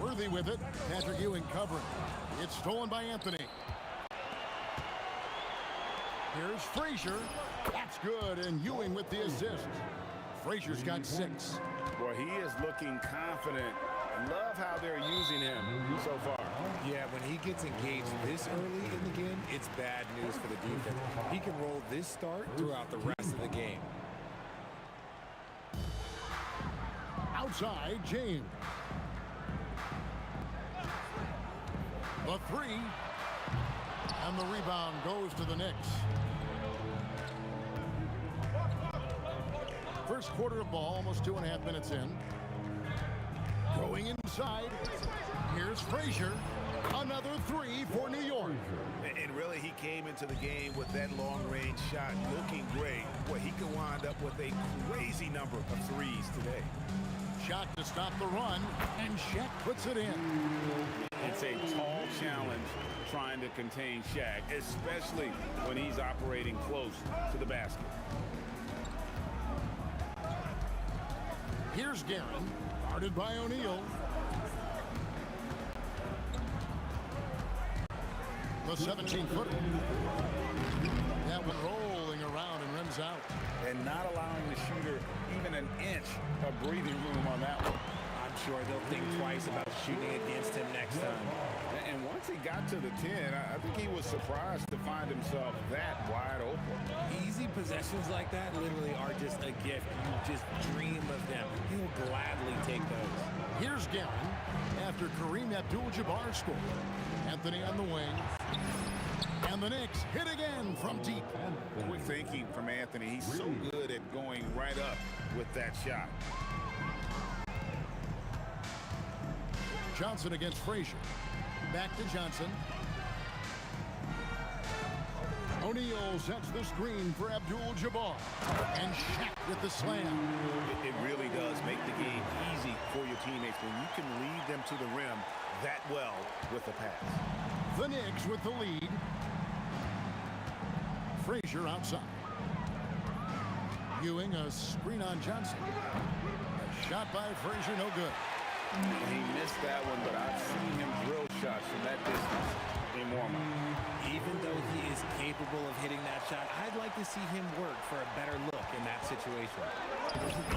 Worthy with it. Patrick Ewing covering. It's stolen by Anthony. Here's Frazier. That's good, and Ewing with the assist. Frazier's got 6. Boy, he is looking confident. Love how they're using him so far. Yeah, when he gets engaged this early in the game, it's bad news for the defense. He can roll this start throughout the rest of the game. Outside, James. The 3. And the rebound goes to the Knicks. First quarter of ball, almost 2.5 minutes in. Going inside. Here's Frazier. Another 3 for New York. And really, he came into the game with that long-range shot looking great. Boy, he could wind up with a crazy number of threes today. Shot to stop the run, and Shaq puts it in. It's a tall challenge trying to contain Shaq, especially when he's operating close to the basket. Here's Guerin, guarded by O'Neal. The 17-footer. That one rolling around and rims out. And not allowing the shooter even an inch of breathing room on that one. I'm sure they'll think twice about shooting against him next time. And once he got to the 10, I think he was surprised to find himself that wide open. Easy possessions like that literally are just a gift. You just dream of them. He will gladly take those. Here's Guerin after Kareem Abdul-Jabbar scored. Anthony on the wing. And the Knicks hit again from deep. Quick thinking from Anthony. He's so good at going right up with that shot. Johnson against Frazier. Back to Johnson. O'Neal sets the screen for Abdul-Jabbar. And Shaq with the slam. It really does make the game easy for your teammates when you can lead them to the rim that well with a pass. The Knicks with the lead. Frazier outside. Ewing, a screen on Johnson. A shot by Frazier, no good. He missed that one, but I've seen him drill shots from that distance in warm-up. Even though he is capable of hitting that shot, I'd like to see him work for a better look in that situation.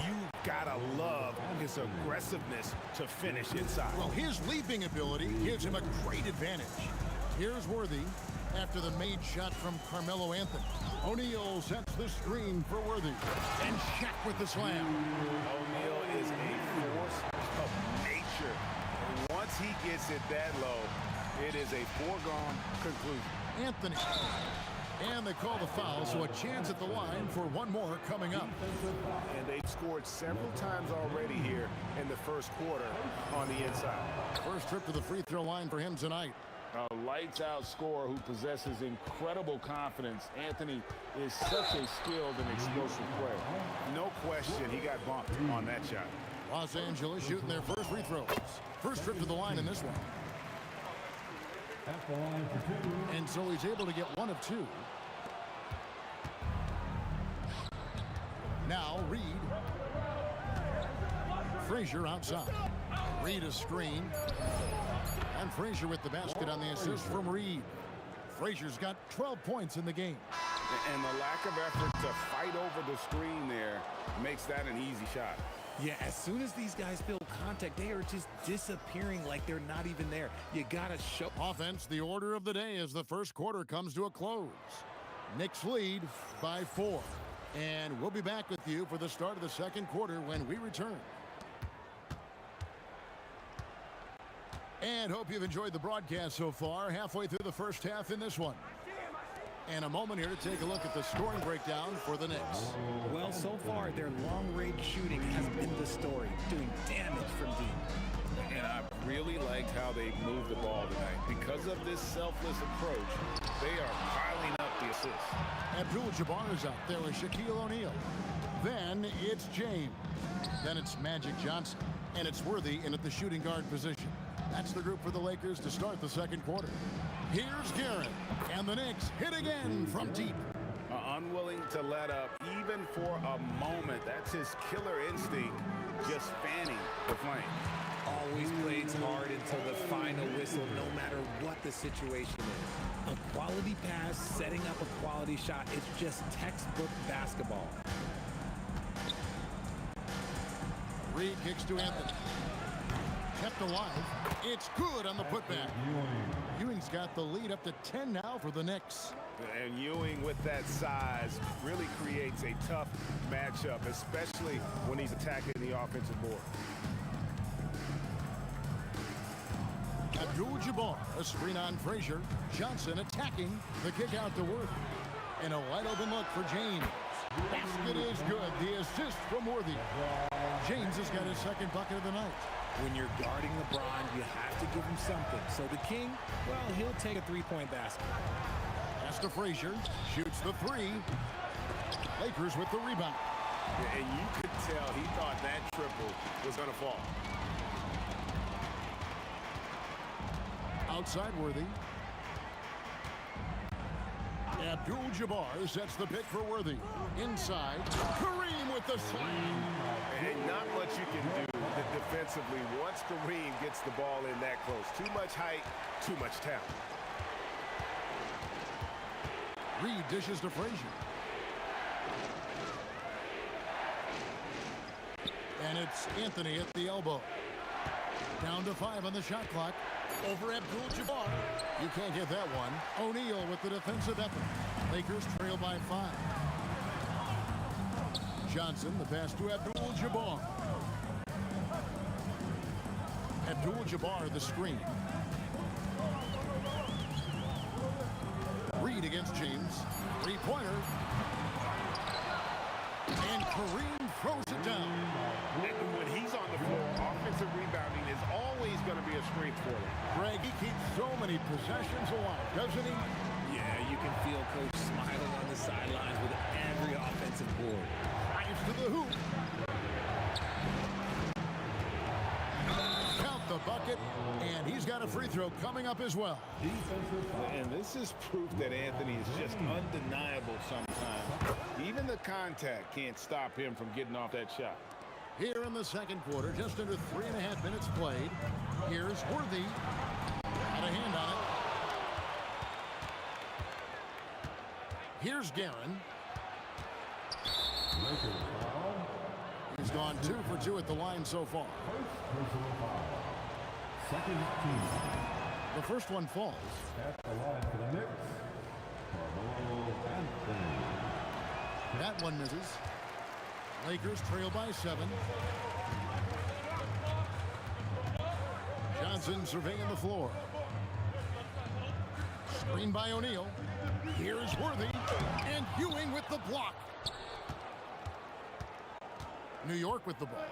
You gotta love his aggressiveness to finish inside. Well, his leaping ability gives him a great advantage. Here's Worthy after the made shot from Carmelo Anthony. O'Neal sets the screen for Worthy. And Shaq with the slam. O'Neal is a force of nature. Once he gets it that low, it is a foregone conclusion. Anthony. And they call the foul, so a chance at the line for one more coming up. And they've scored several times already here in the first quarter on the inside. First trip to the free throw line for him tonight. A lights-out scorer who possesses incredible confidence. Anthony is such a skilled and explosive player. No question he got bumped on that shot. Los Angeles shooting their first free throws. First trip to the line in this one. At the line for 2. And so he's able to get 1 of 2. Now Reed. Frazier outside. Reed a screen. And Frazier with the basket on the assist from Reed. Frazier's got 12 points in the game. And the lack of effort to fight over the screen there makes that an easy shot. Yeah, as soon as these guys feel contact, they are just disappearing like they're not even there. You gotta show. Offense, the order of the day as the first quarter comes to a close. Knicks lead by 4. And we'll be back with you for the start of the second quarter when we return. And hope you've enjoyed the broadcast so far. Halfway through the first half in this one. And a moment here to take a look at the scoring breakdown for the Knicks. Well, so far, their long-range shooting has been the story, doing damage from deep. And I really liked how they moved the ball tonight. Because of this selfless approach, they are piling up the assists. Abdul-Jabbar is out there with Shaquille O'Neal. Then it's James. Then it's Magic Johnson. And it's Worthy in at the shooting guard position. That's the group for the Lakers to start the second quarter. Here's Guerin, and the Knicks hit again from deep. Unwilling to let up even for a moment. That's his killer instinct, just fanning the flame. Always plays hard and until the final whistle, no matter what the situation is. A quality pass, setting up a quality shot, it's just textbook basketball. Reed kicks to Anthony. Kept alive. It's good on the putback. Ewing's got the lead up to 10 now for the Knicks. And Ewing with that size really creates a tough matchup, especially when he's attacking the offensive board. Abdul-Jabbar, a screen on Frazier. Johnson attacking the kick out to Worthy. And a wide open look for James. Basket is good. The assist from Worthy. James has got his second bucket of the night. When you're guarding LeBron, you have to give him something. So the King, well, he'll take a three-point basket. Pass to Frazier. Shoots the three. Lakers with the rebound. And you could tell he thought that triple was going to fall. Outside Worthy. Abdul-Jabbar sets the pick for Worthy. Inside, Kareem with the slam. And not much you can do defensively once Kareem gets the ball in that close. Too much height, too much talent. Reed dishes to Frazier. And it's Anthony at the elbow. Down to 5 on the shot clock. Over Abdul-Jabbar. You can't get that one. O'Neal with the defensive effort. Lakers trail by 5. Johnson, the pass to Abdul-Jabbar. Abdul-Jabbar, the screen. Reed against James. Three-pointer. And Kareem throws it down. And when he's on the floor, offensive rebounding is always going to be a strength for him. Greg, he keeps so many possessions alive, doesn't he? Yeah, you can feel Coach smiling on the sidelines with every offensive board. Drives to the hoop. Count the bucket, and he's got a free throw coming up as well. And this is proof that Anthony is just undeniable sometimes. Even the contact can't stop him from getting off that shot. Here in the second quarter, just under 3.5 minutes played. Here's Worthy. Got a hand on it. Here's Guerin. He's gone 2 for 2 at the line so far. Second team. The first one falls. At the line for the Knicks, Carmelo Anthony. That one misses. Lakers trail by 7. Johnson surveying the floor. Screen by O'Neal. Here's Worthy. And Ewing with the block. New York with the ball.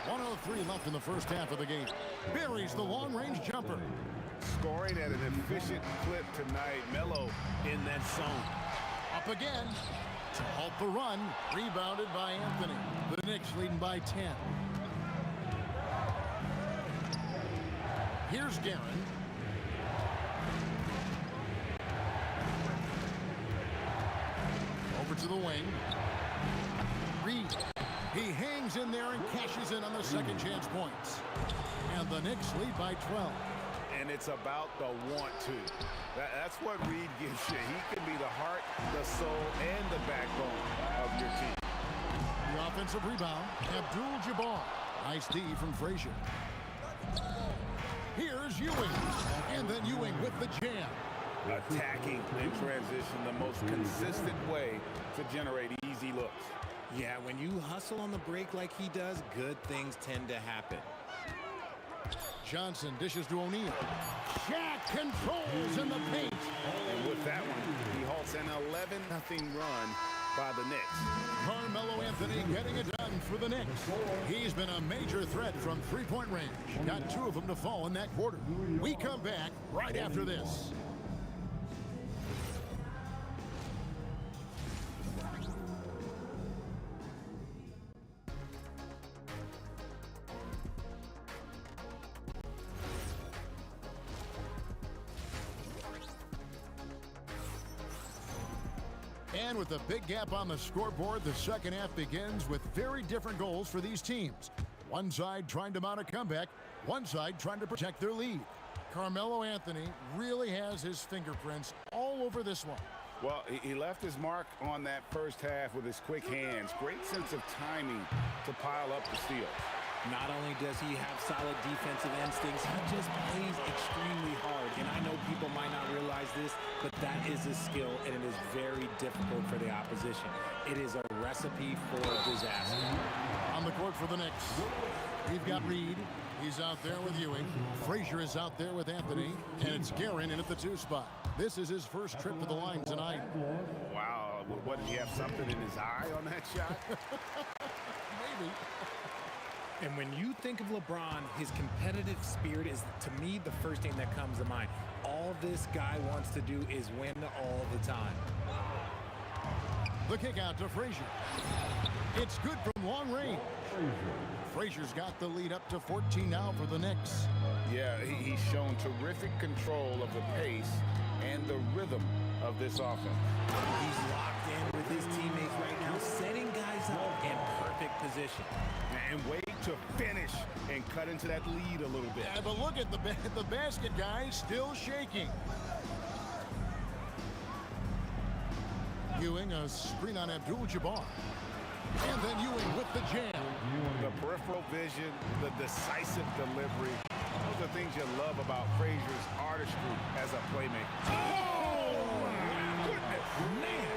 1:03 left in the first half of the game. Buries the long-range jumper. Scoring at an efficient clip tonight. Melo in that zone. Up again to halt the run. Rebounded by Anthony. The Knicks leading by 10. Here's Guerin. Over to the wing. Reed. He hangs in there and cashes in on the second chance points. And the Knicks lead by 12. And it's about the want to. That's what Reed gives you. He can be the heart, the soul, and the backbone of your team. The offensive rebound, Abdul-Jabbar. Nice D from Frazier. Here's Ewing. And then Ewing with the jam. Attacking in transition, the most consistent way to generate easy looks. Yeah, when you hustle on the break like he does, good things tend to happen. Johnson dishes to O'Neal. Shaq controls in the paint. And with that one, he halts an 11-0 run by the Knicks. Carmelo Anthony getting it done for the Knicks. He's been a major threat from three-point range. Got 2 of them to fall in that quarter. We come back right after this. And with a big gap on the scoreboard, the second half begins with very different goals for these teams. One side trying to mount a comeback, one side trying to protect their lead. Carmelo Anthony really has his fingerprints all over this one. Well, he left his mark on that first half with his quick hands. Great sense of timing to pile up the steals. Not only does he have solid defensive instincts, he just plays extremely hard. And I know people might not realize this, but that is a skill, and it is very difficult for the opposition. It is a recipe for disaster. On the court for the Knicks, we've got Reed. He's out there with Ewing. Frazier is out there with Anthony, and it's Guerin in at the 2 spot. This is his first trip to the line tonight. Wow, what, did he have something in his eye on that shot? Maybe. And when you think of LeBron, his competitive spirit is, to me, the first thing that comes to mind. All this guy wants to do is win all the time. The kick out to Frazier. It's good from long range. Frazier's got the lead up to 14 now for the Knicks. Yeah, he's shown terrific control of the pace and the rhythm of this offense. He's locked in with his teammates right now, setting guys up in perfect position. And wait to finish and cut into that lead a little bit. Yeah, but look at the basket, guys, still shaking. Ewing, a screen on Abdul-Jabbar. And then Ewing with the jam. The peripheral vision, the decisive delivery. Those are things you love about Frazier's artistry as a playmaker. Oh, my goodness, man.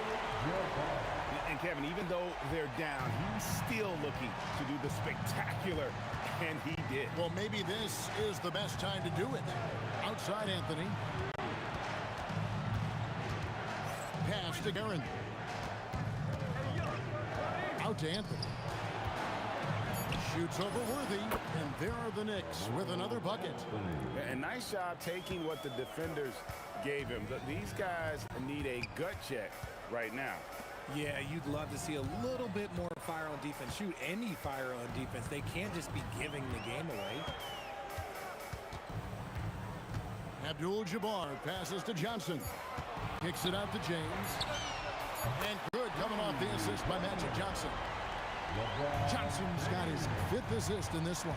And Kevin, even though they're down, he's still looking to do the spectacular, and he did. Well, maybe this is the best time to do it. Outside Anthony. Pass to Guerin. Out to Anthony. Shoots over Worthy, and there are the Knicks with another bucket. And nice job taking what the defenders gave him. These guys need a gut check right now. Yeah, you'd love to see a little bit more fire on defense. Shoot, any fire on defense. They can't just be giving the game away. Abdul-Jabbar passes to Johnson. Kicks it out to James. And good coming off the assist by Magic Johnson. Johnson's got his 5th assist in this one.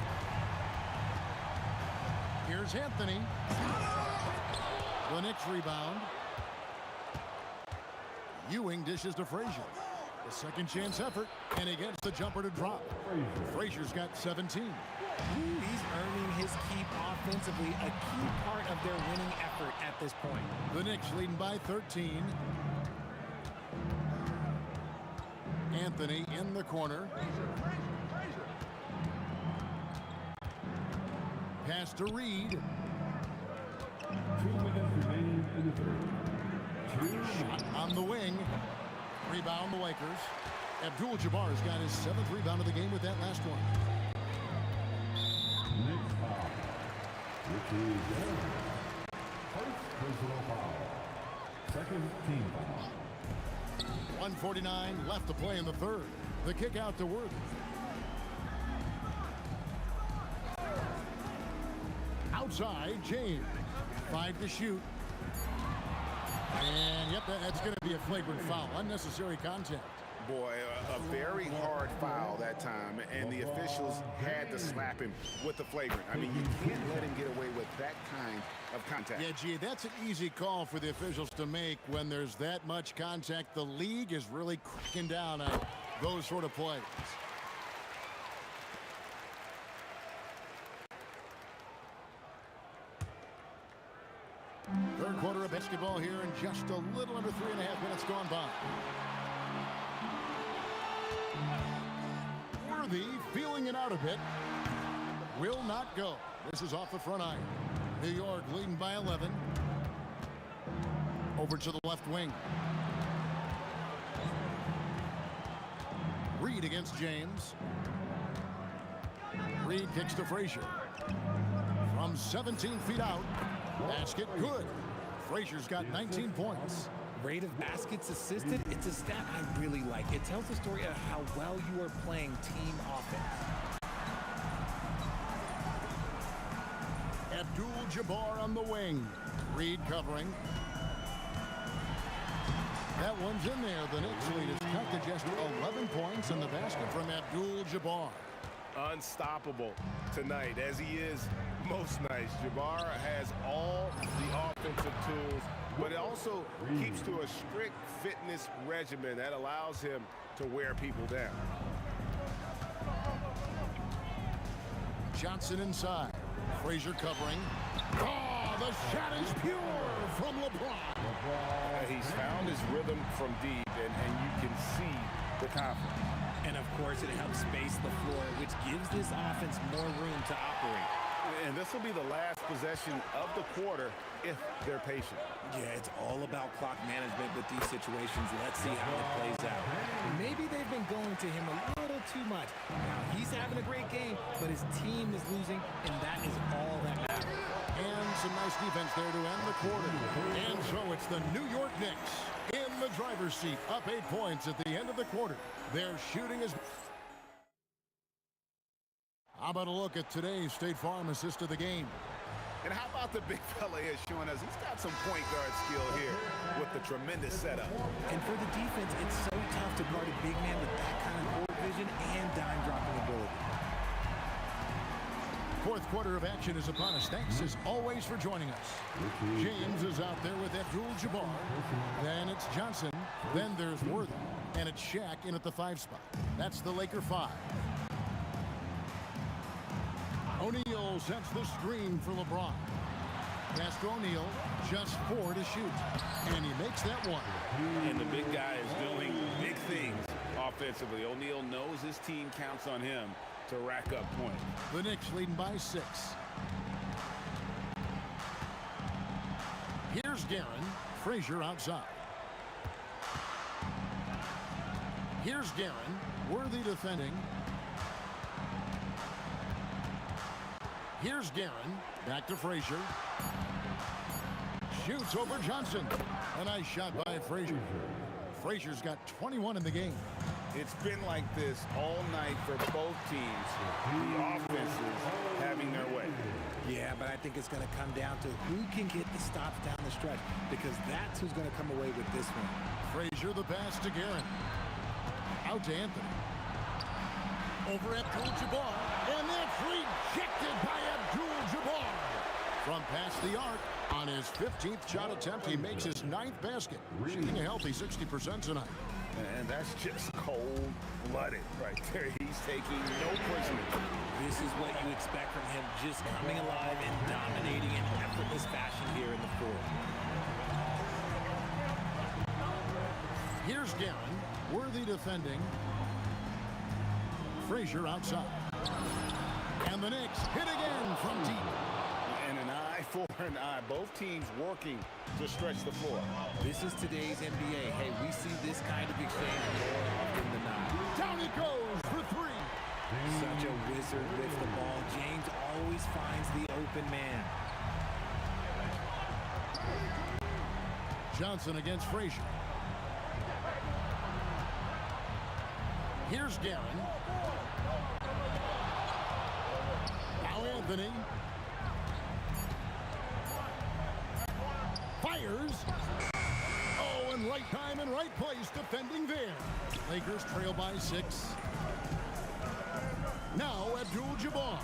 Here's Anthony. The Knicks rebound. Ewing dishes to Frazier. The second chance effort, and he gets the jumper to drop. Frazier's got 17. He's earning his keep offensively, a key part of their winning effort at this point. The Knicks leading by 13. Anthony in the corner. Pass to Reed. 2 minutes remaining in the third. Shot on the wing. Rebound the Lakers. Abdul-Jabbar's got his 7th rebound of the game with that last one. Next foul, which is first personal foul. Second team foul. 1:49 left to play in the third. The kick out to Worthy. Outside, James. 5 to shoot. And, yep, that's going to be a flagrant foul. Unnecessary contact. Boy, a very hard foul that time, and the officials had to slap him with the flagrant. I mean, you can't let him get away with that kind of contact. Yeah, gee, that's an easy call for the officials to make when there's that much contact. The league is really cracking down on those sort of plays. Third quarter of basketball here, and just a little under 3.5 minutes gone by. Worthy feeling it out a bit. Will not go. This is off the front iron. New York leading by 11. Over to the left wing. Reed against James. Reed kicks to Frazier. From 17 feet out. Basket good. Frazier's got 19 points. Rate of baskets assisted, it's a stat I really like. It tells the story of how well you are playing team offense. Abdul-Jabbar on the wing. Reed covering. That one's in there. The Knicks lead is cut to just 11 points in the basket from Abdul-Jabbar. Unstoppable tonight, as he is most nights. Jabbar has all the offensive tools, but it also keeps to a strict fitness regimen that allows him to wear people down. Johnson inside. Frazier covering. Oh, the shot is pure from LeBron. He's found his rhythm from deep, and you can see the confidence. And of course, it helps space the floor, which gives this offense more room to operate. And this will be the last possession of the quarter if they're patient. Yeah, it's all about clock management with these situations. Let's see how it plays out. Maybe they've been going to him a little too much. Now, he's having a great game, but his team is losing, and that is all that matters. And some nice defense there to end the quarter. And so it's the New York Knicks in the driver's seat, up 8 points at the end of the quarter. Their shooting is... How about a look at today's State Farm assist of the game? And how about the big fella here showing us he's got some point guard skill here with the tremendous setup. And for the defense, it's so tough to guard a big man with that kind of court vision and dime dropping ability. Fourth quarter of action is upon us. Thanks as always for joining us. James is out there with Abdul-Jabbar. Then it's Johnson. Then there's Worthy. And it's Shaq in at the 5 spot. That's the Laker 5. O'Neal sets the screen for LeBron. Pass to O'Neal, just 4 to shoot. And he makes that one. And the big guy is doing big things offensively. O'Neal knows his team counts on him to rack up points. The Knicks leading by 6. Here's Guerin. Frazier outside. Here's Guerin. Worthy defending. Here's Guerin. Back to Frazier. Shoots over Johnson. A nice shot by Frazier. Frazier's got 21 in the game. It's been like this all night for both teams. The offenses having their way. Yeah, but I think it's going to come down to who can get the stops down the stretch, because that's who's going to come away with this one. Frazier, the pass to Guerin. Out to Anthony. Over Abdul-Jabbar. And that's rejected by Abdul-Jabbar. From past the arc, on his 15th shot attempt, he makes his 9th basket. Shooting a healthy 60% tonight. And that's just cold-blooded right there. He's taking no prisoners. This is what you expect from him, just coming alive and dominating in effortless fashion here in the fourth. Here's Guerin. Worthy defending. Frazier outside. And the Knicks hit again from deep. And an eye for an eye. Both teams working to stretch the floor. This is today's NBA. Hey, we see this kind of exchange more often than not. Down it goes for 3. Such a wizard with the ball. James always finds the open man. Johnson against Frazier. Here's Guerin. Now Anthony. Fires. Oh, and right time and right place defending there. Lakers trail by 6. Now Abdul-Jabbar.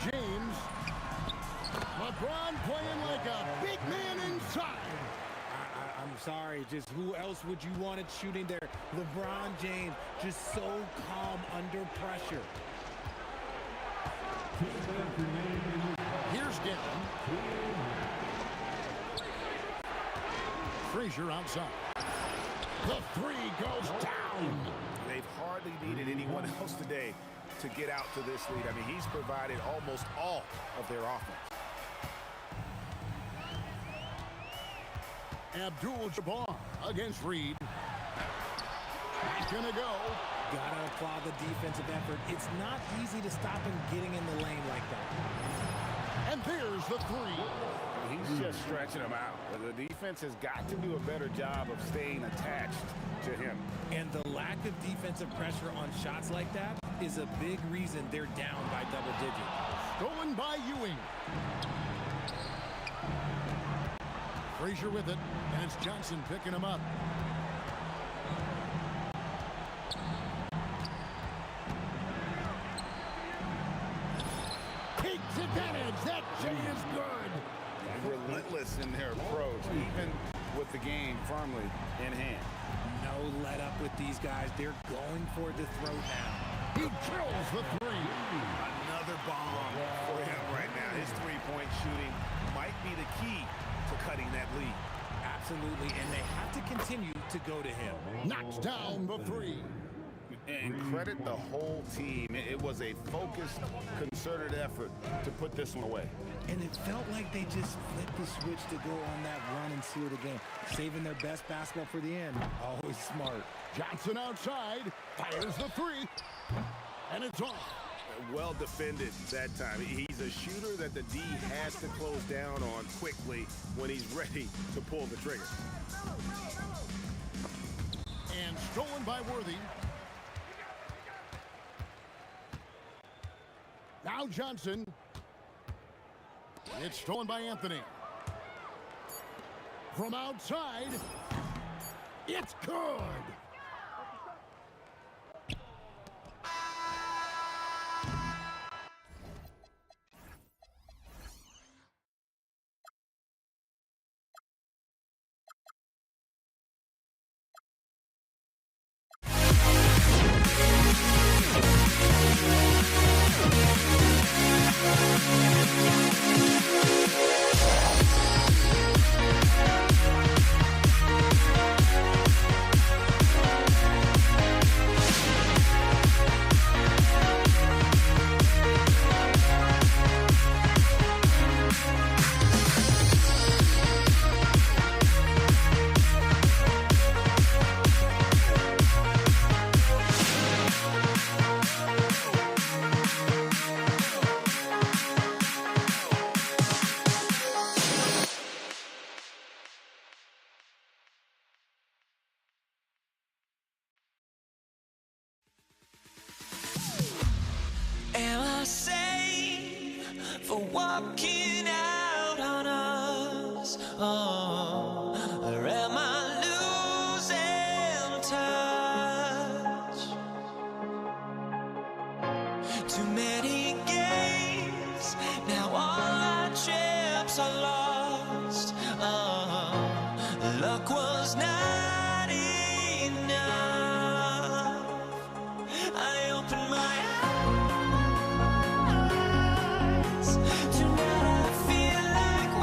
James. LeBron playing like a big man inside. I'm sorry, just who else would you want it shooting there? LeBron James, just so calm under pressure. Here's Guerin. Frazier outside. The 3 goes down. They've hardly needed anyone else today to get out to this lead. I mean, he's provided almost all of their offense. Abdul-Jabbar against Reed. He's gonna go. Gotta applaud the defensive effort. It's not easy to stop him getting in the lane like that. And there's the 3. He's just stretching him out. The defense has got to do a better job of staying attached to him. And the lack of defensive pressure on shots like that is a big reason they're down by double digits. Stolen by Ewing. Frazier with it, and it's Johnson picking him up. Takes advantage. That J is good. Relentless in their approach, even with the game firmly in hand. No let up with these guys. They're going for the throw now. He drills the three. Another bomb for him right now. His three-point shooting might be the key to cutting that lead. Absolutely, and they have to continue to go to him. Knocks down the three. And credit the whole team. It was a focused, concerted effort to put this one away. And it felt like they just flipped the switch to go on that run and seal the game. Saving their best basketball for the end. Always smart. Johnson outside, fires the three, and it's off. Well defended that time. He's a shooter that the D has to close down on quickly when he's ready to pull the trigger. And stolen by Worthy. Now Johnson. It's stolen by Anthony. From outside, it's good. Am I safe for walking out on us? Oh, or am I losing touch? Too many games, now all our chips are lost. Oh, luck was not enough. I opened my eyes. Tonight I feel like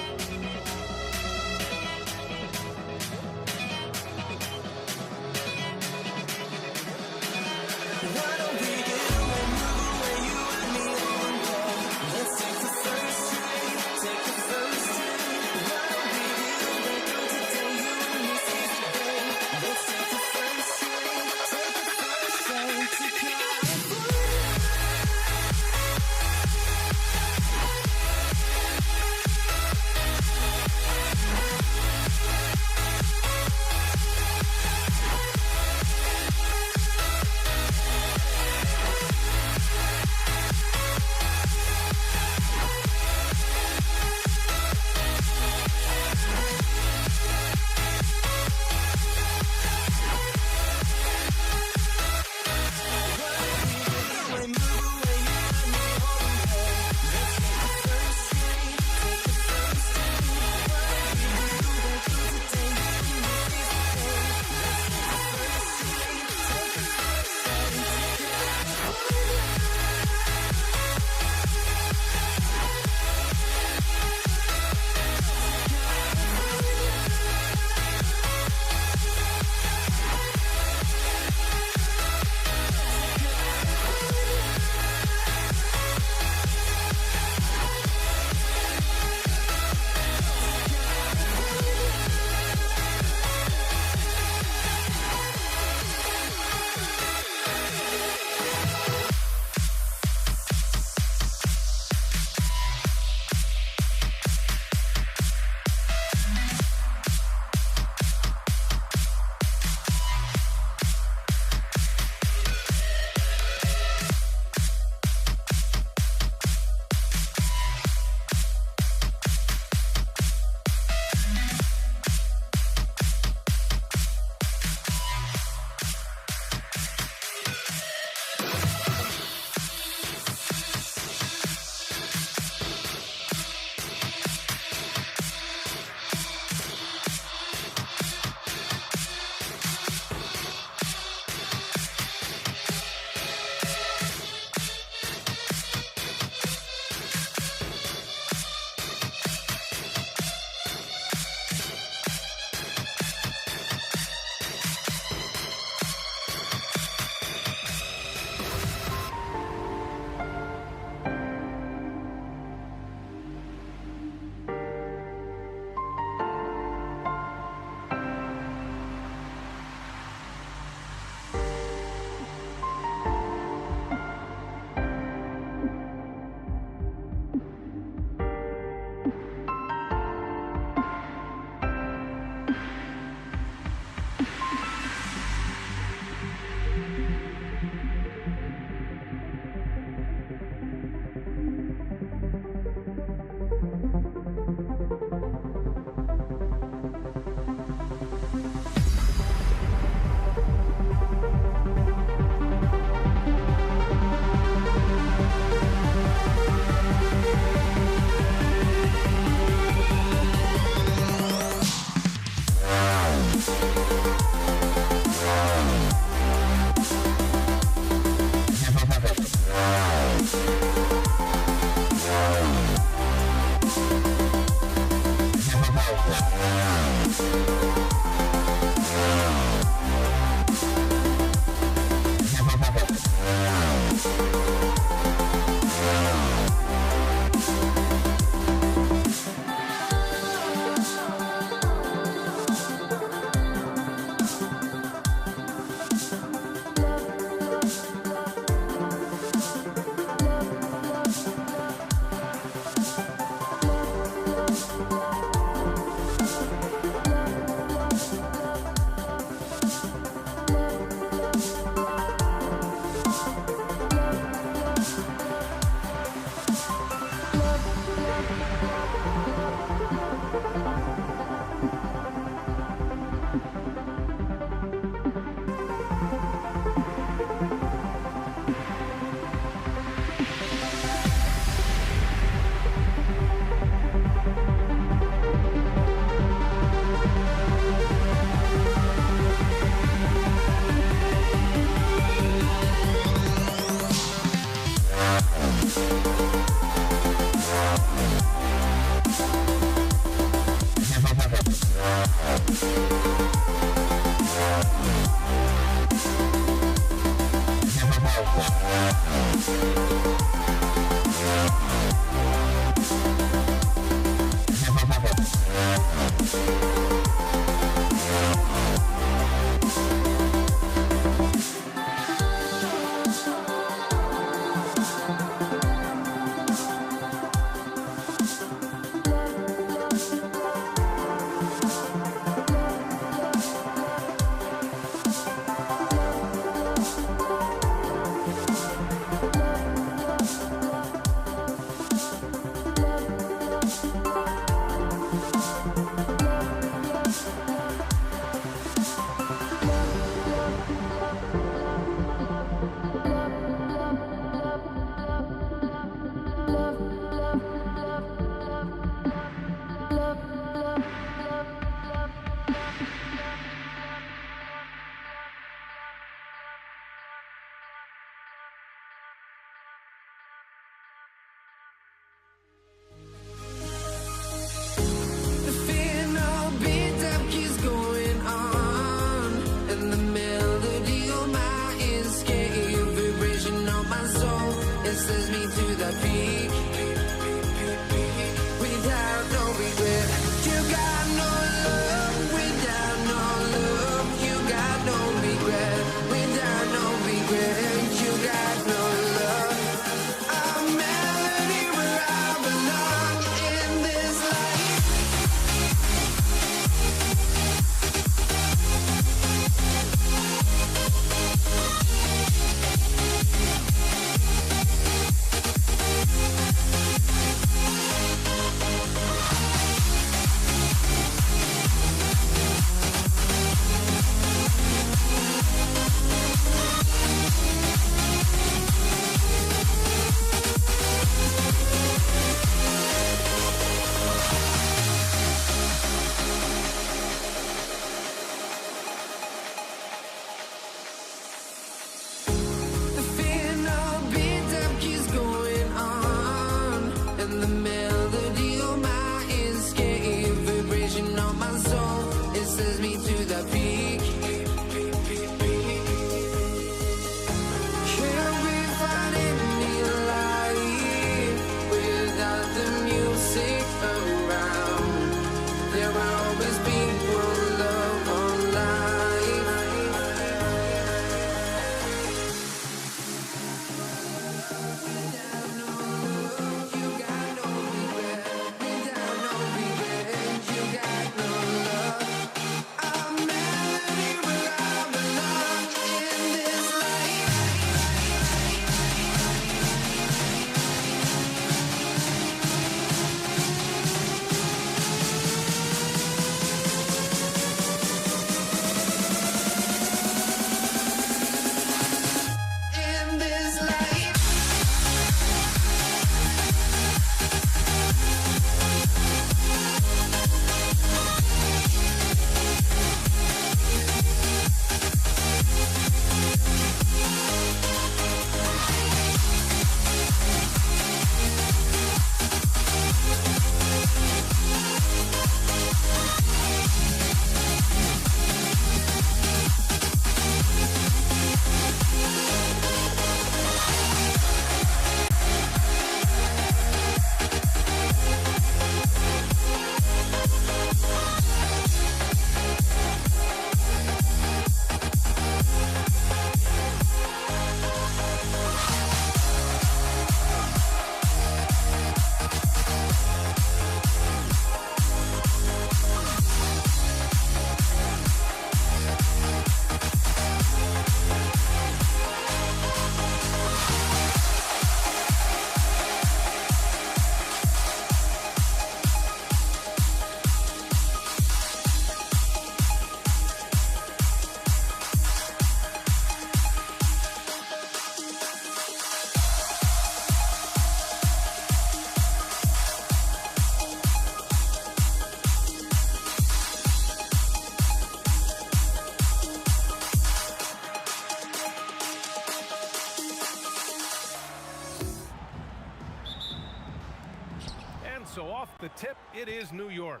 So off the tip, it is New York.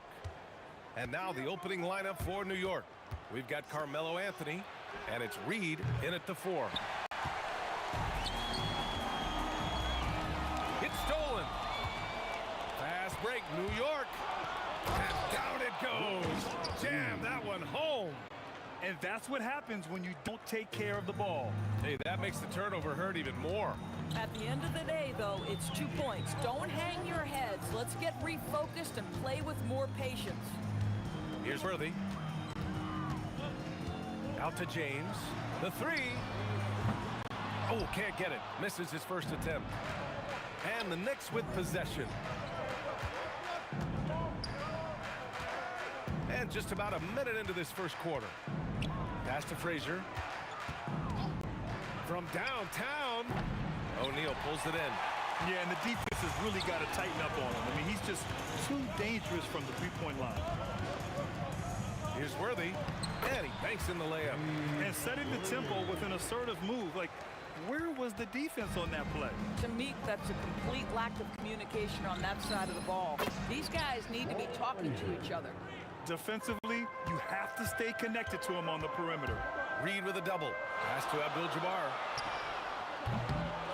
And now the opening lineup for New York. We've got Carmelo Anthony, and it's Reed in at the 4. jam that one home. And that's what happens when you don't take care of the ball. Hey, that makes the turnover hurt even more. At the end of the day, though, it's 2 points. Don't hang your heads. Let's get refocused and play with more patience. Here's Worthy. Out to James. The three. Oh, can't get it. Misses his first attempt. And the Knicks with possession. And just about a minute into this first quarter. Pass to Frazier. From downtown. O'Neal pulls it in. Yeah, and the defense has really got to tighten up on him. I mean, he's just too dangerous from the three-point line. Here's Worthy. And he banks in the layup. And setting the tempo with an assertive move. Like, where was the defense on that play? To me, that's a complete lack of communication on that side of the ball. These guys need to be talking to each other. Defensively, you have to stay connected to him on the perimeter. Reed with a double. Pass to Abdul-Jabbar.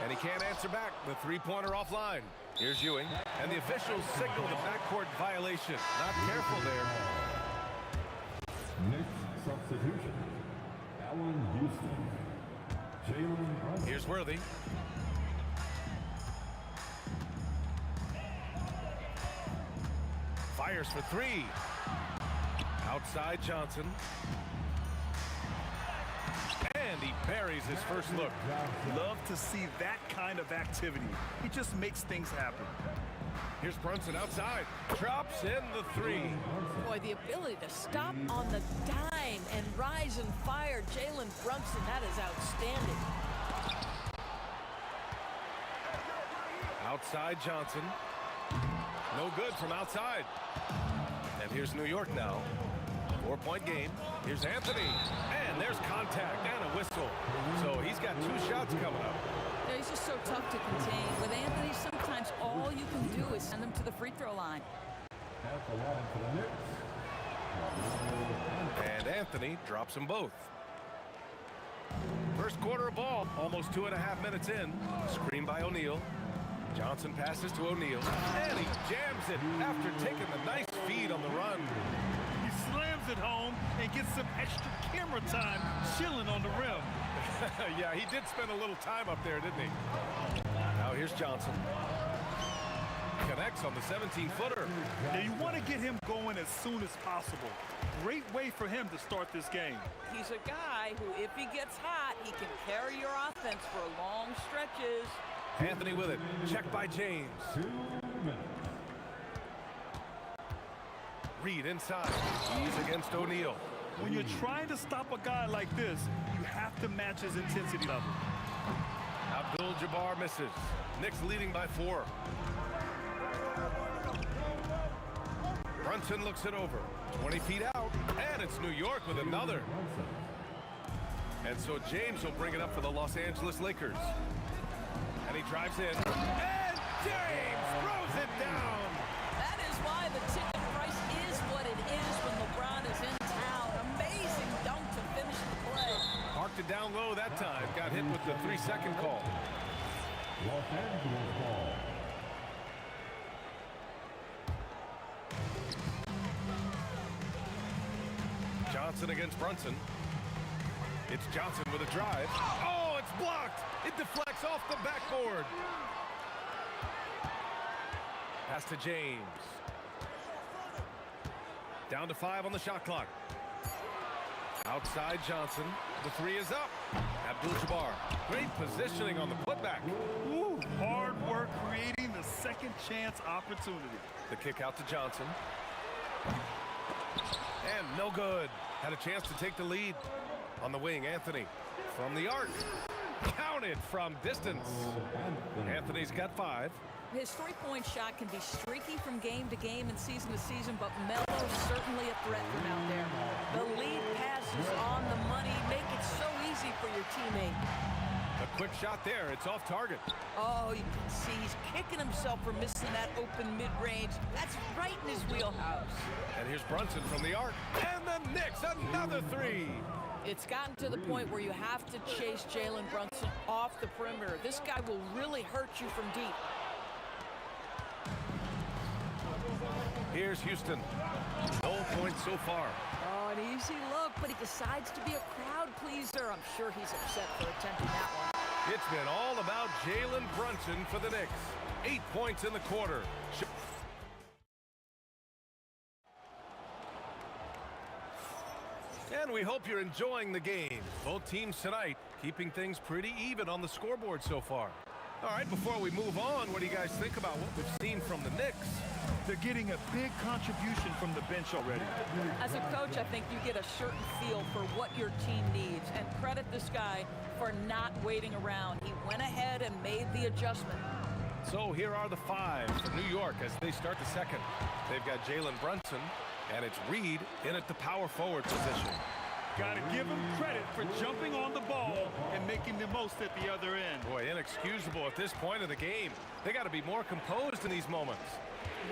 And he can't answer back. The three-pointer offline. Here's Ewing. And the officials signal the backcourt violation. Not careful there. Next substitution, Allen Houston. Jalen Brunson. Here's Worthy. Fires for three. Outside Johnson. And he buries his first look. Love to see that kind of activity. He just makes things happen. Here's Brunson outside. Drops in the three. Boy, the ability to stop on the dime and rise and fire. Jalen Brunson, that is outstanding. Outside Johnson. No good from outside. And here's New York now. 4-point game. Here's Anthony. And there's contact and a whistle. So he's got 2 shots coming up. Yeah, he's just so tough to contain. With Anthony, sometimes all you can do is send him to the free throw line. At the line for the Knicks. And Anthony drops them both. First quarter of ball, almost 2.5 minutes in. Screen by O'Neal. Johnson passes to O'Neal. And he jams it after taking the nice feed on the run. He slams it home and gets some extra camera time chilling on the rim. Yeah, he did spend a little time up there, didn't he? Now here's Johnson. Connects on the 17-footer. Now you want to get him going as soon as possible. Great way for him to start this game. He's a guy who, if he gets hot, he can carry your offense for long stretches. Anthony with it. Checked by James. 2 minutes. Reed inside. He's against O'Neal. When you're trying to stop a guy like this, you have to match his intensity level. Abdul-Jabbar misses. Knicks leading by 4. Brunson looks it over. 20 feet out. And it's New York with another. And so James will bring it up for the Los Angeles Lakers. And he drives in. And James throws it down. That is why the ticket price is what it is when LeBron is in town. Amazing dunk to finish the play. Parked it down low that time. Got hit with the 3-second call. Los Angeles ball. Johnson against Brunson. It's Johnson with a drive. Oh, it's blocked. It deflects off the backboard. Pass to James. Down to 5 on the shot clock. Outside Johnson. The 3 is up. Abdul-Jabbar. Great positioning on the putback. Ooh, hard work creating the second chance opportunity. The kick out to Johnson. And no good. Had a chance to take the lead. On the wing, Anthony from the arc. Counted from distance. Anthony's got 5. His three-point shot can be streaky from game to game and season to season, but Melo's certainly a threat from out there. The lead pass is on the money. Make it so easy for your teammate. A quick shot there. It's off target. Oh, you can see he's kicking himself for missing that open mid-range. That's right in his wheelhouse. And here's Brunson from the arc. And the Knicks, another 3. It's gotten to the point where you have to chase Jalen Brunson off the perimeter. This guy will really hurt you from deep. Here's Houston. No points so far. an easy look, but he decides to be a crowd pleaser. I'm sure he's upset for attempting that one. It's been all about Jalen Brunson for the Knicks. 8 points in the quarter. And we hope you're enjoying the game. Both teams tonight keeping things pretty even on the scoreboard so far. All right, before we move on, what do you guys think about what we've seen from the Knicks? They're getting a big contribution from the bench already. As a coach, I think you get a certain feel for what your team needs, and credit this guy for not waiting around. He went ahead and made the adjustment. So here are the 5 for New York as they start the second. They've got Jalen Brunson, and it's Reed in at the power forward position. Gotta give him credit for jumping on the ball and making the most at the other end. Boy, inexcusable at this point of the game. They got to be more composed in these moments.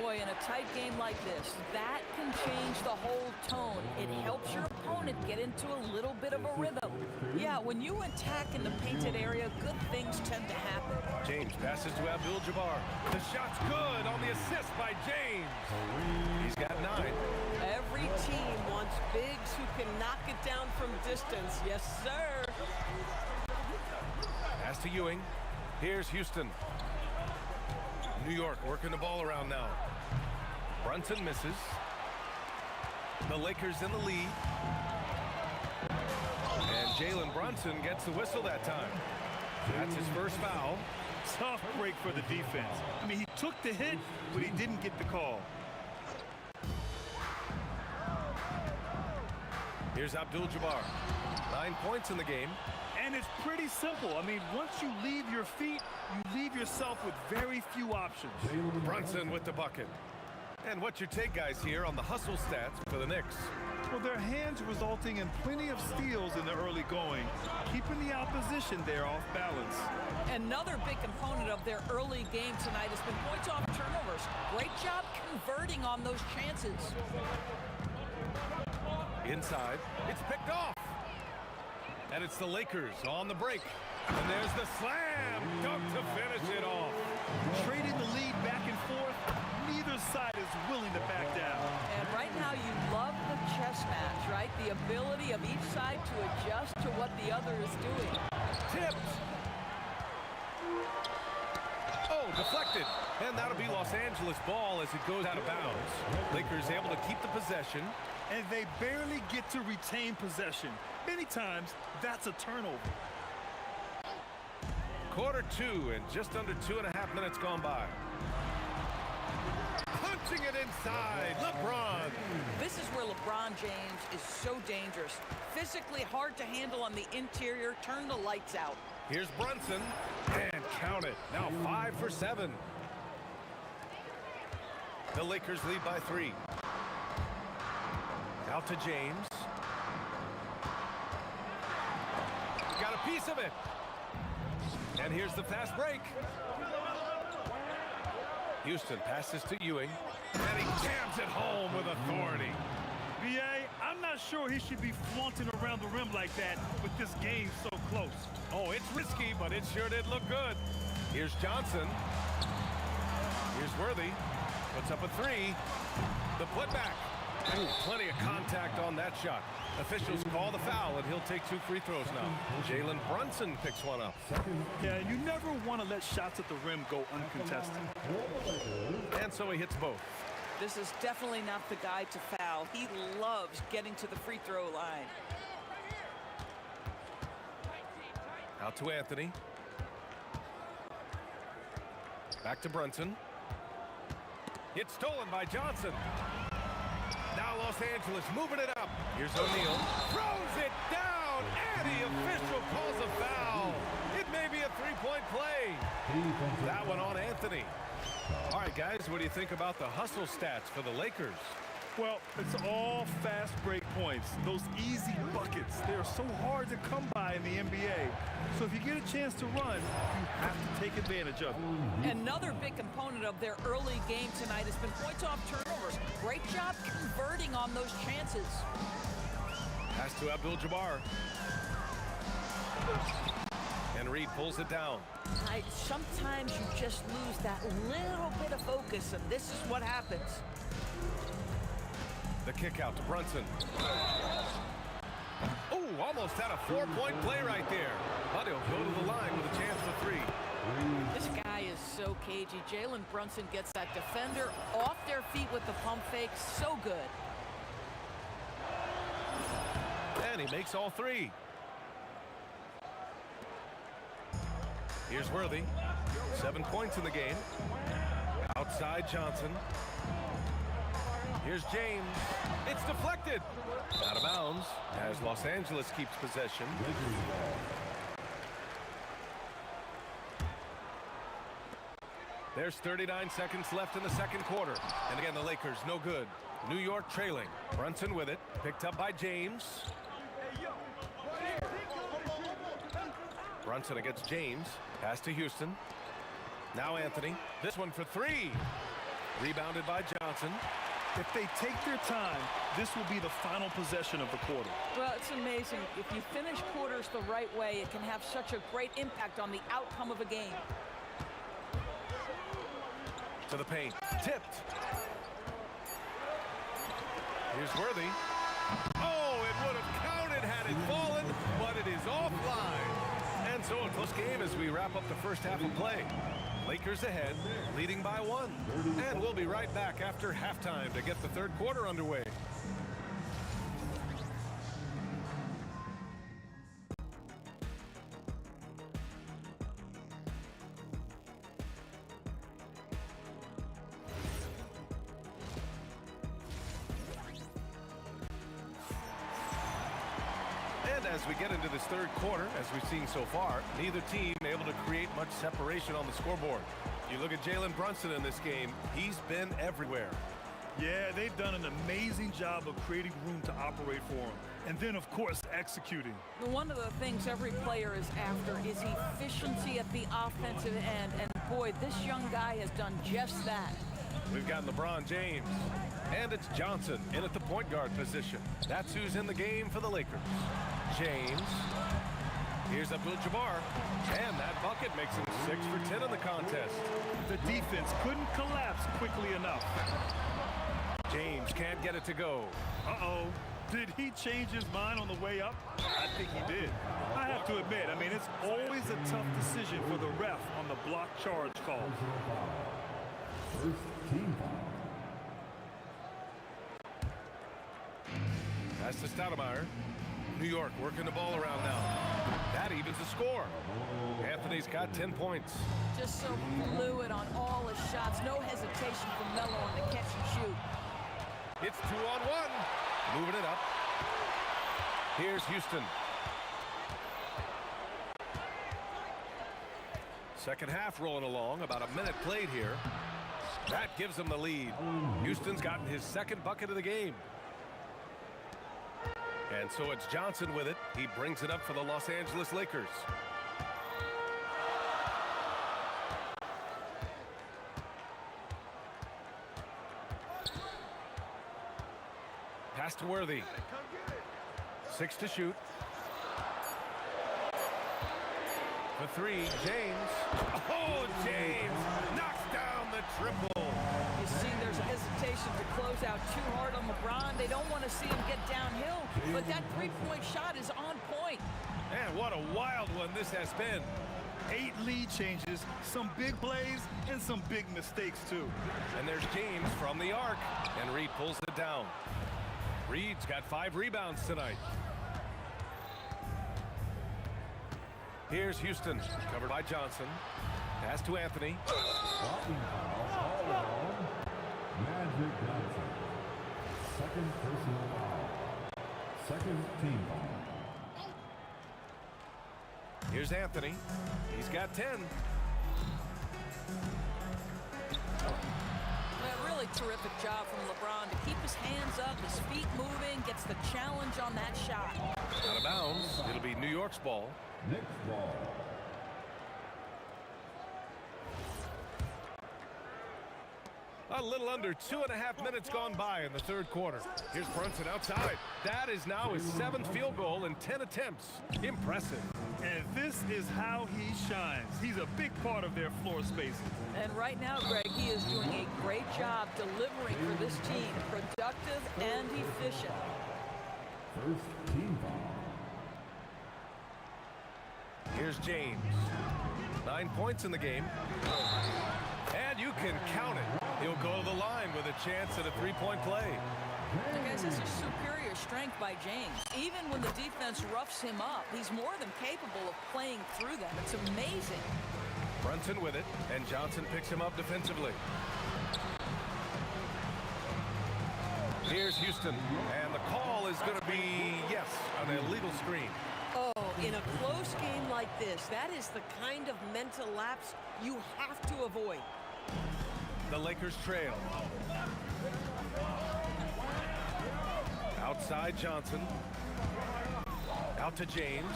Boy, in a tight game like this, that can change the whole tone. It helps your opponent get into a little bit of a rhythm. Yeah, when you attack in the painted area, good things tend to happen. James passes to Abdul-Jabbar. The shot's good on the assist by James. He's got 9. Every team wants bigs who can knock it down from distance. Yes, sir. Pass to Ewing. Here's Houston. New York working the ball around now. Brunson misses. The Lakers in the lead. And Jalen Brunson gets the whistle that time. That's his first foul. Tough break for the defense. I mean, he took the hit, but he didn't get the call. Here's Abdul-Jabbar. 9 points in the game. And it's pretty simple. I mean, once you leave your feet, you leave yourself with very few options. Brunson with the bucket. And what's your take, guys, here on the hustle stats for the Knicks? Well, their hands resulting in plenty of steals in the early going, keeping the opposition there off balance. Another big component of their early game tonight has been points off turnovers. Great job converting on those chances. Inside, it's picked off. And it's the Lakers on the break. And there's the slam dunk to finish it off. Trading the lead back and forth, neither side is willing to back down. And right now you love the chess match, right? The ability of each side to adjust to what the other is doing. Tipped. Oh, deflected. And that'll be Los Angeles ball as it goes out of bounds. Lakers able to keep the possession. And they barely get to retain possession. Many times, that's a turnover. Quarter 2 and just under 2.5 minutes gone by. Punching it inside, LeBron. This is where LeBron James is so dangerous. Physically hard to handle on the interior. Turn the lights out. Here's Brunson. And count it. Now 5 for 7. The Lakers lead by 3. Out to James. Got a piece of it. And here's the fast break. Houston passes to Ewing. And he jams it home with authority. B.A., I'm not sure he should be flaunting around the rim like that with this game so close. Oh, it's risky, but it sure did look good. Here's Johnson. Here's Worthy. Puts up a 3. The putback. Ooh, plenty of contact on that shot. Officials call the foul, and he'll take 2 free throws now. Jalen Brunson picks one up. Yeah, you never want to let shots at the rim go uncontested. And so he hits both. This is definitely not the guy to foul. He loves getting to the free throw line. Out to Anthony. Back to Brunson. It's stolen by Johnson. Now Los Angeles moving it up. Here's O'Neal. Throws it down. And the official calls a foul. It may be a 3-point play. That one on Anthony. All right, guys, what do you think about the hustle stats for the Lakers? Well, it's all fast break points. Those easy buckets, they're so hard to come by in the NBA. So if you get a chance to run, you have to take advantage of it. Another big component of their early game tonight has been points off turnovers. Great job converting on those chances. Pass to Abdul-Jabbar. And Reed pulls it down. Sometimes you just lose that little bit of focus, and this is what happens. The kick out to Brunson. Oh, almost had a 4-point play right there. But he'll go to the line with a chance for 3. This guy is so cagey. Jalen Brunson gets that defender off their feet with the pump fake. So good. And he makes all 3. Here's Worthy. 7 points in the game. Outside Johnson. Here's James. It's deflected. Out of bounds as Los Angeles keeps possession. There's 39 seconds left in the second quarter. And again, the Lakers no good. New York trailing. Brunson with it. Picked up by James. Brunson against James. Pass to Houston. Now Anthony. This one for 3. Rebounded by Johnson. If they take their time, this will be the final possession of the quarter. Well, it's amazing. If you finish quarters the right way, it can have such a great impact on the outcome of a game. To the paint. Tipped. Here's Worthy. Oh, it would have counted had it fallen, but it is offline. And so a close game as we wrap up the first half of play. Lakers ahead, leading by 1. And we'll be right back after halftime to get the third quarter underway. And as we get into this third quarter, as we've seen so far, neither team able to create much separation on the scoreboard. You look at Jalen Brunson in this game, he's been everywhere. Yeah, they've done an amazing job of creating room to operate for him. And then, of course, executing. One of the things every player is after is efficiency at the offensive end. And boy, this young guy has done just that. We've got LeBron James. And it's Johnson in at the point guard position. That's who's in the game for the Lakers. James. Here's Abdul-Jabbar. And that bucket makes him 6 for 10 in the contest. The defense couldn't collapse quickly enough. James can't get it to go. Uh-oh. Did he change his mind on the way up? I think he did. I have to admit, I mean, it's always a tough decision for the ref on the block charge call. First team foul. Pass to Stoudemire. New York working the ball around now. That evens the score. Anthony's got 10 points. Just so fluid on all his shots. No hesitation from Melo on the catch and shoot. It's 2-on-1. Moving it up. Here's Houston. Second half rolling along. About a minute played here. That gives them the lead. Houston's gotten his second bucket of the game. And so it's Johnson with it. He brings it up for the Los Angeles Lakers. Pass to Worthy. 6 to shoot. For 3, James. Oh, James knocks down the triple. You see, there's a hesitation to close out too hard on LeBron. They don't want to see him get downhill, but that three-point shot is on point. Man, what a wild one this has been. 8 lead changes, some big plays, and some big mistakes, too. And there's James from the arc, and Reed pulls it down. Reed's got 5 rebounds tonight. Here's Houston, covered by Johnson. Pass to Anthony. Magic Johnson. Second personal foul. Second team foul. Here's Anthony. He's got 10. A really terrific job from LeBron to keep his hands up, his feet moving, gets the challenge on that shot. Out of bounds. It'll be New York's ball. Next ball. A little under 2.5 minutes gone by in the third quarter. Here's Brunson outside. That is now his 7th field goal in 10 attempts. Impressive. And this is how he shines. He's a big part of their floor spaces. And right now, Greg, he is doing a great job delivering for this team. Productive and efficient. First team foul. Here's James. 9 points in the game. And you can count it. He'll go to the line with a chance at a three-point play. And guys, this is superior strength by James. Even when the defense roughs him up, he's more than capable of playing through them. It's amazing. Brunson with it, and Johnson picks him up defensively. Here's Houston, and the call is going to be, yes, an illegal screen. Oh, in a close game like this, that is the kind of mental lapse you have to avoid. The Lakers trail. Outside Johnson. Out to James.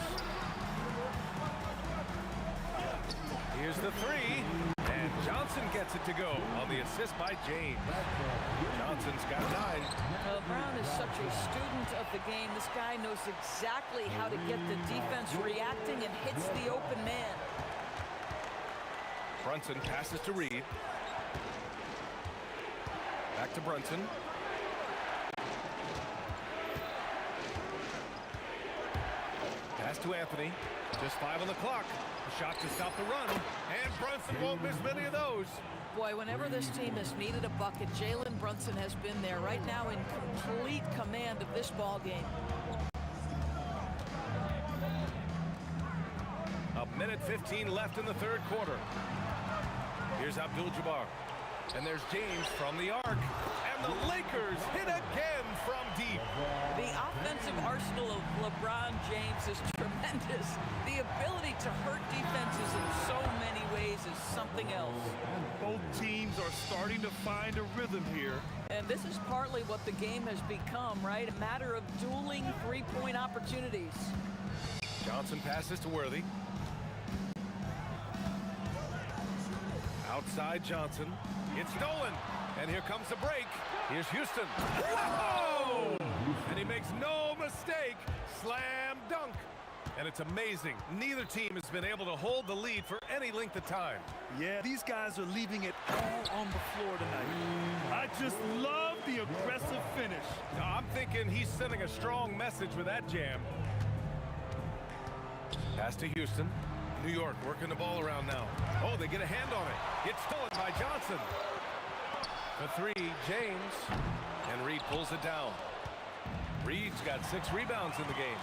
Here's the three. And Johnson gets it to go on the assist by James. Johnson's got 9. Brown is such a student of the game. This guy knows exactly how to get the defense reacting and hits the open man. Brunson passes to Reed. Back to Brunson. Pass to Anthony. Just 5 on the clock. A shot to stop the run. And Brunson won't miss many of those. Boy, whenever this team has needed a bucket, Jalen Brunson has been there right now in complete command of this ball game. A minute 15 left in the third quarter. Here's Abdul-Jabbar. And there's James from the arc. And the Lakers hit again from deep. The offensive arsenal of LeBron James is tremendous. The ability to hurt defenses in so many ways is something else. Both teams are starting to find a rhythm here. And this is partly what the game has become, right? A matter of dueling three-point opportunities. Johnson passes to Worthy. Outside Johnson. It's stolen. And here comes the break. Here's Houston. Whoa! And he makes no mistake. Slam dunk. And it's amazing. Neither team has been able to hold the lead for any length of time. Yeah, these guys are leaving it all on the floor tonight. I just love the aggressive finish. Now, I'm thinking he's sending a strong message with that jam. Pass to Houston. New York working the ball around now. Oh, they get a hand on it. It's stolen by Johnson. The three, James. And Reed pulls it down. Reed's got 6 rebounds in the game.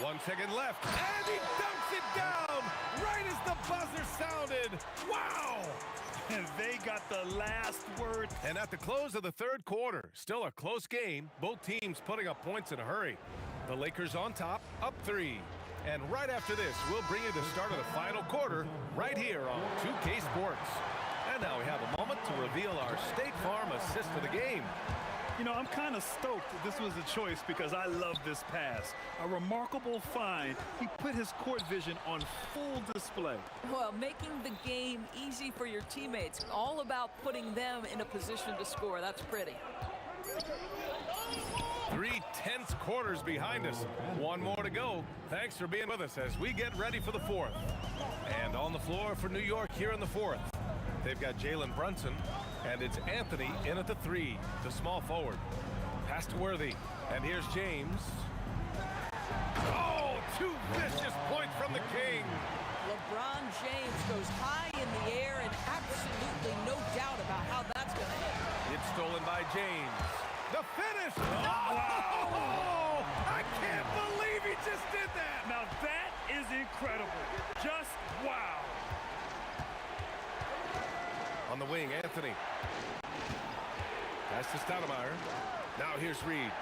1 second left. And he dunks it down right as the buzzer sounded. Wow! And they got the last word. And at the close of the third quarter, still a close game. Both teams putting up points in a hurry. The Lakers on top, up 3. And right after this, we'll bring you the start of the final quarter right here on 2K Sports. And now we have a moment to reveal our State Farm assist of the game. You know, I'm kind of stoked that this was a choice because I love this pass. A remarkable find. He put his court vision on full display. Well, making the game easy for your teammates. All about putting them in a position to score. That's pretty. 3 tense quarters behind us. 1 more to go. Thanks for being with us as we get ready for the 4th. And on the floor for New York here in the 4th. They've got Jalen Brunson, and it's Anthony in at the 3, the small forward. Pass to Worthy, and here's James. Oh, 2 vicious points from the King. LeBron James goes high in the air, and absolutely no doubt about how that's going to hit. It's stolen by James. The finish! Oh! I can't believe he just did that! Now that is incredible. Just wow. On the wing, Anthony. Pass to Stoudemire. Now here's Reed.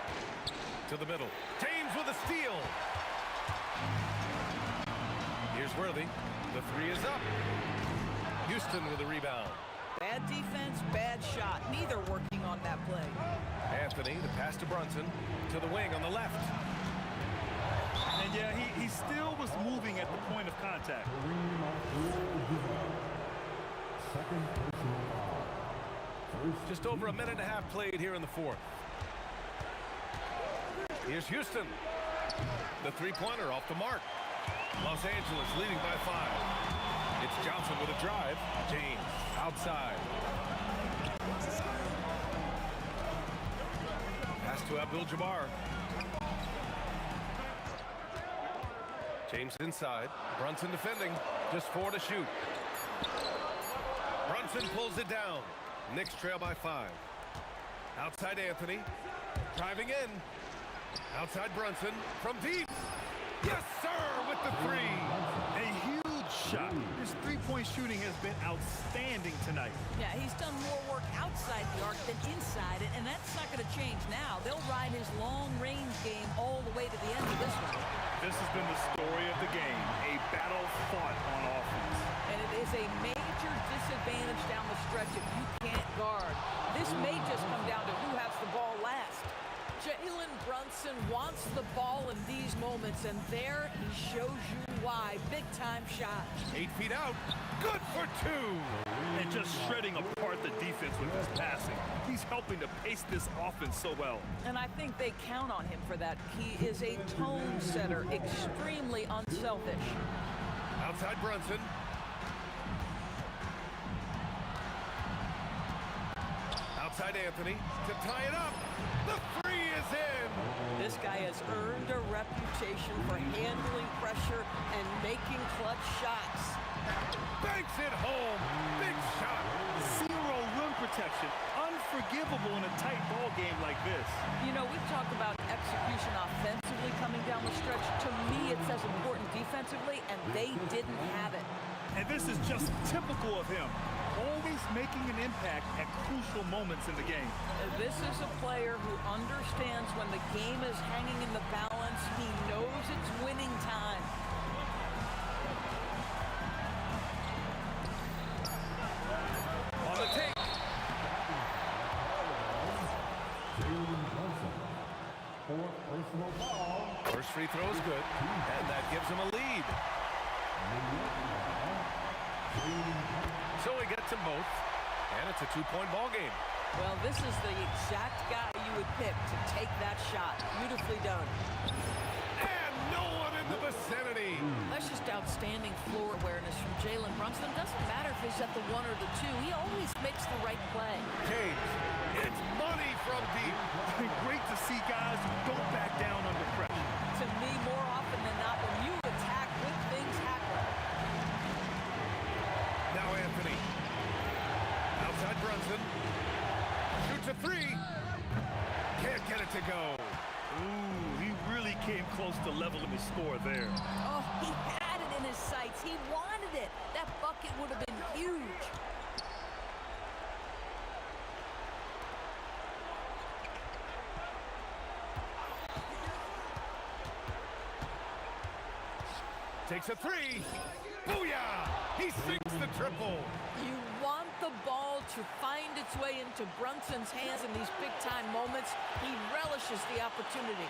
To the middle. James with a steal. Here's Worthy. The 3 is up. Houston with a rebound. Bad defense, bad shot. Neither working on that play. Anthony, the pass to Brunson. To the wing on the left. And yeah, he still was moving at the point of contact. Just over a minute and a half played here in the fourth. Here's Houston. The three-pointer off the mark. Los Angeles leading by 5. It's Johnson with a drive. James outside. Pass to Abdul-Jabbar. James inside. Brunson defending. Just 4 to shoot. Brunson pulls it down. Knicks trail by 5. Outside Anthony. Driving in. Outside Brunson. From deep. Yes, sir, with the 3. A huge shot. His three-point shooting has been outstanding tonight. Yeah, he's done more work outside the arc than inside it, and that's not going to change now. They'll ride his long-range game all the way to the end of this one. This has been the story of the game, a battle fought on offense. And it is a major disadvantage down the stretch if you can't guard. This may just come down to who has the ball last. Jalen Brunson wants the ball in these moments, and there he shows you why. Big-time shot. 8 feet out. Good for 2. And just shredding apart the defense with his passing. He's helping to pace this offense so well. And I think they count on him for that. He is a tone setter, extremely unselfish. Outside Brunson. Outside Anthony to tie it up. The 3 is in. This guy has earned a reputation for handling pressure and making clutch shots. Banks it home. Big shot. Zero rim protection. Unforgivable in a tight ball game like this. You know, we've talked about execution offensively coming down the stretch. To me, it's as important defensively, and they didn't have it. And this is just typical of him. Always making an impact at crucial moments in the game. This is a player who understands when the game is hanging in the balance. He knows it's winning time. On the take. First free throw is good, and that gives him a lead. So he gets them both, and it's a 2-point ball game. Well, this is the exact guy you would pick to take that shot. Beautifully done. And no one in the vicinity. That's just outstanding floor awareness from Jalen Brunson. Doesn't matter if he's at the 1 or the 2. He always makes the right play. James, it's money from deep. Great to see guys who don't back down under pressure. To me, more often than not, when you attack, good things happen. Now Anthony. Outside Brunson. Shoots a 3. Can't get it to go. Ooh, he really came close to leveling the score there. Oh, he had it in his sights. He wanted it. That bucket would have been huge. Takes a 3. Booyah! He sinks the triple. You want the ball to find its way into Brunson's hands in these big-time moments. He relishes the opportunity.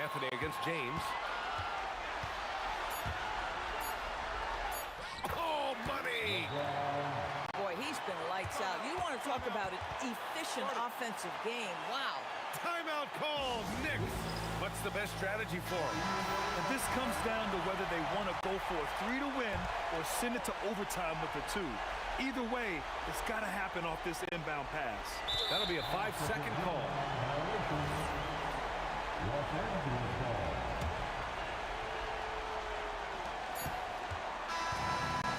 Anthony against James. Oh, money! Boy, he's been lights out. You want to talk about an efficient offensive game. Wow. Timeout call, Knicks. What's the best strategy for him? And this comes down to whether they want to go for a 3 to win or send it to overtime with a 2. Either way, it's got to happen off this inbound pass. That'll be a 5-second call.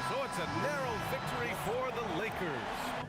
So it's a narrow victory for the Lakers.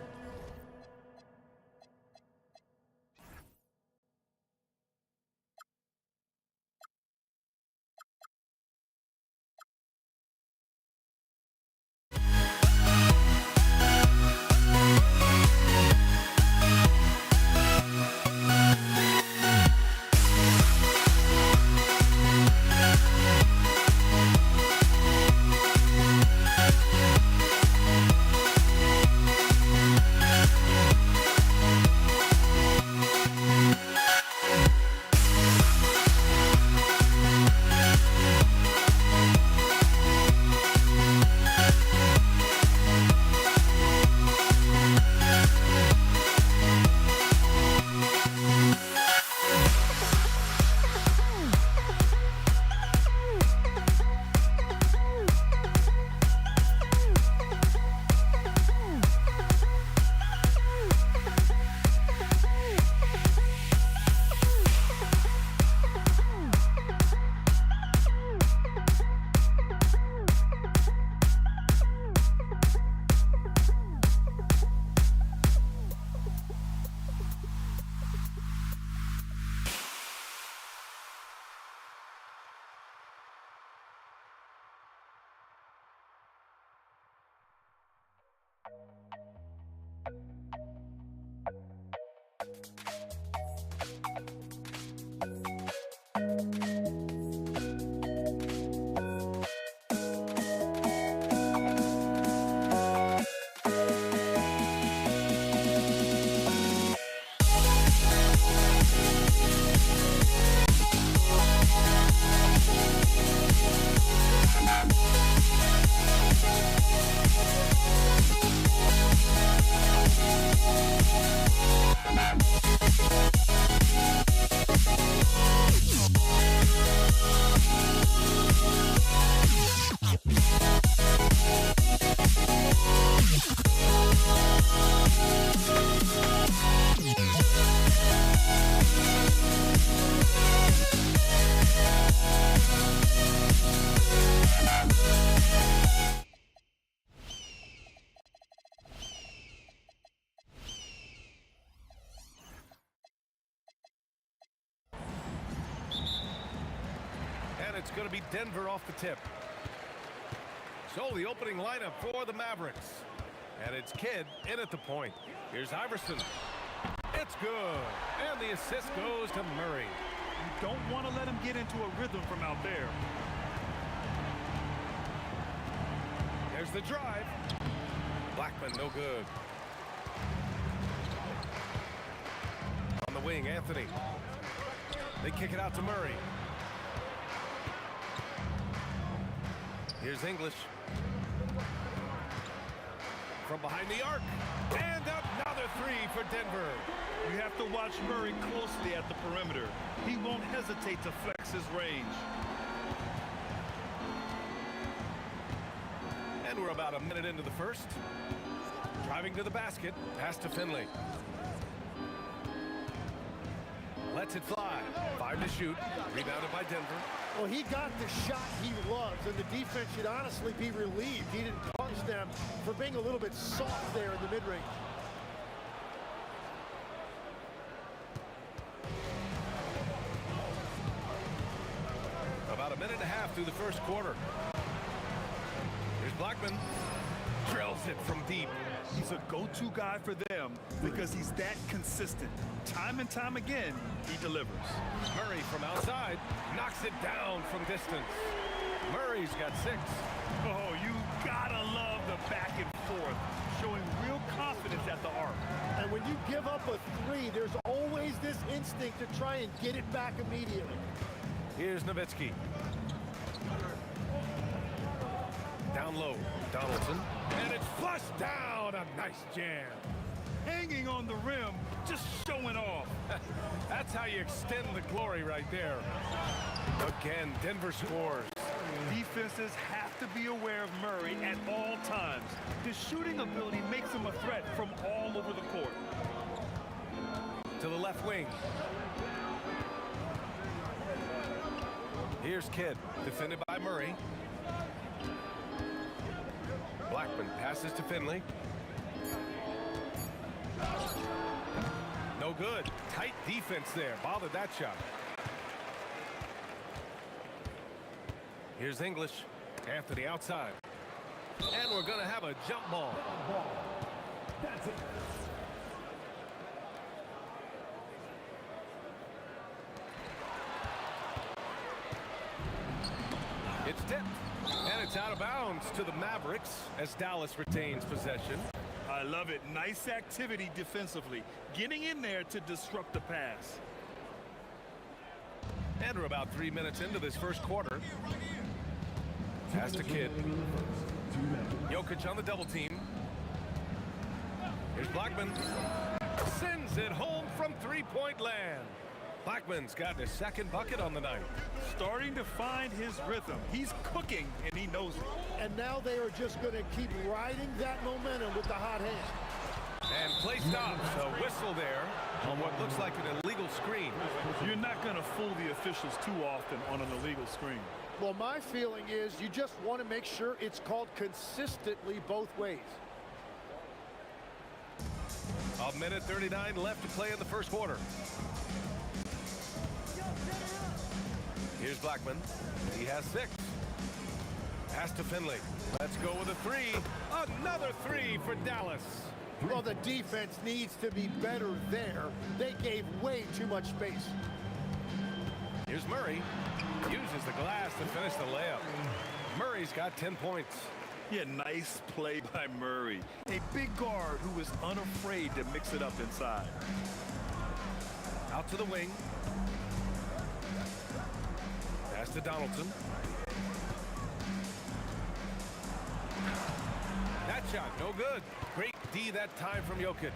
It's going to be Denver off the tip. So the opening lineup for the Mavericks. And it's Kidd in at the point. Here's Iverson. It's good. And the assist goes to Murray. You don't want to let him get into a rhythm from out there. There's the drive. Blackman, no good. On the wing, Anthony. They kick it out to Murray. Here's English. From behind the arc. And another three for Denver. You have to watch Murray closely at the perimeter. He won't hesitate to flex his range. And we're about a minute into the first. Driving to the basket. Pass to Finley. Lets it fly. 5 to shoot. Rebounded by Denver. Well, he got the shot he loves, and the defense should honestly be relieved. He didn't punish them for being a little bit soft there in the mid-range. About a minute and a half through the first quarter. Here's Blackman. Drills it from deep. He's a go-to guy for them because he's that consistent. Time and time again, he delivers. Murray from outside knocks it down from distance. Murray's got 6. Oh, you gotta love the back and forth, showing real confidence at the arc. And when you give up a 3, there's always this instinct to try and get it back immediately. Here's Nowitzki. Down low, Donaldson. And it's flushed down. A nice jam. Hanging on the rim, just showing off. That's how you extend the glory right there. Again, Denver scores. Defenses have to be aware of Murray at all times. His shooting ability makes him a threat from all over the court. To the left wing. Here's Kidd, defended by Murray. Blackman passes to Finley. No good. Tight defense there. Bothered that shot. Here's English. Anthony outside. And we're going to have a jump ball. That's it. It's tipped. And it's out of bounds to the Mavericks as Dallas retains possession. I love it. Nice activity defensively. Getting in there to disrupt the pass. And we're about 3 minutes into this first quarter. Pass to Kidd. Jokic on the double team. Here's Blackman. Sends it home from three-point land. Blackman's got his second bucket on the night. Starting to find his rhythm. He's cooking, and he knows it. And now they are just going to keep riding that momentum with the hot hand. And play stops. A whistle there on what looks like an illegal screen. You're not going to fool the officials too often on an illegal screen. Well, my feeling is you just want to make sure it's called consistently both ways. A minute 39 left to play in the first quarter. Here's Blackman. He has 6. Pass to Finley. Let's go with a 3. Another 3 for Dallas. Well, the defense needs to be better there. They gave way too much space. Here's Murray. Uses the glass to finish the layup. Murray's got 10 points. Yeah, nice play by Murray. A big guard who is unafraid to mix it up inside. Out to the wing. Pass to Donaldson. That shot, no good. Great D that time from Jokic.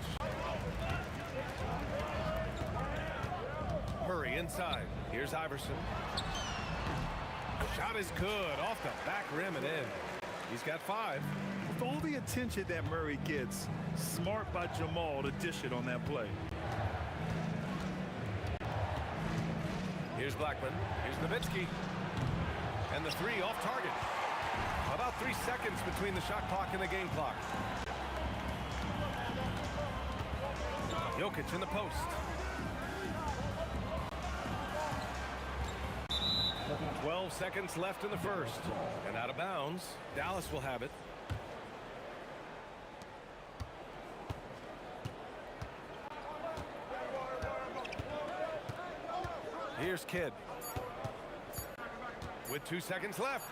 Murray inside. Here's Iverson. Shot is good. Off the back rim and in. He's got 5. With all the attention that Murray gets, smart by Jamal to dish it on that play. Here's Blackman. Here's Nowitzki. And the 3 off target. About 3 seconds between the shot clock and the game clock. Jokic in the post. 12 seconds left in the first. And out of bounds. Dallas will have it. Here's Kidd. With 2 seconds left.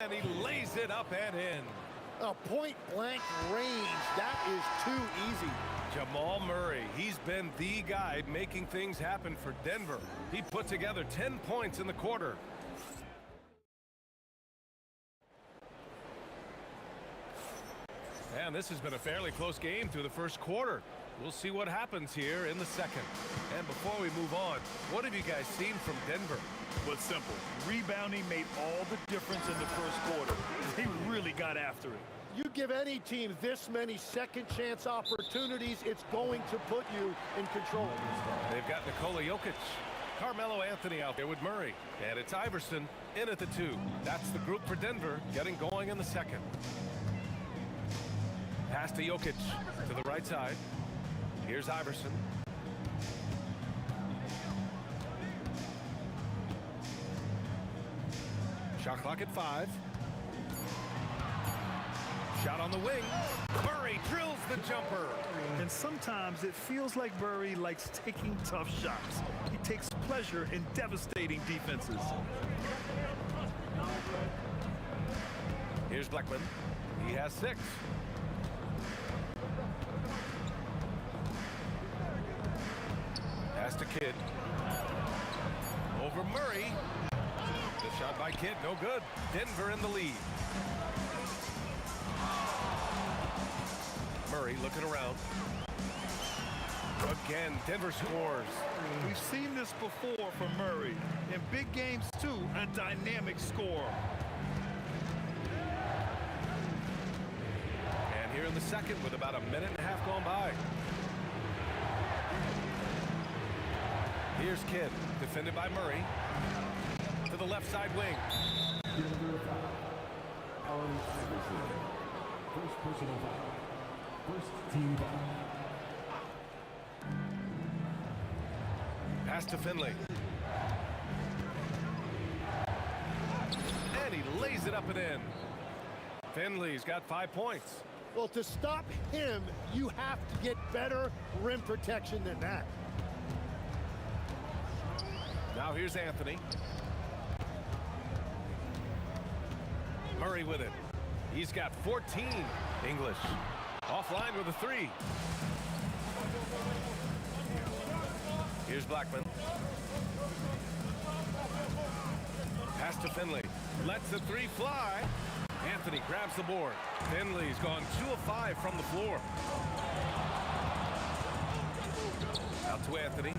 And he lays it up and in. A point-blank range. That is too easy. Jamal Murray, he's been the guy making things happen for Denver. He put together 10 points in the quarter. And this has been a fairly close game through the first quarter. We'll see what happens here in the second. And before we move on, what have you guys seen from Denver? Well, it's simple. Rebounding made all the difference in the first quarter. They really got after it. You give any team this many second chance opportunities, it's going to put you in control. They've got Nikola Jokic, Carmelo Anthony out there with Murray, and it's Iverson in at the 2. That's the group for Denver getting going in the second. Pass to Jokic to the right side. Here's Iverson. Shot clock at 5. Shot on the wing. Murray drills the jumper. And sometimes it feels like Murray likes taking tough shots. He takes pleasure in devastating defenses. Here's Blackman. He has 6. Pass to Kidd. Over Murray. The shot by Kidd, no good. Denver in the lead. Murray looking around. Again, Denver scores. We've seen this before from Murray. In big games, too, a dynamic score. And here in the second with about a minute and a half gone by. Here's Kidd, defended by Murray. To the left side wing. First personal foul. First team foul. Pass to Finley. And he lays it up and in. Finley's got 5 points. Well, to stop him, you have to get better rim protection than that. Now here's Anthony. Murray with it. He's got 14. English offline with a 3. Here's Blackman. Pass to Finley. Lets the 3 fly. Anthony grabs the board. Finley's gone 2 of 5 from the floor. Out to Anthony.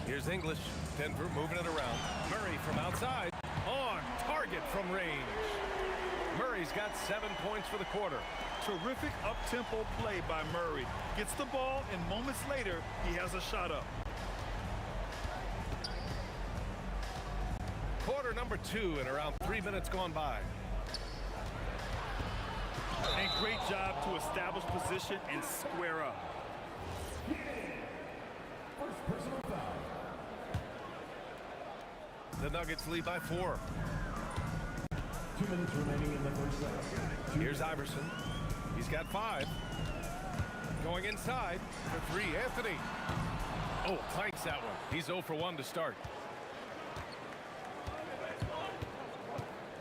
Here's English. Denver moving it around. Murray from outside. On target from range. Murray's got 7 points for the quarter. Terrific up-tempo play by Murray. Gets the ball, and moments later, he has a shot up. Quarter number 2 and around 3 minutes gone by. And great job to establish position and square up. First personal foul. The Nuggets lead by 4. 2 minutes remaining in the first set. Here's Iverson. He's got 5. Going inside for 3. Anthony. Oh, planks that one. He's 0 for 1 to start.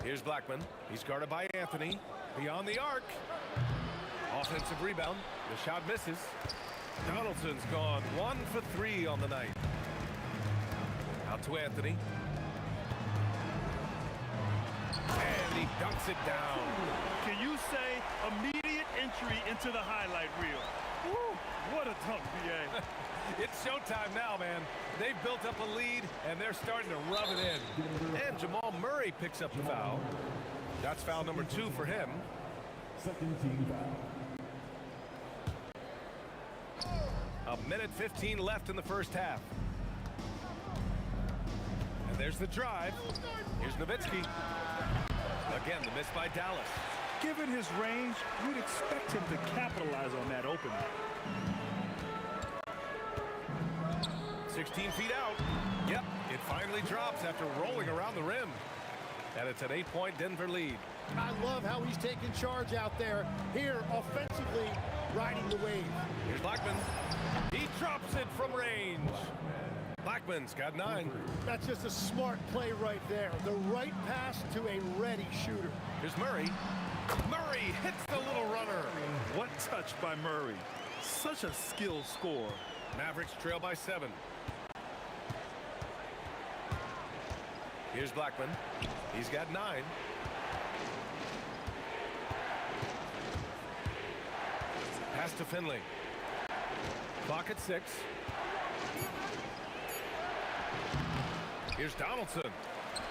Here's Blackman. He's guarded by Anthony. Beyond the arc. Offensive rebound. The shot misses. Donaldson's gone 1 for 3 on the night. Out to Anthony. And he dunks it down. Can you say immediate entry into the highlight reel? Woo, what a dunk, BA. It's showtime now, man. They've built up a lead, and they're starting to rub it in. And Jamal Murray picks up the foul. That's foul number 2 for him. Second team foul. 1:15 left in the first half. And there's the drive. Here's Nowitzki. Again, the miss by Dallas. Given his range, you'd expect him to capitalize on that opening. 16 feet out. Yep, it finally drops after rolling around the rim. And it's an 8-point Denver lead. I love how he's taking charge out there. Here, offensively, riding the wave. Here's Blackman. He drops it from range. Blackman's got 9. That's just a smart play right there. The right pass to a ready shooter. Here's Murray. Murray hits the little runner. What touch by Murray. Such a skilled score. Mavericks trail by 7. Here's Blackman. He's got 9. Pass to Finley. Clock at 6. Here's Donaldson.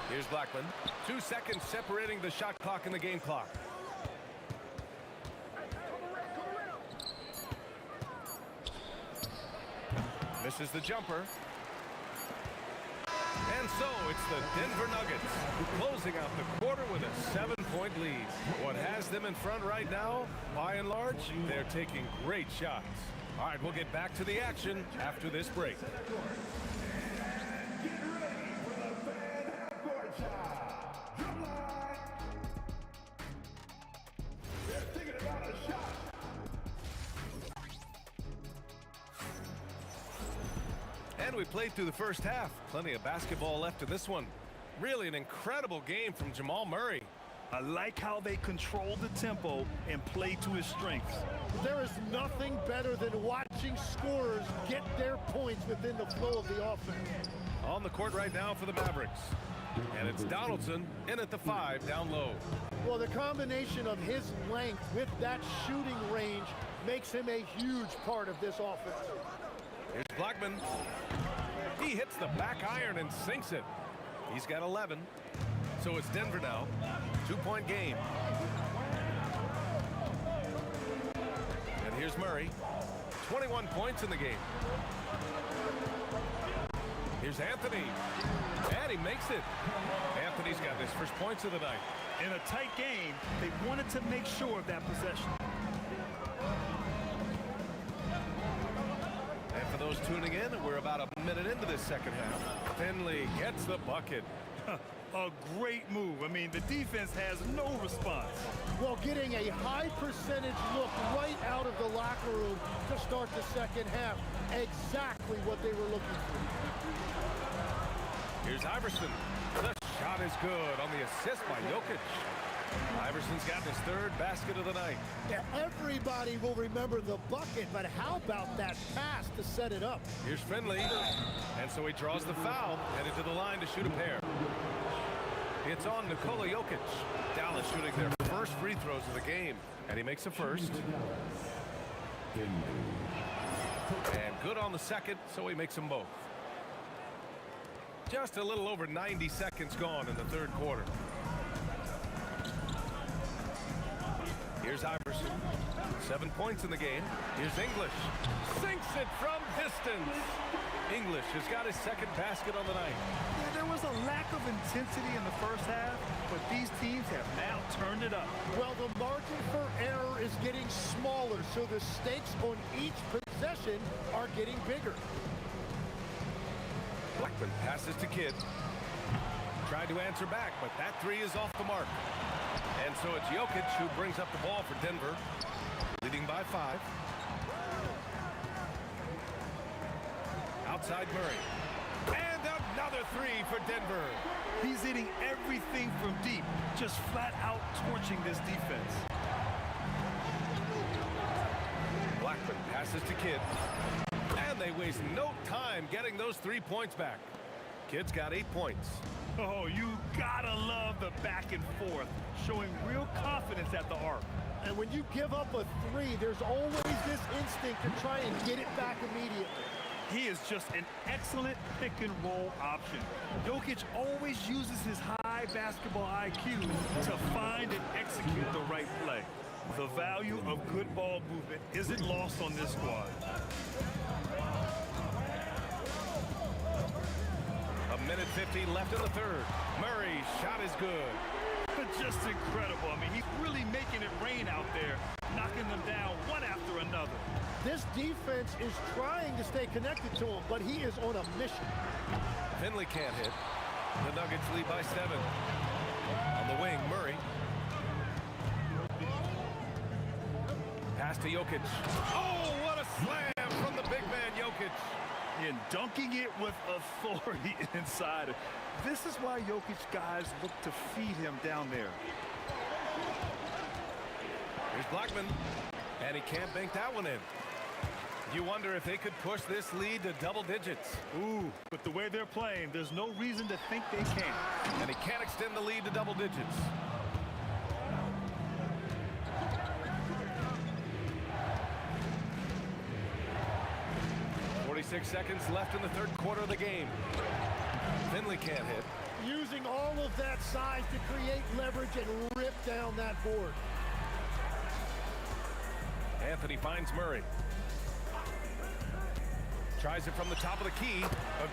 Here's Blackman. 2 seconds separating the shot clock and the game clock. Misses the jumper. And so it's the Denver Nuggets closing out the quarter with a 7-point lead. What has them in front right now, by and large, they're taking great shots. All right, we'll get back to the action after this break. And we played through the first half. Plenty of basketball left in this one. Really an incredible game from Jamal Murray. I like how they control the tempo and play to his strengths. There is nothing better than watching scorers get their points within the flow of the offense. On the court right now for the Mavericks. And it's Donaldson in at the 5 down low. Well, the combination of his length with that shooting range makes him a huge part of this offense. Here's Blackman. He hits the back iron and sinks it. He's got 11. So it's Denver now. 2-point game. And here's Murray. 21 points in the game. Here's Anthony. And he makes it. Anthony's got his first points of the night. In a tight game, they wanted to make sure of that possession. And for those tuning in, we're about a minute into this second half. Finley gets the bucket. A great move. I mean, the defense has no response. Well, getting a high percentage look right out of the locker room to start the second half. Exactly what they were looking for. Here's Iverson. The shot is good on the assist by Jokic. Iverson's got his 3rd basket of the night. Yeah, everybody will remember the bucket, but how about that pass to set it up? Here's Finley. And so he draws the foul, headed to the line to shoot a pair. It's on Nikola Jokic. Dallas shooting their first free throws of the game. And he makes the first. And good on the second, so he makes them both. Just a little over 90 seconds gone in the 3rd quarter. Here's Iverson. 7 points in the game. Here's English. Sinks it from distance. English has got his 2nd basket on the night. Yeah, there was a lack of intensity in the first half, but these teams have now turned it up. Well, the margin for error is getting smaller, so the stakes on each possession are getting bigger. Blackman passes to Kidd. Tried to answer back, but that 3 is off the mark. And so it's Jokic who brings up the ball for Denver, leading by 5. Outside Murray. And another 3 for Denver. He's hitting everything from deep, just flat out torching this defense. Blackman passes to Kidd. And they waste no time getting those 3 points back. Kidd's got 8 points. Oh, you gotta love the back and forth, showing real confidence at the arc. And when you give up a 3, there's always this instinct to try and get it back immediately. He is just an excellent pick-and-roll option. Jokic always uses his high basketball IQ to find and execute the right play. The value of good ball movement isn't lost on this squad. A minute 15 left in the 3rd. Murray's shot is good. Just incredible. I mean, he's really making it rain out there, knocking them down one after another. This defense is trying to stay connected to him, but he is on a mission. Finley can't hit. The Nuggets lead by 7. On the wing, Murray. Pass to Jokic. Oh, what a slam from the big man, Jokic. And dunking it with authority inside. This is why Jokic guys look to feed him down there. Here's Blackman, and he can't bank that one in. You wonder if they could push this lead to double digits. Ooh, but the way they're playing, there's no reason to think they can. And he can't extend the lead to double digits. 46 seconds left in the third quarter of the game. Finley can't hit. Using all of that size to create leverage and rip down that board. Anthony finds Murray. Tries it from the top of the key.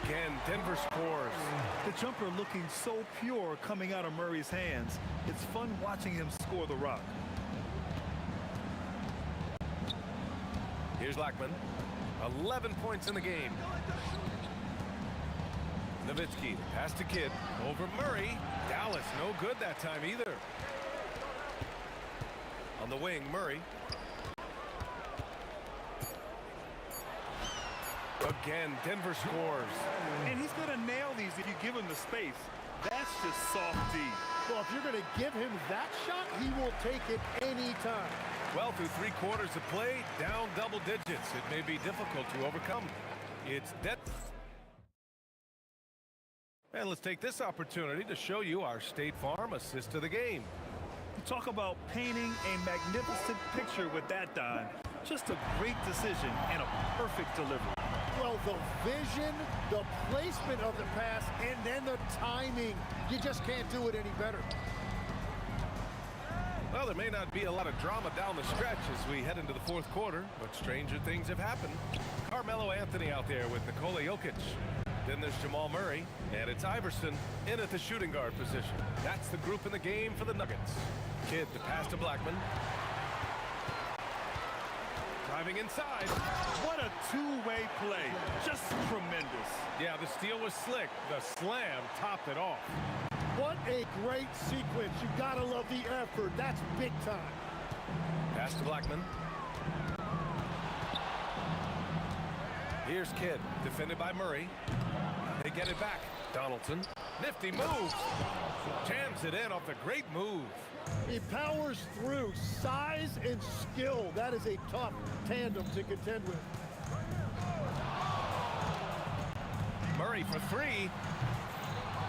Again, Denver scores. The jumper looking so pure coming out of Murray's hands. It's fun watching him score the rock. Here's Lackman. 11 points in the game. Nowitzki, pass to Kidd. Over Murray. Dallas, no good that time either. On the wing, Murray. Again, Denver scores. And he's going to nail these if you give him the space. That's just soft D. Well, if you're going to give him that shot, he will take it anytime. Well, through 3 quarters of play, down double digits. It may be difficult to overcome. It's dead. And let's take this opportunity to show you our State Farm assist of the game. You talk about painting a magnificent picture with that dime. Just a great decision and a perfect delivery. Well, the vision, the placement of the pass, and then the timing. You just can't do it any better. Well, there may not be a lot of drama down the stretch as we head into the fourth quarter, but stranger things have happened. Carmelo Anthony out there with Nikola Jokic. Then there's Jamal Murray, and it's Iverson in at the shooting guard position. That's the group in the game for the Nuggets. Kidd to pass to Blackman. Driving inside. What a two-way play. Just tremendous. Yeah, the steal was slick. The slam topped it off. What a great sequence. You gotta love the effort. That's big time. Pass to Blackman. Here's Kidd, defended by Murray. They get it back. Donaldson, nifty move. Jams it in off the great move. He powers through. Size and skill. That is a tough tandem to contend with. Murray for 3.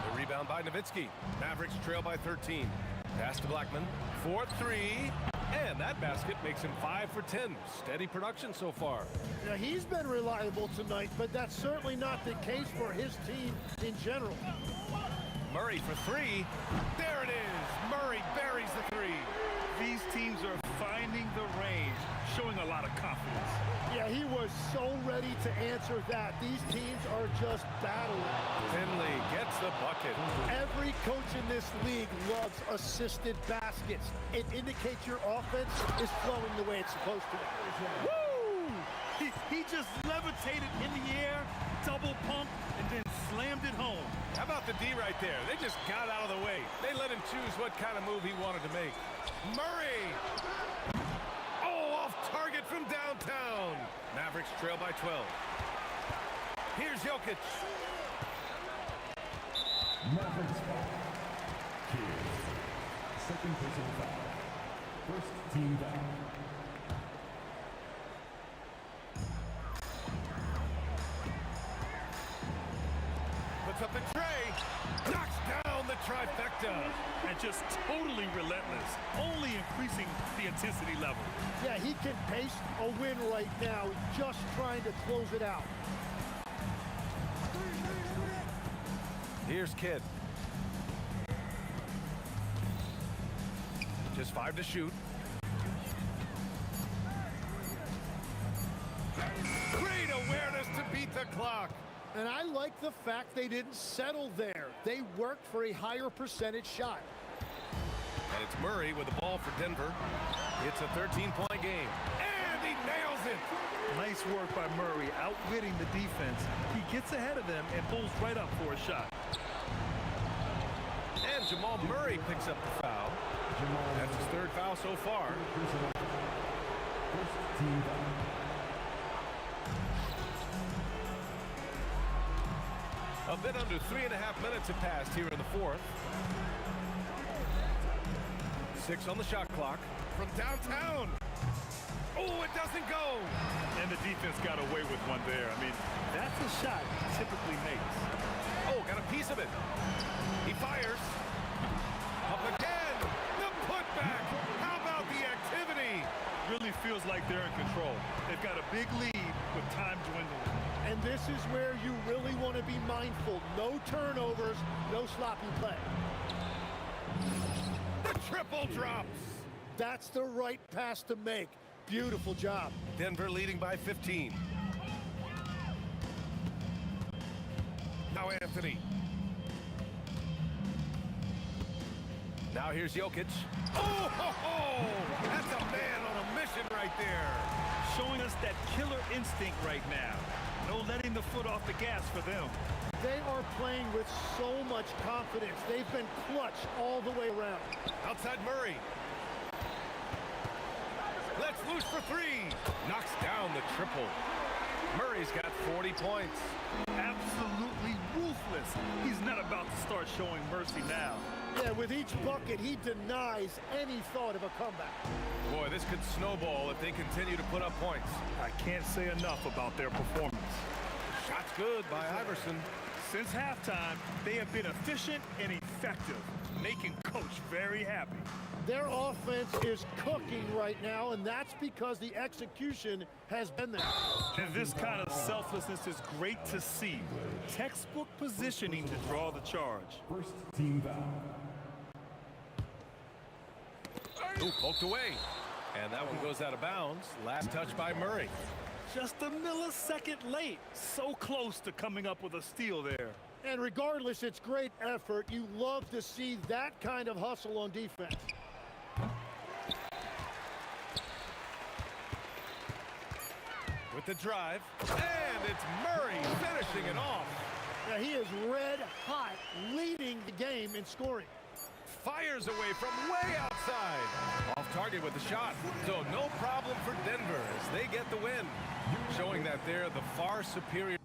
The rebound by Nowitzki. Mavericks trail by 13. Pass to Blackman. 4-3. And that basket makes him 5 for 10. Steady production so far. Now, he's been reliable tonight, but that's certainly not the case for his team in general. Murray for 3. There it is. Murray buries the 3. These teams are finding the range, showing a lot of confidence. Yeah, he was so ready to answer that. These teams are just battling. Finley gets the bucket. Every coach in this league loves assisted baskets. It indicates your offense is flowing the way it's supposed to. Woo! He just levitated in the air, double pump, and then slammed it home. How about the D right there? They just got out of the way. They let him choose what kind of move he wanted to make. Murray! Oh, off target from downtown. Mavericks trail by 12. Here's Jokic. Mavericks foul. Here's second personal foul. First team foul. Puts up the tray. Knocks down the trifecta. And just totally relentless, only increasing the intensity level. Yeah, he can pace a win right now, just trying to close it out. Here's Kidd. Just 5 to shoot. Great awareness to beat the clock. And I like the fact they didn't settle there. They worked for a higher percentage shot. And it's Murray with the ball for Denver. It's a 13-point game. And he nails it. Nice work by Murray, outwitting the defense. He gets ahead of them and pulls right up for a shot. And Jamal Murray picks up the foul. That's his third foul so far. First team foul. A bit under 3.5 minutes have passed here in the fourth. 6 on the shot clock from downtown. Oh, it doesn't go. And the defense got away with one there. I mean, that's a shot he typically makes. Oh, got a piece of it. He fires. Up again. The putback. How about the activity? Really feels like they're in control. They've got a big lead with time dwindling. And this is where you really want to be mindful. No turnovers, no sloppy play. The triple drops. That's the right pass to make. Beautiful job. Denver leading by 15. Now Anthony. Now here's Jokic. Oh, that's a man on a mission right there. Showing us that killer instinct right now. No letting the foot off the gas for them. They are playing with so much confidence. They've been clutch all the way around. Outside Murray. Let's loose for three. Knocks down the triple. Murray's got 40 points. Absolutely ruthless. He's not about to start showing mercy now. Yeah, with each bucket, he denies any thought of a comeback. Boy, this could snowball if they continue to put up points. I can't say enough about their performance. Shot's good by Iverson. Since halftime, they have been efficient and effective, making Coach very happy. Their offense is cooking right now, and that's because the execution has been there. And this kind of selflessness is great to see. Textbook positioning to draw the charge. First team foul. Ooh, poked away. And that one goes out of bounds. Last touch by Murray. Just a millisecond late. So close to coming up with a steal there. And regardless, it's great effort. You love to see that kind of hustle on defense. With the drive. And it's Murray finishing it off. Now he is red hot, leading the game in scoring. Fires away from way outside. Off target with the shot. So no problem for Denver as they get the win. Showing that they're the far superior.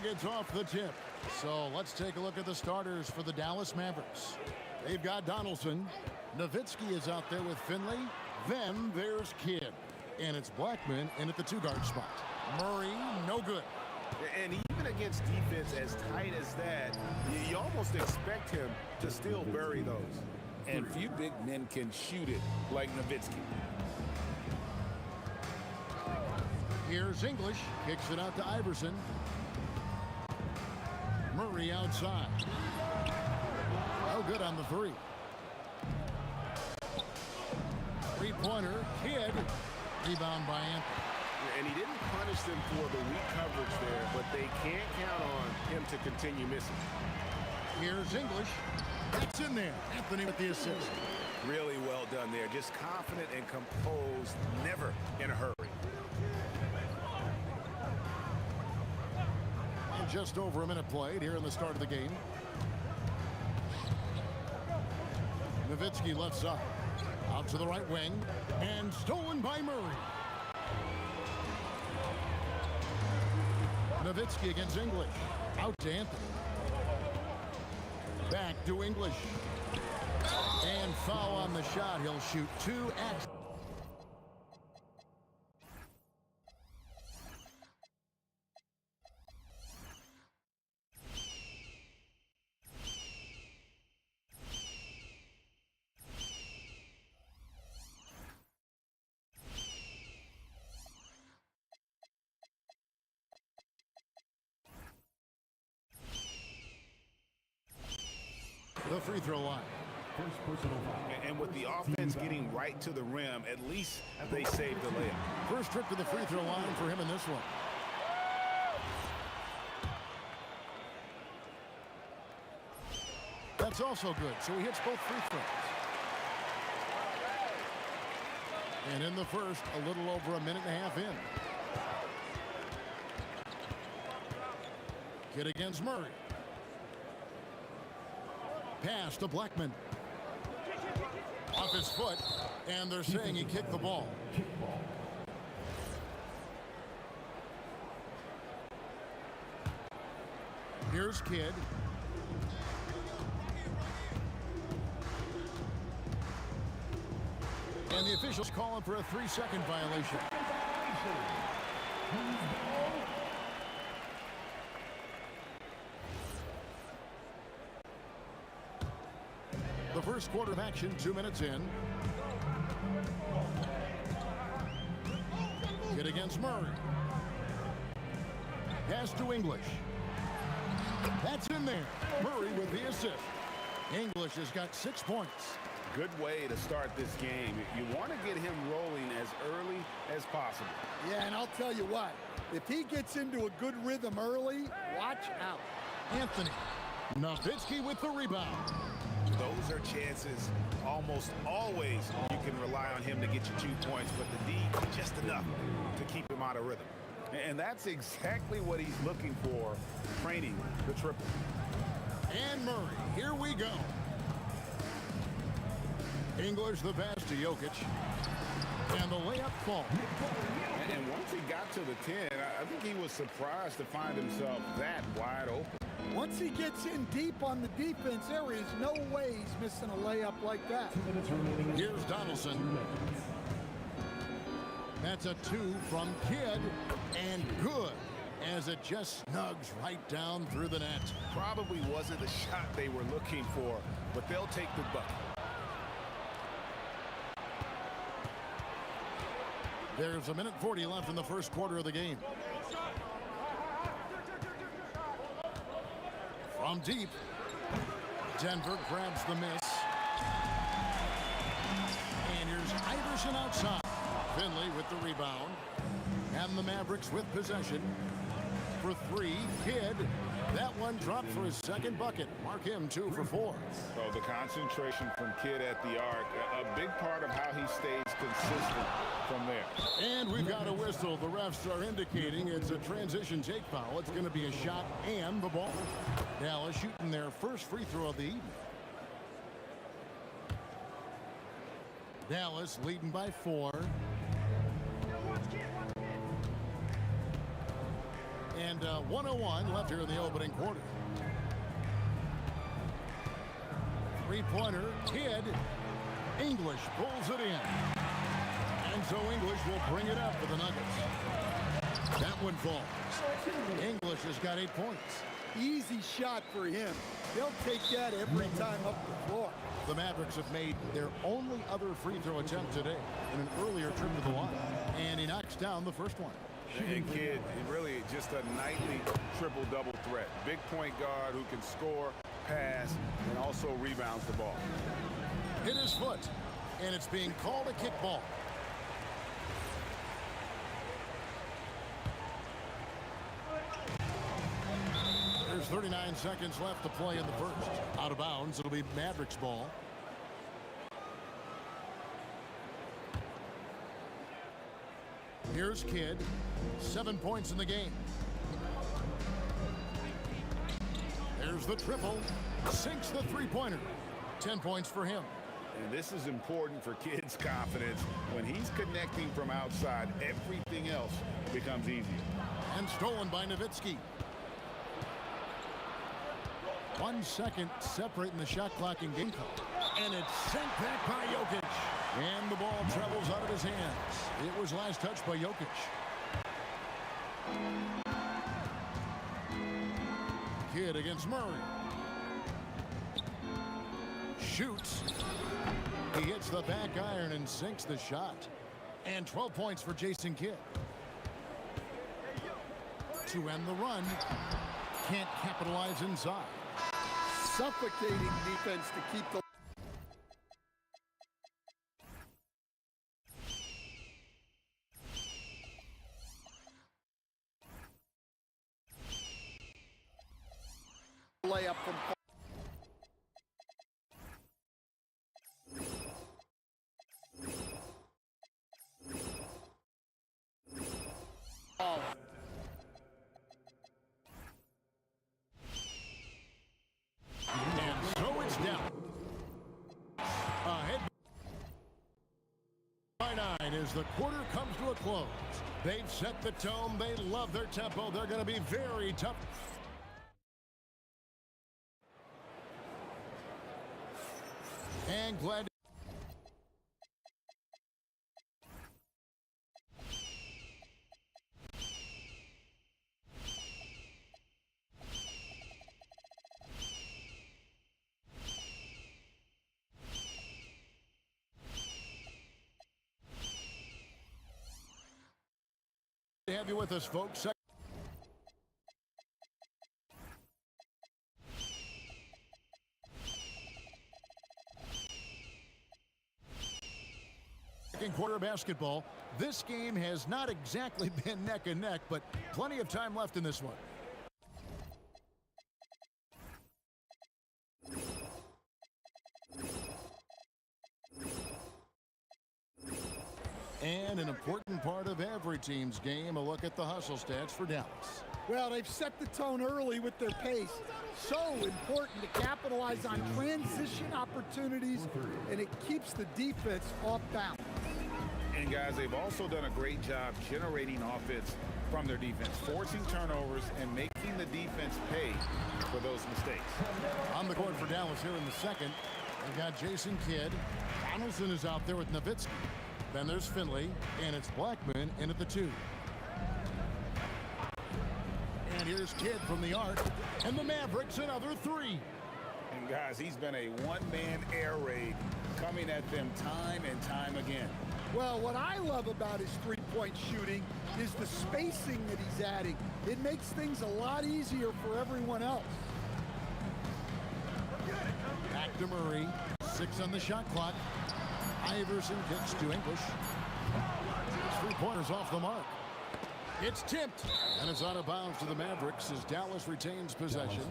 gets off the tip. So let's take a look at the starters for the Dallas Mavericks. They've got Donaldson. Nowitzki is out there with Finley. Then there's Kidd. And it's Blackman in at the 2-guard spot. Murray, no good. And even against defense as tight as that, you almost expect him to still bury those. And few big men can shoot it like Nowitzki. Here's English. Kicks it out to Iverson. Murray outside. No good on the 3. Three-pointer. Kidd. Rebound by Anthony. And he didn't punish them for the weak coverage there, but they can't count on him to continue missing. Here's English. That's in there. Anthony with the assist. Really well done there. Just confident and composed, never in a hurry. And just over a minute played here in the start of the game. Nowitzki left side. Out to the right wing. And stolen by Murray. Nowitzki against English. Out to Anthony. Back to English. And foul on the shot. He'll shoot 2 at. The free throw line. First personal foul. And with the offense getting right to the rim, at least they saved the layup. First trip to the free throw line for him in this one. That's also good. So he hits both free throws. And in the first, a little over a minute and a half in. Kidd against Murray. Pass to Blackman. Off his foot, and they're saying he kicked the ball. Here's Kidd. And the officials calling for a 3-second violation. The first quarter of action, 2 minutes in. Kidd against Murray. Pass to English. That's in there. Murray with the assist. English has got 6 points. Good way to start this game. You want to get him rolling as early as possible. Yeah, and I'll tell you what. If he gets into a good rhythm early, watch out. Anthony. Nowitzki with the rebound. Those are chances almost always you can rely on him to get you 2 points, but the D just enough to keep him out of rhythm. And that's exactly what he's looking for, training the triple. And Murray, here we go. English the pass to Jokic. And the layup falls. And once he got to the 10, I think he was surprised to find himself that wide open. Once he gets in deep on the defense, there is no way he's missing a layup like that. Here's Donaldson. That's a 2 from Kidd, and good as it just snugs right down through the net. Probably wasn't the shot they were looking for, but they'll take the bucket. There's a minute 40 left in the first quarter of the game. From deep, Denver grabs the miss. And here's Iverson outside. Finley with the rebound. And the Mavericks with possession. For 3, Kidd. That one dropped for his second bucket. Mark him 2 for 4. So the concentration from Kidd at the arc, a big part of how he stays consistent from there. And we've got a whistle. The refs are indicating it's a transition take foul. It's going to be a shot and the ball. Dallas shooting their first free throw of the evening. Dallas leading by 4. And And 1:01 left here in the opening quarter. Three-pointer, Kidd. English pulls it in. And so English will bring it up for the Nuggets. That one falls. English has got 8 points. Easy shot for him. They'll take that every time up the floor. The Mavericks have made their only other free throw attempt today in an earlier trip to the line. And he knocks down the first one. And Kidd, really just a nightly triple-double threat. Big point guard who can score, pass, and also rebounds the ball. Hit his foot, and it's being called a kickball. There's 39 seconds left to play in the first. Out of bounds, it'll be Mavericks ball. Here's Kidd. 7 points in the game. There's the triple. Sinks the three-pointer. 10 points for him. And this is important for Kidd's confidence. When he's connecting from outside, everything else becomes easier. And stolen by Nowitzki. 1 second separating the shot clock and game clock. And it's sent back by Jokic. And the ball travels out of his hands. It was last touched by Jokic. Kidd against Murray. Shoots. He hits the back iron and sinks the shot. And 12 points for Jason Kidd. To end the run. Can't capitalize inside. Suffocating defense to keep the layup from Paul. And so it's down. Ahead by 9 as the quarter comes to a close. They've set the tone. They love their tempo. They're going to be very tough. And glad to have you with us, folks. Second quarter basketball. This game has not exactly been neck and neck, but plenty of time left in this one. And an important part of every team's game, a look at the hustle stats for Dallas. Well, they've set the tone early with their pace. So important to capitalize on transition opportunities, and it keeps the defense off balance. And guys, they've also done a great job generating offense from their defense, forcing turnovers and making the defense pay for those mistakes. On the court for Dallas here in the second, they've got Jason Kidd. Donaldson is out there with Nowitzki. Then there's Finley, and it's Blackman in at the 2. And here's Kidd from the arc, and the Mavericks another 3. And guys, he's been a one-man air raid coming at them time and time again. Well, what I love about his three-point shooting is the spacing that he's adding. It makes things a lot easier for everyone else. Back to Murray. 6 on the shot clock. Iverson kicks to English. 3-pointers off the mark. It's tipped, and it's out of bounds to the Mavericks as Dallas retains possession.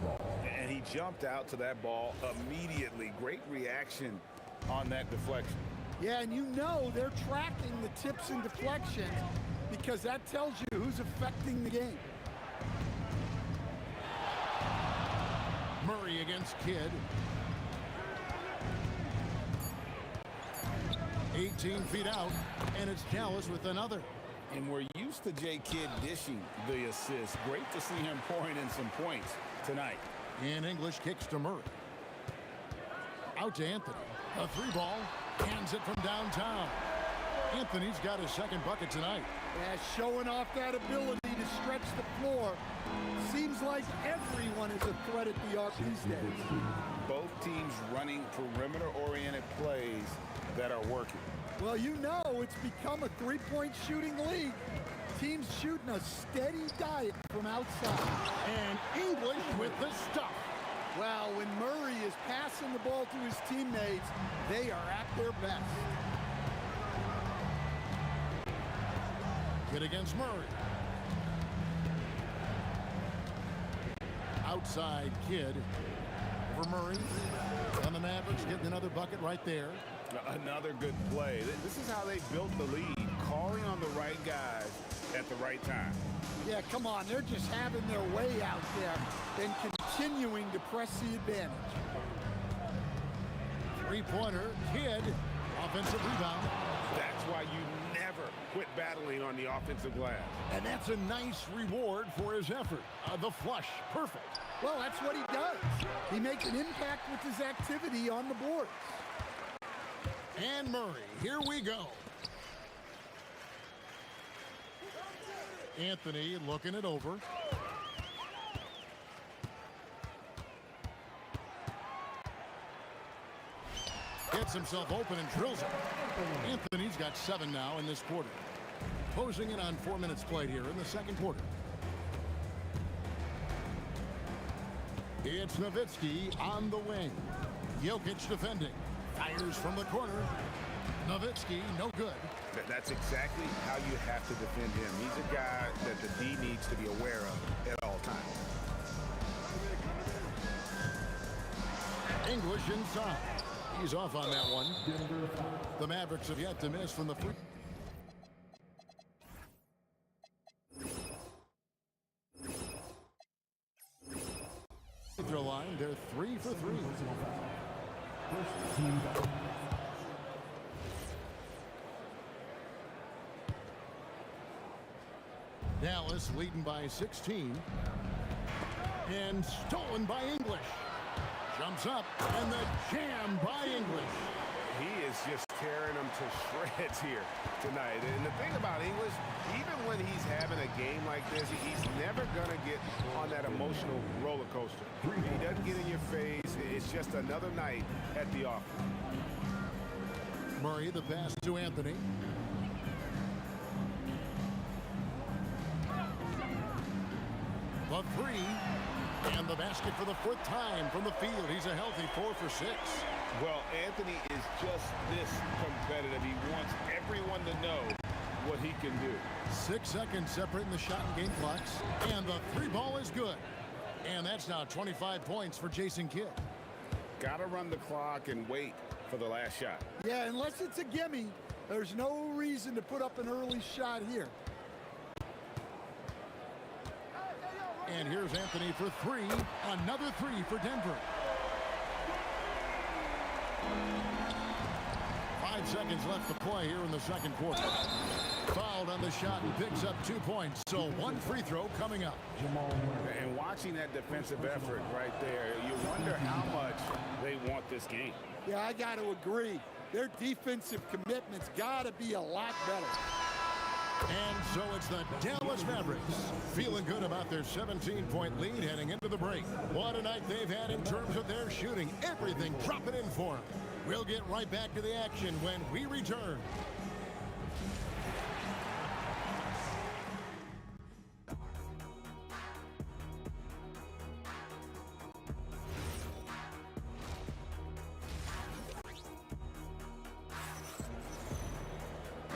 And he jumped out to that ball immediately. Great reaction on that deflection. Yeah, and you know they're tracking the tips and deflections because that tells you who's affecting the game. Murray against Kidd. 18 feet out, and it's Dallas with another. And we're used to J. Kidd dishing the assist. Great to see him pouring in some points tonight. And English kicks to Murray. Out to Anthony. A three ball. Hands it from downtown. Anthony's got his second bucket tonight. Yeah, showing off that ability to stretch the floor. Seems like everyone is a threat at the arc these days. Both teams running perimeter-oriented plays that are working. Well, you know it's become a three-point shooting league. Teams shooting a steady diet from outside. And English with the stuff. Well, when Murray is passing the ball to his teammates, they are at their best. Good against Murray. Outside Kidd over Murray. And the Mavericks getting another bucket right there. Another good play. This is how they built the lead, calling on the right guys at the right time. Yeah, come on. They're just having their way out there and continuing to press the advantage. Three-pointer, Kidd, offensive rebound. That's why you never quit battling on the offensive glass. And that's a nice reward for his effort. The flush, perfect. Well, that's what he does. He makes an impact with his activity on the boards. And Murray, here we go. Anthony looking it over. Gets himself open and drills it. Anthony's got 7 now in this quarter. Closing in on 4 minutes played here in the second quarter. It's Nowitzki on the wing. Jokic defending. Fires from the corner. Nowitzki, no good. That's exactly how you have to defend him. He's a guy that the D needs to be aware of at all times. English inside. He's off on that one. The Mavericks have yet to miss from the free throw line. They're 3 for 3. Dallas leading by 16. And stolen by English. Jumps up, and the jam by English. He is just tearing them to shreds here tonight. And the thing about English, even when he's having a game like this, he's never going to get on that emotional roller coaster. He doesn't get in your face. It's just another night at the office. Murray, the pass to Anthony. The three. And the basket for the 4th time from the field. He's a healthy 4 for 6. Well, Anthony is just this competitive. He wants everyone to know what he can do. 6 seconds separating the shot and game clocks. And the 3 ball is good. And that's now 25 points for Jason Kidd. Got to run the clock and wait for the last shot. Yeah, unless it's a gimme, there's no reason to put up an early shot here. And here's Anthony for 3. Another 3 for Denver. 5 seconds left to play here in the second quarter. Fouled on the shot and picks up 2 points. So 1 free throw coming up. And watching that defensive effort right there, you wonder how much they want this game. Yeah, I got to agree. Their defensive commitment's got to be a lot better. And so it's the Dallas Mavericks feeling good about their 17-point lead heading into the break. What a night they've had in terms of their shooting. Everything dropping in for them. We'll get right back to the action when we return.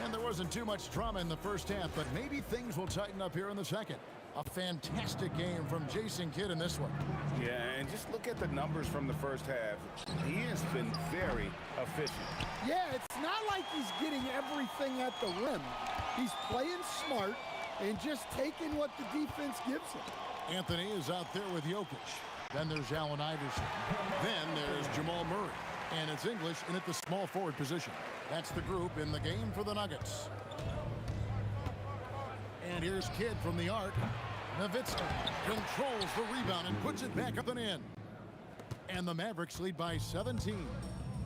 And there wasn't too much drama in the first half, but maybe things will tighten up here in the second. A fantastic game from Jason Kidd in this one. Yeah, and just look at the numbers from the first half. He has been very efficient. Yeah, it's not like he's getting everything at the rim. He's playing smart and just taking what the defense gives him. Anthony is out there with Jokic. Then there's Allen Iverson. Then there's Jamal Murray. And it's English in at the small forward position. That's the group in the game for the Nuggets. And here's Kidd from the arc. Nowitzki controls the rebound and puts it back up and in. And the Mavericks lead by 17.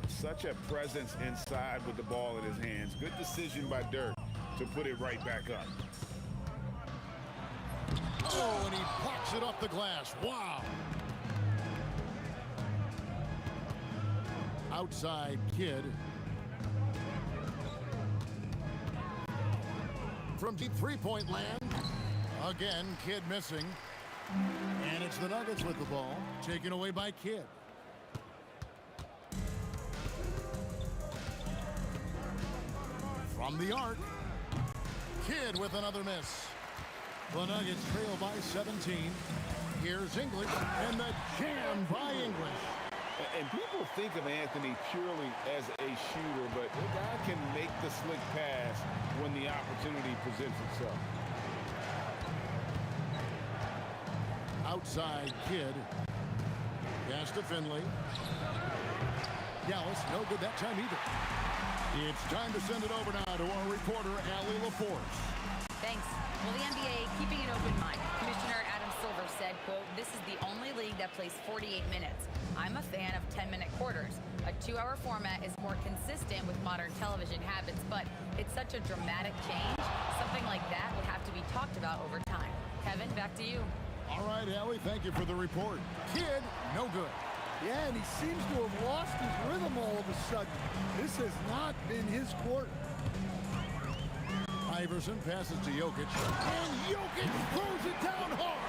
Such a presence inside with the ball in his hands. Good decision by Dirk to put it right back up. Oh, and he blocks it off the glass. Wow. Outside Kidd. From deep three-point land. Again, Kidd missing. And it's the Nuggets with the ball. Taken away by Kidd. From the arc. Kidd with another miss. The Nuggets trail by 17. Here's English. And the jam by English. And people think of Anthony purely as a shooter, but the guy can make the slick pass when the opportunity presents itself. Outside Kidd. Pass to Finley. Dallas, no good that time either. It's time to send it over now to our reporter, Allie LaForce. Thanks. Well, the NBA keeping an open mind. Commissioner Adam Silver said, quote, "This is the only league that plays 48 minutes. I'm a fan of 10-minute quarters. A 2-hour format is more consistent with modern television habits, but it's such a dramatic change. Something like that would have to be talked about over time." Kevin, back to you. All right, Allie, thank you for the report. Kidd, no good. Yeah, and he seems to have lost his rhythm all of a sudden. This has not been his quarter. Iverson passes to Jokic. And Jokic throws it down hard.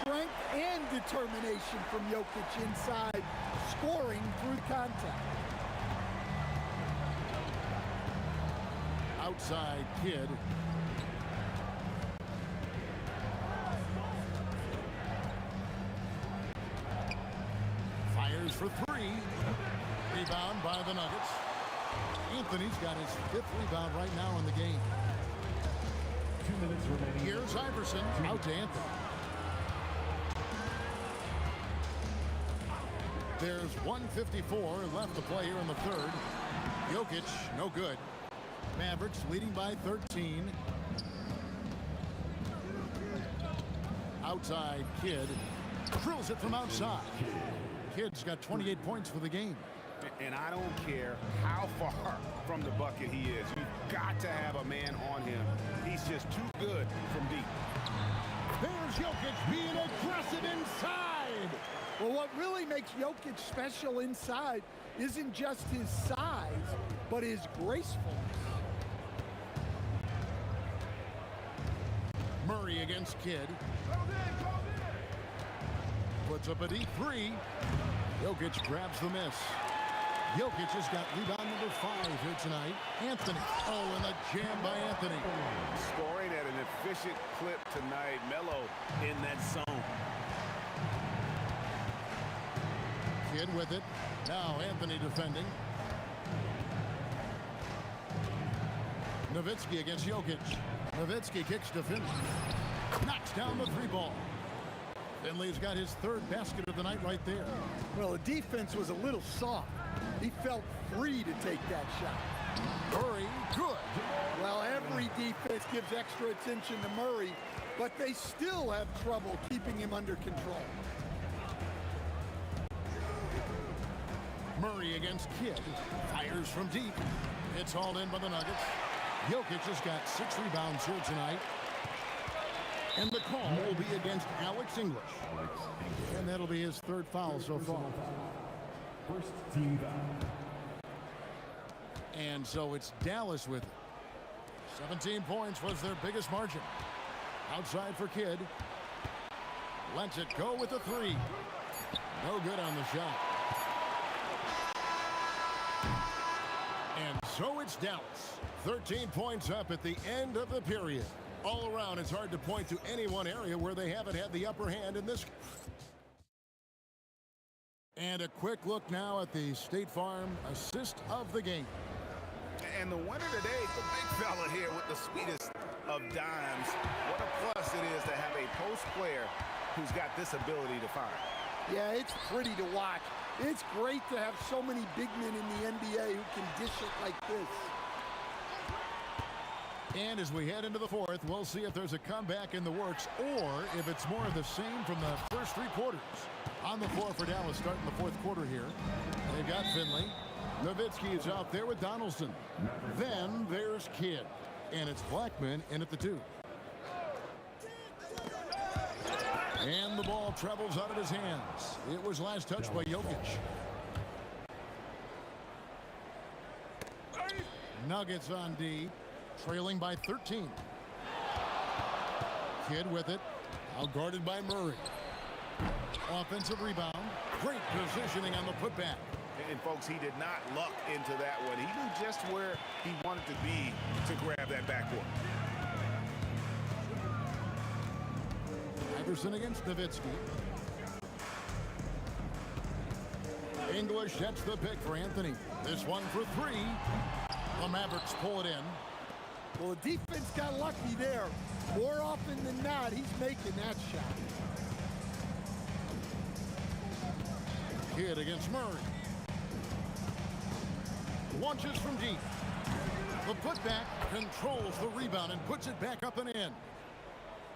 Strength and determination from Jokic inside, scoring through contact. Outside Kidd. Fires for three. Rebound by the Nuggets. Anthony's got his 5th rebound right now in the game. 2 minutes remaining. Here's Iverson. Out to Anthony. There's 1:54 left to play here in the third. Jokic, no good. Mavericks leading by 13. Outside Kidd. Drills it from outside. Kidd's got 28 points for the game. And I don't care how far from the bucket he is. You've got to have a man on him. He's just too good from deep. There's Jokic being aggressive inside. Well, what really makes Jokic special inside isn't just his size, but his gracefulness. Murray against Kidd. Puts up a deep three. Jokic grabs the miss. Jokic has got rebound number 5 here tonight. Anthony. Oh, and the jam by Anthony. Scoring at an efficient clip tonight. Melo in that zone. Kidd with it. Now Anthony defending. Nowitzki against Jokic. Nowitzki kicks to Finley. Knocks down the 3 ball. Finley's got his 3rd basket of the night right there. Well, the defense was a little soft. He felt free to take that shot. Murray, good. Well, every defense gives extra attention to Murray, but they still have trouble keeping him under control. Murray against Kidd. Fires from deep. It's hauled in by the Nuggets. Jokic has got 6 rebounds here tonight. And the call will be against Alex English. And that'll be his 3rd foul so far. First team foul. And so it's Dallas with it. 17 points was their biggest margin. Outside for Kidd. Lets it go with the 3. No good on the shot. And so it's Dallas. 13 points up at the end of the period. All around, it's hard to point to any one area where they haven't had the upper hand in this. And a quick look now at the State Farm assist of the game. And the winner today, the big fella here with the sweetest of dimes. What a plus it is to have a post player who's got this ability to fire. Yeah, it's pretty to watch. It's great to have so many big men in the NBA who can dish it like this. And as we head into the fourth, we'll see if there's a comeback in the works or if it's more of the same from the first three quarters. On the floor for Dallas starting the fourth quarter here. They've got Finley. Nowitzki is out there with Donaldson. Then there's Kidd. And it's Blackman in at the 2. And the ball travels out of his hands. It was last touched by Jokic. Nuggets on D. Trailing by 13. Kidd with it. Out guarded by Murray. Offensive rebound. Great positioning on the putback. And folks, he did not luck into that one. He knew just where he wanted to be to grab that backboard. Iverson against Nowitzki. English sets the pick for Anthony. This one for 3. The Mavericks pull it in. Well, the defense got lucky there. More often than not, he's making that shot. Kidd against Murray. Launches from deep. The putback controls the rebound and puts it back up and in.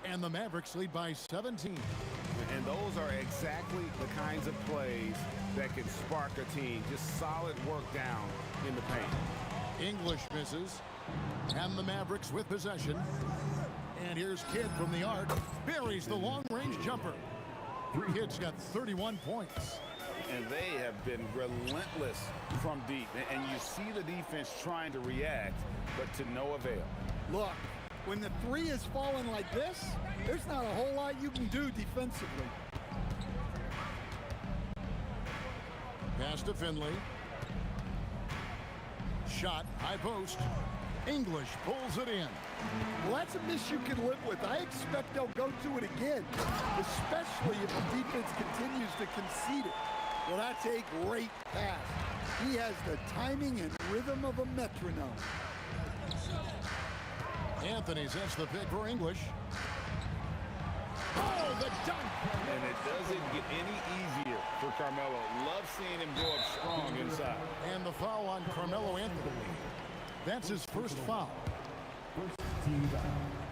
And the Mavericks lead by 17. And those are exactly the kinds of plays that can spark a team. Just solid work down in the paint. English misses. And the Mavericks with possession. And here's Kidd from the arc. Buries the long-range jumper. Kidd's got 31 points. And they have been relentless from deep. And you see the defense trying to react, but to no avail. Look, when the 3 is falling like this, there's not a whole lot you can do defensively. Pass to Finley. Shot, high post. English pulls it in. Well, that's a miss you can live with. I expect they'll go to it again, especially if the defense continues to concede it. Well, that's a great pass. He has the timing and rhythm of a metronome. Anthony sets the pick for English. Oh, the dunk! And it doesn't get any easier for Carmelo. Love seeing him go up strong inside. And the foul on Carmelo Anthony. That's his first foul.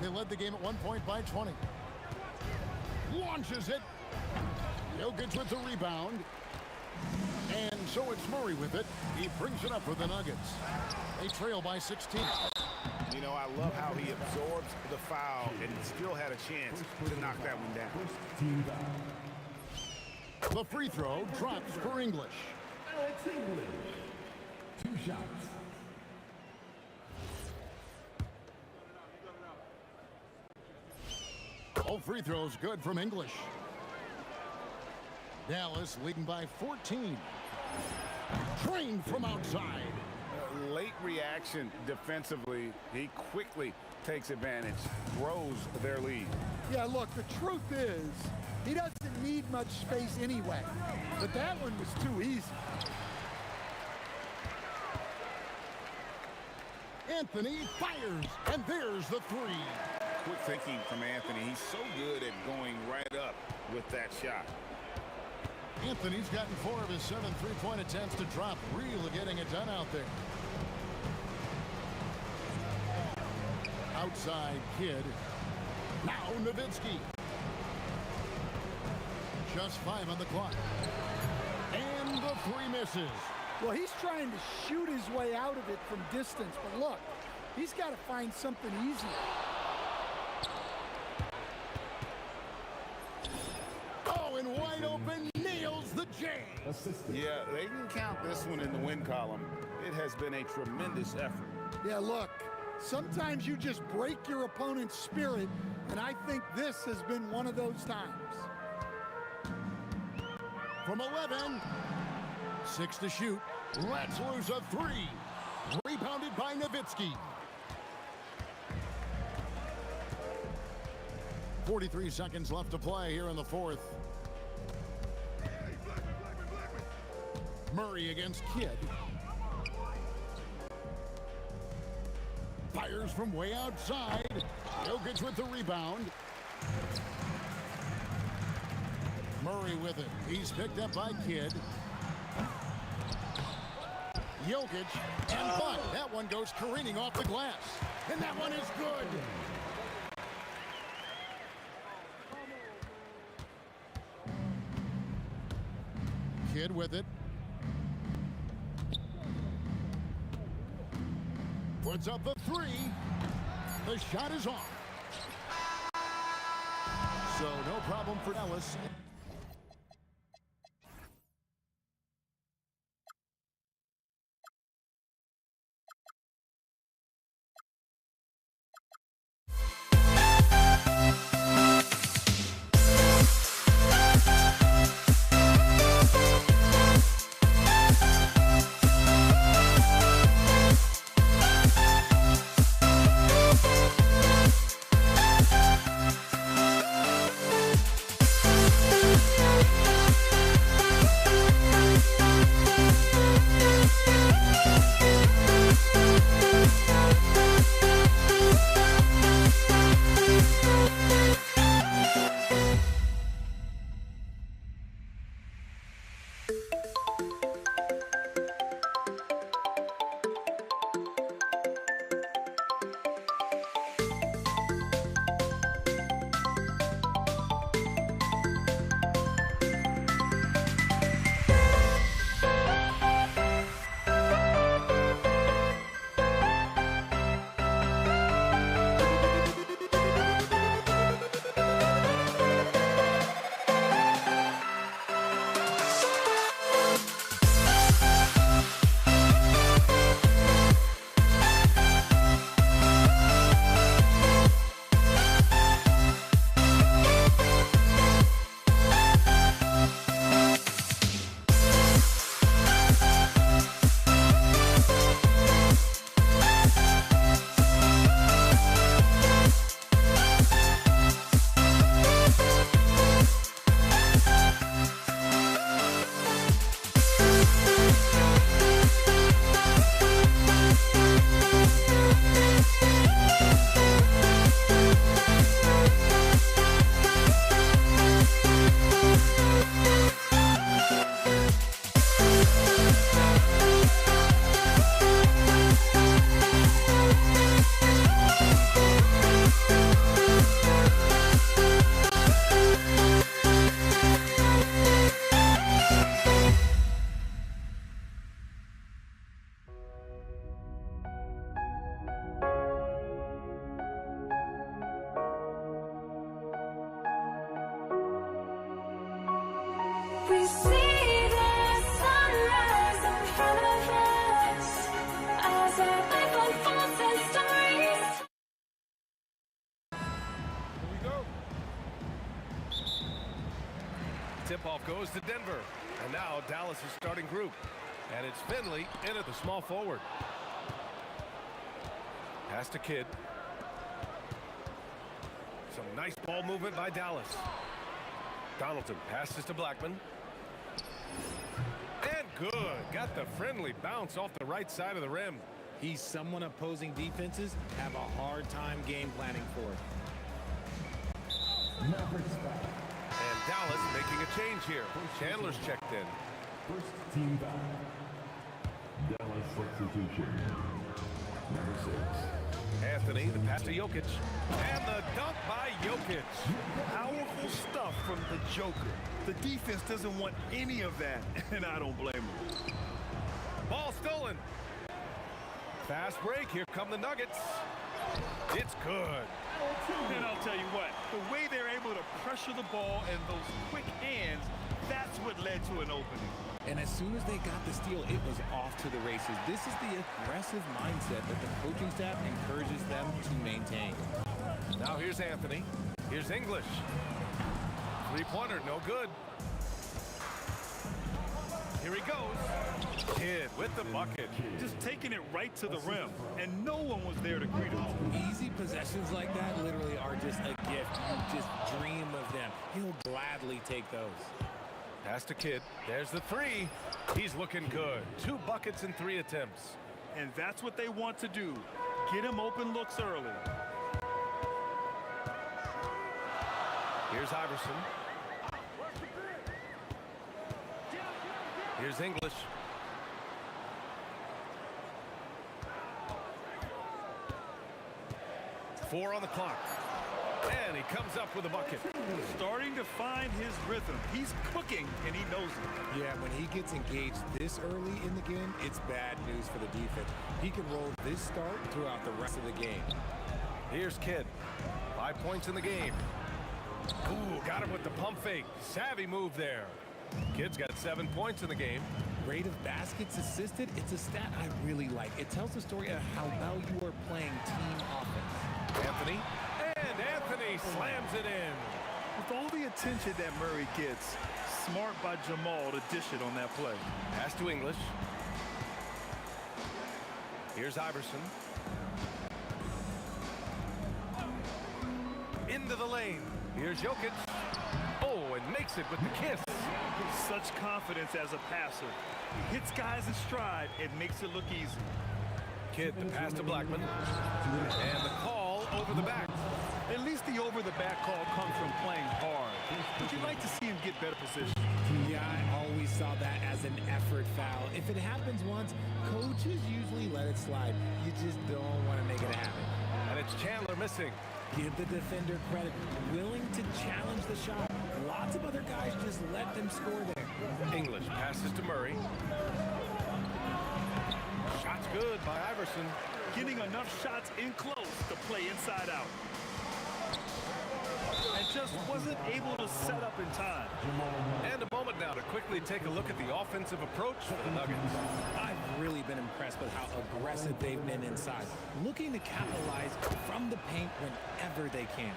They led the game at 1 point by 20. Launches it. Jokic with the rebound. And so it's Murray with it. He brings it up for the Nuggets. They trail by 16. You know, I love how he absorbs the foul and still had a chance to knock that one down. The free throw drops for English. Alex English. 2 shots. All free throws good from English. Dallas leading by 14. Trained from outside. Late reaction defensively. He quickly takes advantage, grows their lead. Yeah, look, the truth is, he doesn't need much space anyway. But that one was too easy. Anthony fires, and there's the 3. Quick thinking from Anthony. He's so good at going right up with that shot. Anthony's gotten 4 of his 7 3-point attempts to drop. Really getting it done out there. Outside Kidd. Now Nowitzki. Just 5 on the clock. And the 3 misses. Well, he's trying to shoot his way out of it from distance. But look, he's got to find something easier. Oh, and wide open, nails the J. Yeah, they can count this one in the win column. It has been a tremendous effort. Yeah, look, sometimes you just break your opponent's spirit, and I think this has been one of those times. From 11, 6 to shoot. Let's lose a 3. Rebounded by Nowitzki. 43 seconds left to play here in the fourth. Murray against Kidd. Fires from way outside. Jokic with the rebound. Murray with it. He's picked up by Kidd. Jokic and but that That one goes careening off the glass. And that one is good. Kidd with it. Puts up the three. The shot is off. So no problem for Dallas. We see the sunrise in front of us as our life unfolds in stories. Here we go. Tip-off goes to Denver. And now Dallas' starting group. And it's Finley in at the small forward. Pass to Kidd. Some nice ball movement by Dallas. Donaldson passes to Blackman. And good. Got the friendly bounce off the right side of the rim. He's someone opposing defenses have a hard time game planning for. And Dallas making a change here. Chandler's checked in. First team foul. Dallas substitution. Number 6. Anthony, the pass to Jokic. And the dunk by Jokic. Powerful stuff from the Joker. The defense doesn't want any of that, and I don't blame them. Ball stolen. Fast break. Here come the Nuggets. It's good. And I'll tell you what, the way they're able to pressure the ball and those quick hands, that's what led to an opening. And as soon as they got the steal, it was off to the races. This is the aggressive mindset that the coaching staff encourages them to maintain. Now here's Anthony. Here's English. Three-pointer, no good. Here he goes. Kidd with the bucket. Just taking it right to the rim, and no one was there to greet him. Easy possessions like that literally are just a gift. You just dream of them. He'll gladly take those. Pass to Kidd. There's the three. He's looking good. 2 buckets in 3 attempts. And that's what they want to do. Get him open looks early. Here's Iverson. Here's English. 4 on the clock. And he comes up with a bucket. Starting to find his rhythm. He's cooking, and he knows it. Yeah, when he gets engaged this early in the game, it's bad news for the defense. He can roll this start throughout the rest of the game. Here's Kidd. 5 points in the game. Ooh, got him with the pump fake. Savvy move there. Kidd's got 7 points in the game. Rate of baskets assisted, it's a stat I really like. It tells the story of how well you are playing team offense. Anthony. And Anthony slams it in. With all the attention that Murray gets, smart by Jamal to dish it on that play. Pass to English. Here's Iverson. Into the lane. Here's Jokic. Oh, and makes it with the kiss. Such confidence as a passer. He hits guys in stride and makes it look easy. Kidd the pass to Blackman. And the call over the back. At least the over-the-back call comes from playing hard. But you'd like to see him get better position. Yeah, I always saw that as an effort foul. If it happens once, coaches usually let it slide. You just don't want to make it happen. And it's Chandler missing. Give the defender credit. Willing to challenge the shot. Lots of other guys just let them score there. English passes to Murray. Shot's good by Iverson. Getting enough shots in close to play inside out. And just wasn't able to set up in time. And a moment now to quickly take a look at the offensive approach for the Nuggets. I've really been impressed with how aggressive they've been inside, looking to capitalize from the paint whenever they can.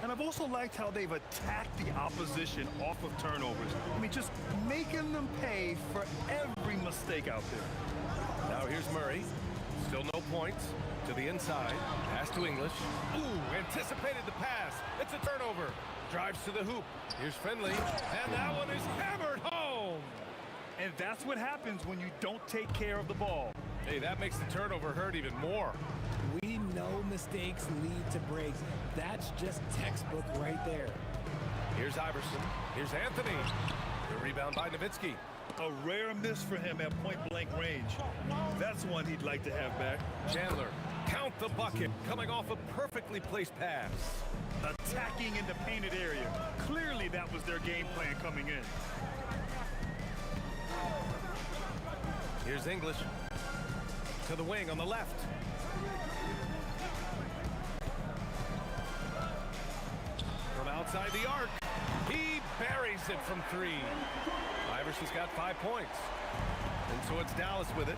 And I've also liked how they've attacked the opposition off of turnovers. I mean, just making them pay for every mistake out there. Now here's Murray. Still no points. To the inside. Pass to English. Ooh, anticipated the pass. It's a turnover. Drives to the hoop. Here's Finley. And that one is hammered home. And that's what happens when you don't take care of the ball. Hey, that makes the turnover hurt even more. We know mistakes lead to breaks. That's just textbook right there. Here's Iverson. Here's Anthony. The rebound by Nowitzki. A rare miss for him at point-blank range. That's one he'd like to have back. Chandler, count the bucket, coming off a perfectly placed pass. Attacking in the painted area. Clearly that was their game plan coming in. Here's English. To the wing on the left. From outside the arc, he buries it from 3. Iverson's got 5 points. And so it's Dallas with it.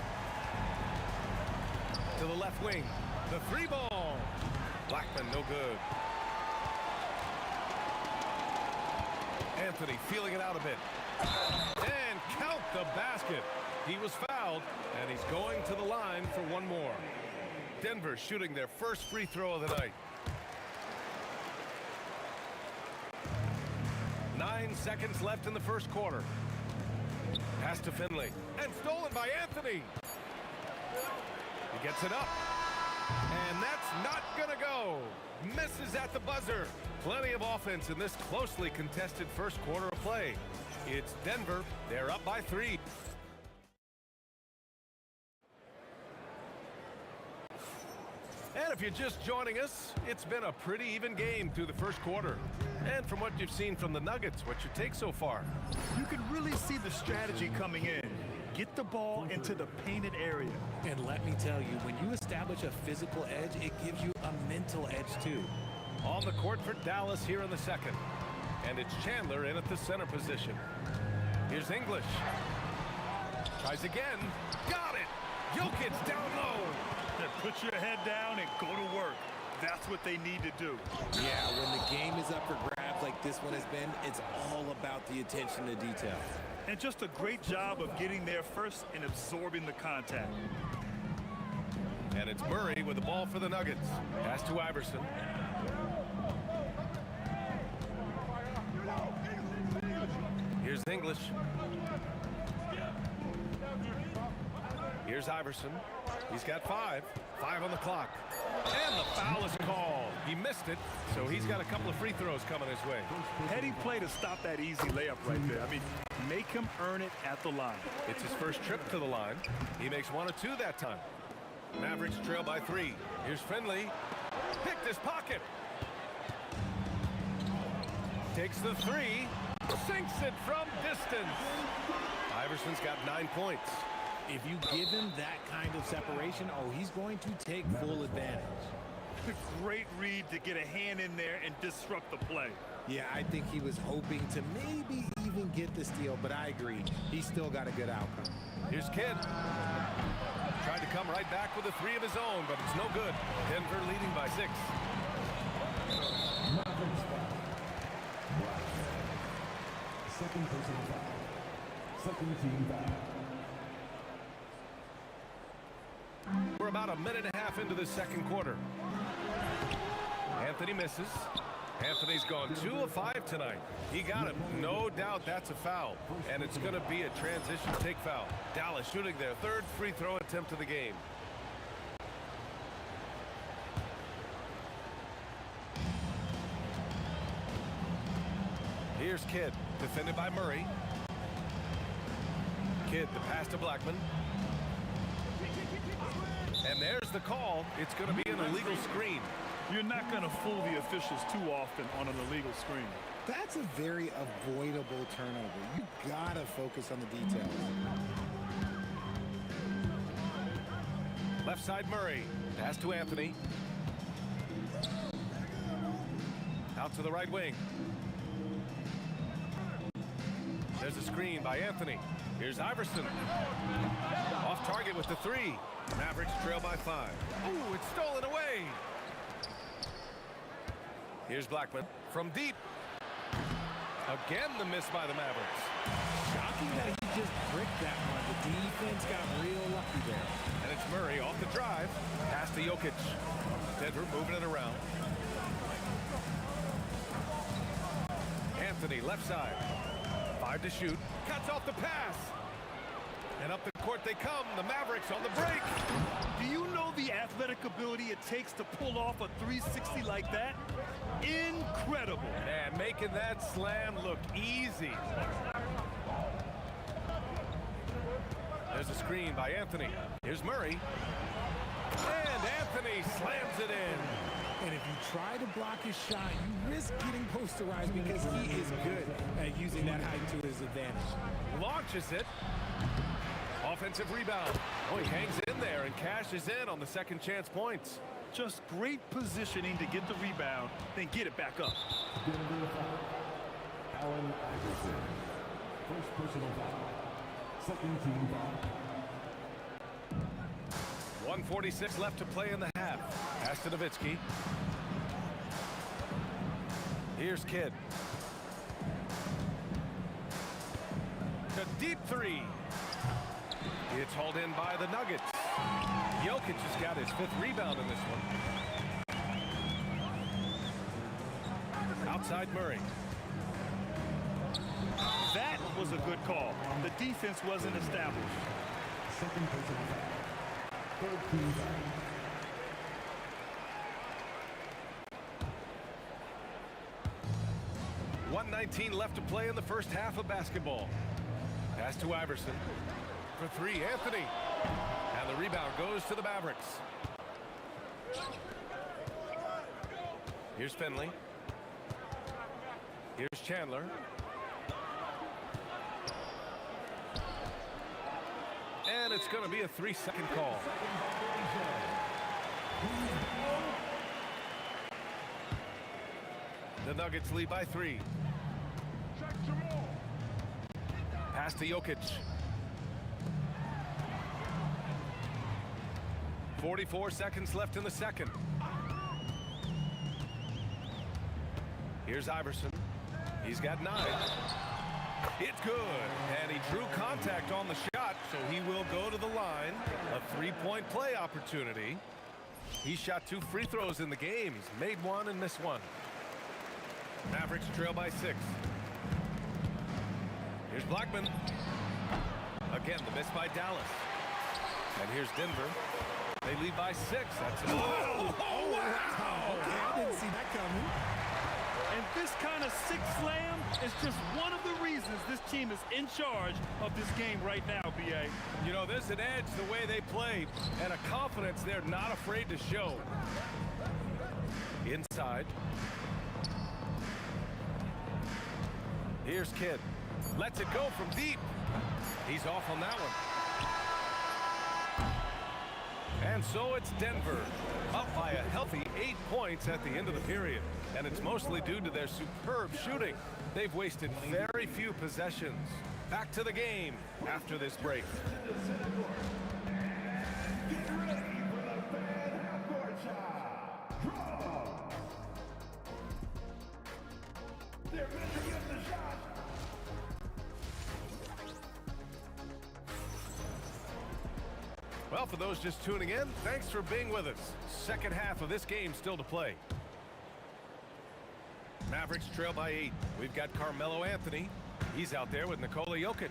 To the left wing. The 3 ball. Blackman, no good. Anthony feeling it out a bit. And count the basket. He was fouled, and he's going to the line for one more. Denver shooting their first free throw of the night. 9 seconds left in the first quarter. Pass to Finley. And stolen by Anthony. He gets it up. And that's not going to go. Misses at the buzzer. Plenty of offense in this closely contested first quarter of play. It's Denver. They're up by 3. And if you're just joining us, it's been a pretty even game through the first quarter. And from what you've seen from the Nuggets, what's your take so far? You can really see the strategy coming in. Get the ball into the painted area. And let me tell you, when you establish a physical edge, it gives you a mental edge too. On the court for Dallas here in the second. And it's Chandler in at the center position. Here's English. Tries again. Got it! Jokic down low. Put your head down and go to work. That's what they need to do. Yeah, when the game is up for grabs like this one has been, it's all about the attention to detail. And just a great job of getting there first and absorbing the contact. And it's Murray with the ball for the Nuggets. Pass to Iverson. Here's English. Here's Iverson. He's got 5. 5 on the clock. And the foul is called. He missed it, so he's got a couple of free throws coming his way. Heady play to stop that easy layup right there. I mean, make him earn it at the line. It's his first trip to the line. He makes 1 or 2 that time. Mavericks trail by 3. Here's Finley. Picked his pocket. Takes the 3. Sinks it from distance. Iverson's got 9 points. If you give him that kind of separation, oh, he's going to take full advantage. A great read to get a hand in there and disrupt the play. Yeah, I think he was hoping to maybe even get the steal, but I agree. He's still got a good outcome. Here's Kidd. Tried to come right back with a 3 of his own, but it's no good. Denver leading by 6. Second personal foul. Second team foul. We're about a minute and a half into the second quarter. Anthony misses. Anthony's gone 2 of 5 tonight. He got him. No doubt that's a foul. And it's going to be a transition take foul. Dallas shooting their 3rd free throw attempt of the game. Here's Kidd, defended by Murray. Kidd, the pass to Blackman. And there's the call. It's going to be an illegal screen. You're not going to fool the officials too often on an illegal screen. That's a very avoidable turnover. You gotta focus on the details. Left side Murray. Pass to Anthony. Out to the right wing. There's a screen by Anthony. Here's Iverson. Off target with the 3. Mavericks trail by 5. Ooh, it's stolen away. Here's Blackman from deep. Again, the miss by the Mavericks. Shocking that he just bricked that one. The defense got real lucky there. And it's Murray off the drive. Pass to Jokic. Denver moving it around. Anthony, left side. 5 to shoot. Cuts off the pass. And up the court they come. The Mavericks on the break. Do you know the athletic ability it takes to pull off a 360 like that? Incredible. Man, making that slam look easy. There's a screen by Anthony. Here's Murray. And Anthony slams it in. And if you try to block his shot, you risk getting posterized because he is good at using that height to his advantage. Launches it. Offensive rebound. Oh, he hangs in there and cashes in on the second chance points. Just great positioning to get the rebound, then get it back up. Allen Iverson. First personal foul. Second team foul. 1:46 left to play in the half. Pass to Nowitzki. Here's Kidd. The deep 3. It's hauled in by the Nuggets. Jokic has got his 5th rebound in this one. Outside Murray. That was a good call. The defense wasn't established. Second personal foul. Third team foul. 1:19 left to play in the first half of basketball. Pass to Iverson. For 3, Anthony. And the rebound goes to the Mavericks. Here's Finley. Here's Chandler. And it's going to be a 3-second call. The Nuggets lead by 3. Pass to Jokic. 44 seconds left in the second. Here's Iverson. He's got 9. It's good. And he drew contact on the shot, so he will go to the line. A 3-point play opportunity. He shot 2 free throws in the game. He's made 1 and missed 1. Mavericks trail by 6. Here's Blackman. Again, the miss by Dallas. And here's Denver. They lead by 6. That's it. Oh, wow. Okay, I didn't see that coming. And This kind of sick slam is just one of the reasons this team is in charge of this game right now, B.A. You know, there's an edge the way they play and a confidence they're not afraid to show. Inside. Here's Kidd. Lets it go from deep. He's off on that one. And so it's Denver, up by a healthy 8 points at the end of the period. And it's mostly due to their superb shooting. They've wasted very few possessions. Back to the game after this break. Well, for those just tuning in, thanks for being with us. Second half of this game still to play. Mavericks trail by 8. We've got Carmelo Anthony. He's out there with Nikola Jokic.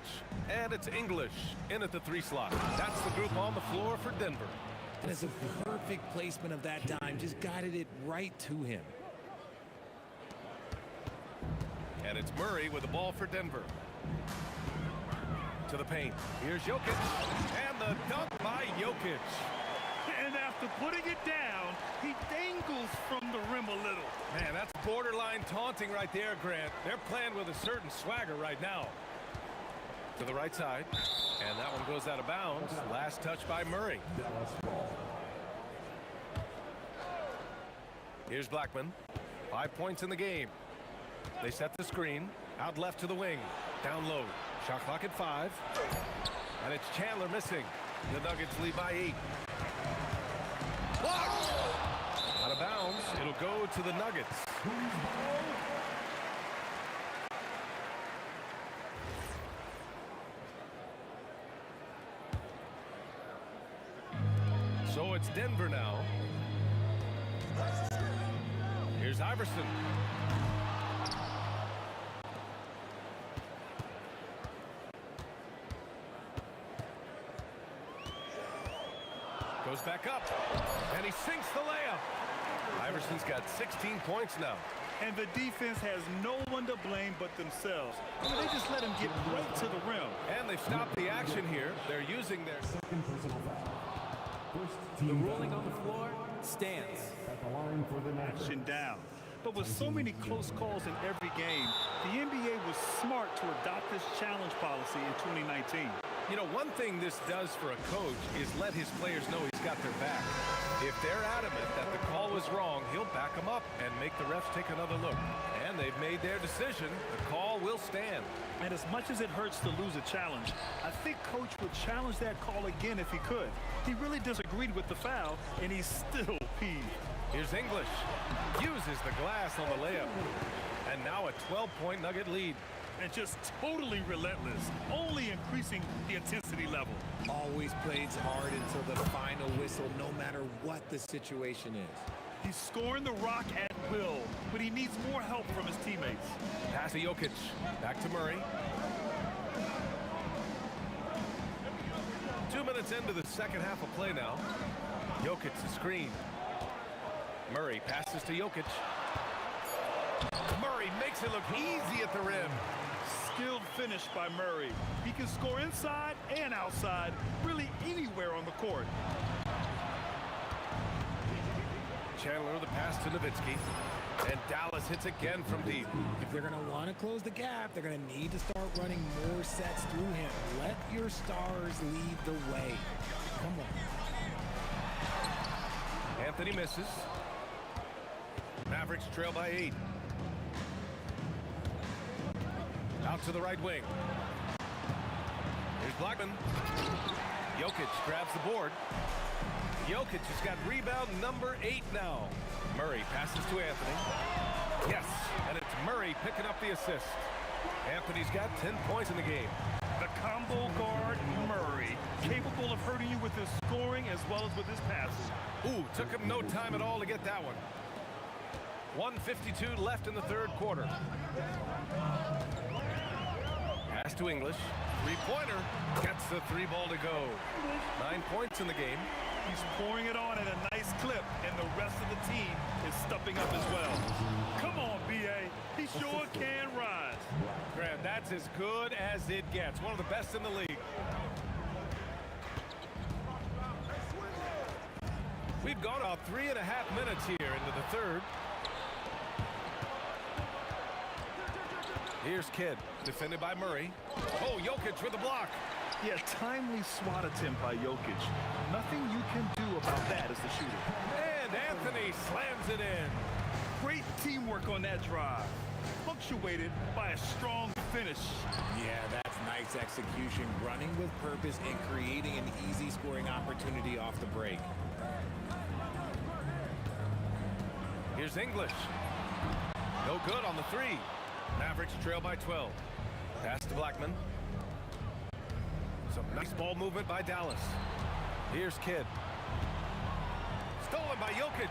And it's English in at the 3 slot. That's the group on the floor for Denver. And it's a perfect placement of that dime. Just guided it right to him. And it's Murray with the ball for Denver. To the paint. Here's Jokic. And the dunk by Jokic. And after putting it down, he dangles from the rim a little. Man, that's borderline taunting right there, Grant. They're playing with a certain swagger right now. To the right side. And that one goes out of bounds. Last touch by Murray. Here's Blackman. 5 points in the game. They set the screen. Out left to the wing. Down low. Shot clock at 5. And it's Chandler missing. The Nuggets lead by 8. Blocked! Out of bounds. It'll go to the Nuggets. So it's Denver now. Here's Iverson. Goes back up, and he sinks the layup. Iverson's got 16 points now. And the defense has no one to blame but themselves. I mean, they just let him get right to the rim. And they've stopped the action here. They're using their second personal foul. The ruling on the floor stands. At the line for the Action down. But with so many close calls in every game, the NBA was smart to adopt this challenge policy in 2019. You know, one thing this does for a coach is let his players know he's got their back. If they're adamant that the call was wrong, he'll back them up and make the refs take another look. And they've made their decision. The call will stand. And as much as it hurts to lose a challenge, I think Coach would challenge that call again if he could. He really disagreed with the foul, and he's still peeved. Here's English. Uses the glass on the layup. And now a 12-point Nugget lead. And just totally relentless, only increasing the intensity level. Always plays hard until the final whistle, no matter what the situation is. He's scoring the rock at will, but he needs more help from his teammates. Pass to Jokic. Back to Murray. 2 minutes into the second half of play now. Jokic the screen. Murray passes to Jokic. Murray makes it look easy at the rim. Skilled finish by Murray. He can score inside and outside, really anywhere on the court. Chandler the pass to Nowitzki. And Dallas hits again from deep. If they're going to want to close the gap, they're going to need to start running more sets through him. Let your stars lead the way. Come on. Anthony misses. Mavericks trail by 8. Out to the right wing. Here's Blackman. Jokic grabs the board. Jokic has got rebound number 8 now. Murray passes to Anthony. Yes, and it's Murray picking up the assist. Anthony's got 10 points in the game. The combo guard, Murray, capable of hurting you with his scoring as well as with his passing. Ooh, took him no time at all to get that one. 1:52 left in the third quarter. Pass to English. Three-pointer. Gets the 3 ball to go. 9 points in the game. He's pouring it on at a nice clip, and and the rest of the team is stepping up as well. Come on, B.A. He sure can rise. Grant, that's as good as it gets. One of the best in the league. We've gone about 3.5 minutes here into the third. Here's Kidd, defended by Murray. Oh, Jokic with the block. Yeah, timely swat attempt by Jokic. Nothing you can do about that as the shooter. And Anthony slams it in. Great teamwork on that drive. Punctuated by a strong finish. Yeah, that's nice execution. Running with purpose and creating an easy scoring opportunity off the break. Here's English. No good on the three. Mavericks trail by 12. Pass to Blackman. Some nice ball movement by Dallas. Here's Kidd. Stolen by Jokic.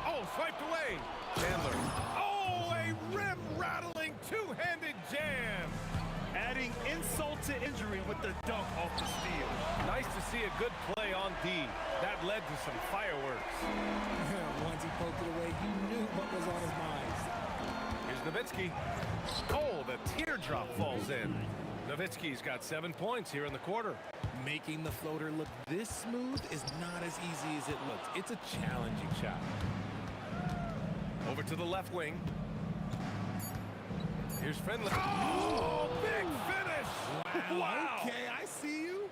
Oh, swiped away. Chandler. Oh, a rim-rattling two-handed jam. Adding insult to injury with the dunk off the steal. Nice to see a good play on D. That led to some fireworks. Once he poked it away, he knew what was on his mind. Here's Nowitzki. Oh, the teardrop falls in. Nowitzki's got 7 points here in the quarter. Making the floater look this smooth is not as easy as it looks. It's a challenging shot. Over to the left wing. Here's Finley. Oh, big finish! Wow. Okay, I see you.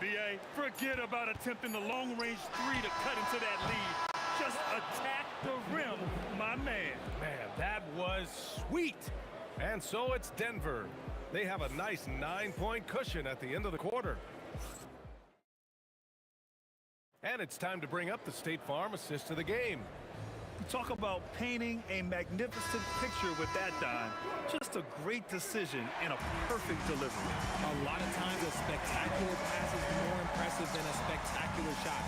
B.A., forget about attempting the long-range three to cut into that lead. Just attack the rim, my man. Man, that was sweet. And so it's Denver. They have a nice 9-point cushion at the end of the quarter. And it's time to bring up the State Farm assist of the game. Talk about painting a magnificent picture with that dime. Just a great decision and a perfect delivery. A lot of times a spectacular pass is more impressive than a spectacular shot.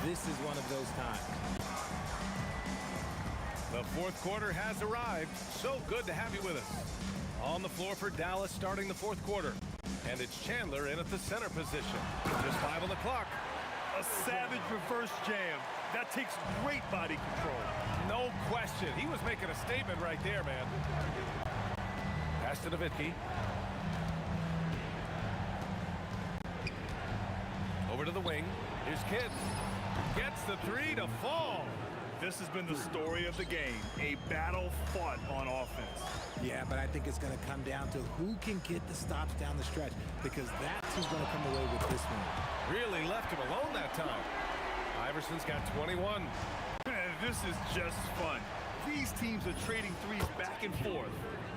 This is one of those times. The fourth quarter has arrived. So good to have you with us. On the floor for Dallas starting the fourth quarter. And it's Chandler in at the center position. Just 5 on the clock. A savage reverse jam. That takes great body control. No question. He was making a statement right there, man. Pass to Nowitzki. Over to the wing. Here's Kidd. Gets the three to fall. This has been the story of the game. A battle fought on offense. Yeah, but I think it's going to come down to who can get the stops down the stretch, because that's who's going to come away with this one. Really left him alone that time. Iverson's got 21. This is just fun. These teams are trading threes back and forth.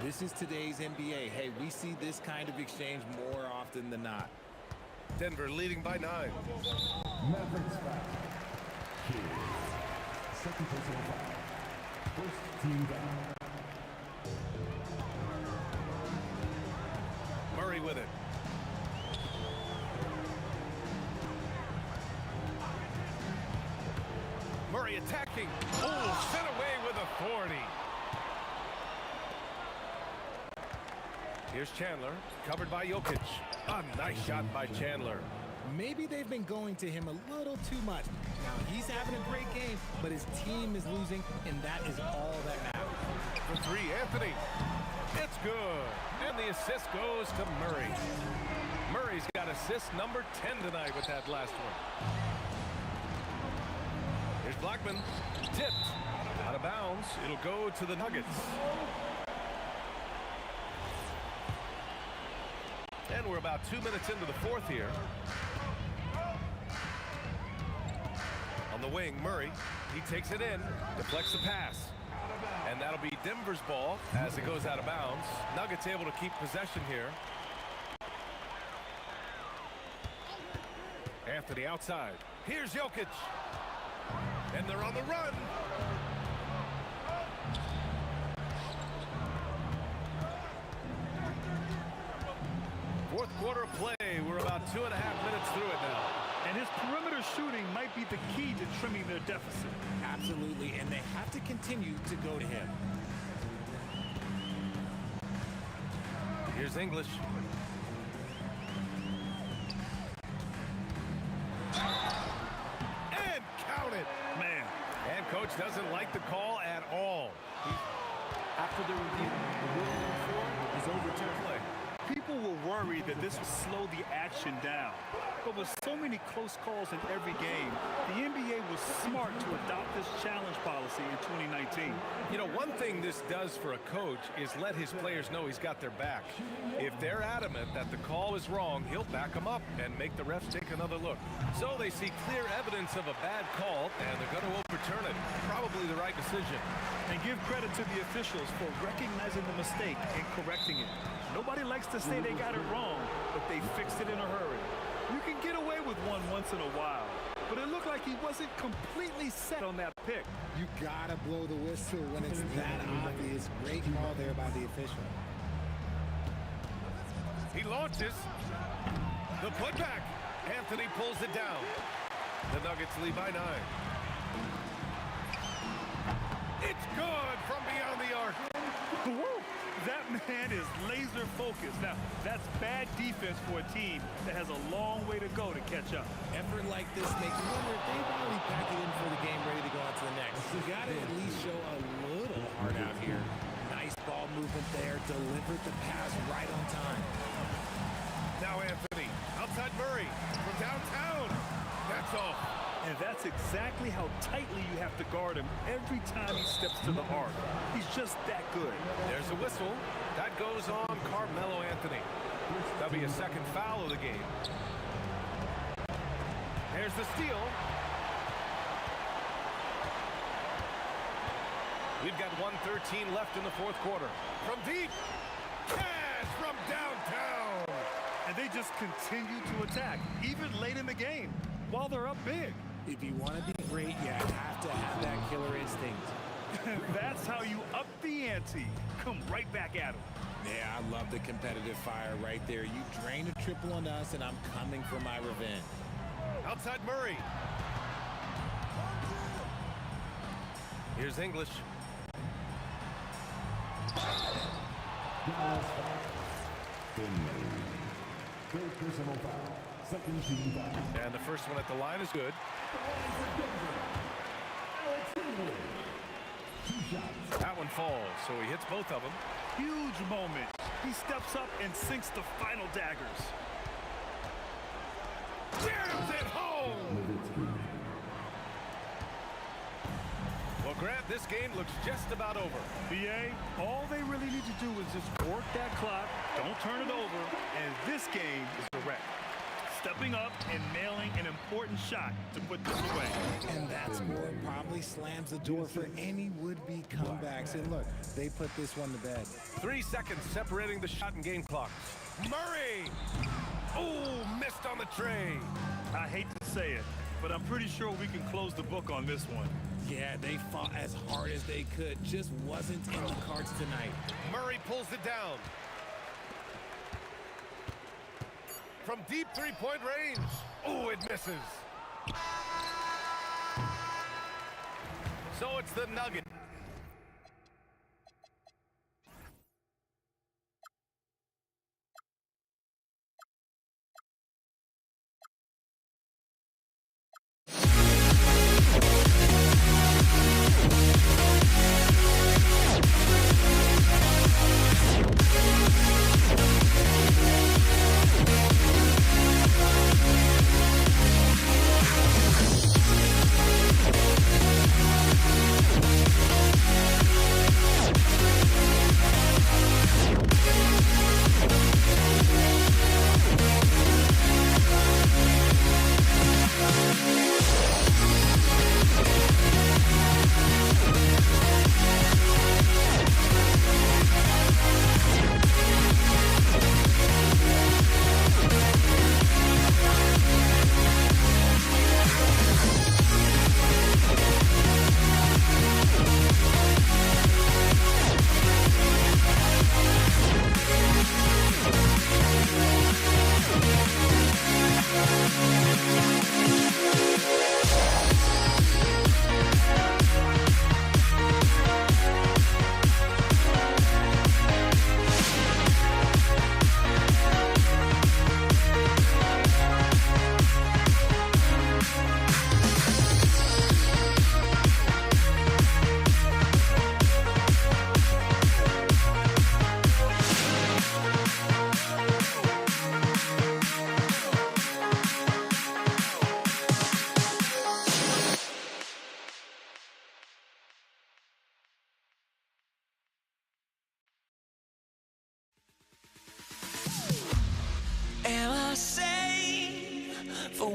This is today's NBA. Hey, we see this kind of exchange more often than not. Denver leading by 9. Mavericks foul. Second personal foul. First team down. Murray with it. Murray attacking. Oh, sent away with authority. Here's Chandler, covered by Jokic. A nice shot by Chandler. Maybe they've been going to him a little too much. Now, he's having a great game, but his team is losing, and that is all that matters. For three, Anthony. It's good. And the assist goes to Murray. Murray's got assist number 10 tonight with that last one. Here's Blackman. Tipped. Out of bounds. It'll go to the Nuggets. And we're about 2 minutes into the fourth here. On the wing, Murray. He takes it in. Deflects the pass. And that'll be Denver's ball as it goes out of bounds. Nuggets able to keep possession here. Anthony outside. Here's Jokic. And they're on the run. Fourth quarter play. We're about 2.5 minutes through it now. And his perimeter shooting might be the key to trimming their deficit. Absolutely, and they have to continue to go to him. Here's English. And count it. Man. doesn't like the call at all. After the review, the ruling for is overturned play. People were worried that this would slow the action down. But with so many close calls in every game, the NBA was smart to adopt this challenge policy in 2019. You know, one thing this does for a coach is let his players know he's got their back. If they're adamant that the call is wrong, he'll back them up and make the refs take another look. So they see clear evidence of a bad call, and they're going to overturn it. Probably the right decision. And give credit to the officials for recognizing the mistake and correcting it. Nobody likes to say they got it wrong, but they fixed it in a hurry. You can get away with one once in a while, but it looked like he wasn't completely set on that pick. You gotta blow the whistle when it's that obvious. Great call there by the official. He launches. The putback. Anthony pulls it down. The Nuggets lead by 9. It's good from beyond the arc. That man is laser focused. Now, that's bad defense for a team that has a long way to go to catch up. Effort like this makes you wonder if they've already packed it in for the game, ready to go on to the next. You gotta at least show a little heart out here. Nice ball movement there. Delivered the pass right on time. Now Anthony. Outside Murray. From downtown. That's off. And that's exactly how tightly you have to guard him every time he steps to the arc. He's just that good. There's a whistle. That goes on Carmelo Anthony. That'll be a second foul of the game. There's the steal. We've got 1:13 left in the fourth quarter. From deep. Cash from downtown. And they just continue to attack, even late in the game, while they're up big. If you want to be great, you have to have that killer instinct. That's how you up the ante. Come right back at him. Yeah, I love the competitive fire right there. You drain a triple on us, and I'm coming for my revenge. Outside Murray. Here's English. And the first one at the line is good. That one falls, so he hits both of them. Huge moment. He steps up and sinks the final daggers. Jams it home! Well, Grant, this game looks just about over. BA, all they really need to do is just work that clock, don't turn it over, and this game is a wreck. Stepping up and nailing an important shot to put this away. And that score probably slams the door for any would-be comebacks. And look, they put this one to bed. 3 seconds separating the shot and game clocks. Murray! Oh, missed on the tray. I hate to say it, but I'm pretty sure we can close the book on this one. Yeah, they fought as hard as they could. Just wasn't in the cards tonight. Murray pulls it down. From deep three-point range. Oh, it misses. So it's the Nuggets.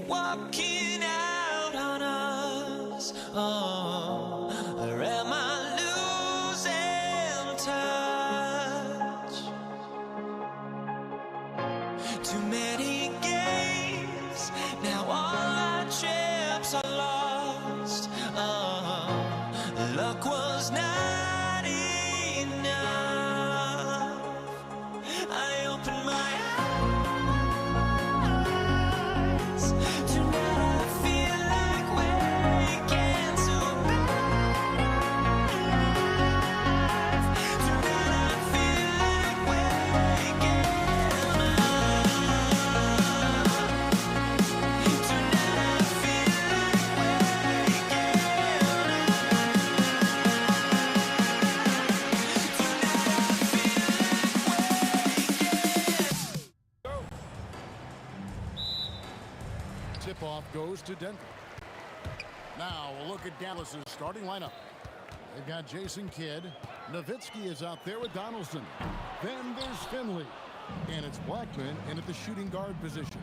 walking out on us? Oh, or am I losing touch? Too many games, now all our chips are lost. Oh, luck was not enough. I opened my eyes. Tonight I feel like waking to life. Tonight I feel like waking up. Tonight I feel like waking Tip-off goes to Denver. Now we'll look at Dallas's starting lineup. They've got Jason Kidd. Nowitzki is out there with Donaldson. Then there's Finley. And it's Blackman in at the shooting guard position.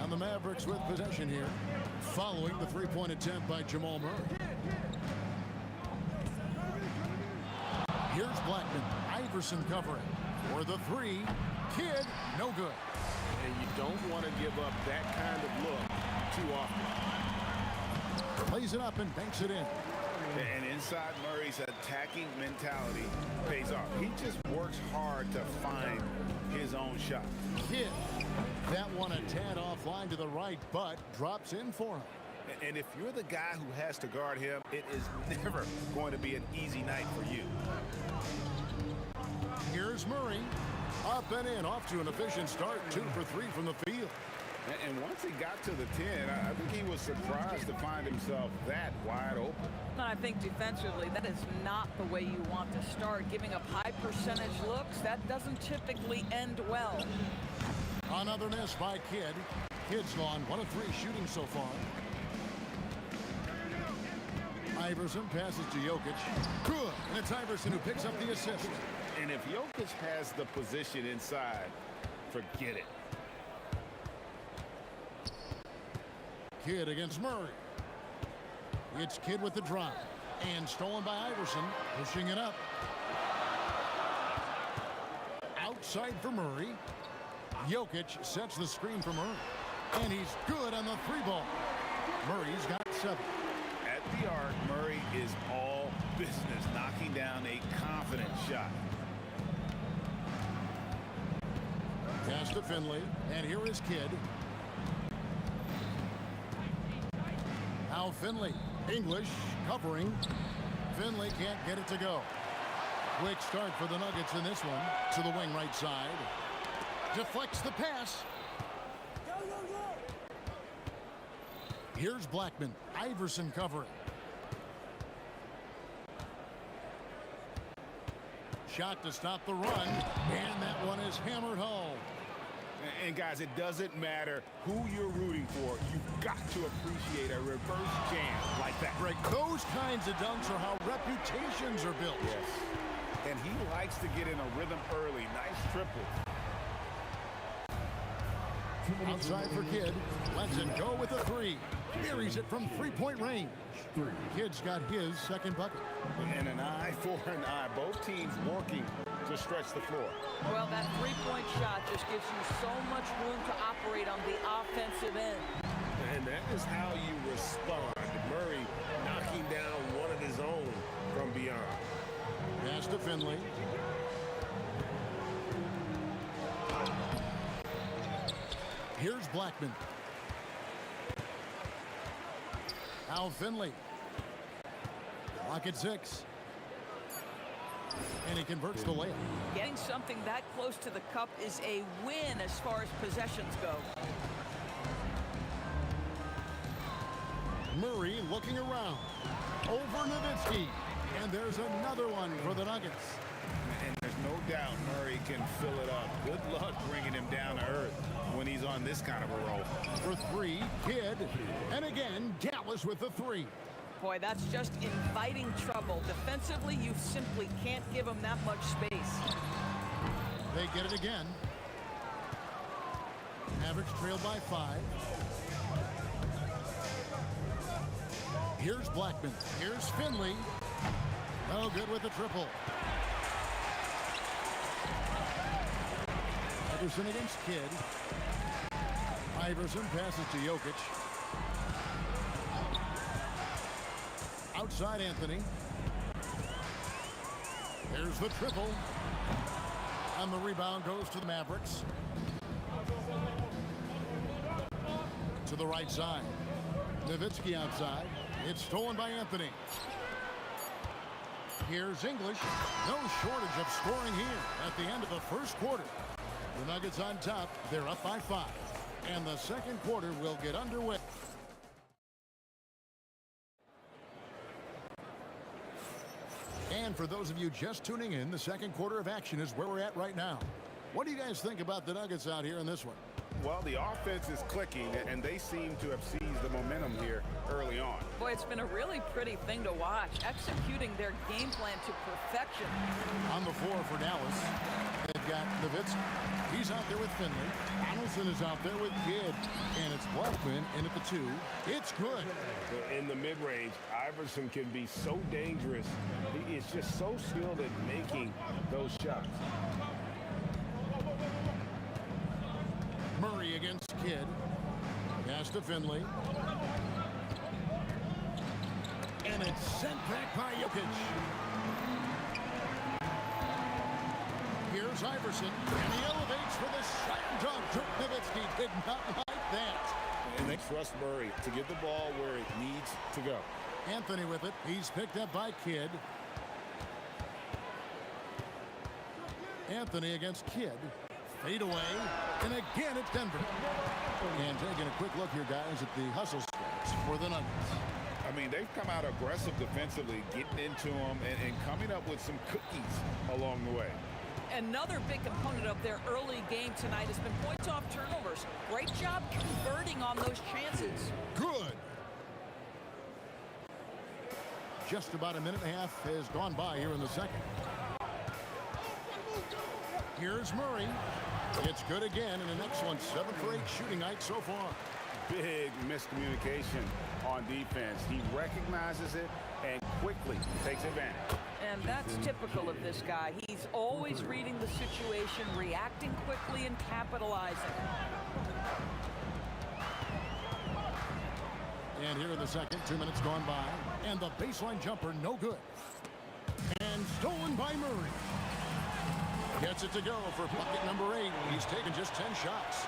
And the Mavericks with possession here, following the three-point attempt by Jamal Murray. Here's Blackman. Iverson covering. For the three. Kidd, no good. And you don't want to give up that kind of look too often. Plays it up and banks it in. And inside Murray's attacking mentality pays off. He just works hard to find his own shot. Kidd, that one a tad offline to the right, but drops in for him. And if you're the guy who has to guard him, it is never going to be an easy night for you. Here's Murray. Up and in, off to an efficient start. 2 for 3 from the field. And once he got to the 10, I think he was surprised to find himself that wide open. I think defensively, that is not the way you want to start. Giving up high percentage looks, that doesn't typically end well. Another miss by Kidd. Kidd's gone 1 of 3 shooting so far. Iverson passes to Jokic. Good. And it's Iverson who picks up the assist. And if Jokic has the position inside, forget it. Kidd against Murray. It's Kidd with the drive. And stolen by Iverson. Pushing it up. Outside for Murray. Jokic sets the screen for Murray. And he's good on the 3-ball. Murray's got 7. At the arc, Murray is all business, knocking down a confident shot. Pass to Finley, and here is Kidd. Now Finley, English covering. Finley can't get it to go. Quick start for the Nuggets in this one. To the wing right side. Deflects the pass. Here's Blackman. Iverson covering. Shot to stop the run, and that one is hammered home. And guys, it doesn't matter who you're rooting for. You've got to appreciate a reverse jam like that. Greg, those kinds of dunks are how reputations are built. Yes. And he likes to get in a rhythm early. Nice triple. Outside for Kidd. Lets it go with a 3. Buries it from 3-point range. Kidd's got his second bucket. And an eye for an eye. Both teams working to stretch the floor. Well, that 3-point shot just gives you so much room to operate on the offensive end. And that is how you respond. Murray knocking down one of his own from beyond. Pass to Finley. Here's Blackman. Now Finley. Lock at 6. And he converts the layup. Getting something that close to the cup is a win as far as possessions go. Murray looking around. Over Nowitzki. And there's another one for the Nuggets. And there's no doubt Murray can fill it up. Good luck bringing him down to earth when he's on this kind of a roll. For 3, Kidd. And again, Dallas with the 3. Boy, that's just inviting trouble. Defensively, you simply can't give them that much space. They get it again. Mavericks trailed by 5. Here's Blackman. Here's Finley. No good with the triple. Iverson against Kidd. Iverson passes to Jokic. Outside Anthony. There's the triple. And the rebound goes to the Mavericks. To the right side. Nowitzki outside. It's stolen by Anthony. Here's English. No shortage of scoring here at the end of the first quarter. The Nuggets on top. They're up by 5. And the second quarter will get underway. And for those of you just tuning in, the second quarter of action is where we're at right now. What do you guys think about the Nuggets out here in this one? Well, the offense is clicking, and they seem to have seized the momentum here early on. Boy, it's been a really pretty thing to watch, executing their game plan to perfection. On the floor for Dallas, they've got Nowitzki. He's out there with Finley. Donaldson is out there with Kidd. And it's Blackman in at the 2. It's good. In the mid-range, Iverson can be so dangerous. He is just so skilled at making those shots. Murray against Kidd. Pass to Finley. And it's sent back by Jokic. Here's Iverson. And he elevates for the slam dunk. Dirk Nowitzki did not like that. And they trust Murray to get the ball where it needs to go. Anthony with it. He's picked up by Kidd. Anthony against Kidd. Fade away. And again, it's Denver. And taking a quick look here, guys, at the hustle stats for the Nuggets. I mean, they've come out aggressive defensively, getting into them and coming up with some cookies along the way. Another big component of their early game tonight has been points off turnovers. Great job converting on those chances. Good. Just about a minute and a half has gone by here in the second. Here's Murray. It's good again, and an excellent 7 for 8 shooting night so far. Big miscommunication on defense. He recognizes it and quickly takes advantage. And that's typical of this guy. He's always reading the situation, reacting quickly, and capitalizing. And here in the second, 2 minutes gone by. And the baseline jumper, no good. And stolen by Murray. Gets it to go for bucket number 8. He's taken just 10 shots.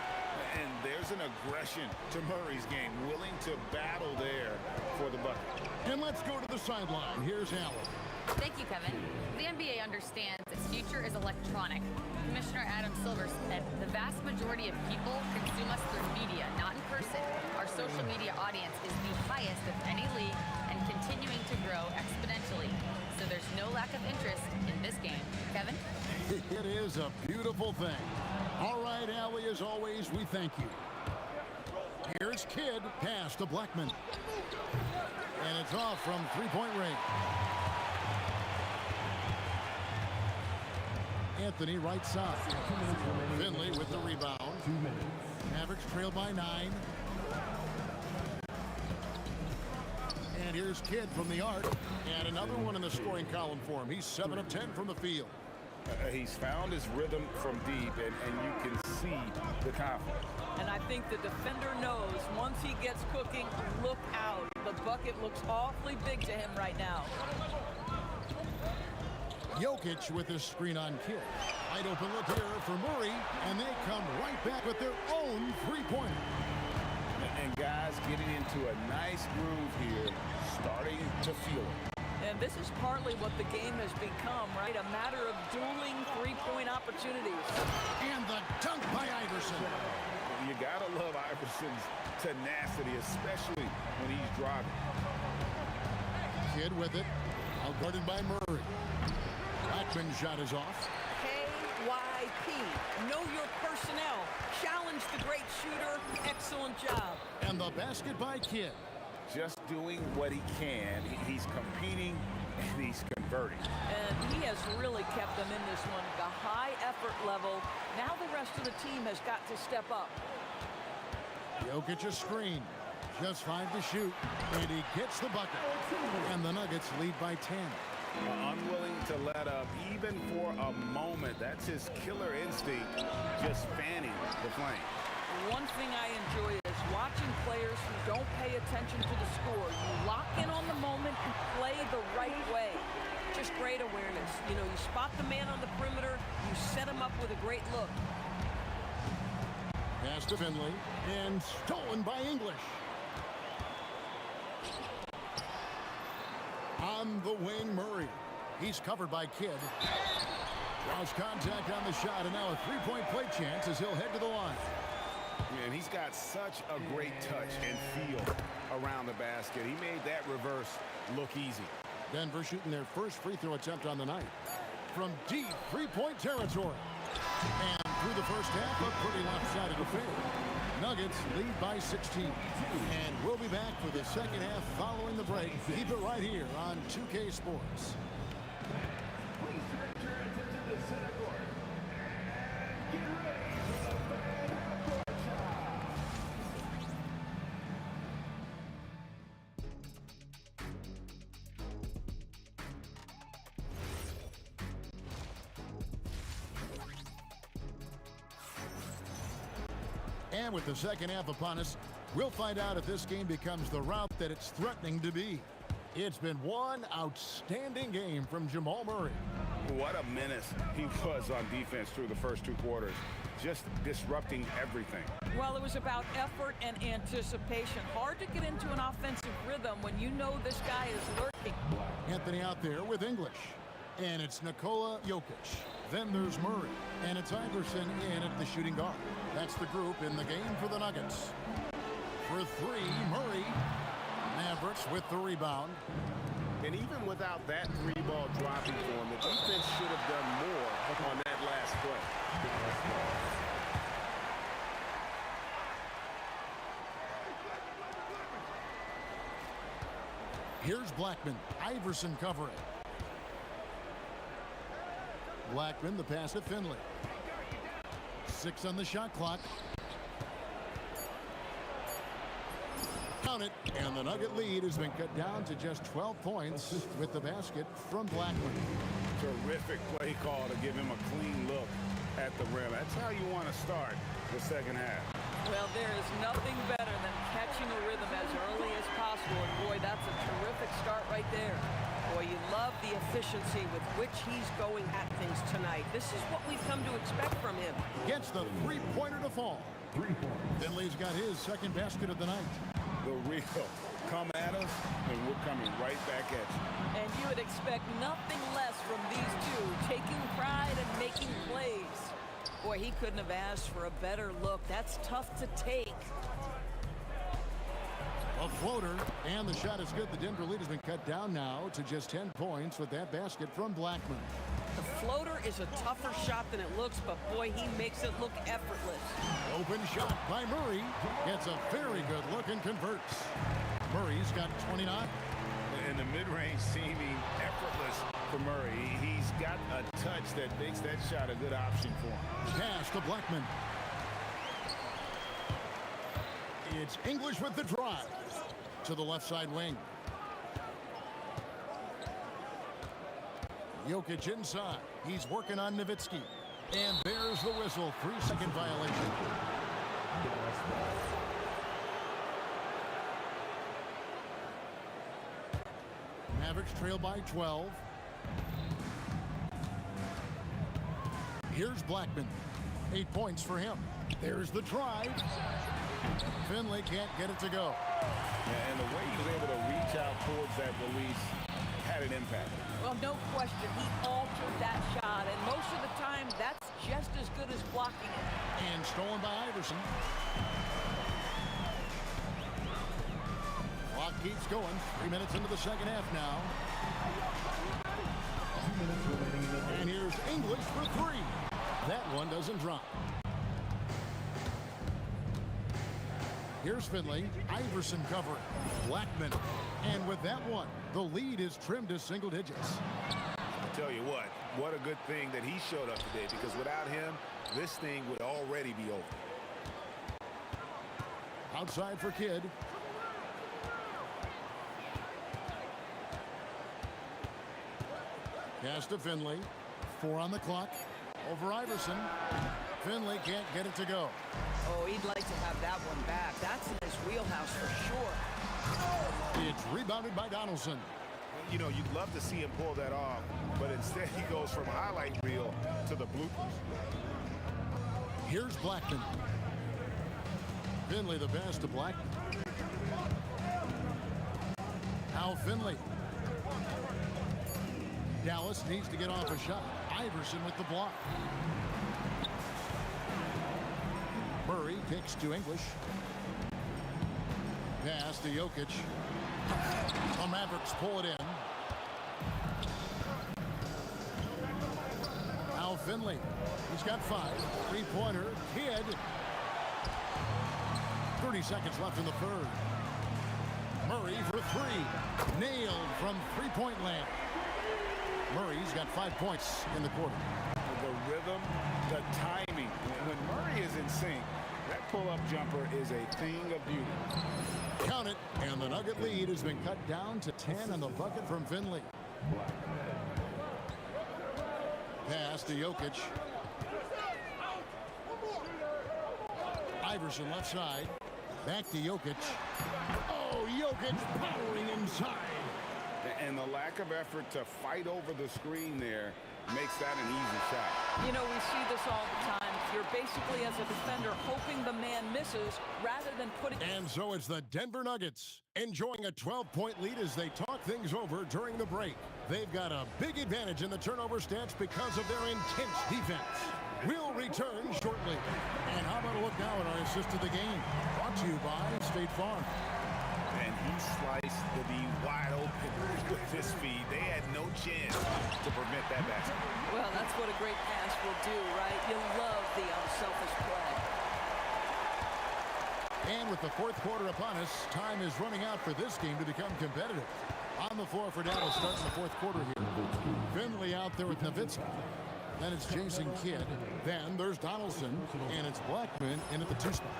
And there's an aggression to Murray's game, willing to battle there for the bucket. And let's go to the sideline. Here's Allen. Thank you, Kevin. The NBA understands its future is electronic. Commissioner Adam Silver said the vast majority of people consume us through media, not in person. Our social media audience is the highest of any league and continuing to grow exponentially. So there's no lack of interest in this game. Kevin? It is a beautiful thing. All right, Allie, as always, we thank you. Here's Kidd, pass to Blackman. And it's off from three-point range. Anthony right side. Finley with the rebound. Mavericks trail by 9. And here's Kidd from the arc. And another one in the scoring column for him. He's 7 of 10 from the field. He's found his rhythm from deep, and you can see the confidence. And I think the defender knows once he gets cooking, look out. The bucket looks awfully big to him right now. Jokic with his screen on Kidd. Wide open look here for Murray, and they come right back with their own three-pointer. And guys getting into a nice groove here, starting to feel it. And this is partly what the game has become, right? A matter of dueling three-point opportunities. And the dunk by Iverson. You gotta love Iverson's tenacity, especially when he's driving. Kidd with it, outguarded by Murray. Blackman's shot is off. KYP, know your personnel. Challenge the great shooter. Excellent job. And the basket by Kidd. Just doing what he can. He's competing and he's converting. And he has really kept them in this one. The high effort level. Now the rest of the team has got to step up. Jokic a screen. Just 5 to shoot, and he gets the bucket. And the Nuggets lead by 10. Unwilling to let up even for a moment. That's his killer instinct, just fanning the flame. One thing I enjoy is watching players who don't pay attention to the score. You lock in on the moment and play the right way. Just great awareness. You know, you spot the man on the perimeter, you set him up with a great look. Pass to Finley, and stolen by English. On the wing, Murray. He's covered by Kidd. Lost contact on the shot, and now a three-point play chance as he'll head to the line. And he's got such a great touch and feel around the basket. He made that reverse look easy. Denver shooting their first free throw attempt on the night from deep three-point territory. And through the first half, a pretty lopsided affair. Nuggets lead by 16. And we'll be back for the second half following the break. Keep it right here on 2K Sports. And with the second half upon us, we'll find out if this game becomes the rout that it's threatening to be. It's been one outstanding game from Jamal Murray. What a menace he was on defense through the first 2 quarters, just disrupting everything. Well, it was about effort and anticipation. Hard to get into an offensive rhythm when you know this guy is lurking. Anthony out there with English. And it's Nikola Jokic. Then there's Murray. And it's Iverson in at the shooting guard. That's the group in the game for the Nuggets. For 3, Murray. Mavericks with the rebound. And even without that 3-ball dropping for him, the defense should have done more on that last play. Here's Blackman. Iverson covering. Blackman, the pass to Finley. 6 on the shot clock. Count it, and the Nugget lead has been cut down to just 12 points with the basket from Blackman. Terrific play call to give him a clean look at the rim. That's how you want to start the second half. Well, there is nothing better than catching a rhythm as early as possible. And boy, that's a terrific start right there. Boy, you love the efficiency with which he's going at things tonight. This is what we've come to expect from him. Gets the three-pointer to fall. Finley's got his second basket of the night. The real come at us, and we're coming right back at you. And you would expect nothing less from these two, taking pride and making plays. Boy, he couldn't have asked for a better look. That's tough to take. A floater, and the shot is good. The Denver lead has been cut down now to just 10 points with that basket from Blackman. The floater is a tougher shot than it looks, but boy, he makes it look effortless. Open shot by Murray. Gets a very good look and converts. Murray's got 29. And the mid-range seeming effortless for Murray. He's got a touch that makes that shot a good option for him. Pass to Blackman. It's English with the drive to the left side wing. Jokic inside. He's working on Nowitzki. And there's the whistle. 3-second violation. Mavericks trail by 12. Here's Blackman. 8 points for him. There's the drive. Finley can't get it to go. And the way he was able to reach out towards that release had an impact. Well, no question, he altered that shot, and most of the time, that's just as good as blocking it. And stolen by Iverson. Clock keeps going. 3 minutes into the second half now. 2 minutes remaining in the And here's English for 3. That one doesn't drop. Here's Finley. Iverson covering. Blackman. And with that one, the lead is trimmed to single digits. I'll tell you what a good thing that he showed up today, because without him, this thing would already be over. Outside for Kidd. Pass to Finley. 4 on the clock. Over Iverson. Finley can't get it to go. Oh, he'd like to have that one back. That's in his wheelhouse for sure. It's rebounded by Donaldson. You know, you'd love to see him pull that off, but instead he goes from highlight reel to the bloopers. Here's Blackman. Finley the pass to Blackman. Now Finley. Dallas needs to get off a shot. Iverson with the block. Murray kicks to English. Pass to Jokic. The Mavericks pull it in. Now Finley. He's got 5. Three-pointer. Kidd. 30 seconds left in the third. Murray for 3. Nailed from three-point land. Murray's got 5 points in the quarter. The rhythm, the timing. When Murray is in sync, that pull-up jumper is a thing of beauty. Count it, and the Nugget lead has been cut down to 10 on the bucket from Finley. Pass to Jokic. Iverson left side. Back to Jokic. Oh, Jokic powering inside. And the lack of effort to fight over the screen there makes that an easy shot. You know, we see this all the time. You're basically, as a defender, hoping the man misses rather than putting... And so it's the Denver Nuggets enjoying a 12-point lead as they talk things over during the break. They've got a big advantage in the turnover stats because of their intense defense. We'll return shortly. And how about a look now at our assist of the game? Brought to you by State Farm. And he sliced the D wide open with his feet. They had no chance to prevent that basket. Well, that's what a great pass will do, right? You love the unselfish play. And with the fourth quarter upon us, time is running out for this game to become competitive. On the floor for Dallas starting the fourth quarter here. Finley out there with Nowitzki. Then it's Jason Kidd. Then there's Donaldson. And it's Blackman in at the 2 spot.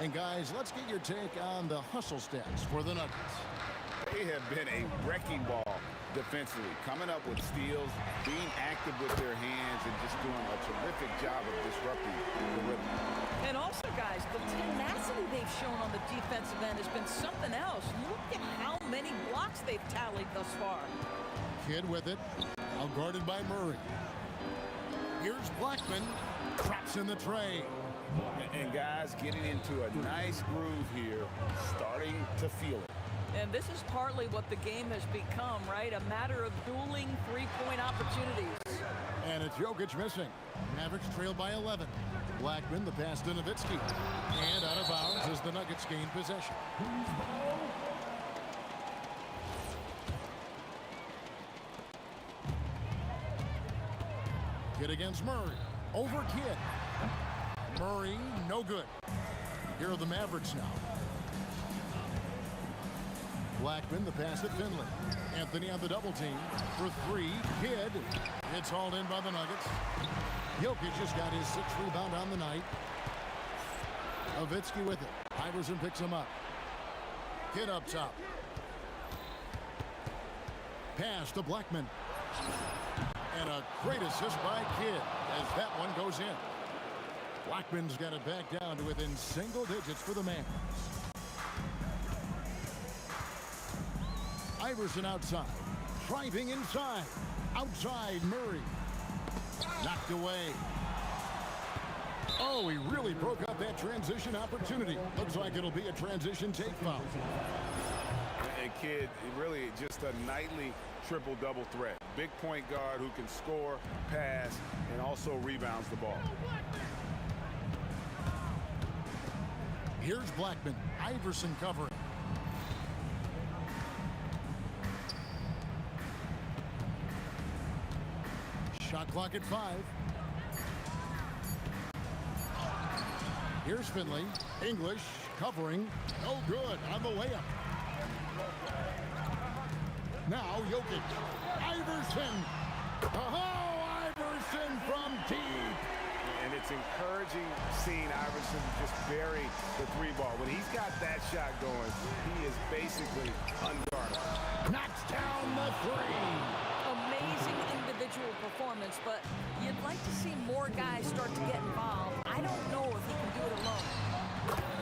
And guys, let's get your take on the hustle stats for the Nuggets. They have been a wrecking ball defensively, coming up with steals, being active with their hands, and just doing a terrific job of disrupting the rhythm. And also, guys, the tenacity they've shown on the defensive end has been something else. Look at how many blocks they've tallied thus far. Kidd with it, now guarded by Murray. Here's Blackman, traps in the tray. And guys getting into a nice groove here, starting to feel it. And this is partly what the game has become, right? A matter of dueling three-point opportunities. And it's Jokic missing. Mavericks trail by 11. Blackman, the pass to Nowitzki. And out of bounds as the Nuggets gain possession. Kidd against Murray. Over Kidd. Murray, no good. Here are the Mavericks now. Blackman, the pass to Finley. Anthony on the double team for 3. Kidd. It's hauled in by the Nuggets. Jokic just got his 6th rebound on the night. Nowitzki with it. Iverson picks him up. Kidd up top. Pass to Blackman. And a great assist by Kidd as that one goes in. Blackman's got it back down to within single digits for the man. Iverson outside. Driving inside. Outside Murray. Knocked away. Oh, he really broke up that transition opportunity. Looks like it'll be a transition take foul. And Kidd, really just a nightly triple-double threat. Big point guard who can score, pass, and also rebounds the ball. Here's Blackman. Iverson covering. Shot clock at 5. Here's Finley. English covering. No good on the layup. Now Jokic. Iverson. Oh, Iverson from deep. And it's encouraging seeing Iverson just bury the 3 ball. When he's got that shot going, he is basically unguardable. Knocks down the 3. Amazing individual performance, but you'd like to see more guys start to get involved. I don't know if he can do it alone.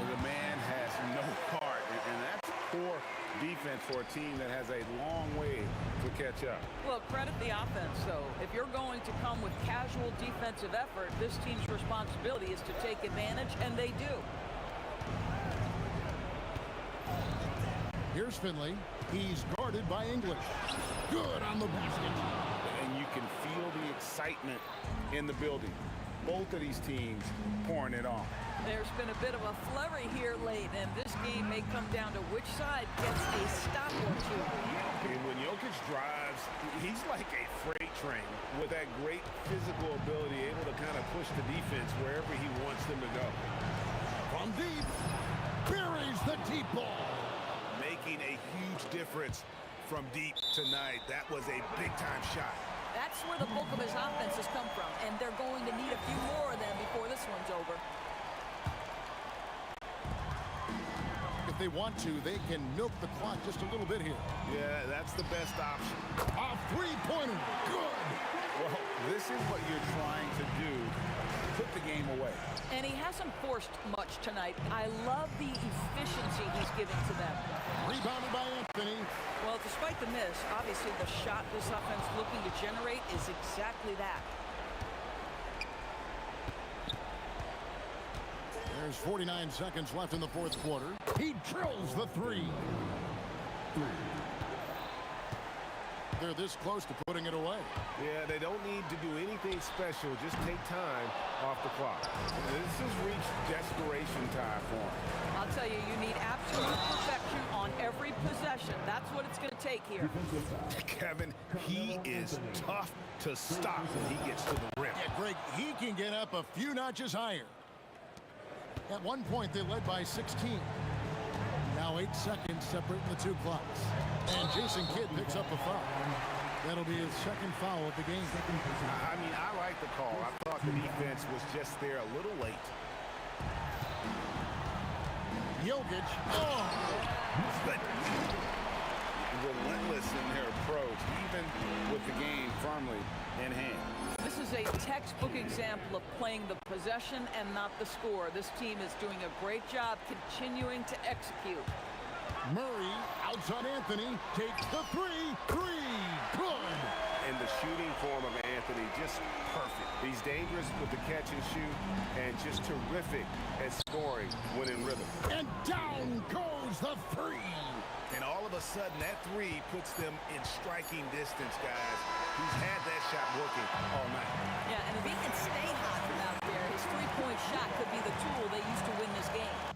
The man has no heart, and that's poor defense for a team that has a long way to catch up. Well, credit the offense, though. If you're going to come with casual defensive effort, this team's responsibility is to take advantage, and they do. Here's Finley. He's guarded by English. Good on the basket. And you can feel the excitement in the building. Both of these teams pouring it on. There's been a bit of a flurry here late, and this game may come down to which side gets a stop or two. And when Jokic drives, he's like a freight train with that great physical ability, able to kind of push the defense wherever he wants them to go. From deep, buries the deep ball. Making a huge difference from deep tonight. That was a big-time shot. That's where the bulk of his offense has come from, and they're going to need a few more of them before this one's over. If they want to, they can milk the clock just a little bit here. Yeah, that's the best option. A three-pointer. Good. Well, this is what you're trying to do. Put the game away. And he hasn't forced much tonight. I love the efficiency he's giving to them. Rebounded by Anthony. Well, despite the miss, obviously the shot this offense looking to generate is exactly that. There's 49 seconds left in the fourth quarter. He drills the three. They're this close to putting it away. Yeah, they don't need to do anything special. Just take time off the clock. This has reached desperation time for them. I'll tell you, you need absolute perfection on every possession. That's what it's going to take here. Kevin, he is tough to stop when he gets to the rim. Yeah, Greg, he can get up a few notches higher. At one point, they led by 16. Now 8 seconds separating the two clocks. And Jason Kidd picks up a foul. That'll be his second foul of the game. I mean, I like the call. I thought the defense was just there a little late. Jokic. Oh! But relentless in their approach, even with the game firmly in hand. This is a textbook example of playing the possession and not the score. This team is doing a great job continuing to execute. Murray outside Anthony, takes the three. Good. And the shooting form of Anthony, just perfect. He's dangerous with the catch and shoot, and just terrific at scoring when in rhythm. And down goes the three. And all of a sudden, that three puts them in striking distance, guys. He's had that shot working all night. Yeah, and if he can stay hot from out there, his three-point shot could be the tool they use to win this game.